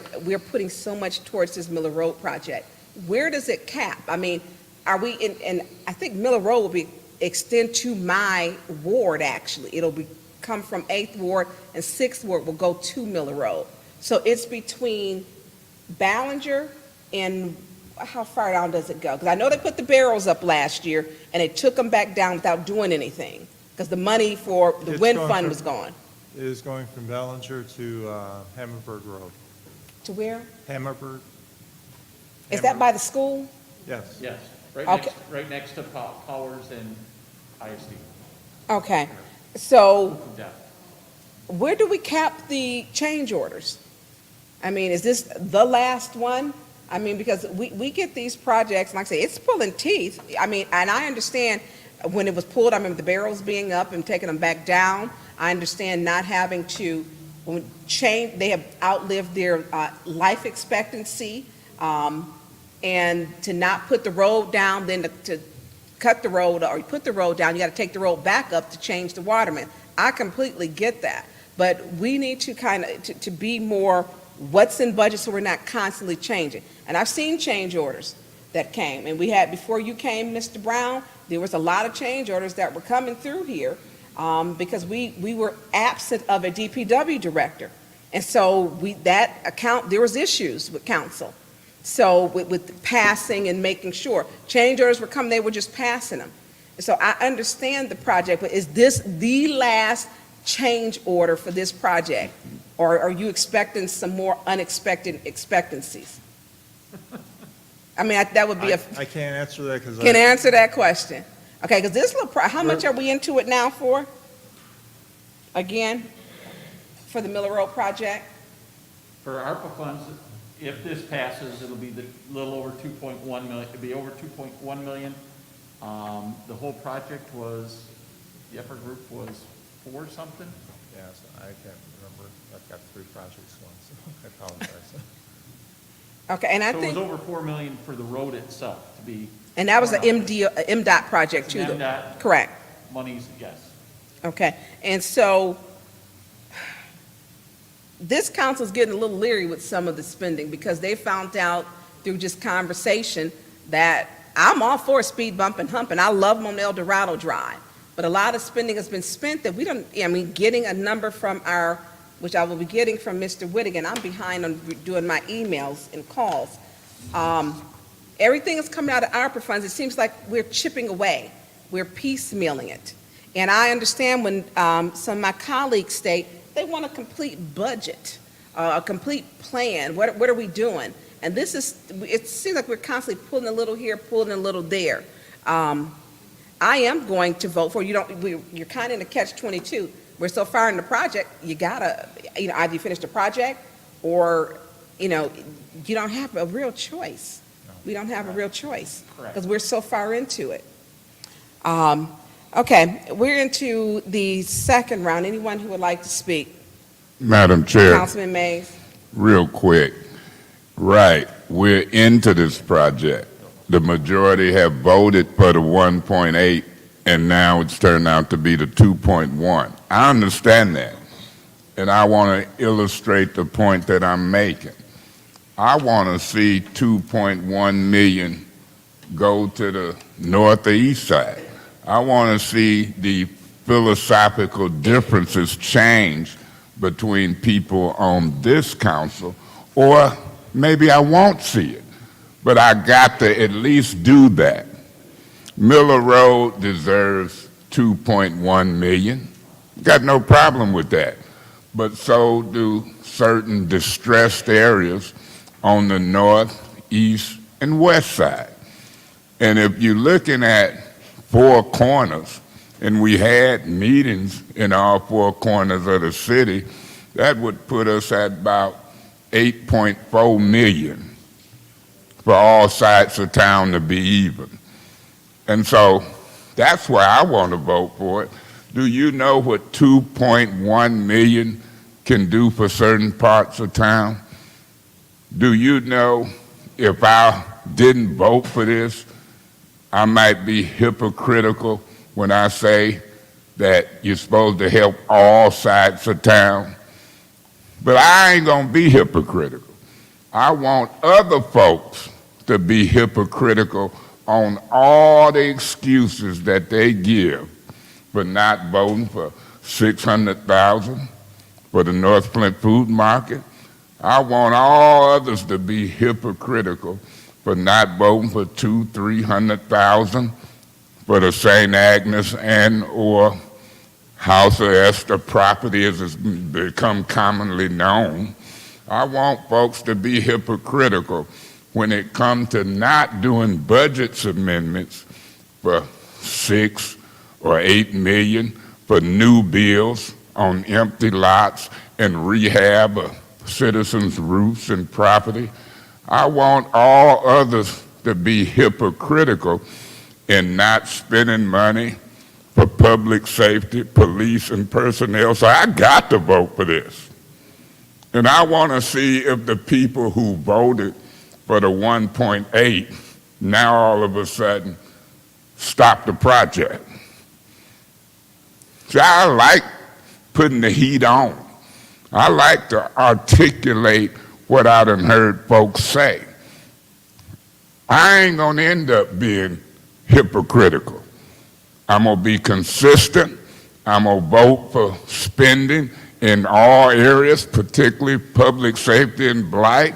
putting so much towards this Miller Road project. Where does it cap? I mean, are we in, and I think Miller Road will extend to my ward, actually. It'll come from 8th Ward, and 6th Ward will go to Miller Road. So it's between Ballinger and how far down does it go? Because I know they put the barrels up last year, and they took them back down without doing anything, because the money for the wind fund was gone. It is going from Ballinger to Hammerberg Road. To where? Hammerberg? Is that by the school? Yes. Yes, right next to Powers and ISD. Okay. So where do we cap the change orders? I mean, is this the last one? I mean, because we get these projects, like I say, it's pulling teeth. I mean, and I understand when it was pulled, I remember the barrels being up and taking them back down. I understand not having to change, they have outlived their life expectancy, and to not put the road down, then to cut the road, or you put the road down, you got to take the road back up to change the waterman. I completely get that, but we need to kind of to be more what's in budget, so we're not constantly changing. And I've seen change orders that came, and we had, before you came, Mr. Brown, there was a lot of change orders that were coming through here, because we were absent of a DPW director, and so there was issues with council. So with passing and making sure change orders were coming, they were just passing them. So I understand the project, but is this the last change order for this project, or are you expecting some more unexpected expectancies? I mean, that would be I can't answer that because Can answer that question. Okay, because this little, how much are we into it now for? Again, for the Miller Road project? For ARPA funds, if this passes, it'll be the little over 2.1 million, it'll be over 2.1 million. The whole project was, the effort group was 4 something? Yes, I can't remember. I've got 3 projects once, so I apologize. Okay, and I So think. it was over 4 million for the road itself to be. And that was an MDOT project too, though? MDOT Correct. Monies, yes. Okay, and so this council's getting a little leery with some of the spending because they found out through just conversation that I'm all for speed bump and hump, and I love them on El Dorado Drive. But a lot of spending has been spent that we don't, I mean, getting a number from which I will be getting from Mr. Whittigan. I'm behind on doing my emails and calls. everything is coming out of ARPA funds. It seems like we're chipping away. We're piecemealing it. And I understand when some of my colleagues state they want a complete budget, a complete plan. What are we doing? And this is, it seems like we're constantly pulling a little here, pulling a little there. I am going to vote for, you're kind of in a catch-22. We're so far in the project, you gotta, either you finish the project or, you don't have a real choice. We don't have a real choice because we're so far into it. Okay, we're into the second round. Anyone who would like to speak? Madam Chair, Councilman Mays. real quick. Right, we're into this project. The majority have voted for the 1.8, and now it's turned out to be the 2.1. I understand that, and I want to illustrate the point that I'm making. I want to see 2.1 million go to the northeast side. I want to see the philosophical differences change between people on this council, or maybe I won't see it, but I got to at least do that. Miller Road deserves 2.1 million. Got no problem with that. But so do certain distressed areas on the north, east, and west side. And if you're looking at four corners, and we had meetings in all four corners of the city, that would put us at about 8.4 million for all sides of town to be even. And so that's why I want to vote for it. Do you know what 2.1 million can do for certain parts of town? Do you know if I didn't vote for this, I might be hypocritical when I say that you're supposed to help all sides of town? But I ain't gonna be hypocritical. I want other folks to be hypocritical on all the excuses that they give for not voting for 600,000 for the North Flint Food Market. I want all others to be hypocritical for not voting for 200,000-300,000 for the St. Agnes and or House of Esther property as it's become commonly known. I want folks to be hypocritical when it comes to not doing budget amendments for 6 or 8 million for new builds on empty lots and rehab of citizens' roofs and property. I want all others to be hypocritical in not spending money for public safety, police, and personnel. So I got to vote for this. And I want to see if the people who voted for the 1.8 now all of a sudden stop the project. See, I like putting the heat on. I like to articulate what I done heard folks say. I ain't gonna end up being hypocritical. I'm gonna be consistent. I'm gonna vote for spending in all areas, particularly public safety and blight.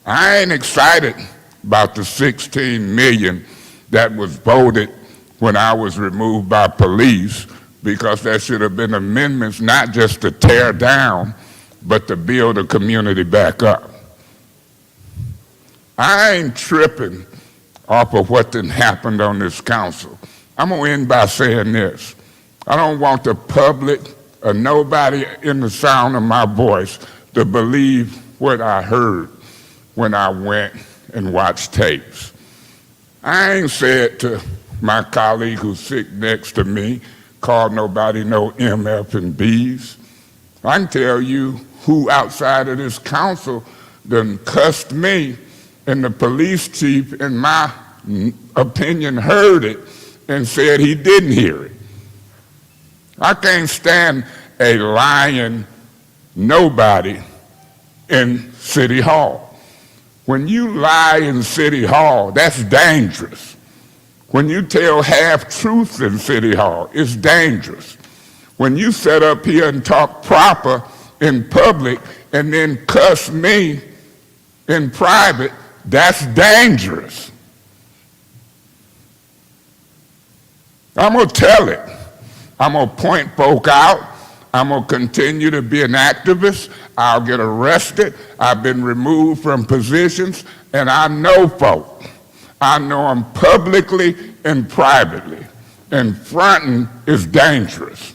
I ain't excited about the 16 million that was voted when I was removed by police, because there should have been amendments not just to tear down, but to build a community back up. I ain't tripping off of what done happened on this council. I'm gonna end by saying this. I don't want the public or nobody in the sound of my voice to believe what I heard when I went and watched tapes. I ain't said to my colleague who's sitting next to me, call nobody no MF and Bs. I can tell you who outside of this council done cussed me, and the police chief, in my opinion, heard it and said he didn't hear it. I can't stand a lying nobody in City Hall. When you lie in City Hall, that's dangerous. When you tell half-truths in City Hall, it's dangerous. When you sit up here and talk proper in public and then cuss me in private, that's dangerous. I'm going to tell it. I'm going to point folk out. I'm going to continue to be an activist. I'll get arrested. I've been removed from positions, and I know folk. I know them publicly and privately. And fronting is dangerous.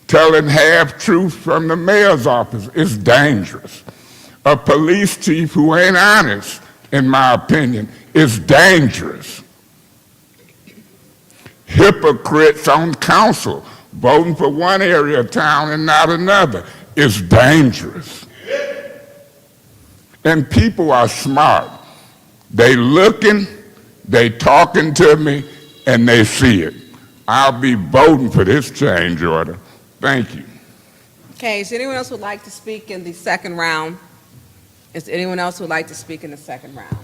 Telling half-truths from the mayor's office is dangerous. A police chief who ain't honest, in my opinion, is dangerous. Hypocrites on council, voting for one area of town and not another, is dangerous. And people are smart. They looking, they talking to me, and they see it. I'll be voting for this change order. Thank you. Okay, is there anyone else who would like to speak in the second round? Is there anyone else who would like to speak in the second round?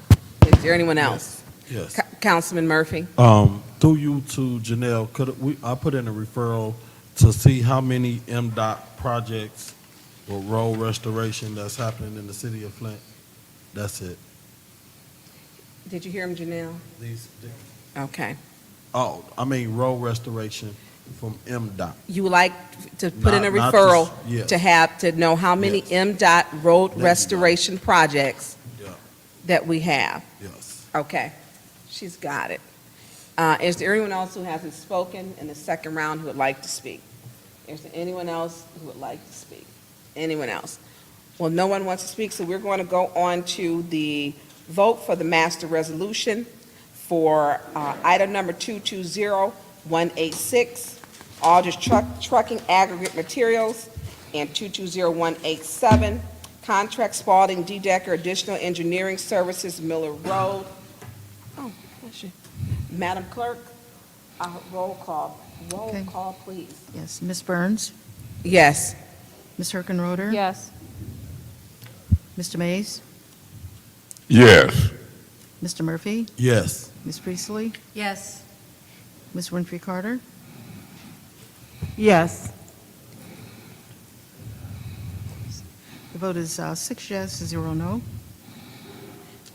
Is there anyone else? Yes. Councilman Murphy? Through you to Janelle, I put in a referral to see how many MDOT projects or road restoration that's happening in the city of Flint. That's it. Did you hear him, Janelle? Okay. Oh, I mean road restoration from MDOT. You would like to put in a Not referral just- yes. to have, to know how many MDOT road restoration projects that we have? Yes. Okay, she's got it. Is there anyone else who hasn't spoken in the second round who would like to speak? Is there anyone else who would like to speak? Anyone else? Well, no one wants to speak, so we're going to go on to the vote for the master resolution for item number 220186, Aldridge Trucking Aggregate Materials, and 220187, Contract Spalding D. Decker Additional Engineering Services, Miller Road. Oh, bless you. Madam Clerk, roll call. Roll call, please. Yes, Ms. Burns? Yes. Ms. Herkenroder? Yes. Mr. Mays? Yes. Mr. Murphy? Yes. Ms. Priestley? Yes. Ms. Winfrey Carter? Yes. The vote is 6 yes, 0 no.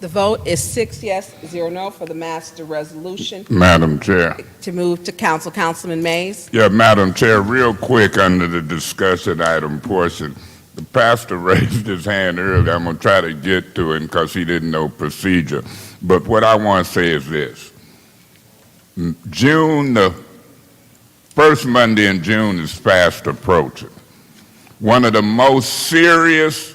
The vote is 6 yes, 0 no for the master resolution. Madam Chair. To move to council. Councilman Mays? Yeah, Madam Chair, real quick under the discussion item portion, the pastor raised his hand earlier. I'm going to try to get to him because he didn't know procedure. But what I want to say is this. June, the first Monday in June is fast approaching. One of the most serious,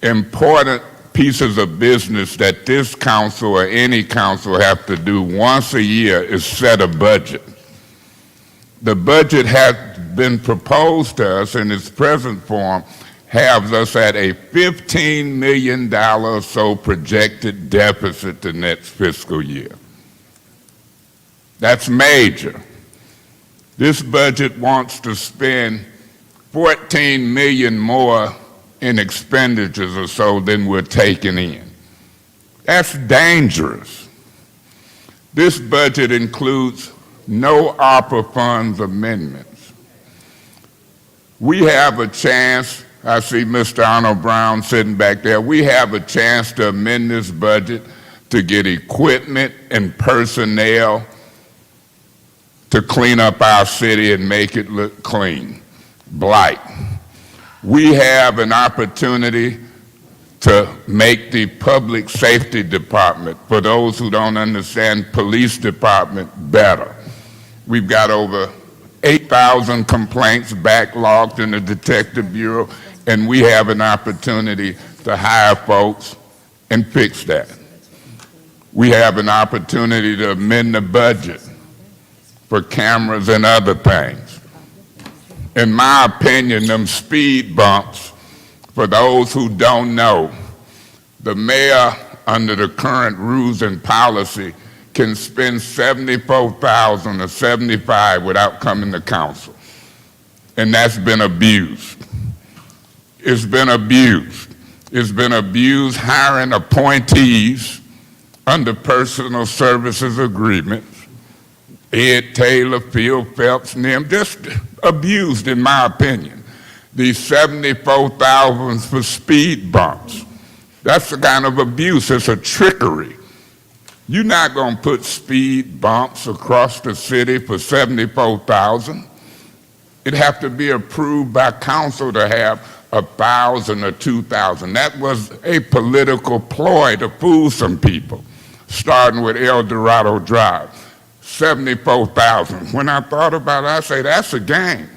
important pieces of business that this council or any council have to do once a year is set a budget. The budget has been proposed to us in its present form, has us at a $15 million or so projected deficit the next fiscal year. That's major. This budget wants to spend $14 million more in expenditures or so than we're taking in. That's dangerous. This budget includes no ARPA funds amendments. We have a chance, I see Mr. Arnold Brown sitting back there, we have a chance to amend this budget to get equipment and personnel to clean up our city and make it look clean. Blight. We have an opportunity to make the public safety department, for those who don't understand police department, better. We've got over 8,000 complaints backlogged in the Detective Bureau, and we have an opportunity to hire folks and fix that. We have an opportunity to amend the budget for cameras and other things. In my opinion, them speed bumps, for those who don't know, the mayor, under the current rules and policy, can spend $74,000 or $75,000 without coming to council. And that's been abused. It's been abused. It's been abused hiring appointees under personal services agreements. Ed Taylor, Phil Phelps, and them, just abused in my opinion. These $74,000 for speed bumps. That's the kind of abuse, it's a trickery. You're not going to put speed bumps across the city for $74,000. It'd have to be approved by council to have $1,000 or $2,000. That was a political ploy to fool some people, starting with El Dorado Drive, $74,000. When I thought about it, I say that's a game.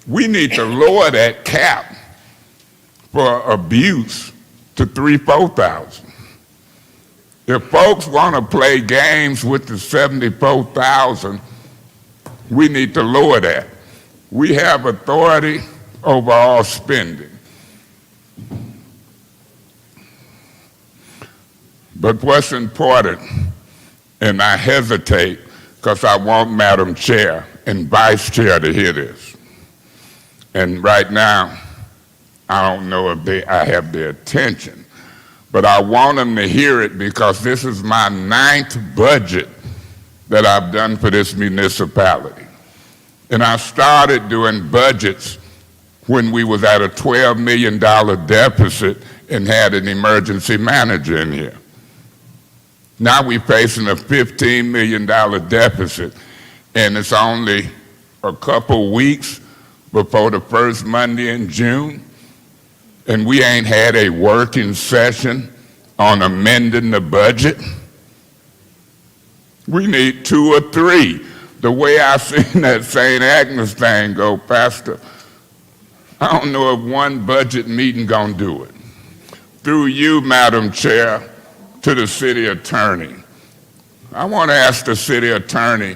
We need to lower that cap for abuse to $3,000-$4,000. If folks want to play games with the $74,000, we need to lower that. We have authority over all spending. But what's important, and I hesitate because I want Madam Chair and Vice Chair to hear this. And right now, I don't know if I have their attention, but I want them to hear it because this is my 9th budget that I've done for this municipality. And I started doing budgets when we was at a $12 million deficit and had an emergency manager in here. Now we're facing a $15 million deficit, and it's only a couple weeks before the first Monday in June, and we ain't had a working session on amending the budget. We need 2 or 3. The way I seen that St. Agnes thing go, Pastor, I don't know if one budget meeting gonna do it. Through you, Madam Chair, to the city attorney. I want to ask the city attorney,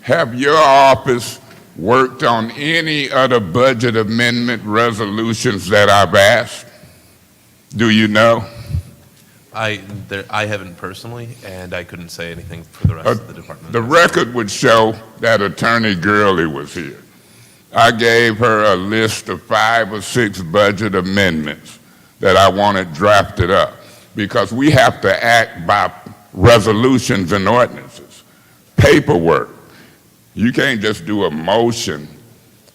have your office worked on any other budget amendment resolutions that I've asked? Do you know? I haven't personally, and I couldn't say anything for the rest of the department. The record would show that Attorney Gurley was here. I gave her a list of 5 or 6 budget amendments that I wanted drafted up, because we have to act by resolutions and ordinances, paperwork. You can't just do a motion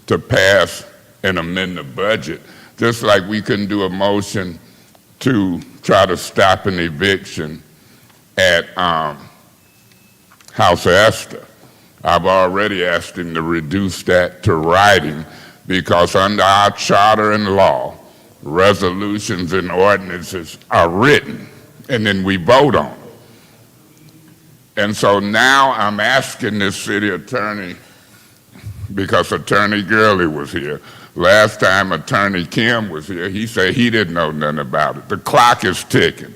to pass and amend the budget, just like we couldn't do a motion to try to stop an eviction at House of Esther. I've already asked him to reduce that to writing, because under our charter and law, resolutions and ordinances are written, and then we vote on them. And so now I'm asking this city attorney, because Attorney Gurley was here. Last time Attorney Kim was here, he said he didn't know nothing about it. The clock is ticking.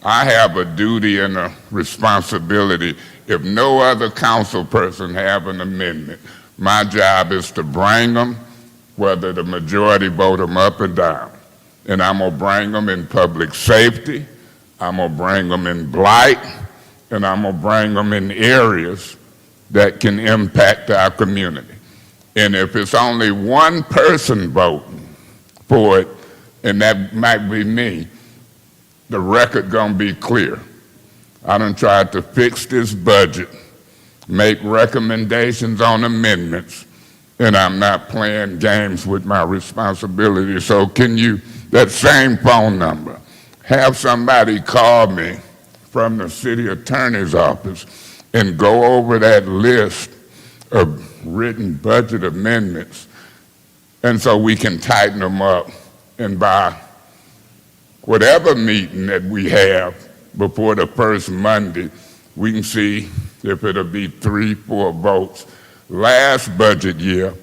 I have a duty and a responsibility. If no other council person have an amendment, my job is to bring them, whether the majority vote them up or down. And I'm going to bring them in public safety, I'm going to bring them in blight, and I'm going to bring them in areas that can impact our community. And if it's only one person voting for it, and that might be me, the record gonna be clear. I done tried to fix this budget, make recommendations on amendments, and I'm not playing games with my responsibility. So can you, that same phone number, have somebody call me from the city attorney's office and go over that list of written budget amendments, and so we can tighten them up, and by whatever meeting that we have before the first Monday, we can see if it'll be 3-4 votes. Last budget year,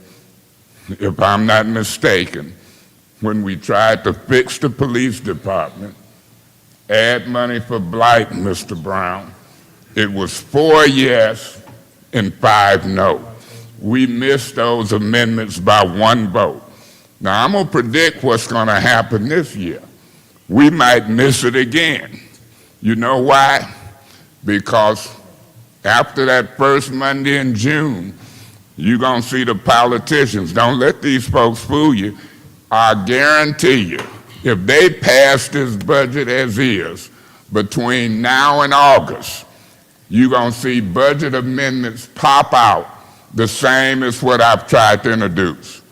if I'm not mistaken, when we tried to fix the police department, add money for blight, Mr. Brown, it was 4 yes and 5 no. We missed those amendments by 1 vote. Now, I'm going to predict what's going to happen this year. We might miss it again. You know why? Because after that first Monday in June, you're going to see the politicians. Don't let these folks fool you. I guarantee you, if they pass this budget as is between now and August, you're going to see budget amendments pop out the same as what I've tried to introduce.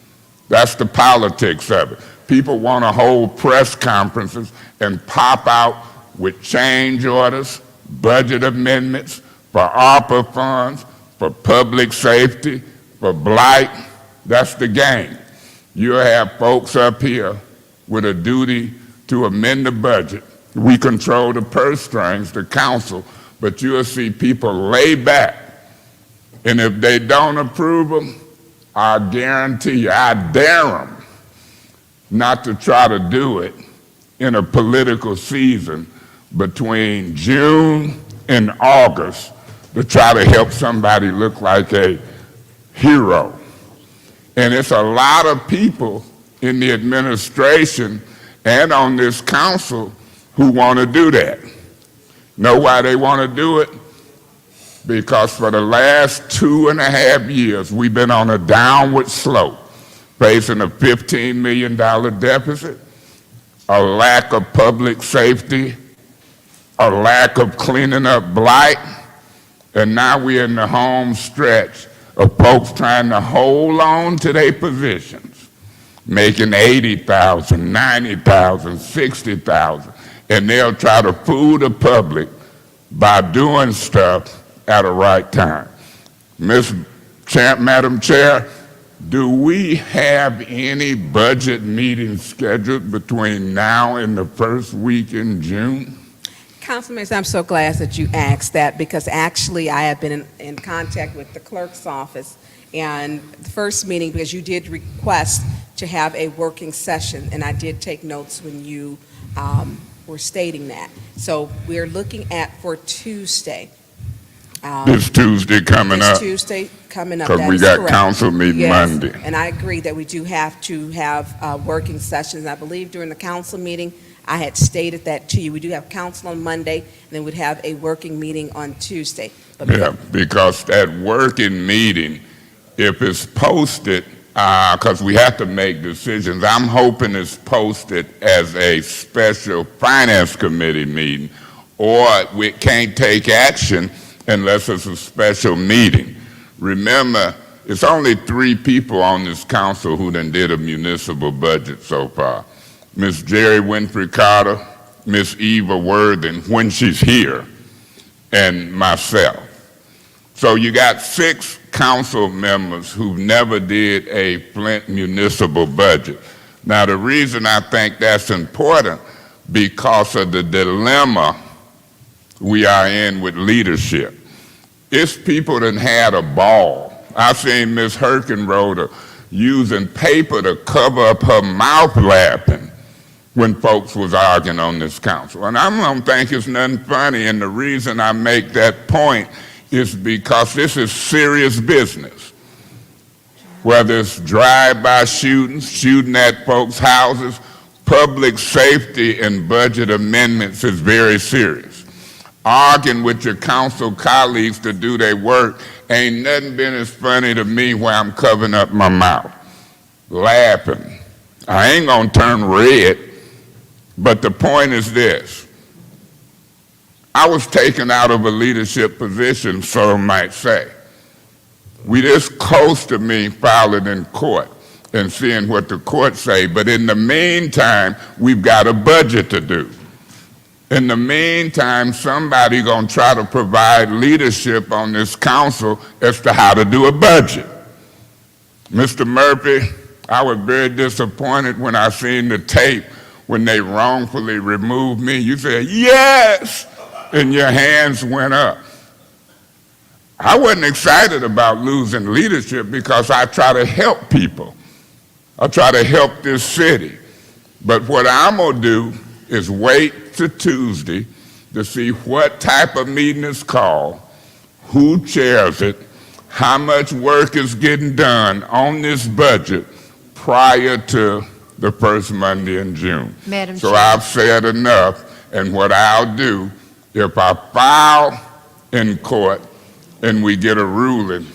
That's the politics of it. People want to hold press conferences and pop out with change orders, budget amendments, for ARPA funds, for public safety, for blight. That's the game. You'll have folks up here with a duty to amend the budget. We control the purse strings, the council, but you'll see people lay back. And if they don't approve them, I guarantee you, I dare them not to try to do it in a political season between June and August to try to help somebody look like a hero. And it's a lot of people in the administration and on this council who want to do that. Know why they want to do it? Because for the last 2.5 years, we've been on a downward slope, facing a $15 million deficit, a lack of public safety, a lack of cleaning up blight, and now we're in the home stretch of folks trying to hold on to their positions, making $80,000, $90,000, $60,000, and they'll try to fool the public by doing stuff at the right time. Madam Chair, do we have any budget meetings scheduled between now and the first week in June? Councilman, I'm so glad that you asked that, because actually I have been in contact with the clerk's office, and the first meeting, because you did request to have a working session, and I did take notes when you were stating that. So we're looking at for Tuesday. This Tuesday coming up. This Tuesday coming up. Because That we is got correct. council meeting Yes, Monday. and I agree that we do have to have working sessions. I believe during the council meeting, I had stated that to you. We do have council on Monday, and then we'd have a working meeting on Tuesday. But Yeah, because that working meeting, if it's posted, because we have to make decisions, I'm hoping it's posted as a special finance committee meeting, or we can't take action unless it's a special meeting. Remember, it's only 3 people on this council who done did a municipal budget so far. Miss Jerry Winfrey Carter, Miss Eva Worthing, when she's here, and myself. So you got 6 council members who never did a Flint municipal budget. Now, the reason I think that's important, because of the dilemma we are in with leadership. It's people that had a ball. I seen Miss Herkenroder using paper to cover up her mouth laughing when folks was arguing on this council. And I don't think it's nothing funny, and the reason I make that point is because this is serious business. Whether it's drive-by shootings, shooting at folks' houses, public safety and budget amendments is very serious. Arguing with your council colleagues to do their work ain't nothing been as funny to me where I'm covering up my mouth, laughing. I ain't gonna turn red, but the point is this. I was taken out of a leadership position, some might say. We this close to me filing in court and seeing what the court say, but in the meantime, we've got a budget to do. In the meantime, somebody gonna try to provide leadership on this council as to how to do a budget. Mr. Murphy, I was very disappointed when I seen the tape when they wrongfully removed me. You said, yes, and your hands went up. I wasn't excited about losing leadership because I try to help people. I try to help this city. But what I'm gonna do is wait to Tuesday to see what type of meeting is called, who chairs it, how much work is getting done on this budget prior to the first Monday in June. Madam So Chair. I've said enough, and what I'll do, if I file in court and we get a ruling,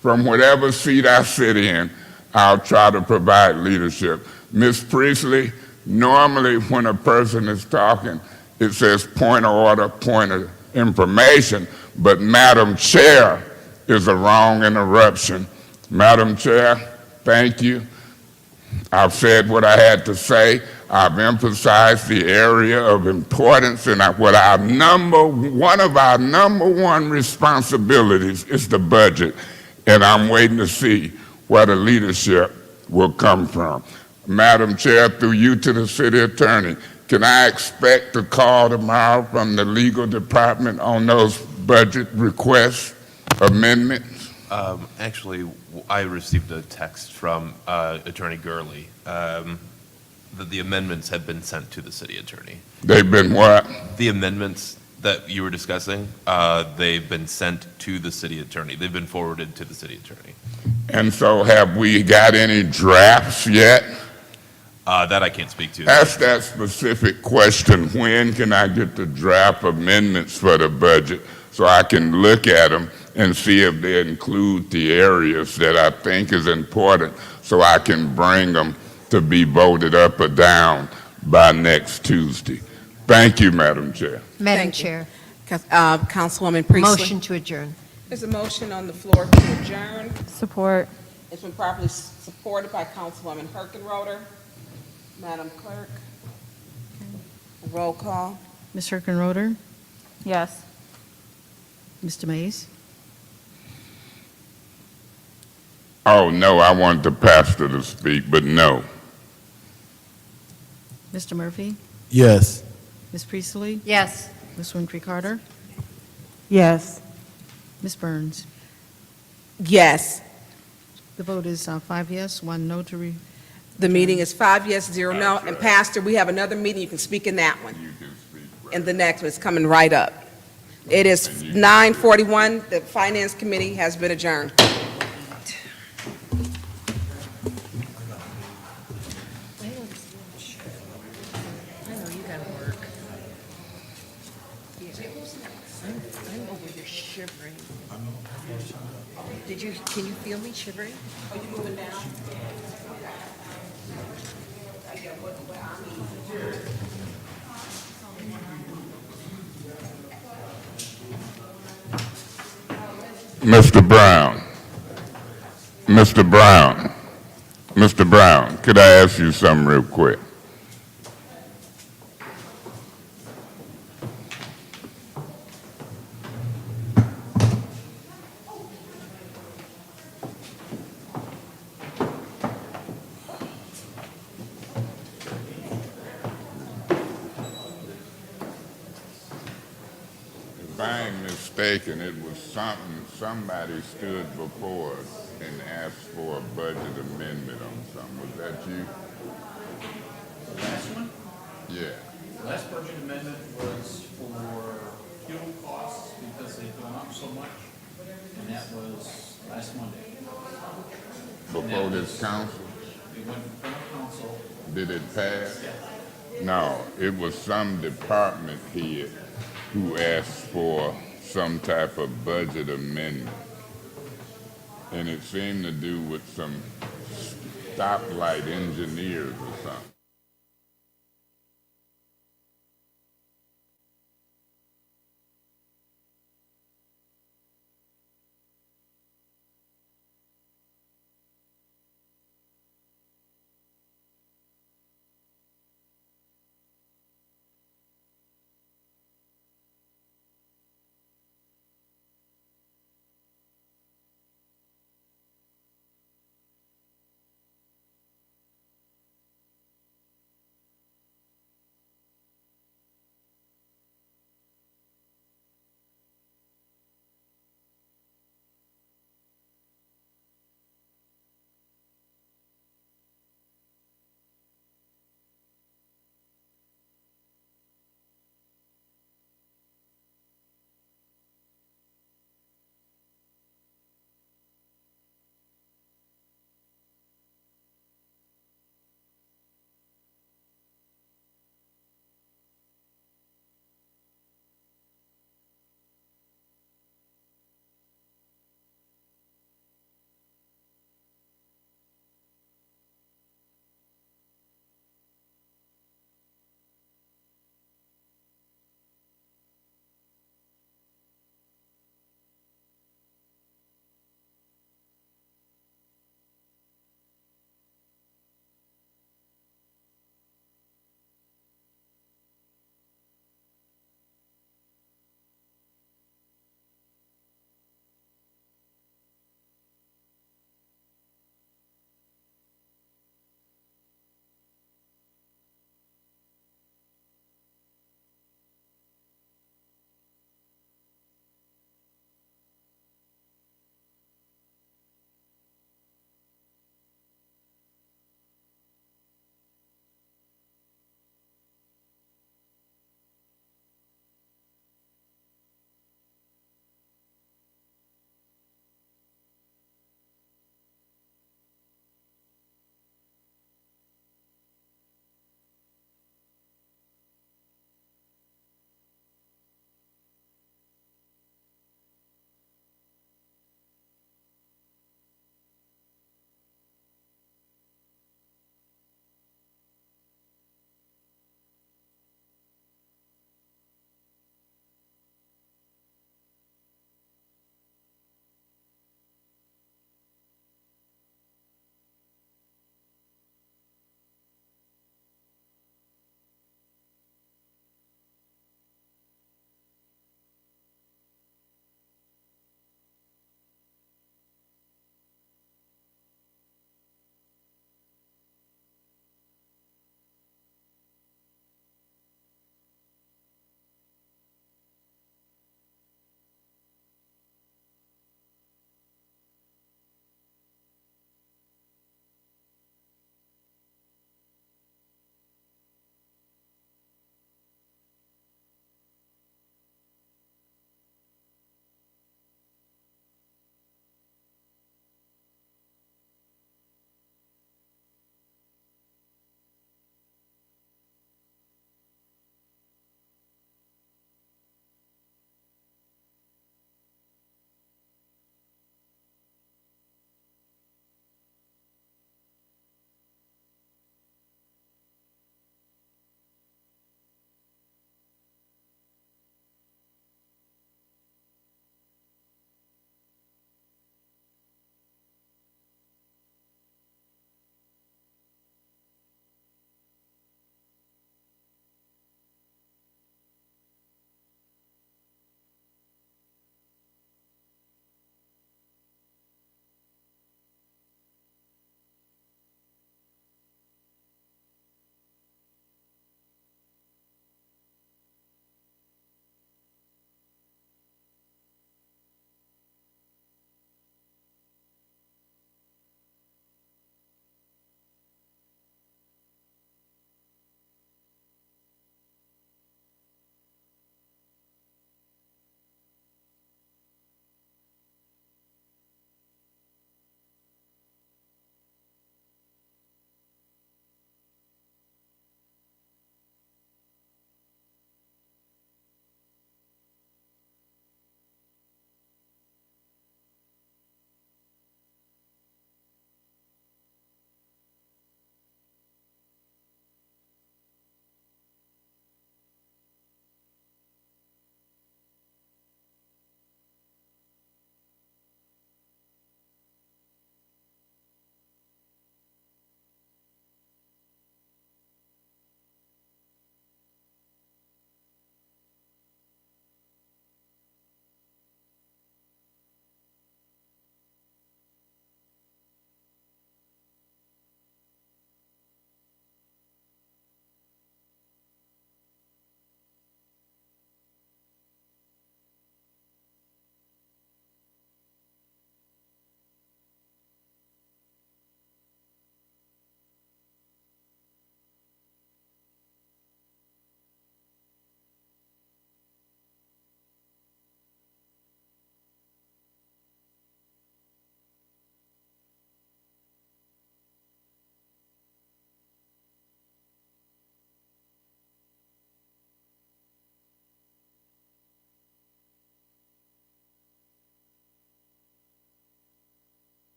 from whatever seat I sit in, I'll try to provide leadership. Ms. Priestley, normally when a person is talking, it says point of order, point of information, but Madam Chair is a wrong interruption. Madam Chair, thank you. I've said what I had to say. I've emphasized the area of importance, and one of our number one responsibilities is the budget, and I'm waiting to see where the leadership will come from. Madam Chair, through you to the city attorney, can I expect a call tomorrow from the legal department on those budget requests, amendments? Actually, I received a text from Attorney Gurley that the amendments had been sent to the city attorney. They've been what? The amendments that you were discussing, they've been sent to the city attorney. They've been forwarded to the city attorney. And so have we got any drafts yet? That I can't speak to. Ask that specific question. When can I get the draft amendments for the budget so I can look at them and see if they include the areas that I think is important so I can bring them to be voted up or down by next Tuesday? Thank you, Madam Chair. Madam Chair, Councilwoman Priestley. motion to adjourn. There's a motion on the floor to adjourn. Support. It's been properly supported by Councilwoman Herkenroder. Madam Clerk, roll call. Ms. Herkenroder, Yes. Mr. Mays, Oh, no, I want the pastor to speak, but no. Mr. Murphy, Yes. Ms. Priestley, Yes. Ms. Winfrey Carter, Yes. Ms. Burns. Yes. The vote is 5 yes, 1 no to The meeting is 5 yes, 0 no. And Pastor, we have another meeting. You can speak in that one. You can speak. And the next one is coming right up. It is 9:41. The Finance Committee has been adjourned. I know you gotta work. I'm over here shivering. Can you feel me shivering? Are you moving down? Mr. Brown, Mr. Brown, Mr. Brown, could I ask you something real quick? If I ain't mistaken, it was somebody stood before us and asked for a budget amendment on something. Was that you? Last one? Yeah. Last budget amendment was for fuel costs because they've gone up so much, and that was last Monday. Before this council? It went in front of council. Did it pass? No, it was some department head who asked for some type of budget amendment. And it seemed to do with some stoplight engineers or something.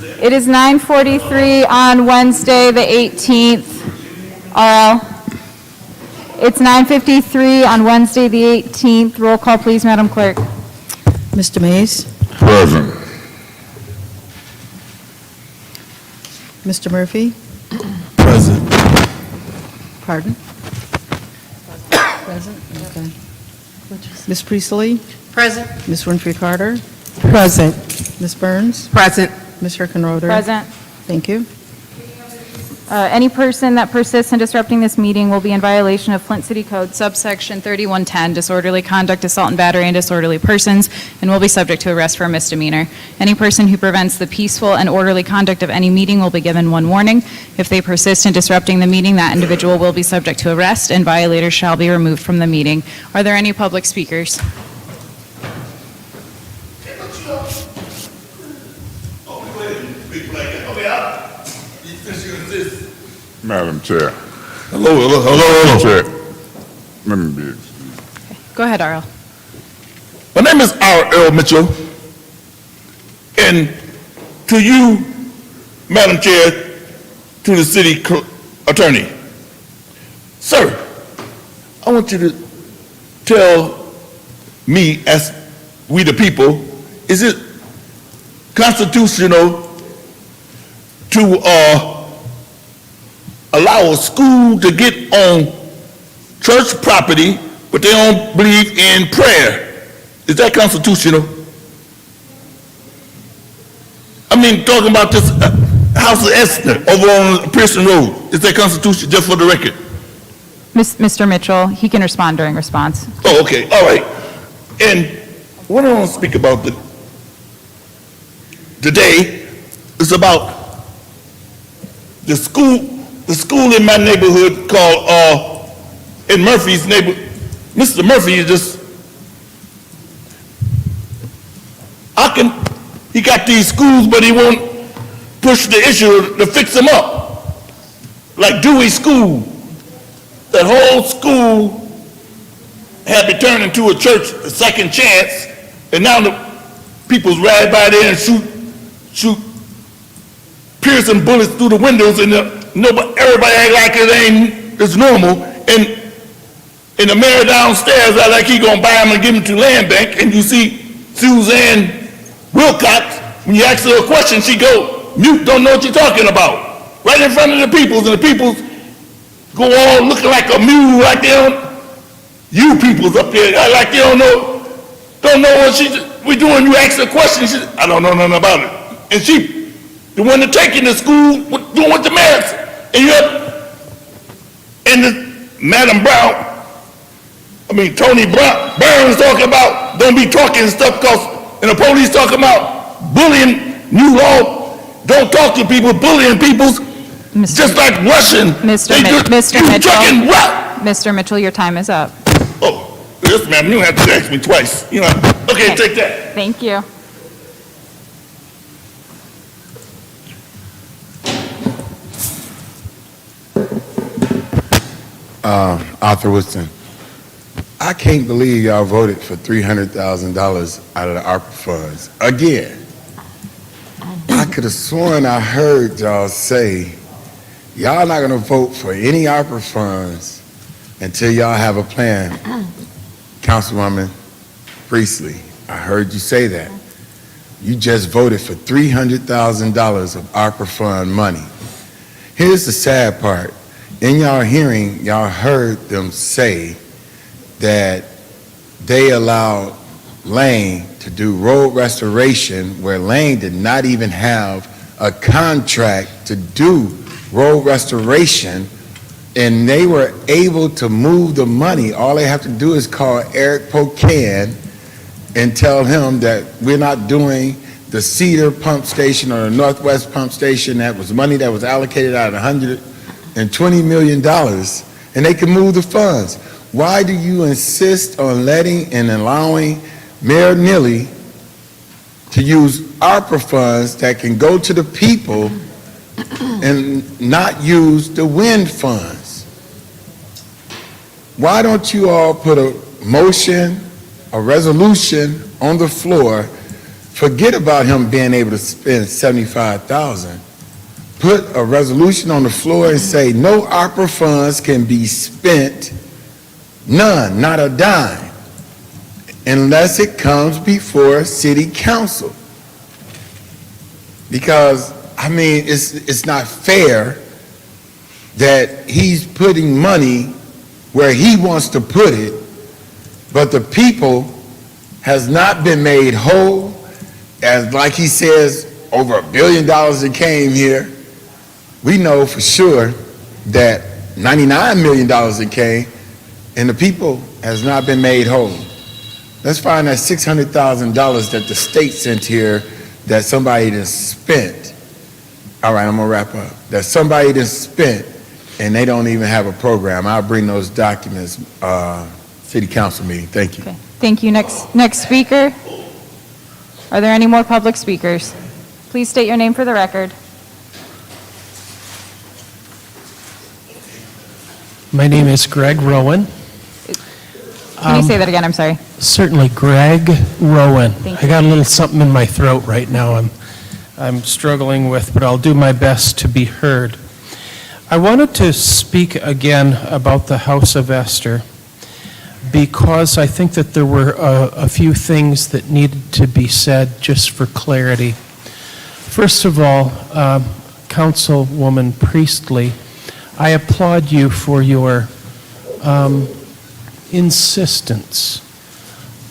It is 9:43 on Wednesday, the 18th. RL. It's 9:53 on Wednesday, the 18th. Roll call, please, Madam Clerk. Mr. Mays? Present. Mr. Murphy? Present. Pardon? Present? Okay. Ms. Priestley? Present. Ms. Winfrey Carter? Present. Ms. Burns? Present. Ms. Hickenroder? Present. Thank you. Any person that persists in disrupting this meeting will be in violation of Flint City Code subsection 3110, disorderly conduct, assault and battery, and disorderly persons, and will be subject to arrest for a misdemeanor. Any person who prevents the peaceful and orderly conduct of any meeting will be given one warning. If they persist in disrupting the meeting, that individual will be subject to arrest, and violators shall be removed from the meeting. Are there any public speakers? Madam Chair. Hello. Chair. Let me be. Go ahead, Arl. My name is R.L. Mitchell, and to you, Madam Chair, to the city attorney, sir, I want you to tell me, as we the people, is it constitutional to allow a school to get on church property, but they don't believe in prayer? Is that constitutional? I mean, talking about this House of Esther over on Pearson Road. Is that constitutional, just for the record? Mr. Mitchell, he can respond during response. Oh, okay, all right. And what I want to speak about today is about the school in my neighborhood called, in Murphy's neighborhood. Mr. Murphy is just, he got these schools, but he won't push the issue to fix them up. Like Dewey School, that whole school had been turned into a church, a second chance, and now the people's ride by there and shoot piercing bullets through the windows, and everybody act like it's normal. And the mayor downstairs act like he gonna buy them and give them to Land Bank. And you see Suzanne Wilcox, when you ask her a question, she go mute, don't know what you're talking about, right in front of the peoples, and the peoples go all looking like a mule, like they don't. You peoples up there act like they don't know what we doing. You ask her a question, she, I don't know nothing about it, and she, the one that taking the school, doing what the mayor said. And you have, and Madam Brown, Tony Burns talking about don't be talking stuff, and the police talking about bullying, new law, don't talk to people, bullying people, just like Russian. Mr. Mitchell, your time is up. Oh, yes, ma'am, you don't have to ask me twice. Okay, take that. Thank you. Arthur Woodson. I can't believe y'all voted for $300,000 out of the ARPA funds. Again, I could have sworn I heard y'all say, y'all not gonna vote for any ARPA funds until y'all have a plan. Councilwoman Priestley, I heard you say that. You just voted for $300,000 of ARPA fund money. Here's the sad part. In y'all hearing, y'all heard them say that they allowed Lane to do road restoration where Lane did not even have a contract to do road restoration, and they were able to move the money. All they have to do is call Eric Pocan and tell him that we're not doing the Cedar pump station or the Northwest pump station. That was money that was allocated out of $120 million, and they can move the funds. Why do you insist on letting and allowing Mayor Neely to use ARPA funds that can go to the people and not use the wind funds? Why don't you all put a motion, a resolution on the floor forget about him being able to spend $75,000. Put a resolution on the floor and say no ARPA funds can be spent, none, not a dime, unless it comes before city council. Because, I mean, it's not fair that he's putting money where he wants to put it, but the people has not been made whole. As like he says, over $1 billion that came here. We know for sure that $99 million that came, and the people has not been made whole. Let's find that $600,000 that the state sent here that somebody done spent. All right, I'm gonna wrap up. That somebody done spent, and they don't even have a program. I'll bring those documents, city council meeting. Thank you. Okay. Thank you. Next speaker. Are there any more public speakers? Please state your name for the record. My name is Greg Rowan. Can you say that again? I'm sorry. Certainly, Greg Rowan. Thank I you. got a little something in my throat right now I'm struggling with, but I'll do my best to be heard. I wanted to speak again about the House of Esther because I think that there were a few things that needed to be said just for clarity. First of all, Councilwoman Priestley, I applaud you for your insistence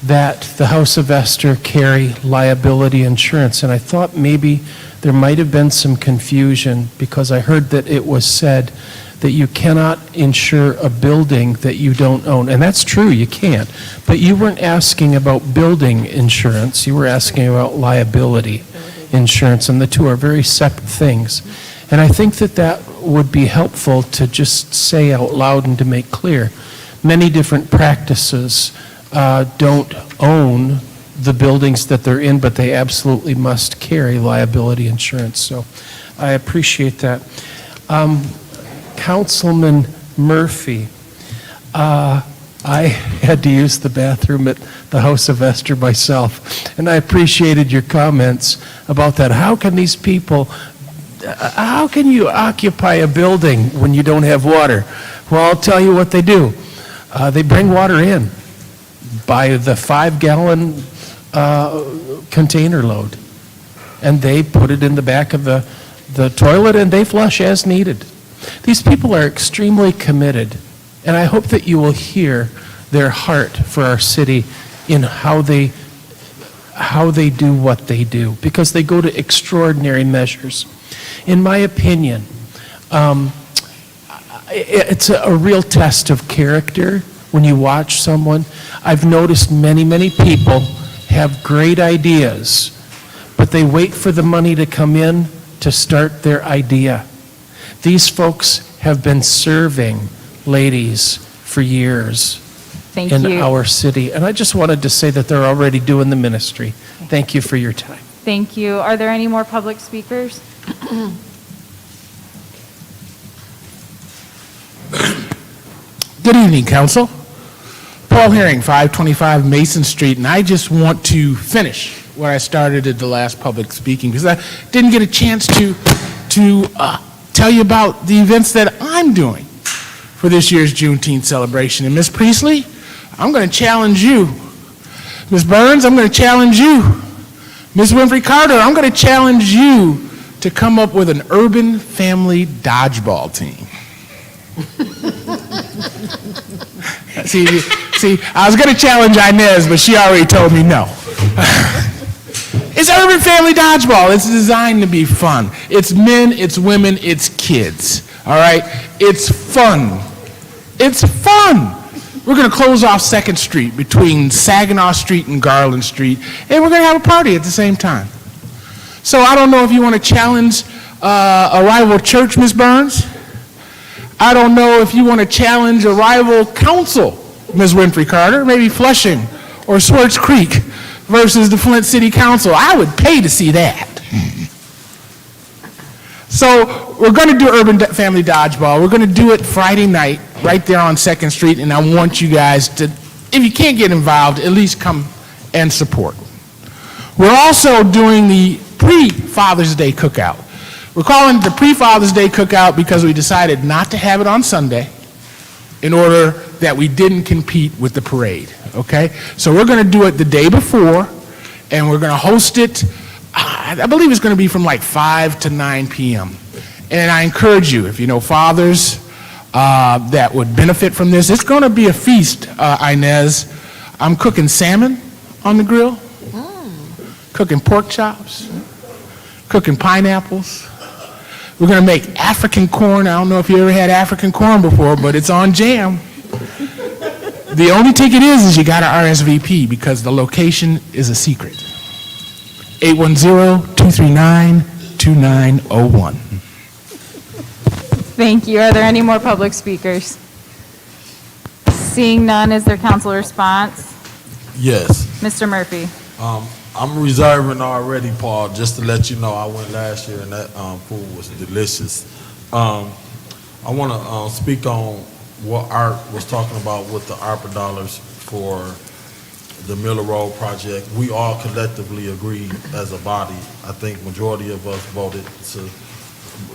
that the House of Esther carry liability insurance. And I thought maybe there might have been some confusion because I heard that it was said that you cannot insure a building that you don't own. And that's true, you can't. But you weren't asking about building insurance, you were asking about liability insurance, and the two are very separate things. And I think that that would be helpful to just say out loud and to make clear. Many different practices don't own the buildings that they're in, but they absolutely must carry liability insurance. So I appreciate that. Councilman Murphy, I had to use the bathroom at the House of Esther myself, and I appreciated your comments about that. How can these people, how can you occupy a building when you don't have water? Well, I'll tell you what they do. They bring water in by the 5-gallon container load, and they put it in the back of the toilet, and they flush as needed. These people are extremely committed, and I hope that you will hear their heart for our city in how they do what they do, because they go to extraordinary measures. In my opinion, it's a real test of character when you watch someone. I've noticed many people have great ideas, but they wait for the money to come in to start their idea. These folks have been serving ladies for years in our city, and I just wanted to say that they're already doing the ministry. Thank you for your time. Thank you. Are there any more public speakers? Good evening, Council. Paul Herring, 525 Mason Street, and I just want to finish where I started at the last public speaking, because I didn't get a chance to tell you about the events that I'm doing for this year's Juneteenth celebration. And Ms. Priestley, I'm going to challenge you. Ms. Burns, I'm going to challenge you. Ms. Winfrey Carter, I'm going to challenge you to come up with an urban family dodgeball team. See, I was going to challenge Inez, but she already told me no. It's urban family dodgeball. It's designed to be fun. It's men, it's women, it's kids. All right? It's fun. It's fun. We're going to close off 2nd Street between Saginaw Street and Garland Street, and we're going to have a party at the same time. So I don't know if you want to challenge a rival church, Ms. Burns. I don't know if you want to challenge a rival council, Ms. Winfrey Carter, maybe Flushing or Swartz Creek versus the Flint City Council. I would pay to see that. So we're going to do Urban Family Dodgeball. We're going to do it Friday night right there on 2nd Street, and I want you guys to, if you can't get involved, at least come and support. We're also doing the pre-Father's Day cookout. We're calling it the pre-Father's Day cookout because we decided not to have it on Sunday in order that we didn't compete with the parade, okay? So we're going to do it the day before, and we're going to host it, I believe it's going to be from like 5 to 9 p.m. And I encourage you, if you know fathers that would benefit from this, it's going to be a feast, Inez. I'm cooking salmon on the grill, cooking pork chops, cooking pineapples. We're going to make African corn. I don't know if you ever had African corn before, but it's on jam. The only ticket is you got to RSVP because the location is a secret. 810-239-2901. Thank you. Are there any more public speakers? Seeing none, is there council response? Yes. Mr. Murphy? I'm reserving already, Paul, just to let you know, I went last year and that food was delicious. I want to speak on what Art was talking about with the ARPA dollars for the Miller Road project. We all collectively agreed as a body. I think majority of us voted to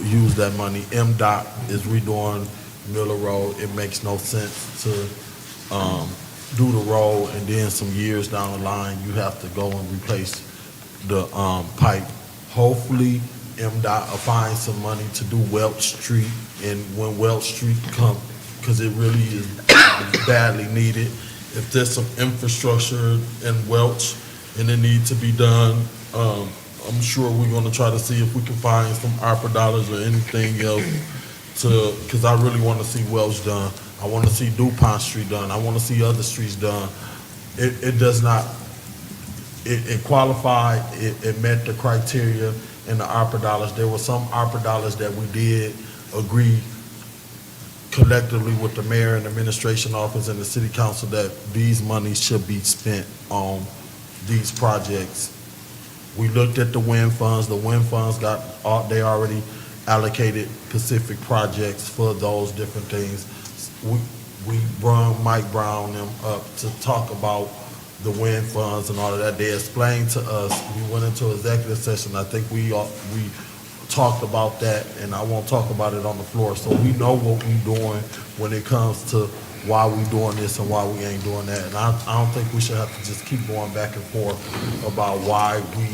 use that money. MDOT is redoing Miller Road. It makes no sense to do the road and then some years down the line you have to go and replace the pipe. Hopefully MDOT will find some money to do Welch Street, and when Welch Street comes, because it really is badly needed. If there's some infrastructure in Welch and it needs to be done, I'm sure we're going to try to see if we can find some ARPA dollars or anything else because I really want to see Welch done. I want to see DuPont Street done. I want to see other streets done. It does not, it qualified, it met the criteria in the ARPA dollars. There were some ARPA dollars that we did agree collectively with the mayor and administration office and the city council that these monies should be spent on these projects. We looked at the wind funds. The wind funds they already allocated specific projects for those different things. We brought Mike Brown them up to talk about the wind funds and all of that. They explained to us, we went into executive session, I think we talked about that, and I won't talk about it on the floor. So we know what we're doing when it comes to why we doing this and why we ain't doing that. And I don't think we should have to just keep going back and forth about why we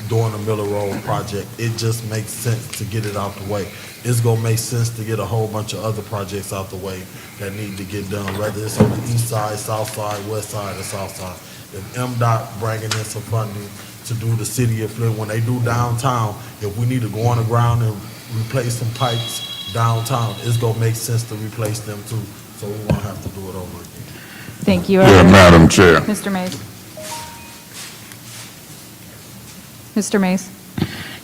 doing the Miller Road project. It just makes sense to get it out the way. It's gonna make sense to get a whole bunch of other projects out the way that need to get done, whether it's on the east side, south side, west side, or south side. If MDOT bringing in some funding to do the city of Flint, when they do downtown, if we need to go on the ground and replace some pipes downtown, it's gonna make sense to replace them too, so we won't have to do it over again. Thank you. Yeah, Madam Chair. Mr. Mays? Mr. Mays?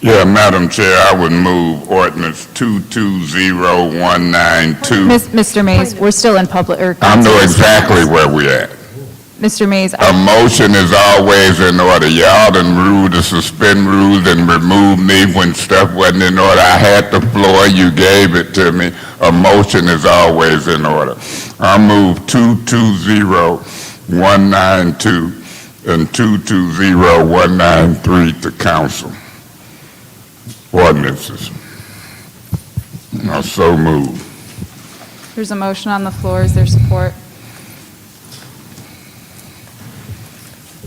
Yeah, Madam Chair, I would move ordinance 220192. Mr. Mays, we're still in public, or... I know exactly where we at. Mr. Mays, A motion is always in order. Y'all done ruled to suspend rules and remove me when stuff wasn't in order. I had the floor, you gave it to me. A motion is always in order. I move 220192 and 220193 to council. Ordinances. I so move. there's a motion on the floor. Is there support?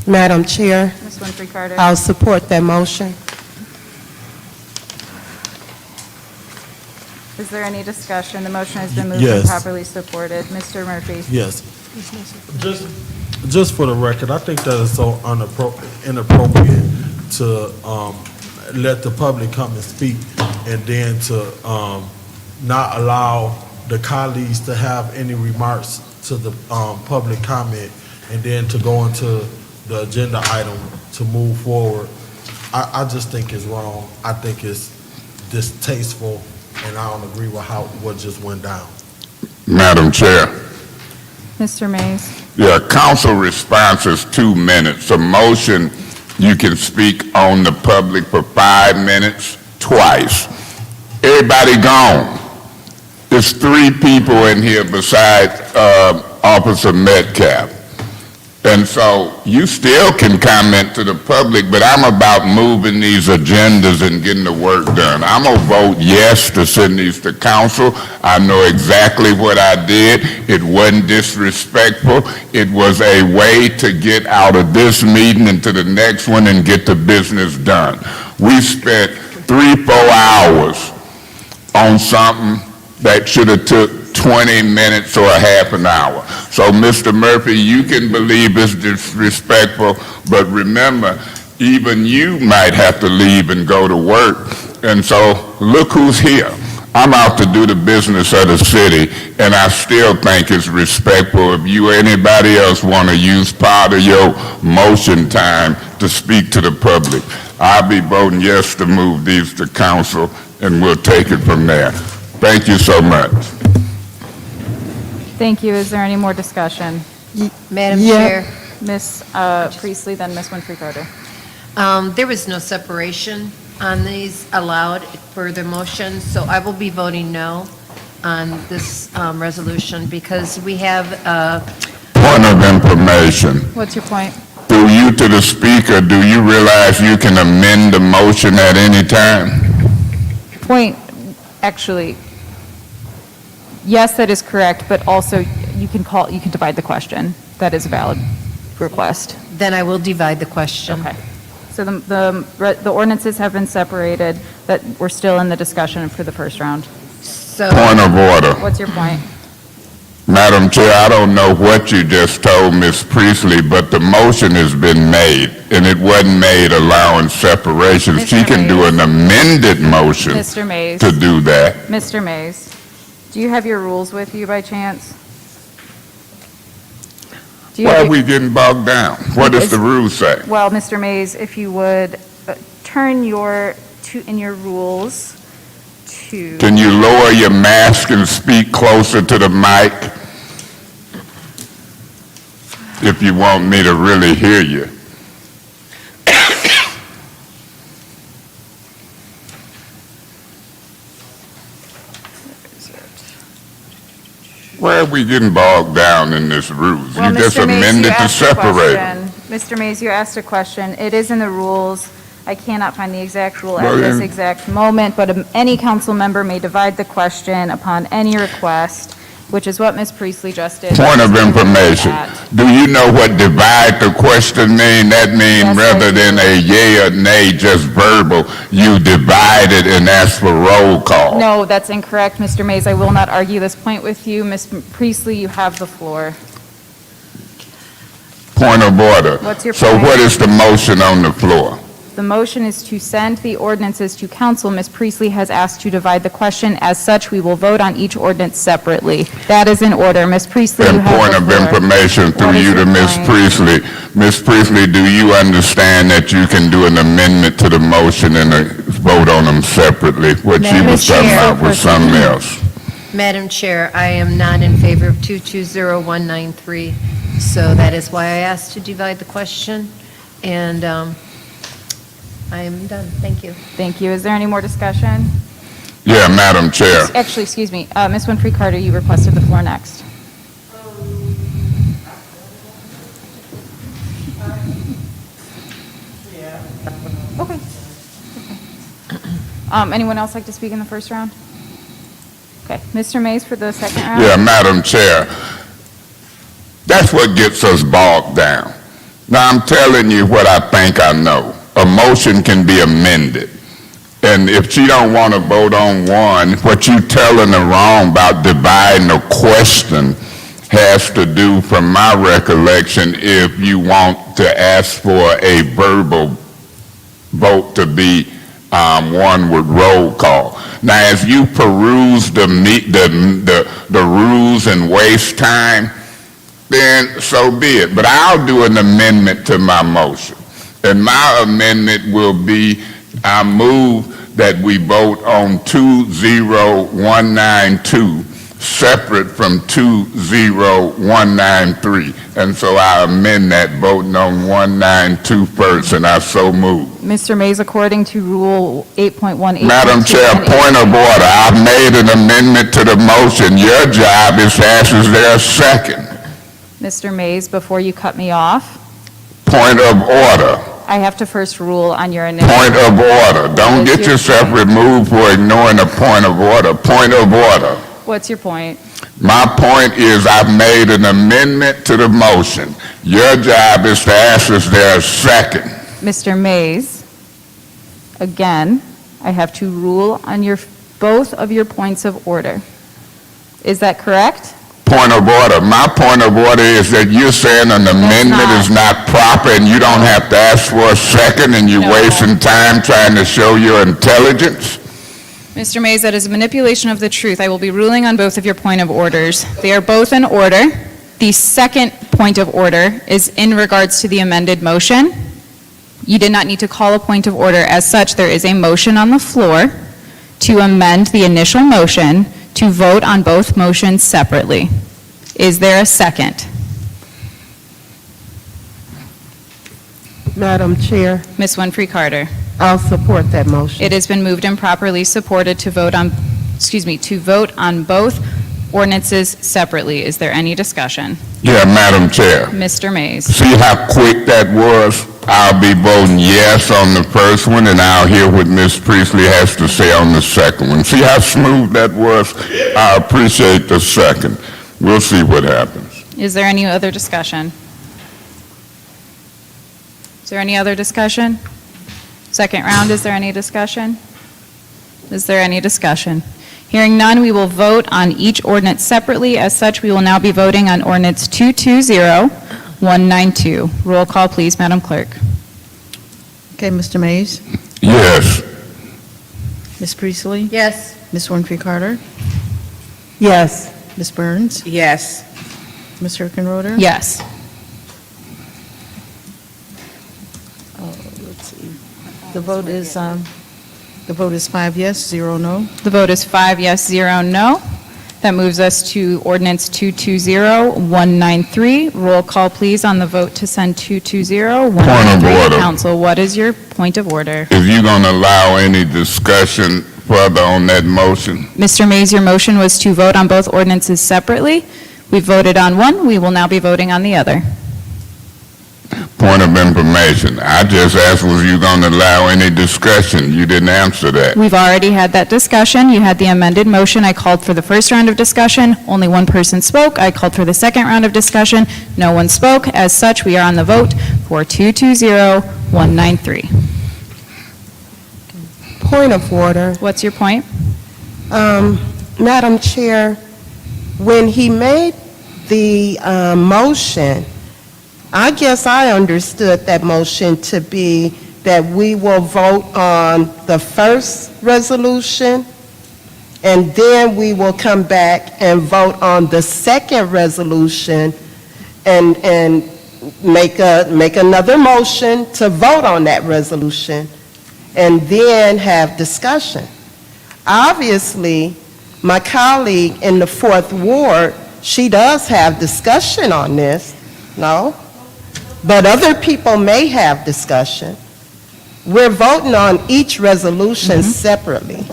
Madam Chair, Ms. Winfrey Carter? I'll support that motion. Is there any discussion? The motion has been moved and Yes. properly supported. Mr. Murphy? Yes. Just for the record, I think that is so inappropriate to let the public come and speak and then to not allow the colleagues to have any remarks to the public comment and then to go into the agenda item to move forward. I just think it's wrong. I think it's distasteful, and I don't agree with what just went down. Madam Chair. Mr. Mays? Yeah, council response is 2 minutes. A motion, you can speak on the public for 5 minutes twice. Everybody gone. There's 3 people in here besides Officer Metcalf. And so you still can comment to the public, but I'm about moving these agendas and getting the work done. I'm going to vote yes to send these to council. I know exactly what I did. It wasn't disrespectful. It was a way to get out of this meeting into the next one and get the business done. We spent 3-4 hours on something that should have took 20 minutes or a half an hour. So, Mr. Murphy, you can believe it's disrespectful, but remember, even you might have to leave and go to work. And so, look who's here. I'm out to do the business of the city, and I still think it's respectful if you or anybody else want to use part of your motion time to speak to the public. I'll be voting yes to move these to council, and we'll take it from there. Thank you so much. Thank you. Is there any more discussion? Madam Chair, Ms. Priestley, then Ms. Winfrey Carter. there was no separation on these allowed for the motion, so I will be voting no on this resolution because we have Point of information. What's your point? Through you to the speaker, do you realize you can amend the motion at any time? Point, actually, yes, that is correct, but also you can divide the question. That is a valid request. Then I will divide the question. Okay. So the ordinances have been separated, that we're still in the discussion for the first round. So Point of order. What's your point? Madam Chair, I don't know what you just told Ms. Priestley, but the motion has been made, and it wasn't made allowing separation. Mr. She can do Mays. an amended motion Mr. Mays. to do that. Mr. Mays, do you have your rules with you by chance? Do you Why have are we getting bogged down? What does the rule say? Well, Mr. Mays, if you would turn in your rules to... Can you lower your mask and speak closer to the mic? If you want me to really hear you. Why are we getting bogged down in this rules? Well, You just Mr. Mays, amended to asked a separate. question. Mr. Mays, you asked a question. It is in the rules. I cannot find the exact rule at Well, this then- exact moment, but any council member may divide the question upon any request, which is what Ms. Priestley just did. Point of information. Do you know what divide the question mean? That means Yes, I rather than a yea or nay, just verbal, you divide it and ask for roll call. No, that's incorrect, Mr. Mays. I will not argue this point with you. Ms. Priestley, you have the floor. Point of order. What's your So point? what is the motion on the floor? The motion is to send the ordinances to council. Ms. Priestley has asked to divide the question. As such, we will vote on each ordinance separately. That is in order. Ms. Priestley, you And have point the of floor. information through What is you to your Ms. point? Priestley. Ms. Priestley, do you understand that you can do an amendment to the motion and vote on them separately? What she Madam was talking Chair. about was something else. Madam Chair, I am not in favor of 220193, so that is why I asked to divide the question, and I am done. Thank you. Thank you. Is there any more discussion? Yeah, Madam Chair. Actually, excuse me. Ms. Winfrey Carter, you requested the floor next. Okay. Anyone else like to speak in the first round? Okay. Mr. Mays for the second round? Yeah, Madam Chair. That's what gets us bogged down. Now, I'm telling you what I think I know. A motion can be amended. And if she don't want to vote on one, what you telling her wrong about dividing a question has to do, from my recollection, if you want to ask for a verbal vote to be one with roll call. Now, as you peruse the rules and waste time, then so be it. But I'll do an amendment to my motion. And my amendment will be, I move that we vote on 20192 separate from 20193. And so I amend that, voting on 192 first, and I so move. Mr. Mays, according to Rule 8.1. Madam Chair, point of order. I've made an amendment to the motion. Your job is to ask, is there a second? Mr. Mays, before you cut me off, Point of order. I have to first rule on your initial. Point of order. Don't What is get your yourself removed for ignoring a point of order. Point of order. What's your point? My point is I've made an amendment to the motion. Your job is to ask is there a second. Mr. Mays, again, I have to rule on both of your points of order. Is that correct? Point of order. My point of order is that you're saying an amendment is not proper and you don't have to ask for a second and you're No. wasting time trying to show your intelligence. Mr. Mays, that is a manipulation of the truth. I will be ruling on both of your point of orders. They are both in order. The second point of order is in regards to the amended motion. You did not need to call a point of order. As such, there is a motion on the floor to amend the initial motion to vote on both motions separately. Is there a second? Madam Chair, Ms. Winfrey Carter. I'll support that motion. It has been moved and properly supported to vote on, to vote on both ordinances separately. Is there any discussion? Yeah, Madam Chair. Mr. Mays. See how quick that was? I'll be voting yes on the first one, and I'll hear what Ms. Priestley has to say on the second one. See how smooth that was? I appreciate the second. We'll see what happens. Is there any other discussion? Is there any other discussion? Second round, is there any discussion? Is there any discussion? Hearing none, we will vote on each ordinance separately. As such, we will now be voting on ordinance 220192. Roll call, please, Madam Clerk. Okay, Mr. Mays, Yes. Ms. Priestley, Yes. Ms. Winfrey Carter, Yes. Ms. Burns, Yes. Ms. Herkenroder. Yes. Let's see. The vote is 5 yes, 0 no. The vote is 5 yes, 0 no. That moves us to ordinance 220193. Roll call, please, on the vote to send 220193 to order. council. What is your point of order? Is you going to allow any discussion further on that motion? Mr. Mays, your motion was to vote on both ordinances separately. We voted on one. We will now be voting on the other. Point of information. I just asked, was you going to allow any discussion? You didn't answer that. We've already had that discussion. You had the amended motion. I called for the first round of discussion. Only one person spoke. I called for the second round of discussion. No one spoke. As such, we are on the vote for 220193. Point of order. What's your point? Madam Chair, when he made the motion, I guess I understood that motion to be that we will vote on the first resolution, and then we will come back and vote on the second resolution and make another motion to vote on that resolution, and then have discussion. Obviously, my colleague in the Fourth Ward, she does have discussion on this, no? But other people may have discussion. We're voting on each resolution separately.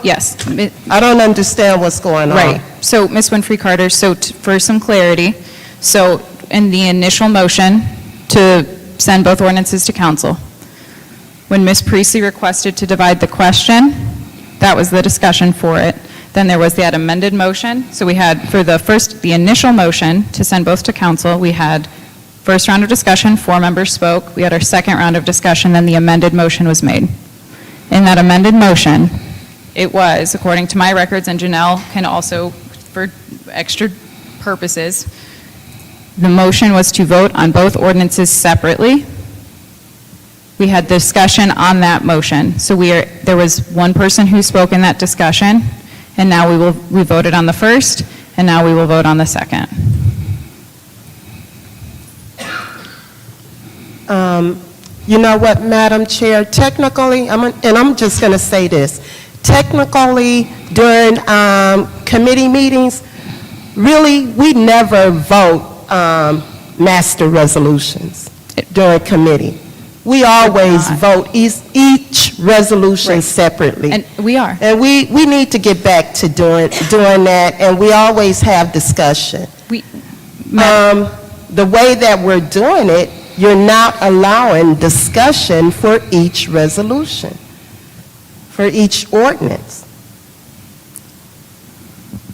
Yes. I don't understand what's going on. Right. So, Ms. Winfrey Carter, for some clarity, so in the initial motion to send both ordinances to council, when Ms. Priestley requested to divide the question, that was the discussion for it. Then there was that amended motion. So we had, for the initial motion to send both to council, we had first round of discussion, 4 members spoke. We had our second round of discussion, then the amended motion was made. In that amended motion, it was, according to my records, and Janelle can also, for extra purposes, the motion was to vote on both ordinances separately. We had discussion on that motion. So there was one person who spoke in that discussion, and now we voted on the first, and now we will vote on the second. You know what, Madam Chair, technically, I'm just going to say this, technically, during committee meetings, really, we never vote master resolutions during committee. We always vote each resolution separately. And we are. And we need to get back to doing that, and we always have discussion. The way that we're doing it, you're not allowing discussion for each resolution, for each ordinance.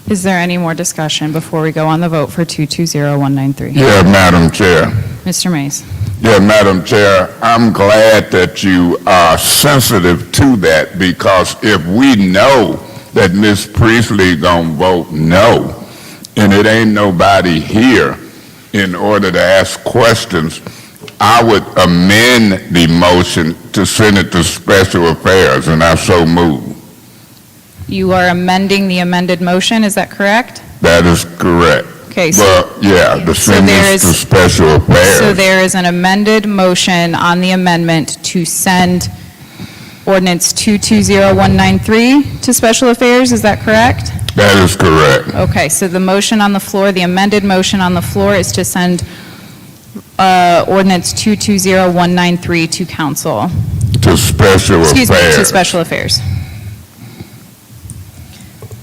Is there any more discussion before we go on the vote for 220193? Yeah, Madam Chair. Mr. Mays? Yeah, Madam Chair, I'm glad that you are sensitive to that, because if we know that Ms. Priestley gonna vote no, and it ain't nobody here in order to ask questions, I would amend the motion to send it to Special Affairs, and I so move. You are amending the amended motion, is that correct? That is correct. Okay, so Well, yeah, to send there this to is- Special Affairs. so there is an amended motion on the amendment to send ordinance 220193 to Special Affairs, is that correct? That is correct. Okay, so the motion on the floor, the amended motion on the floor is to send ordinance 220193 to council. To Special Excuse me, to Affairs. Special Affairs.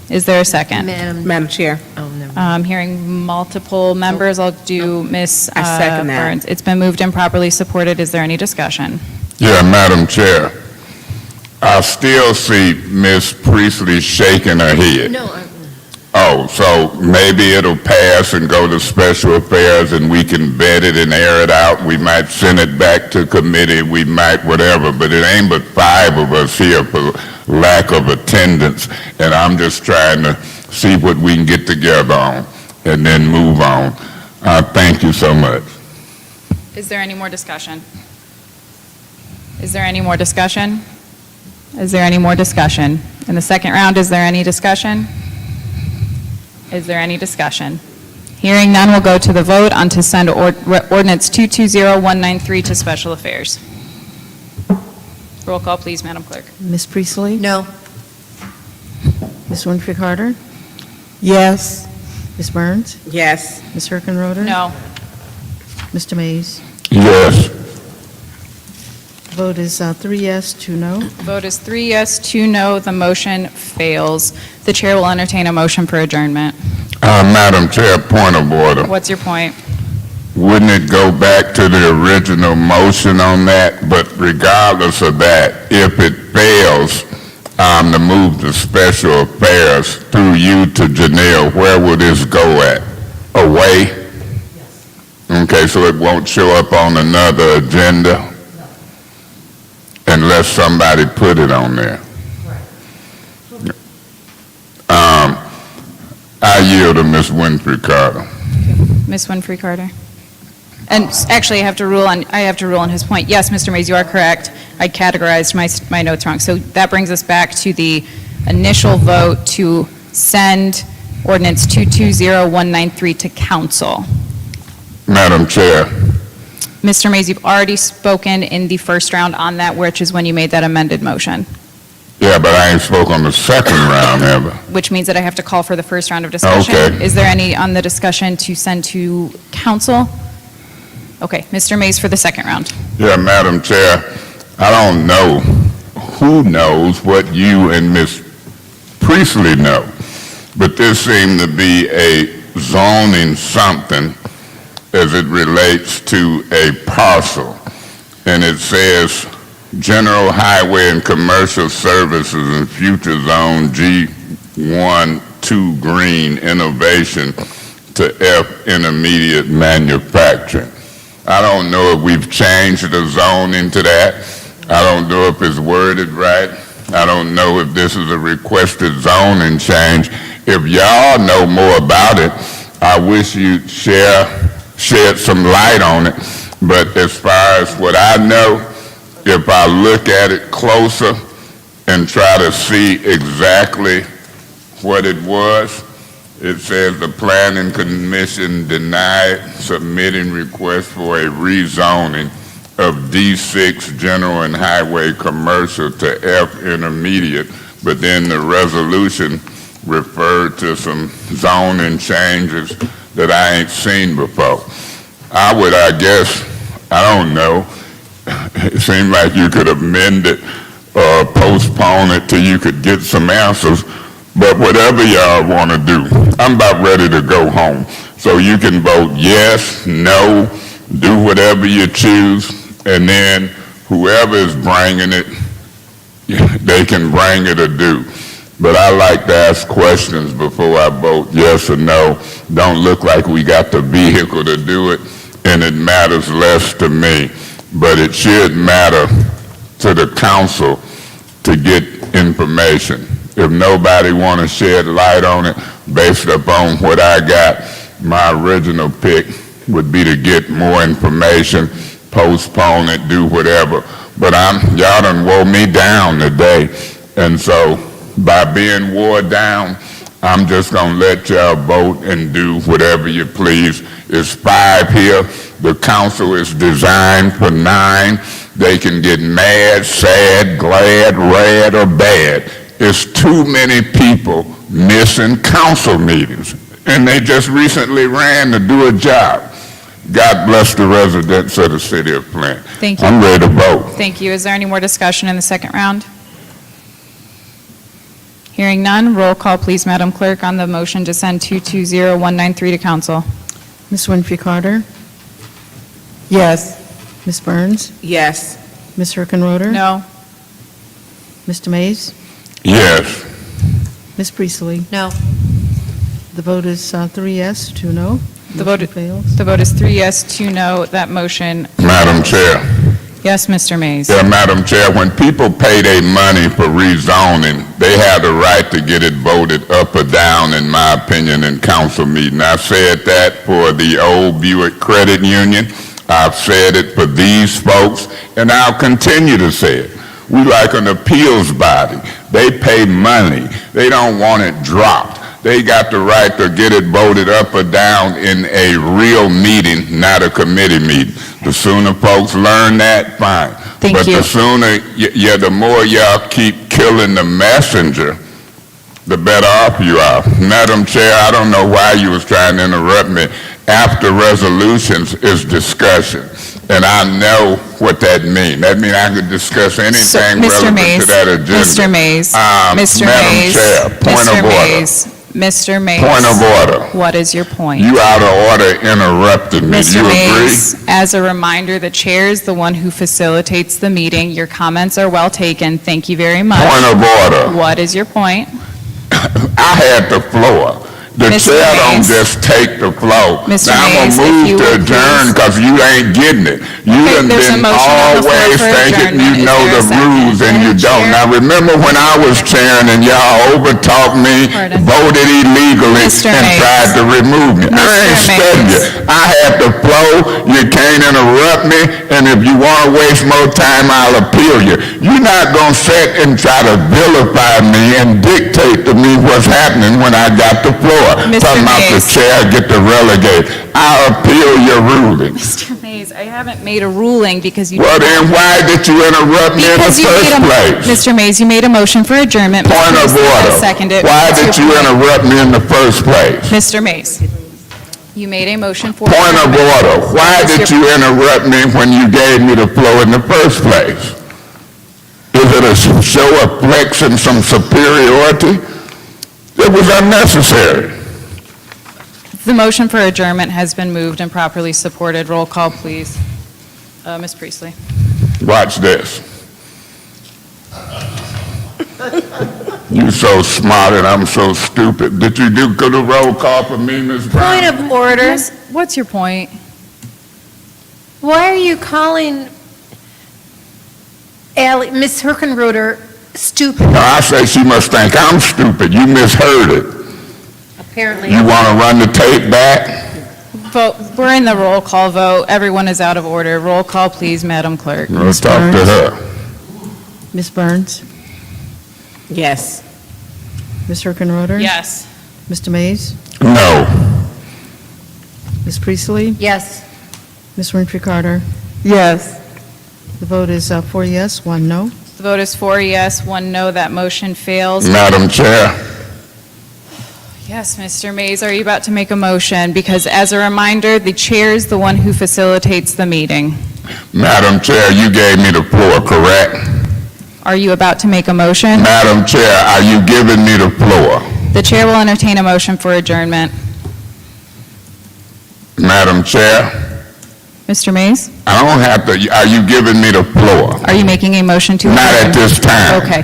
Is there a second? Madam Chair. Oh, never. Hearing multiple members, I'll do Ms. I second that. Burns. It's been moved and properly supported. Is there any discussion? Yeah, Madam Chair. I still see Ms. Priestley shaking her head. No, Oh, so maybe it'll pass and go to Special Affairs and we can vet it and air it out. We might send it back to committee, we might whatever, but it ain't but 5 of us here for lack of attendance. And I'm just trying to see what we can get together on and then move on. Thank you so much. Is there any more discussion? Is there any more discussion? Is there any more discussion? In the second round, is there any discussion? Is there any discussion? Hearing none, we'll go to the vote on to send ordinance 220193 to Special Affairs. Roll call, please, Madam Clerk. Ms. Priestley? no. Ms. Winfrey Carter? Yes? Ms. Burns? Yes. Ms. Herkenroder? No. Mr. Mays? Yes. Vote is 3 yes, 2 no. Vote is 3 yes, 2 no. The motion fails. The chair will entertain a motion for adjournment. Madam Chair, point of order. What's your point? Wouldn't it go back to the original motion on that? But regardless of that, if it fails, to move to Special Affairs through you to Janelle, where would this go at? Away? Okay, so it won't show up on another agenda? Unless somebody put it on there. I yield to Ms. Winfrey Carter. Ms. Winfrey Carter. And actually, I have to rule on his point. Yes, Mr. Mays, you are correct. I categorized my notes wrong. So that brings us back to the initial vote to send ordinance 220193 to council. Madam Chair. Mr. Mays, you've already spoken in the first round on that, which is when you made that amended motion, Yeah, but I ain't spoke on the second round ever. which means that I have to call for the first round of discussion. Okay. Is there any on the discussion to send to council? Okay, Mr. Mays for the second round. Yeah, Madam Chair, I don't know who knows what you and Ms. Priestley know, but this seemed to be a zoning something as it relates to a parcel. And it says, General Highway and Commercial Services and Future Zone G1 2 Green Innovation to F Intermediate Manufacturing. I don't know if we've changed the zoning to that. I don't know if it's worded right. I don't know if this is a requested zoning change. If y'all know more about it, I wish you'd shed some light on it. But as far as what I know, if I look at it closer and try to see exactly what it was, it says the Planning Commission denied submitting request for a rezoning of D6 General and Highway Commercial to F Intermediate, but then the resolution referred to some zoning changes that I ain't seen before. I guess, I don't know, it seemed like you could amend it or postpone it till you could get some answers, but whatever y'all want to do, I'm about ready to go home. So you can vote yes, no, do whatever you choose, and then whoever is bringing it, they can bring it or do. But I like to ask questions before I vote yes or no. Don't look like we got the vehicle to do it, and it matters less to me. But it should matter to the council to get information. If nobody want to shed light on it, based upon what I got, my original pick would be to get more information, postpone it, do whatever. But y'all done wore me down today, and so by being wore down, I'm just gonna let y'all vote and do whatever you please. It's 5 here. The council is designed for 9. They can get mad, sad, glad, rad, or bad. It's too many people missing council meetings, and they just recently ran to do a job. God bless the residents of the city of Flint. Thank you. I'm ready to vote. Thank you. Is there any more discussion in the second round? Hearing none, roll call, please, Madam Clerk, on the motion to send 220193 to council. Ms. Winfrey Carter? Yes. Ms. Burns? Yes. Ms. Herkenroder? No. Mr. Mays? Yes. Ms. Priestley? No. The vote is 3 yes, 2 no. The Motion vote, fails. the vote is 3 yes, 2 no. That motion, Madam Chair. yes, Mr. Mays. Yeah, Madam Chair, when people pay their money for rezoning, they have the right to get it voted up or down, in my opinion, in council meeting. I said that for the old Buick Credit Union. I've said it for these folks, and I'll continue to say it. We like an appeals body. They pay money. They don't want it dropped. They got the right to get it voted up or down in a real meeting, not a committee meeting. The sooner folks learn that, fine. Thank But you. the sooner, the more y'all keep killing the messenger, the better off you are. Madam Chair, I don't know why you was trying to interrupt me. After resolutions is discussion, and I know what that means. That means I could discuss anything Mr. relevant Mays, to that agenda. Mr. Mays, Mr. Madam Mays, Chair, point Mr. of order. Mays, Mr. Mays. Point of order. What is your point? You out of order interrupted me. Mr. You agree? Mays, as a reminder, the chair is the one who facilitates the meeting. Your comments are well taken. Thank you very much. Point of order. What is your point? I had the floor. The Mr. chair don't Mays. just take the floor. Mr. Now Mays, if I'm you gonna move to would adjourn please- because you ain't getting it. You Okay, done there's a been motion on the floor always for thinking adjournment. you Is know there the a second? rules and you Madam don't. Chair? Now remember when I was chairing and y'all overtalked me, Pardon. voted illegally, Mr. and Mays. tried to remove me. I Mr. ain't studying you. Mays. I had the flow. You can't interrupt me, and if you want to waste more time, I'll appeal you. You're not gonna sit and try to vilify me and dictate to me what's happening when I got the floor. Mr. Talking about the Mays. chair get to relegate. I appeal your ruling. Mr. Mays, I haven't made a ruling because you... Well, then why did you interrupt me in the Because you first made place? Mr. Mays, you made a motion for adjournment. Ms. Point of Priestley has order. seconded. Why What's did your you point? interrupt me in the first place? Mr. Mays, you made a motion for... Point of adjournment. order. Why What's did your- you interrupt me when you gave me the floor in the first place? Is it a show of flex and some superiority? It was unnecessary. The motion for adjournment has been moved and properly supported. Roll call, please. Ms. Priestley. Watch this. You so smart and I'm so stupid. Did you do good a roll call for me, Ms. Brown? Point of order. What's your point? Why are you calling Ms. Herkenroder stupid? No, I say she must think I'm stupid. You misheard it. Apparently. You want to run the tape back? Vote. We're in the roll call vote. Everyone is out of order. Roll call, please, Madam Clerk. Let's talk to her. Ms. Burns? Yes. Ms. Herkenroder? Yes. Mr. Mays? No. Ms. Priestley? Yes. Ms. Winfrey Carter? Yes. The vote is 4 yes, 1 no. The vote is 4 yes, 1 no. That motion fails. Madam Chair. Yes, Mr. Mays, are you about to make a motion? Because as a reminder, the chair is the one who facilitates the meeting. Madam Chair, you gave me the floor, correct? Are you about to make a motion? Madam Chair, are you giving me the floor? The chair will entertain a motion for adjournment. Madam Chair, Mr. Mays, I don't have to, are you giving me the floor? are you making a motion to? Not at this time. Okay.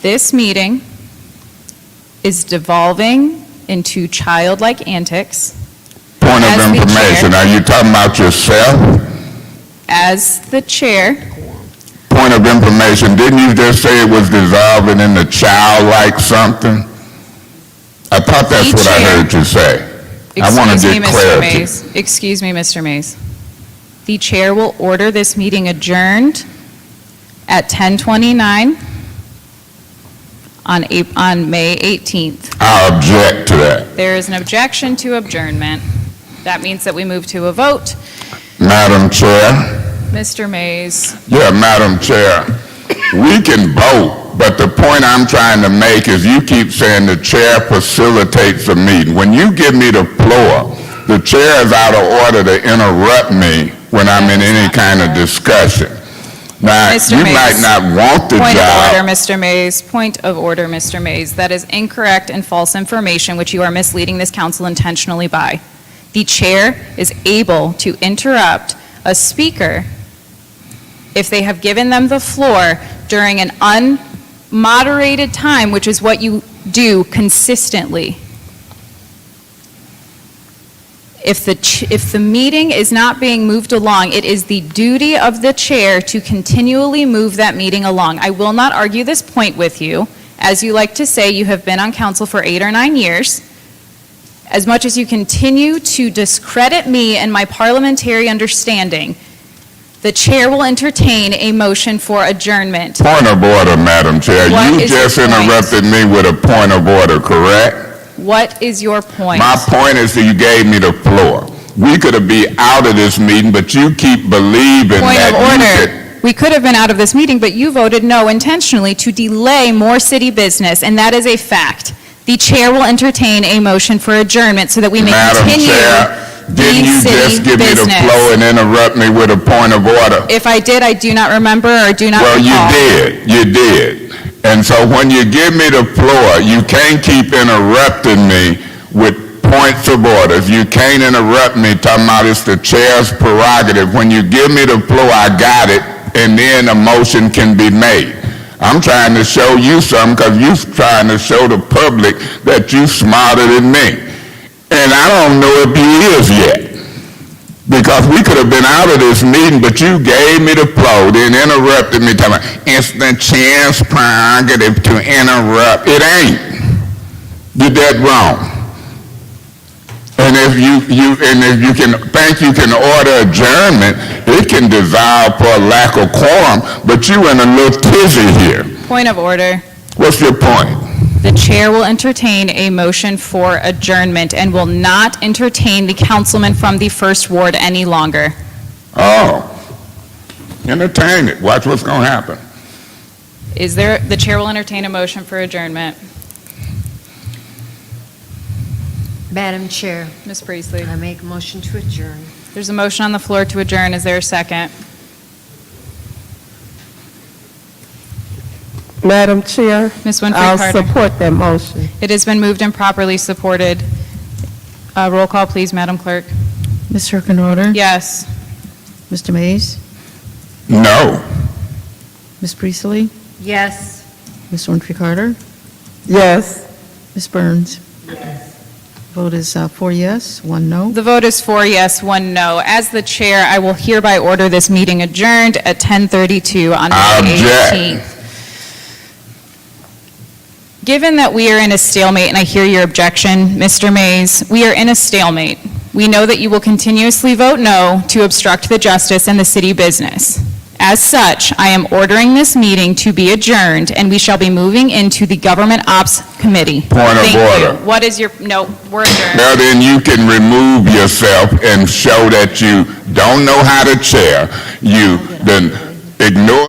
This meeting is devolving into childlike antics. Point of As the information, chair- are you talking about yourself? As the chair, Point of information, didn't you just say it was dissolving into childlike something? I thought that's The what I chair- heard you say. I want to excuse me, get Mr. clarity. Mays. Excuse me, Mr. Mays. The chair will order this meeting adjourned at 10:29 on May 18th. I object to that. There is an objection to adjournment. That means that we move to a vote. Madam Chair? Mr. Mays, Yeah, Madam Chair, we can vote, but the point I'm trying to make is you keep saying the chair facilitates the meeting. When you give me the floor, the chair is out of order to interrupt me when I'm in any kind of discussion. Now, Mr. you Mays. might not want the point of job. order, Mr. Mays. Point of order, Mr. Mays. That is incorrect and false information, which you are misleading this council intentionally by. The chair is able to interrupt a speaker if they have given them the floor during an unmoderated time, which is what you do consistently. If the meeting is not being moved along, it is the duty of the chair to continually move that meeting along. I will not argue this point with you. As you like to say, you have been on council for 8 or 9 years. As much as you continue to discredit me and my parliamentary understanding, the chair will entertain a motion for adjournment. Point of order, Madam Chair. What You is your just point? interrupted me with a point of order, correct? What is your point? My point is that you gave me the floor. We could have been out of this meeting, but you keep believing Point that of you order. could. We could have been out of this meeting, but you voted no intentionally to delay more city business, and that is a fact. The chair will entertain a motion for adjournment so that we may Madam continue Chair, didn't the you city just give me the business. floor and interrupt me with a point of order? If I did, I do not remember or do not Well, recall. you did. And so when you give me the floor, you can't keep interrupting me with points of orders. You can't interrupt me talking about it's the chair's prerogative. When you give me the floor, I got it, and then a motion can be made. I'm trying to show you something because you're trying to show the public that you're smarter than me. And I don't know if you is yet. Because we could have been out of this meeting, but you gave me the floor, then interrupted me, talking about it's the chair's prerogative to interrupt. It ain't. You're dead wrong. And if you can think you can order adjournment, it can dissolve for a lack of quorum, but you in a little tizzy here. Point of order. What's your point? The chair will entertain a motion for adjournment and will not entertain the councilman from the first ward any longer. Oh, entertain it. Watch what's going to happen. The chair will entertain a motion for adjournment. Madam Chair, Ms. Priestley. I make a motion to adjourn. There's a motion on the floor to adjourn. Is there a second? Madam Chair, Ms. Winfrey I'll Carter. support that motion. It has been moved and properly supported. Roll call, please, Madam Clerk. Ms. Herkenroder? Yes. Mr. Mays? No. Ms. Priestley? Yes. Ms. Winfrey Carter? Yes. Ms. Burns? Vote is 4 yes, 1 no. The vote is 4 yes, 1 no. As the chair, I will hereby order this meeting adjourned at 10:32 on May 18th. Given that we are in a stalemate, and I hear your objection, Mr. Mays, we are in a stalemate. We know that you will continuously vote no to obstruct the justice and the city business. As such, I am ordering this meeting to be adjourned, and we shall be moving into the Government Ops Committee. Point of Thank order. you. What is your, no, we're adjourned. Now then you can remove yourself and show that you don't know how to chair. You then ignore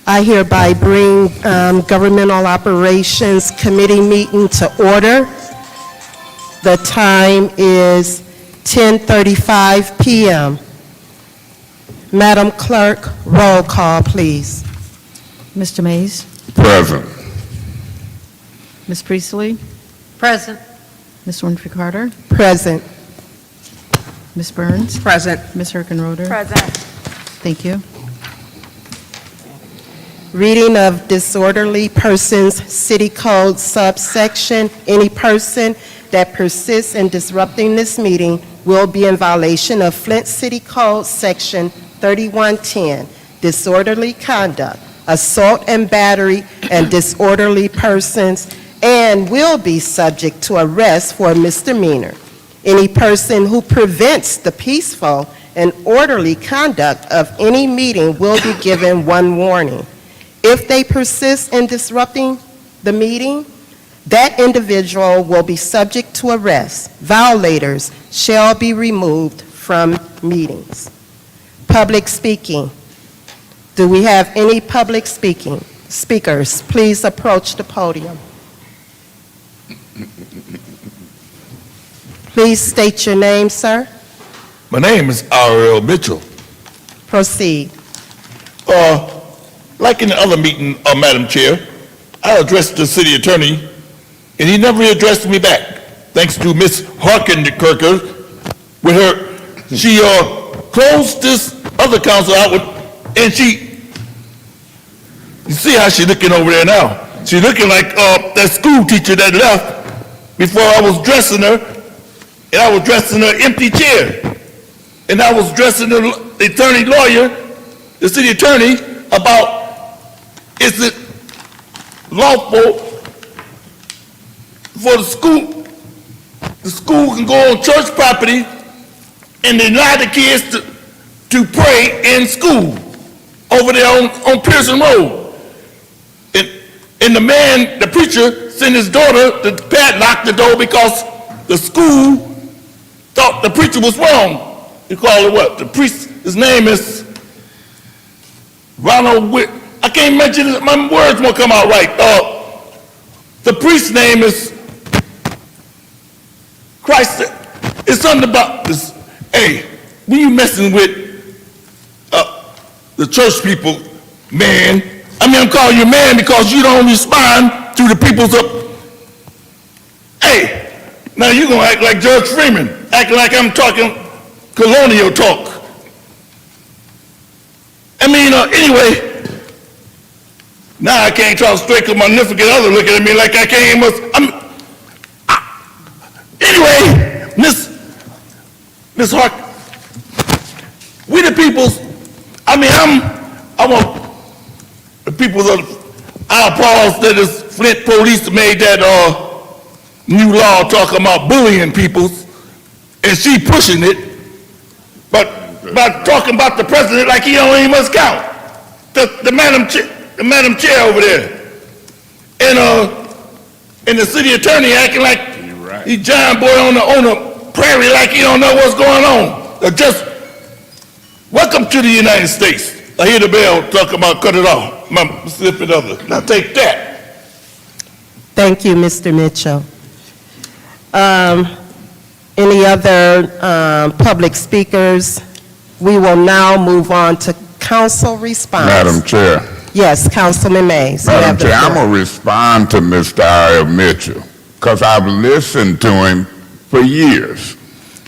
I hereby bring Governmental Operations Committee meeting to order. The time is 10:35 p.m. Madam Clerk, roll call, please. Mr. Mays? Present. Ms. Priestley? Present. Ms. Winfrey Carter? Present. Ms. Burns? Present. Ms. Herkenroder? Present. Thank you. Reading of Disorderly Persons City Code subsection. Any person that persists in disrupting this meeting will be in violation of Flint City Code Section 3110, disorderly conduct, assault and battery, and disorderly persons, and will be subject to arrest for a misdemeanor. Any person who prevents the peaceful and orderly conduct of any meeting will be given one warning. If they persist in disrupting the meeting, that individual will be subject to arrest. Violators shall be removed from meetings. Public speaking. Do we have any public speakers? Please approach the podium. Please state your name, sir. My name is R.L. Mitchell. Proceed. Like in the other meeting, Madam Chair, I addressed the city attorney, and he never addressed me back. Thanks to Miss Harkenkirker, with her, she closed this other council out with, and you see how she looking over there now. She looking like that school teacher that left before I was dressing her, and I was dressing her empty chair. And I was dressing the attorney lawyer, the city attorney, about is it lawful for the school can go on church property and deny the kids to pray in school over there on Pearson Road. And the man, the preacher, sent his daughter to padlock the door because the school thought the preacher was wrong. You call it what? The priest, his name is Ronald Witt. I can't mention it, my words won't come out right. The priest's name is Christ. It's something about this. Hey, when you messing with the church people, man, I'm calling you man because you don't respond to the people's Hey, now you gonna act like Judge Freeman, acting like I'm talking colonial talk. Anyway, now I can't talk straight because my significant other looking at me like I can't Anyway, Miss Hark, we the peoples, I want the peoples of our applause that is Flint police made that new law talking about bullying peoples, and she pushing it, but about talking about the president like he don't even must count. The madam chair over there, and the city attorney acting like he giant boy on the prairie like he don't know what's going on. Just welcome to the United States. I hear the bell talking about cut it off. My slipping other. Now take that. Thank you, Mr. Mitchell. Any other public speakers? We will now move on to council response. Madam Chair. Yes, Councilman Mays. you Madam have the Chair, I'm floor. going to respond to Mr. R.L. Mitchell because I've listened to him for years.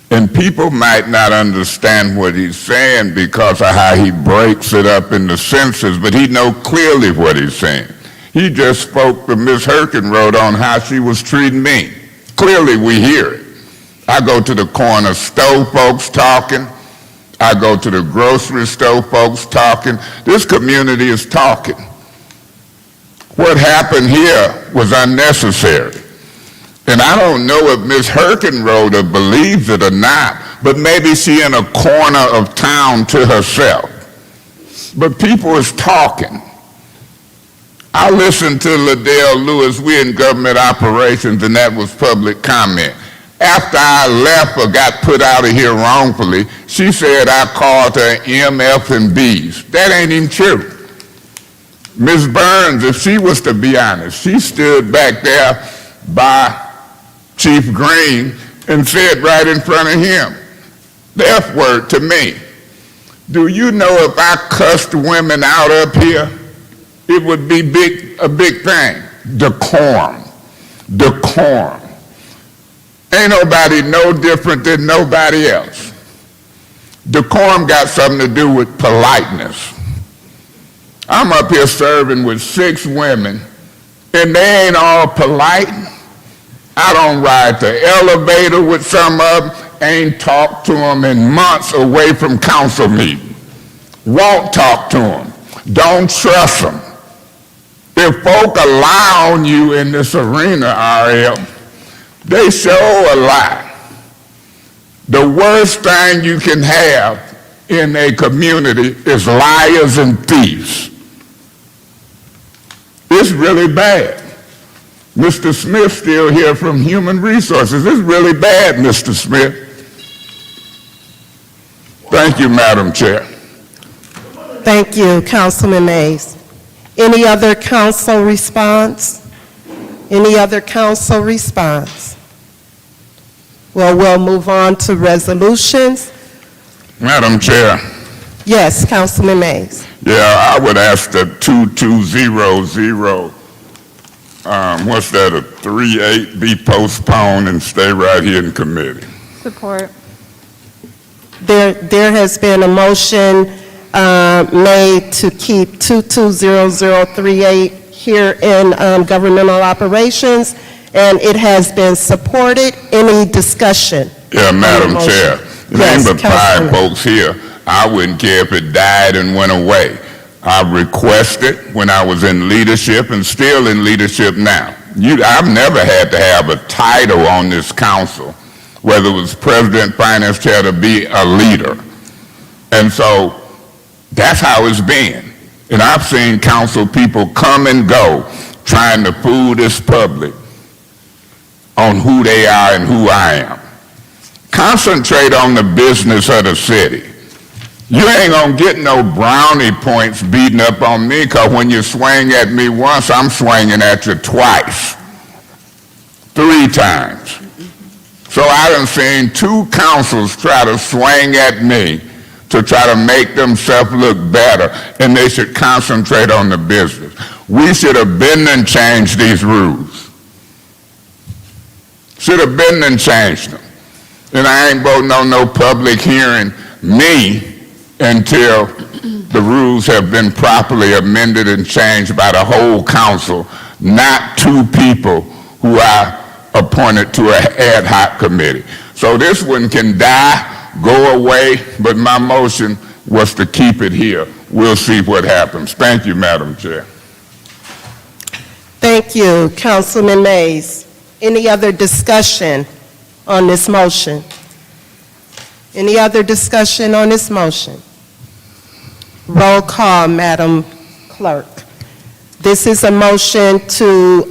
And people might not understand what he's saying because of how he breaks it up into sentences, but he knows clearly what he's saying. He just spoke to Ms. Herkenroth on how she was treating me. Clearly, we hear it. I go to the corner store folks talking. I go to the grocery store folks talking. This community is talking. What happened here was unnecessary. And I don't know if Ms. Herkenroth believes it or not, but maybe she in a corner of town to herself. But people is talking. I listened to Liddell Lewis, we in government operations, and that was public comment. After I left or got put out of here wrongfully, she said I called her MF and Bs. That ain't even true. Ms. Burns, if she was to be honest, she stood back there by Chief Green and said right in front of him, the F word to me. Do you know if I cussed women out up here, it would be a big thing? Decorum. Decorum. Ain't nobody no different than nobody else. Decorum got something to do with politeness. I'm up here serving with 6 women, and they ain't all polite. I don't ride the elevator with some of them, ain't talked to them in months away from council meeting. Won't talk to them. Don't trust them. If folk lie on you in this arena, RL, they show a lie. The worst thing you can have in a community is liars and thieves. It's really bad. Mr. Smith still here from Human Resources. It's really bad, Mr. Smith. Thank you, Madam Chair. Thank you, Councilman Mays. Any other council response? Any other council response? Well, we'll move on to resolutions. Madam Chair. Yes, Councilman Mays. Yeah, I would ask that 2200, what's that, a 38 be postponed and stay right here in committee. Support. There has been a motion made to keep 220038 here in governmental operations, and it has been supported. Any discussion? Yeah, Madam motion? Chair. Yes, Name but 5 Councilman. folks here. I wouldn't care if it died and went away. I requested when I was in leadership and still in leadership now. I've never had to have a title on this council, whether it was president, finance chair, to be a leader. And so that's how it's been. And I've seen council people come and go trying to fool this public on who they are and who I am. Concentrate on the business of the city. You ain't gonna get no brownie points beating up on me, because when you swing at me once, I'm swinging at you twice, 3 times. So I done seen 2 councils try to swing at me to try to make themselves look better, and they should concentrate on the business. We should have been and changed these rules. Should have been and changed them. And I ain't voting on no public hearing me until the rules have been properly amended and changed by the whole council, not 2 people who I appointed to an ad hoc committee. So this one can die, go away, but my motion was to keep it here. We'll see what happens. Thank you, Madam Chair. Thank you, Councilman Mays. Any other discussion on this motion? Any other discussion on this motion? Roll call, Madam Clerk. This is a motion to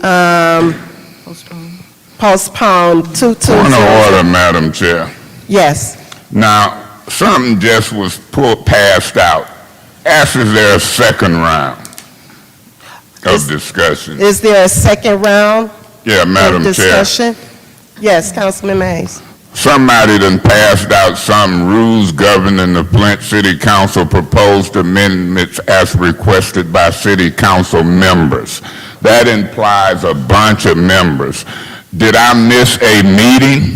postpone 2200. Point of order, Madam Chair. Yes. Now, something just was passed out. Ask, is there a second round of discussion? Is there a second round Yeah, Madam of Chair. discussion? Yes, Councilman Mays. Somebody done passed out some rules governing the Flint City Council proposed amendments as requested by City Council members. That implies a bunch of members. Did I miss a meeting?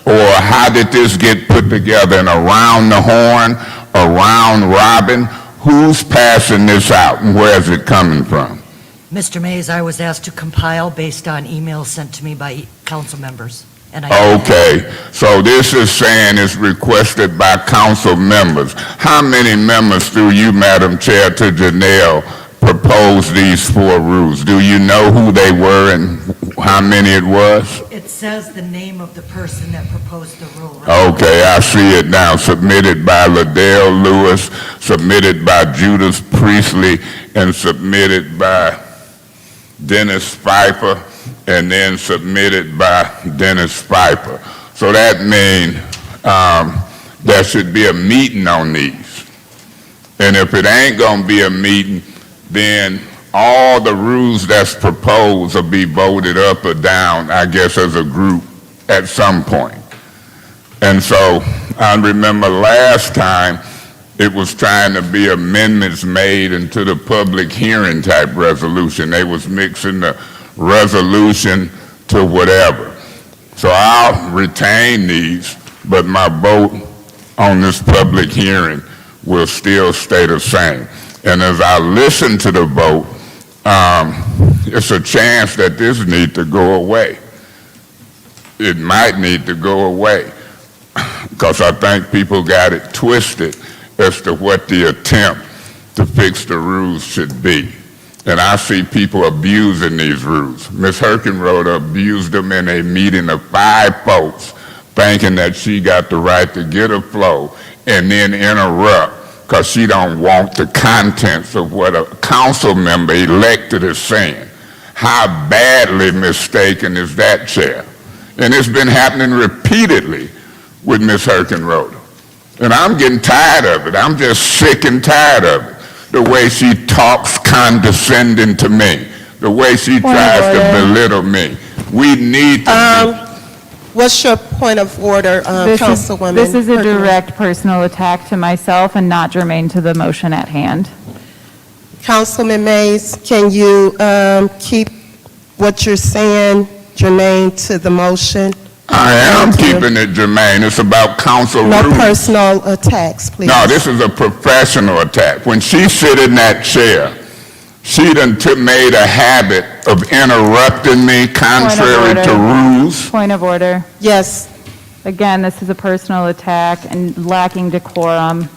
Or how did this get put together in around the horn, around robin? Who's passing this out and where is it coming from? Mr. Mays, I was asked to compile based on emails sent to me by council members. And I Okay, so this is saying it's requested by council members. How many members through you, Madam Chair, to Janelle proposed these 4 rules? Do you know who they were and how many it was? It says the name of the person that proposed the rule. Okay, I see it now. Submitted by Liddell Lewis, submitted by Judith Priestley, and submitted by Dennis Pfeiffer, and then submitted by Dennis Pfeiffer. So that means there should be a meeting on these. And if it ain't going to be a meeting, then all the rules that's proposed will be voted up or down, I guess, as a group at some point. And so I remember last time it was trying to be amendments made into the public hearing type resolution. They was mixing the resolution to whatever. So I'll retain these, but my vote on this public hearing will still stay the same. And as I listen to the vote, it's a chance that this need to go away. It might need to go away because I think people got it twisted as to what the attempt to fix the rules should be. And I see people abusing these rules. Ms. Herkenroder abused them in a meeting of 5 folks, thinking that she got the right to get a flow and then interrupt because she don't want the contents of what a council member elected is saying. How badly mistaken is that, Chair? And it's been happening repeatedly with Ms. Herkenroder. And I'm getting tired of it. I'm just sick and tired of it. The way she talks condescending to me, the way she tries to belittle me. We need to What's your point of order, Councilwoman? This is a Herkenroder? direct personal attack to myself and not germane to the motion at hand. Councilman Mays, can you keep what you're saying germane to the motion? I am keeping it germane. It's about council No rules. personal attacks, please. No, this is a professional attack. When she sit in that chair, she done made a habit of interrupting me contrary to rules. Point of order. Yes. Again, this is a personal attack and lacking decorum.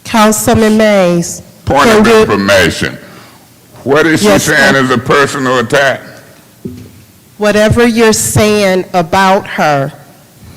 Councilman Mays. Point of information. What is she Yes, saying ma'am. is a personal attack? Whatever you're saying about her,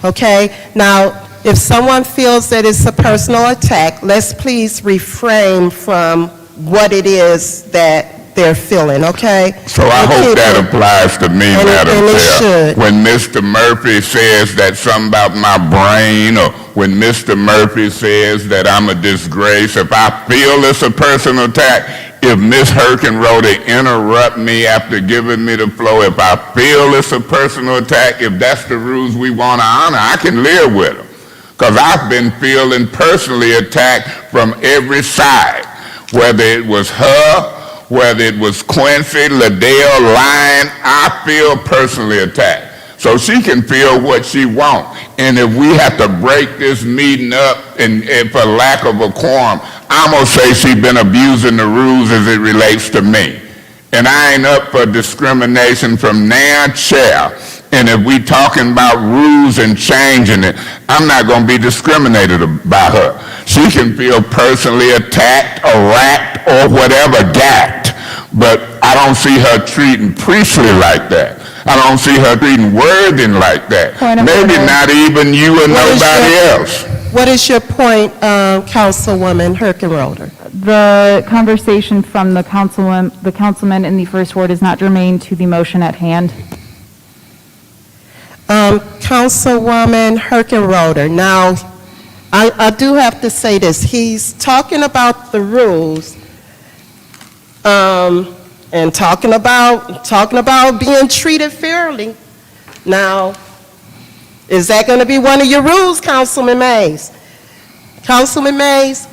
okay? Now, if someone feels that it's a personal attack, let's please refrain from what it is that they're feeling, okay? So I hope that applies to me, Madam and it Chair. should. When Mr. Murphy says that something about my brain, or when Mr. Murphy says that I'm a disgrace, if I feel it's a personal attack, if Ms. Herkenroder interrupt me after giving me the floor, if I feel it's a personal attack, if that's the rules we want to honor, I can live with them. Because I've been feeling personally attacked from every side, whether it was her, whether it was Quincy, Liddell, Lyon, I feel personally attacked. So she can feel what she wants. And if we have to break this meeting up and for lack of a quorum, I'm going to say she's been abusing the rules as it relates to me. And I ain't up for discrimination from now chair. And if we talking about rules and changing it, I'm not going to be discriminated by her. She can feel personally attacked or racked or whatever gacked. But I don't see her treating Priestley like that. I don't see her treating Worthing like that. Maybe not even you or nobody else. What is your point, Councilwoman Herkenroder? The conversation from the councilman in the first ward is not germane to the motion at hand. Councilwoman Herkenroder, now, I do have to say this. He's talking about the rules, and talking about being treated fairly. Now, is that going to be one of your rules, Councilman Mays? Councilman Mays,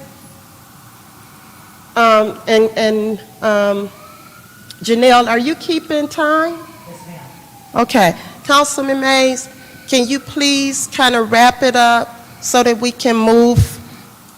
Janelle, are you keeping time? Yes, ma'am. Okay. Councilman Mays, can you please kind of wrap it up so that we can move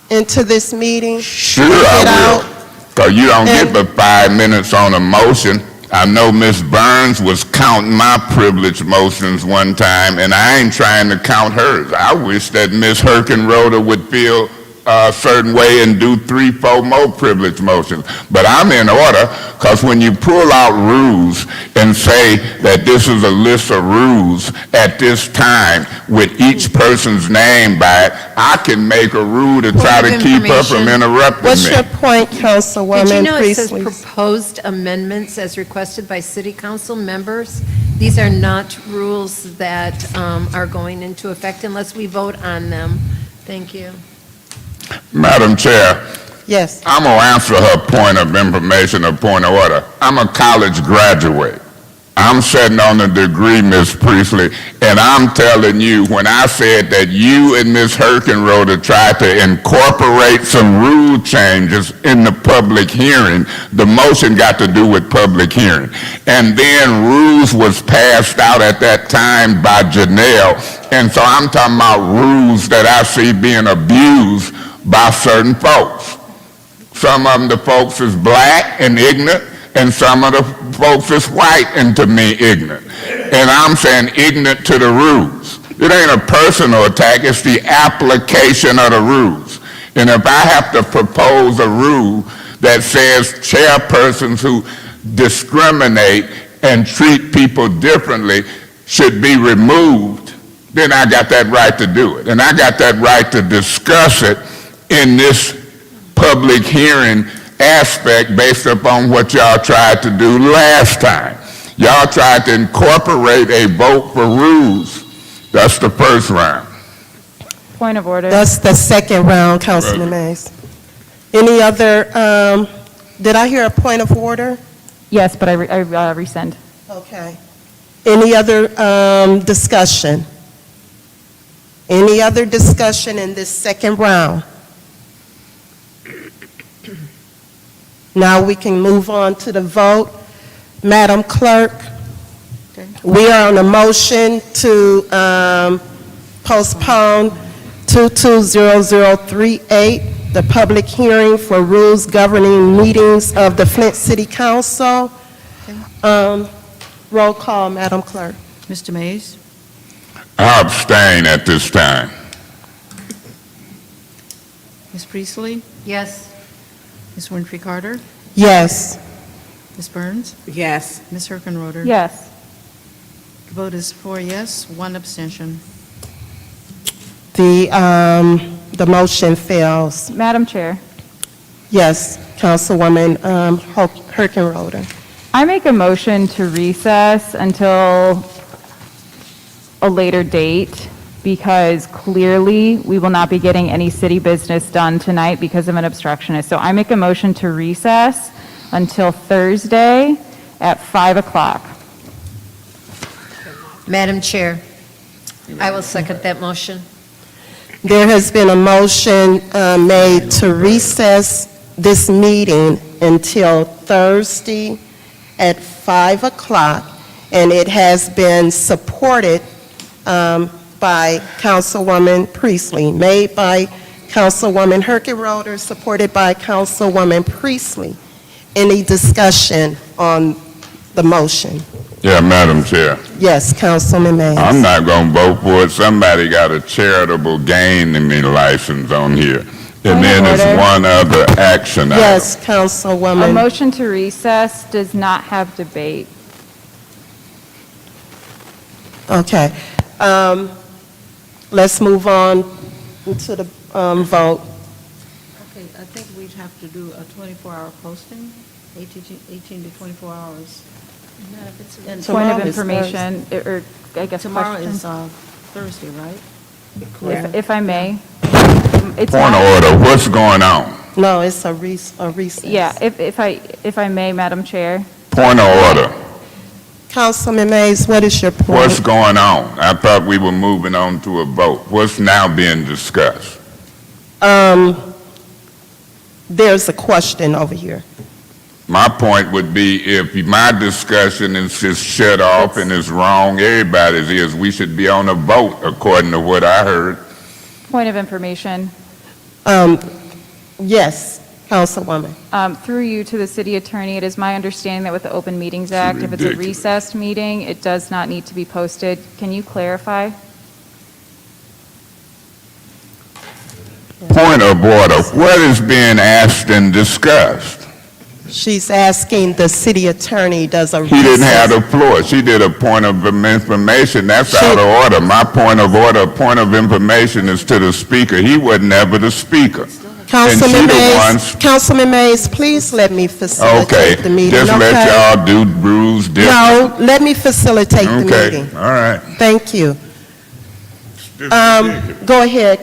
into this meeting? Sure I will. Because you don't get but 5 minutes on a motion. I know Ms. Burns was counting my privilege motions one time, and I ain't trying to count hers. I wish that Ms. Herkenroder would feel a certain way and do 3, 4 more privilege motions. But I'm in order, because when you pull out rules and say that this is a list of rules at this time with each person's name by it, I can make a rule to try to keep her from interrupting What's me. your point, Councilwoman Did you know it says Priestley? proposed amendments as requested by city council members? These are not rules that are going into effect unless we vote on them. Thank you. Madam Chair, Yes. I'm going to answer her point of information or point of order. I'm a college graduate. I'm sitting on a degree, Ms. Priestley, and I'm telling you, when I said that you and Ms. Herkenroder tried to incorporate some rule changes in the public hearing, the motion got to do with public hearing. And then rules was passed out at that time by Janelle, and so I'm talking about rules that I see being abused by certain folks. Some of them, the folks is black and ignorant, and some of the folks is white and to me ignorant. And I'm saying ignorant to the rules. It ain't a personal attack, it's the application of the rules. And if I have to propose a rule that says chairpersons who discriminate and treat people differently should be removed, then I got that right to do it. And I got that right to discuss it in this public hearing aspect based upon what y'all tried to do last time. Y'all tried to incorporate a vote for rules. That's the first round. Point of order. That's the second round, Councilman Mays. Any other, did I hear a point of order? Yes, but I rescind. Okay. Any other discussion? Any other discussion in this second round? Now we can move on to the vote. Madam Clerk, we are on a motion to postpone 220038, the public hearing for rules governing meetings of the Flint City Council. Roll call, Madam Clerk. Mr. Mays? I abstain at this time. Ms. Priestley? Yes. Ms. Winfrey Carter? Yes. Ms. Burns? Yes. Ms. Herkenroder? Yes. The vote is 4 yes, 1 abstention. The motion fails. Madam Chair, Yes, Councilwoman Herkenroder. I make a motion to recess until a later date because clearly we will not be getting any city business done tonight because of an obstructionist. So I make a motion to recess until Thursday at 5 o'clock. Madam Chair, I will second that motion. There has been a motion made to recess this meeting until Thursday at 5 o'clock, and it has been supported by Councilwoman Priestley, made by Councilwoman Herkenroder, supported by Councilwoman Priestley. Any discussion on the motion? Yeah, Madam Chair. Yes, Councilman Mays. I'm not going to vote for it. Somebody got a charitable gain in me license on here. And then there's one other action item. Yes, A Councilwoman. motion to recess does not have debate. Okay. Let's move on to the vote. Okay, I think we'd have to do a 24-hour posting, 18 to 24 hours. And Point of information, or I guess Tomorrow question. is Thursday, right? If I may. It's Point of order, what's going on? No, it's a recess. Yeah, if I may, Madam Chair. Point of order, Councilman Mays, what is your point? what's going on? I thought we were moving on to a vote. What's now being discussed? There's a question over here. My point would be if my discussion is just shut off and it's wrong, everybody's is, we should be on a vote according to what I heard. Point of information. Yes, Councilwoman. Through you to the city attorney, it is my understanding that with the Open Meetings Act, if it's a ridiculous. recessed meeting, it does not need to be posted. Can you clarify? Point of order, what is being asked and discussed? She's asking the city attorney does a He didn't have recess. the floor. She did a point of information. That's out of order. My point of order, point of information is to the speaker. He was never the speaker. Councilman the Mays, ones- Councilman Mays, please let me Okay, facilitate the meeting, just let okay? y'all do rules different. No, let me facilitate the Okay, meeting. all right. Thank you. This is ridiculous. Go ahead,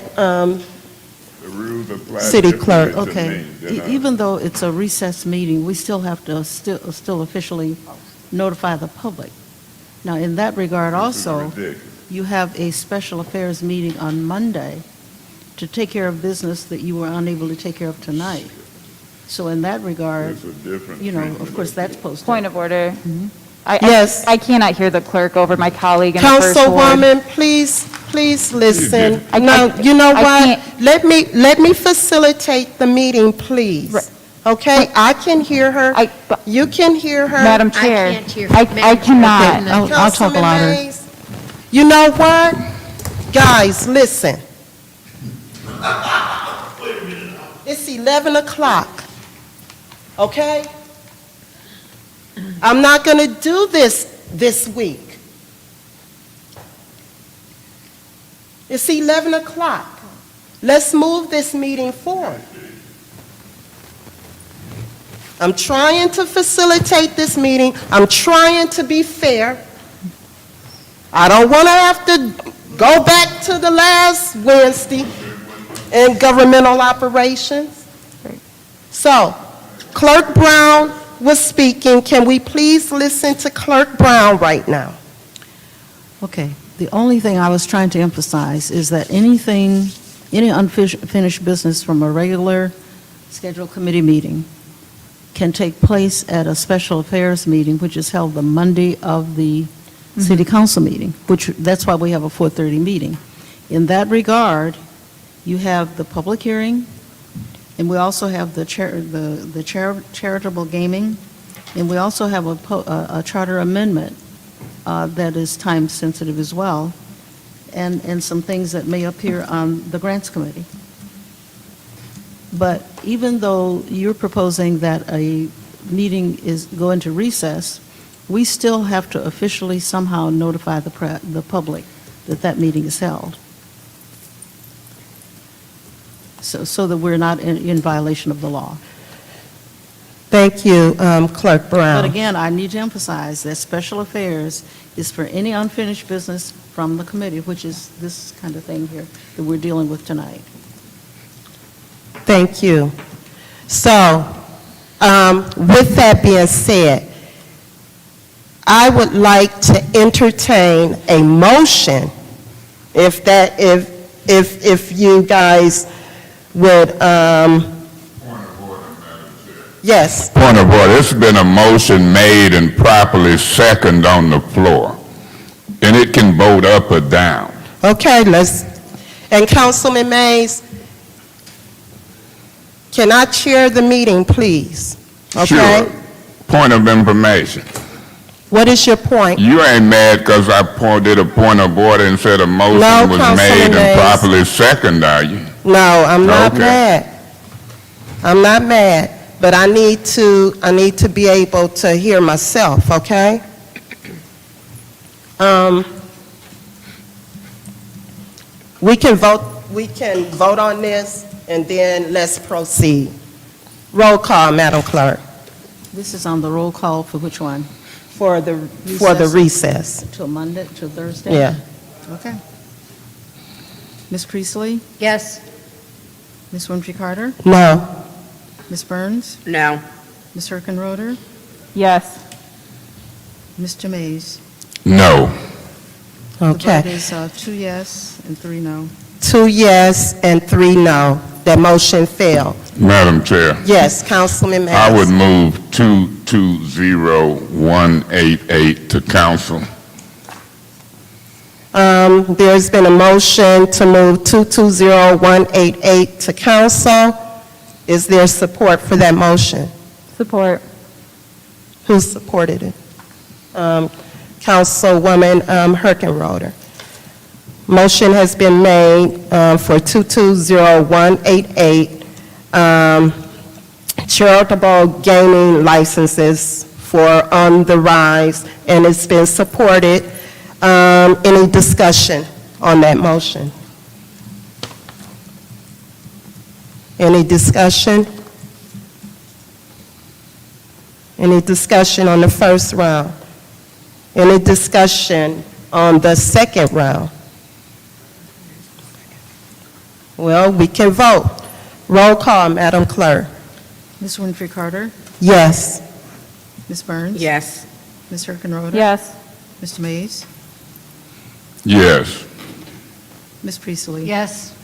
The rules apply City clerk. differently to Okay, me than others. even though it's a recess meeting, we still have to still officially notify the public. Now, in that regard This is also, ridiculous. you have a special affairs meeting on Monday to take care of business that you were unable to take care of tonight. So in that regard, It's a different you know, treatment of course, of that's posted. Point of order. Yes. I cannot hear the clerk over my colleague in the first ward. Councilwoman, please listen. I- No, you know I what? can't- Let me facilitate the meeting, please. Okay? I can hear her. You can hear her. Madam Chair, I can't hear. I Madam Chair, cannot. can I'll talk Councilman louder. Mays, you know what? Guys, listen. It's 11 o'clock, okay? I'm not going to do this week. It's 11 o'clock. Let's move this meeting forward. I'm trying to facilitate this meeting. I'm trying to be fair. I don't want to have to go back to the last Wednesday in governmental operations. So, Clerk Brown was speaking. Can we please listen to Clerk Brown right now? Okay, the only thing I was trying to emphasize is that any unfinished business from a regular scheduled committee meeting can take place at a special affairs meeting, which is held the Monday of the city council meeting, that's why we have a 4:30 meeting. In that regard, you have the public hearing, and we also have the charitable gaming, and we also have a charter amendment that is time-sensitive as well, and some things that may appear on the grants committee. But even though you're proposing that a meeting go into recess, we still have to officially somehow notify the public that that meeting is held, so that we're not in violation of the law. Thank you, Clerk Brown. But again, I need to emphasize that special affairs is for any unfinished business from the committee, which is this kind of thing here that we're dealing with tonight. Thank you. So, with that being said, I would like to entertain a motion, if you guys would, yes. Point of order, it's been a motion made and properly seconded on the floor, and it can vote up or down. Okay, and Councilman Mays, can I chair the meeting, please? Okay? Sure. Point of information. What is your point? You ain't mad because I did a point of order and said a motion No, was Councilman made Mays. and properly seconded, are you? No, I'm not Okay. mad. I'm not mad, but I need to be able to hear myself, okay? We can vote on this, and then let's proceed. Roll call, Madam Clerk, This is on the roll call for which one? for the recess. Till Monday, till Thursday? Yeah. Okay. Ms. Priestley? Yes. Ms. Winfrey Carter? No. Ms. Burns? No. Ms. Herkenroder? Yes. Mr. Mays? No. The Okay. vote is 2 yes and 3 no. 2 yes and 3 no. That motion failed. Madam Chair. Yes, Councilman Mays. I would move 220188 to council. There's been a motion to move 220188 to council. Is there support for that motion? Support. Who supported it? Councilwoman Herkenroder. Motion has been made for 220188, charitable gaming licenses for On the Rise, and it's been supported. Any discussion on that motion? Any discussion? Any discussion on the first round? Any discussion on the second round? Well, we can vote. Roll call, Madam Clerk. Ms. Winfrey Carter? Yes. Ms. Burns? Yes. Ms. Hurkenroder? Yes. Mr. Mays? Yes. Ms. Priestley? Yes.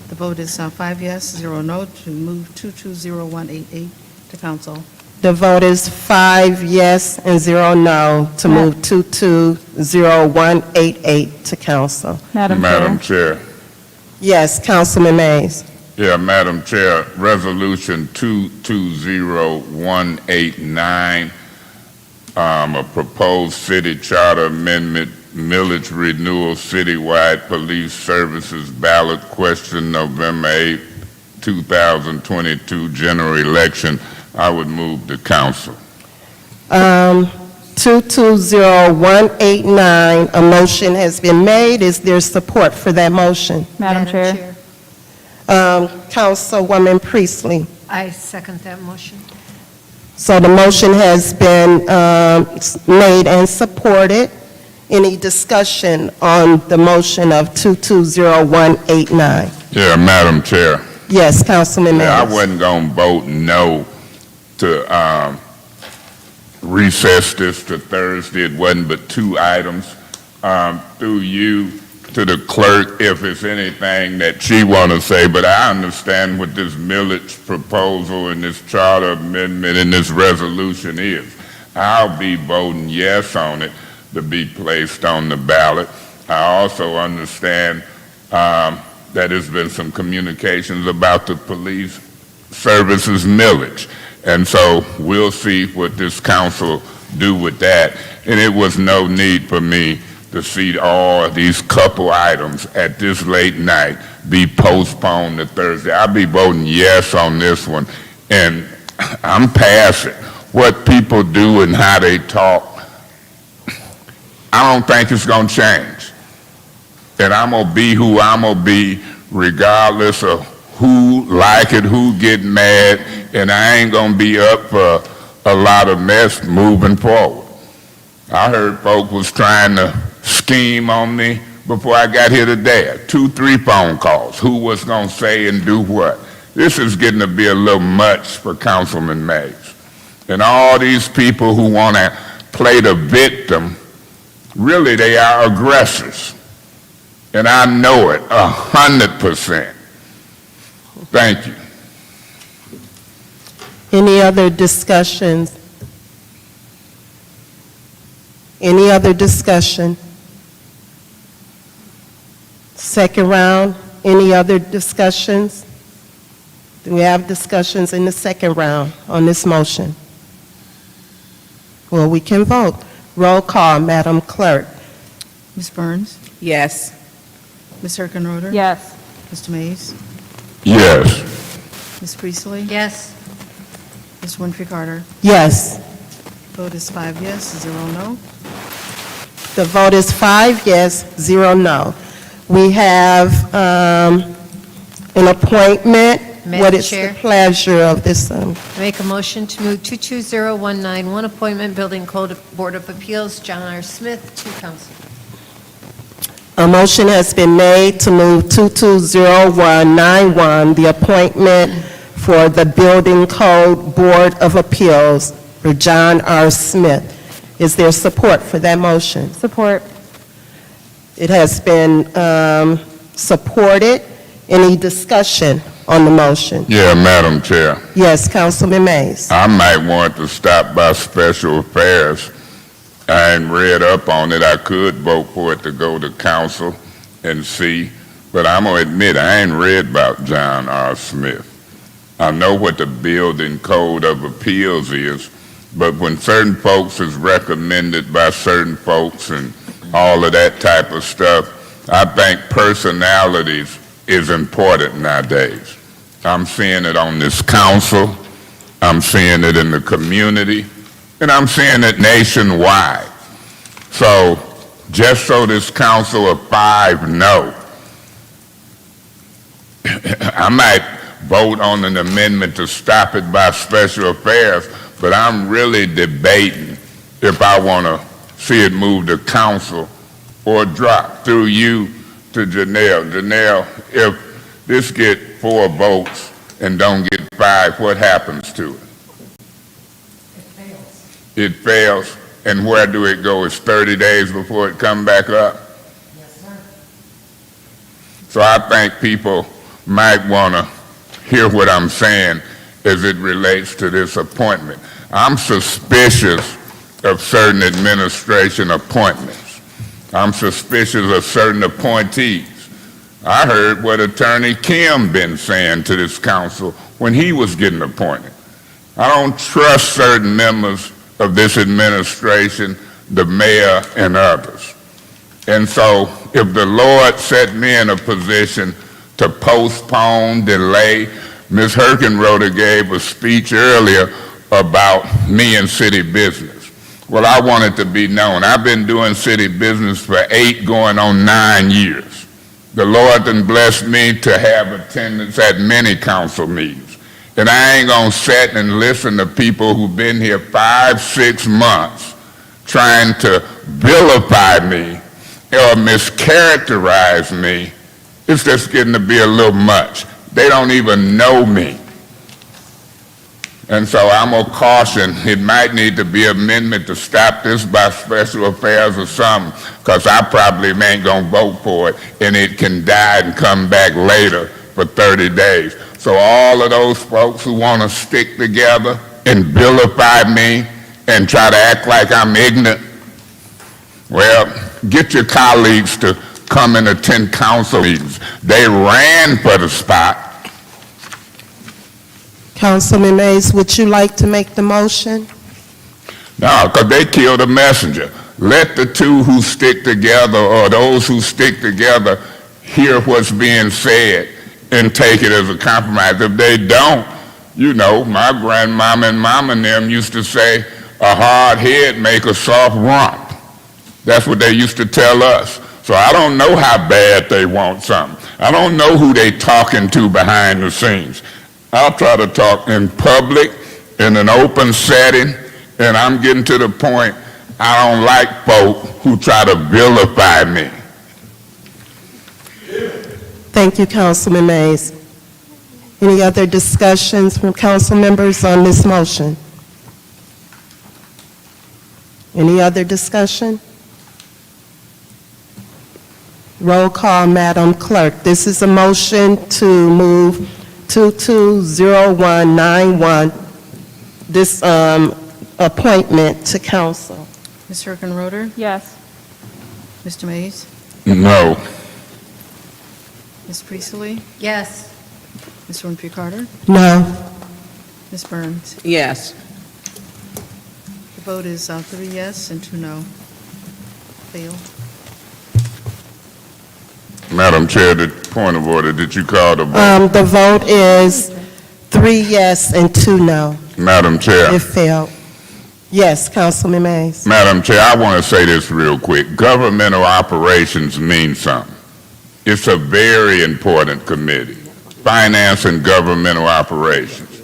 The vote is 5 yes, 0 no to move 220188 to council. The vote is 5 yes and 0 no to move 220188 to council. Madam Chair. Yes, Councilman Mays. Yeah, Madam Chair, Resolution 220189, a proposed city charter amendment, millage renewal, citywide police services ballot question, November 8, 2022 general election. I would move the council. 220189, a motion has been made. Is there support for that motion? Madam Chair. Councilwoman Priestley. I second that motion. So the motion has been made and supported. Any discussion on the motion of 220189? Yeah, Madam Chair. Yes, Councilman Mays. Yeah, I wasn't going to vote no to recess this to Thursday. It wasn't but 2 items. Through you to the clerk, if it's anything that she want to say, but I understand what this millage proposal and this charter amendment and this resolution is. I'll be voting yes on it to be placed on the ballot. I also understand that there's been some communications about the police services millage. And so we'll see what this council do with that. And it was no need for me to see all these couple items at this late night be postponed to Thursday. I'll be voting yes on this one. And I'm past it. What people do and how they talk, I don't think it's going to change. And I'm going to be who I'm going to be regardless of who like it, who get mad, and I ain't going to be up for a lot of mess moving forward. I heard folk was trying to scheme on me before I got here today. 2, 3 phone calls. Who was going to say and do what? This is getting to be a little much for Councilman Mays. And all these people who want to play the victim, really they are aggressors. And I know it 100%. Thank you. Any other discussions? Any other discussion? Second round, any other discussions? Do we have discussions in the second round on this motion? Well, we can vote. Roll call, Madam Clerk. Ms. Burns? Yes. Ms. Hurkenroder? Yes. Mr. Mays? Yes. Ms. Priestley? Yes. Ms. Winfrey Carter? Yes. Vote is 5 yes, 0 no. The vote is 5 yes, 0 no. We have an appointment. Madam What is Chair. the pleasure of this? I make a motion to move 220191, appointment, Building Code Board of Appeals, John R. Smith, to council. A motion has been made to move 220191, the appointment for the Building Code Board of Appeals for John R. Smith. Is there support for that motion? Support. It has been supported. Any discussion on the motion? Yeah, Madam Chair. Yes, Councilman Mays. I might want to stop by Special Affairs. I ain't read up on it. I could vote for it to go to council and see, but I'm going to admit I ain't read about John R. Smith. I know what the Building Code of Appeals is, but when certain folks is recommended by certain folks and all of that type of stuff, I think personalities is important nowadays. I'm seeing it on this council, I'm seeing it in the community, and I'm seeing it nationwide. So just so this council of 5 know, I might vote on an amendment to stop it by Special Affairs, but I'm really debating if I want to see it move to council or drop through you to Janelle. Janelle, if this get 4 votes and don't get 5, what happens to it? It fails. And where do it go? It's 30 days before it come back up? Yes, sir. So I think people might want to hear what I'm saying as it relates to this appointment. I'm suspicious of certain administration appointments. I'm suspicious of certain appointees. I heard what Attorney Kim been saying to this council when he was getting appointed. I don't trust certain members of this administration, the mayor and others. And so if the Lord set me in a position to postpone, delay, Ms. Herkenroder gave a speech earlier about me and city business. Well, I want it to be known. I've been doing city business for 8 going on 9 years. The Lord done blessed me to have attendance at many council meetings. And I ain't gonna sit and listen to people who've been here 5, 6 months trying to vilify me or mischaracterize me. It's just getting to be a little much. They don't even know me. And so I'm gonna caution, it might need to be an amendment to stop this by special affairs or something, because I probably ain't gonna vote for it, and it can die and come back later for 30 days. So all of those folks who want to stick together and vilify me and try to act like I'm ignorant, well, get your colleagues to come and attend council meetings. They ran for the spot. Councilman Mays, would you like to make the motion? No, because they killed a messenger. Let the two who stick together or those who stick together hear what's being said and take it as a compromise. If they don't, you know, my grandmama and mama and them used to say, a hard head make a soft rump. That's what they used to tell us. So I don't know how bad they want something. I don't know who they talking to behind the scenes. I'll try to talk in public, in an open setting, and I'm getting to the point I don't like folk who try to vilify me. Thank you, Councilman Mays. Any other discussions from council members on this motion? Any other discussion? Roll call, Madam Clerk. This is a motion to move 220191, this appointment to council. Ms. Herkenroder? Yes. Mr. Mays? No. Ms. Priestley? Yes. Ms. Winfrey Carter? No. Ms. Burns? Yes. The vote is 3 yes and 2 no. Failed. Madam Chair, the point of order, did you call the vote? The vote is 3 yes and 2 no. Madam Chair. It failed. Yes, Councilman Mays. Madam Chair, I want to say this real quick. Governmental operations mean something. It's a very important committee, finance and governmental operations.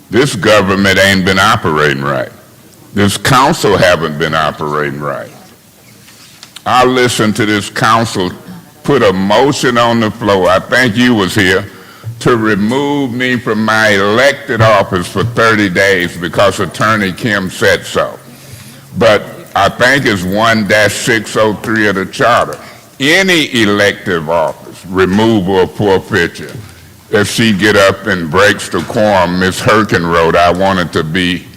This government ain't been operating right. This council haven't been operating right. I listened to this council put a motion on the floor, I think you was here, to remove me from my elected office for 30 days because Attorney Kim said so. But I think it's 1-603 of the charter. Any elective office, removal or forfeiture, if she get up and breaks the quorum, Ms. Herkenroder, I want it to be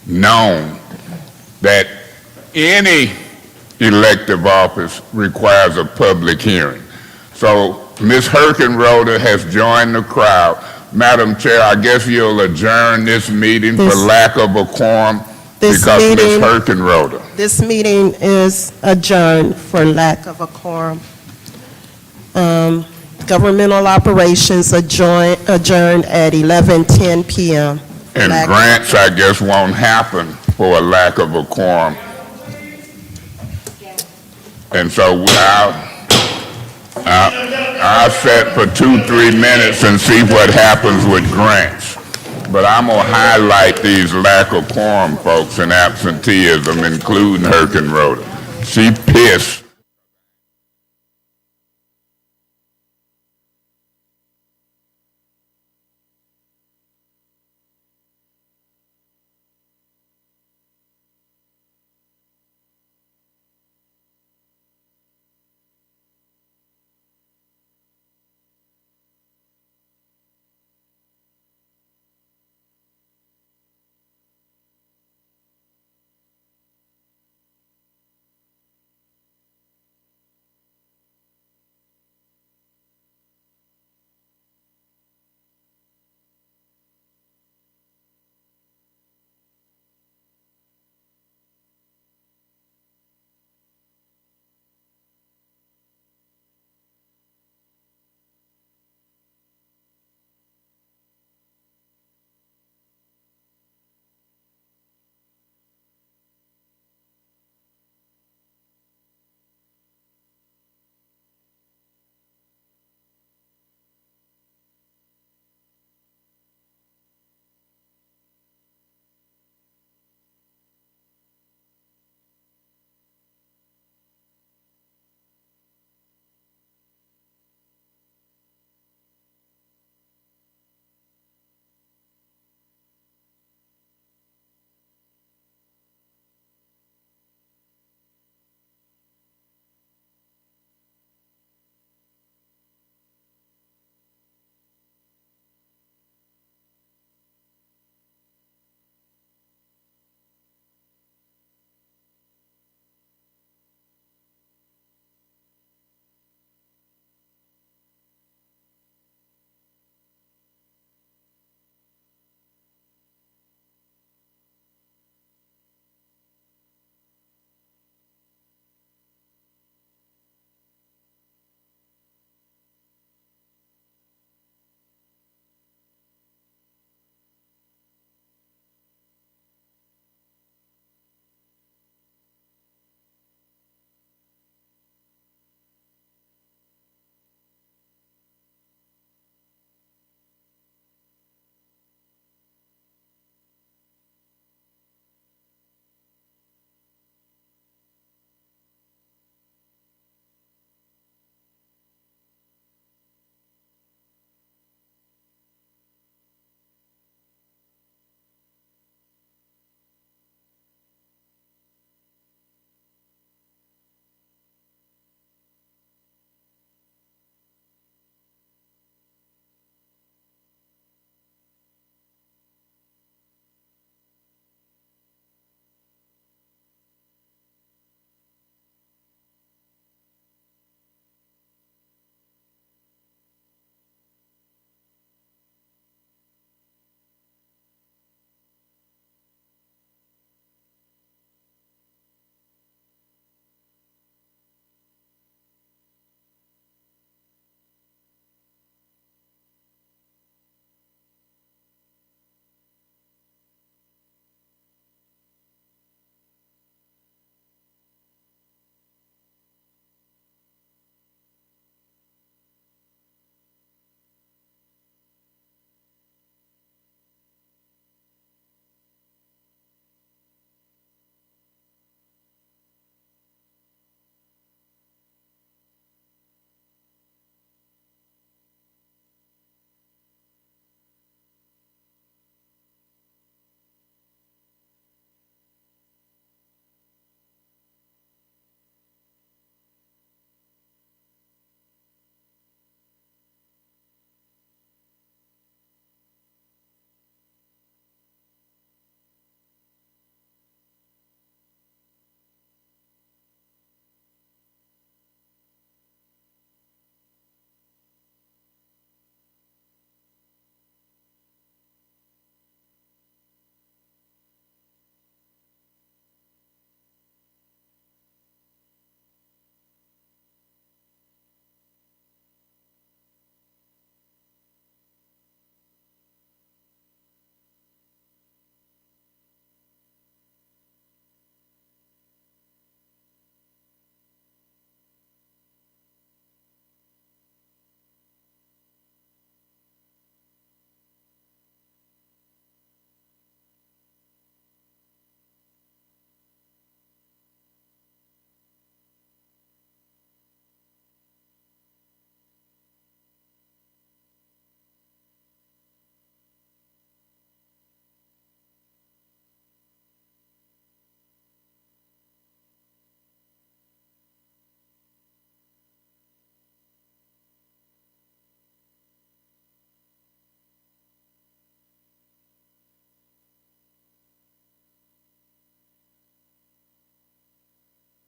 known that any elective office requires a public hearing. So Ms. Herkenroder has joined the crowd. Madam Chair, I guess you'll adjourn this meeting for lack of a quorum because Ms. Herkenroder. This meeting is adjourned for lack of a quorum. Governmental operations adjourned at 11:10 p.m. And grants, I guess, won't happen for a lack of a quorum. And so I'll set for 2-3 minutes and see what happens with grants. But I'm going to highlight these lack of quorum folks and absenteeism, including Herkenroder. She pissed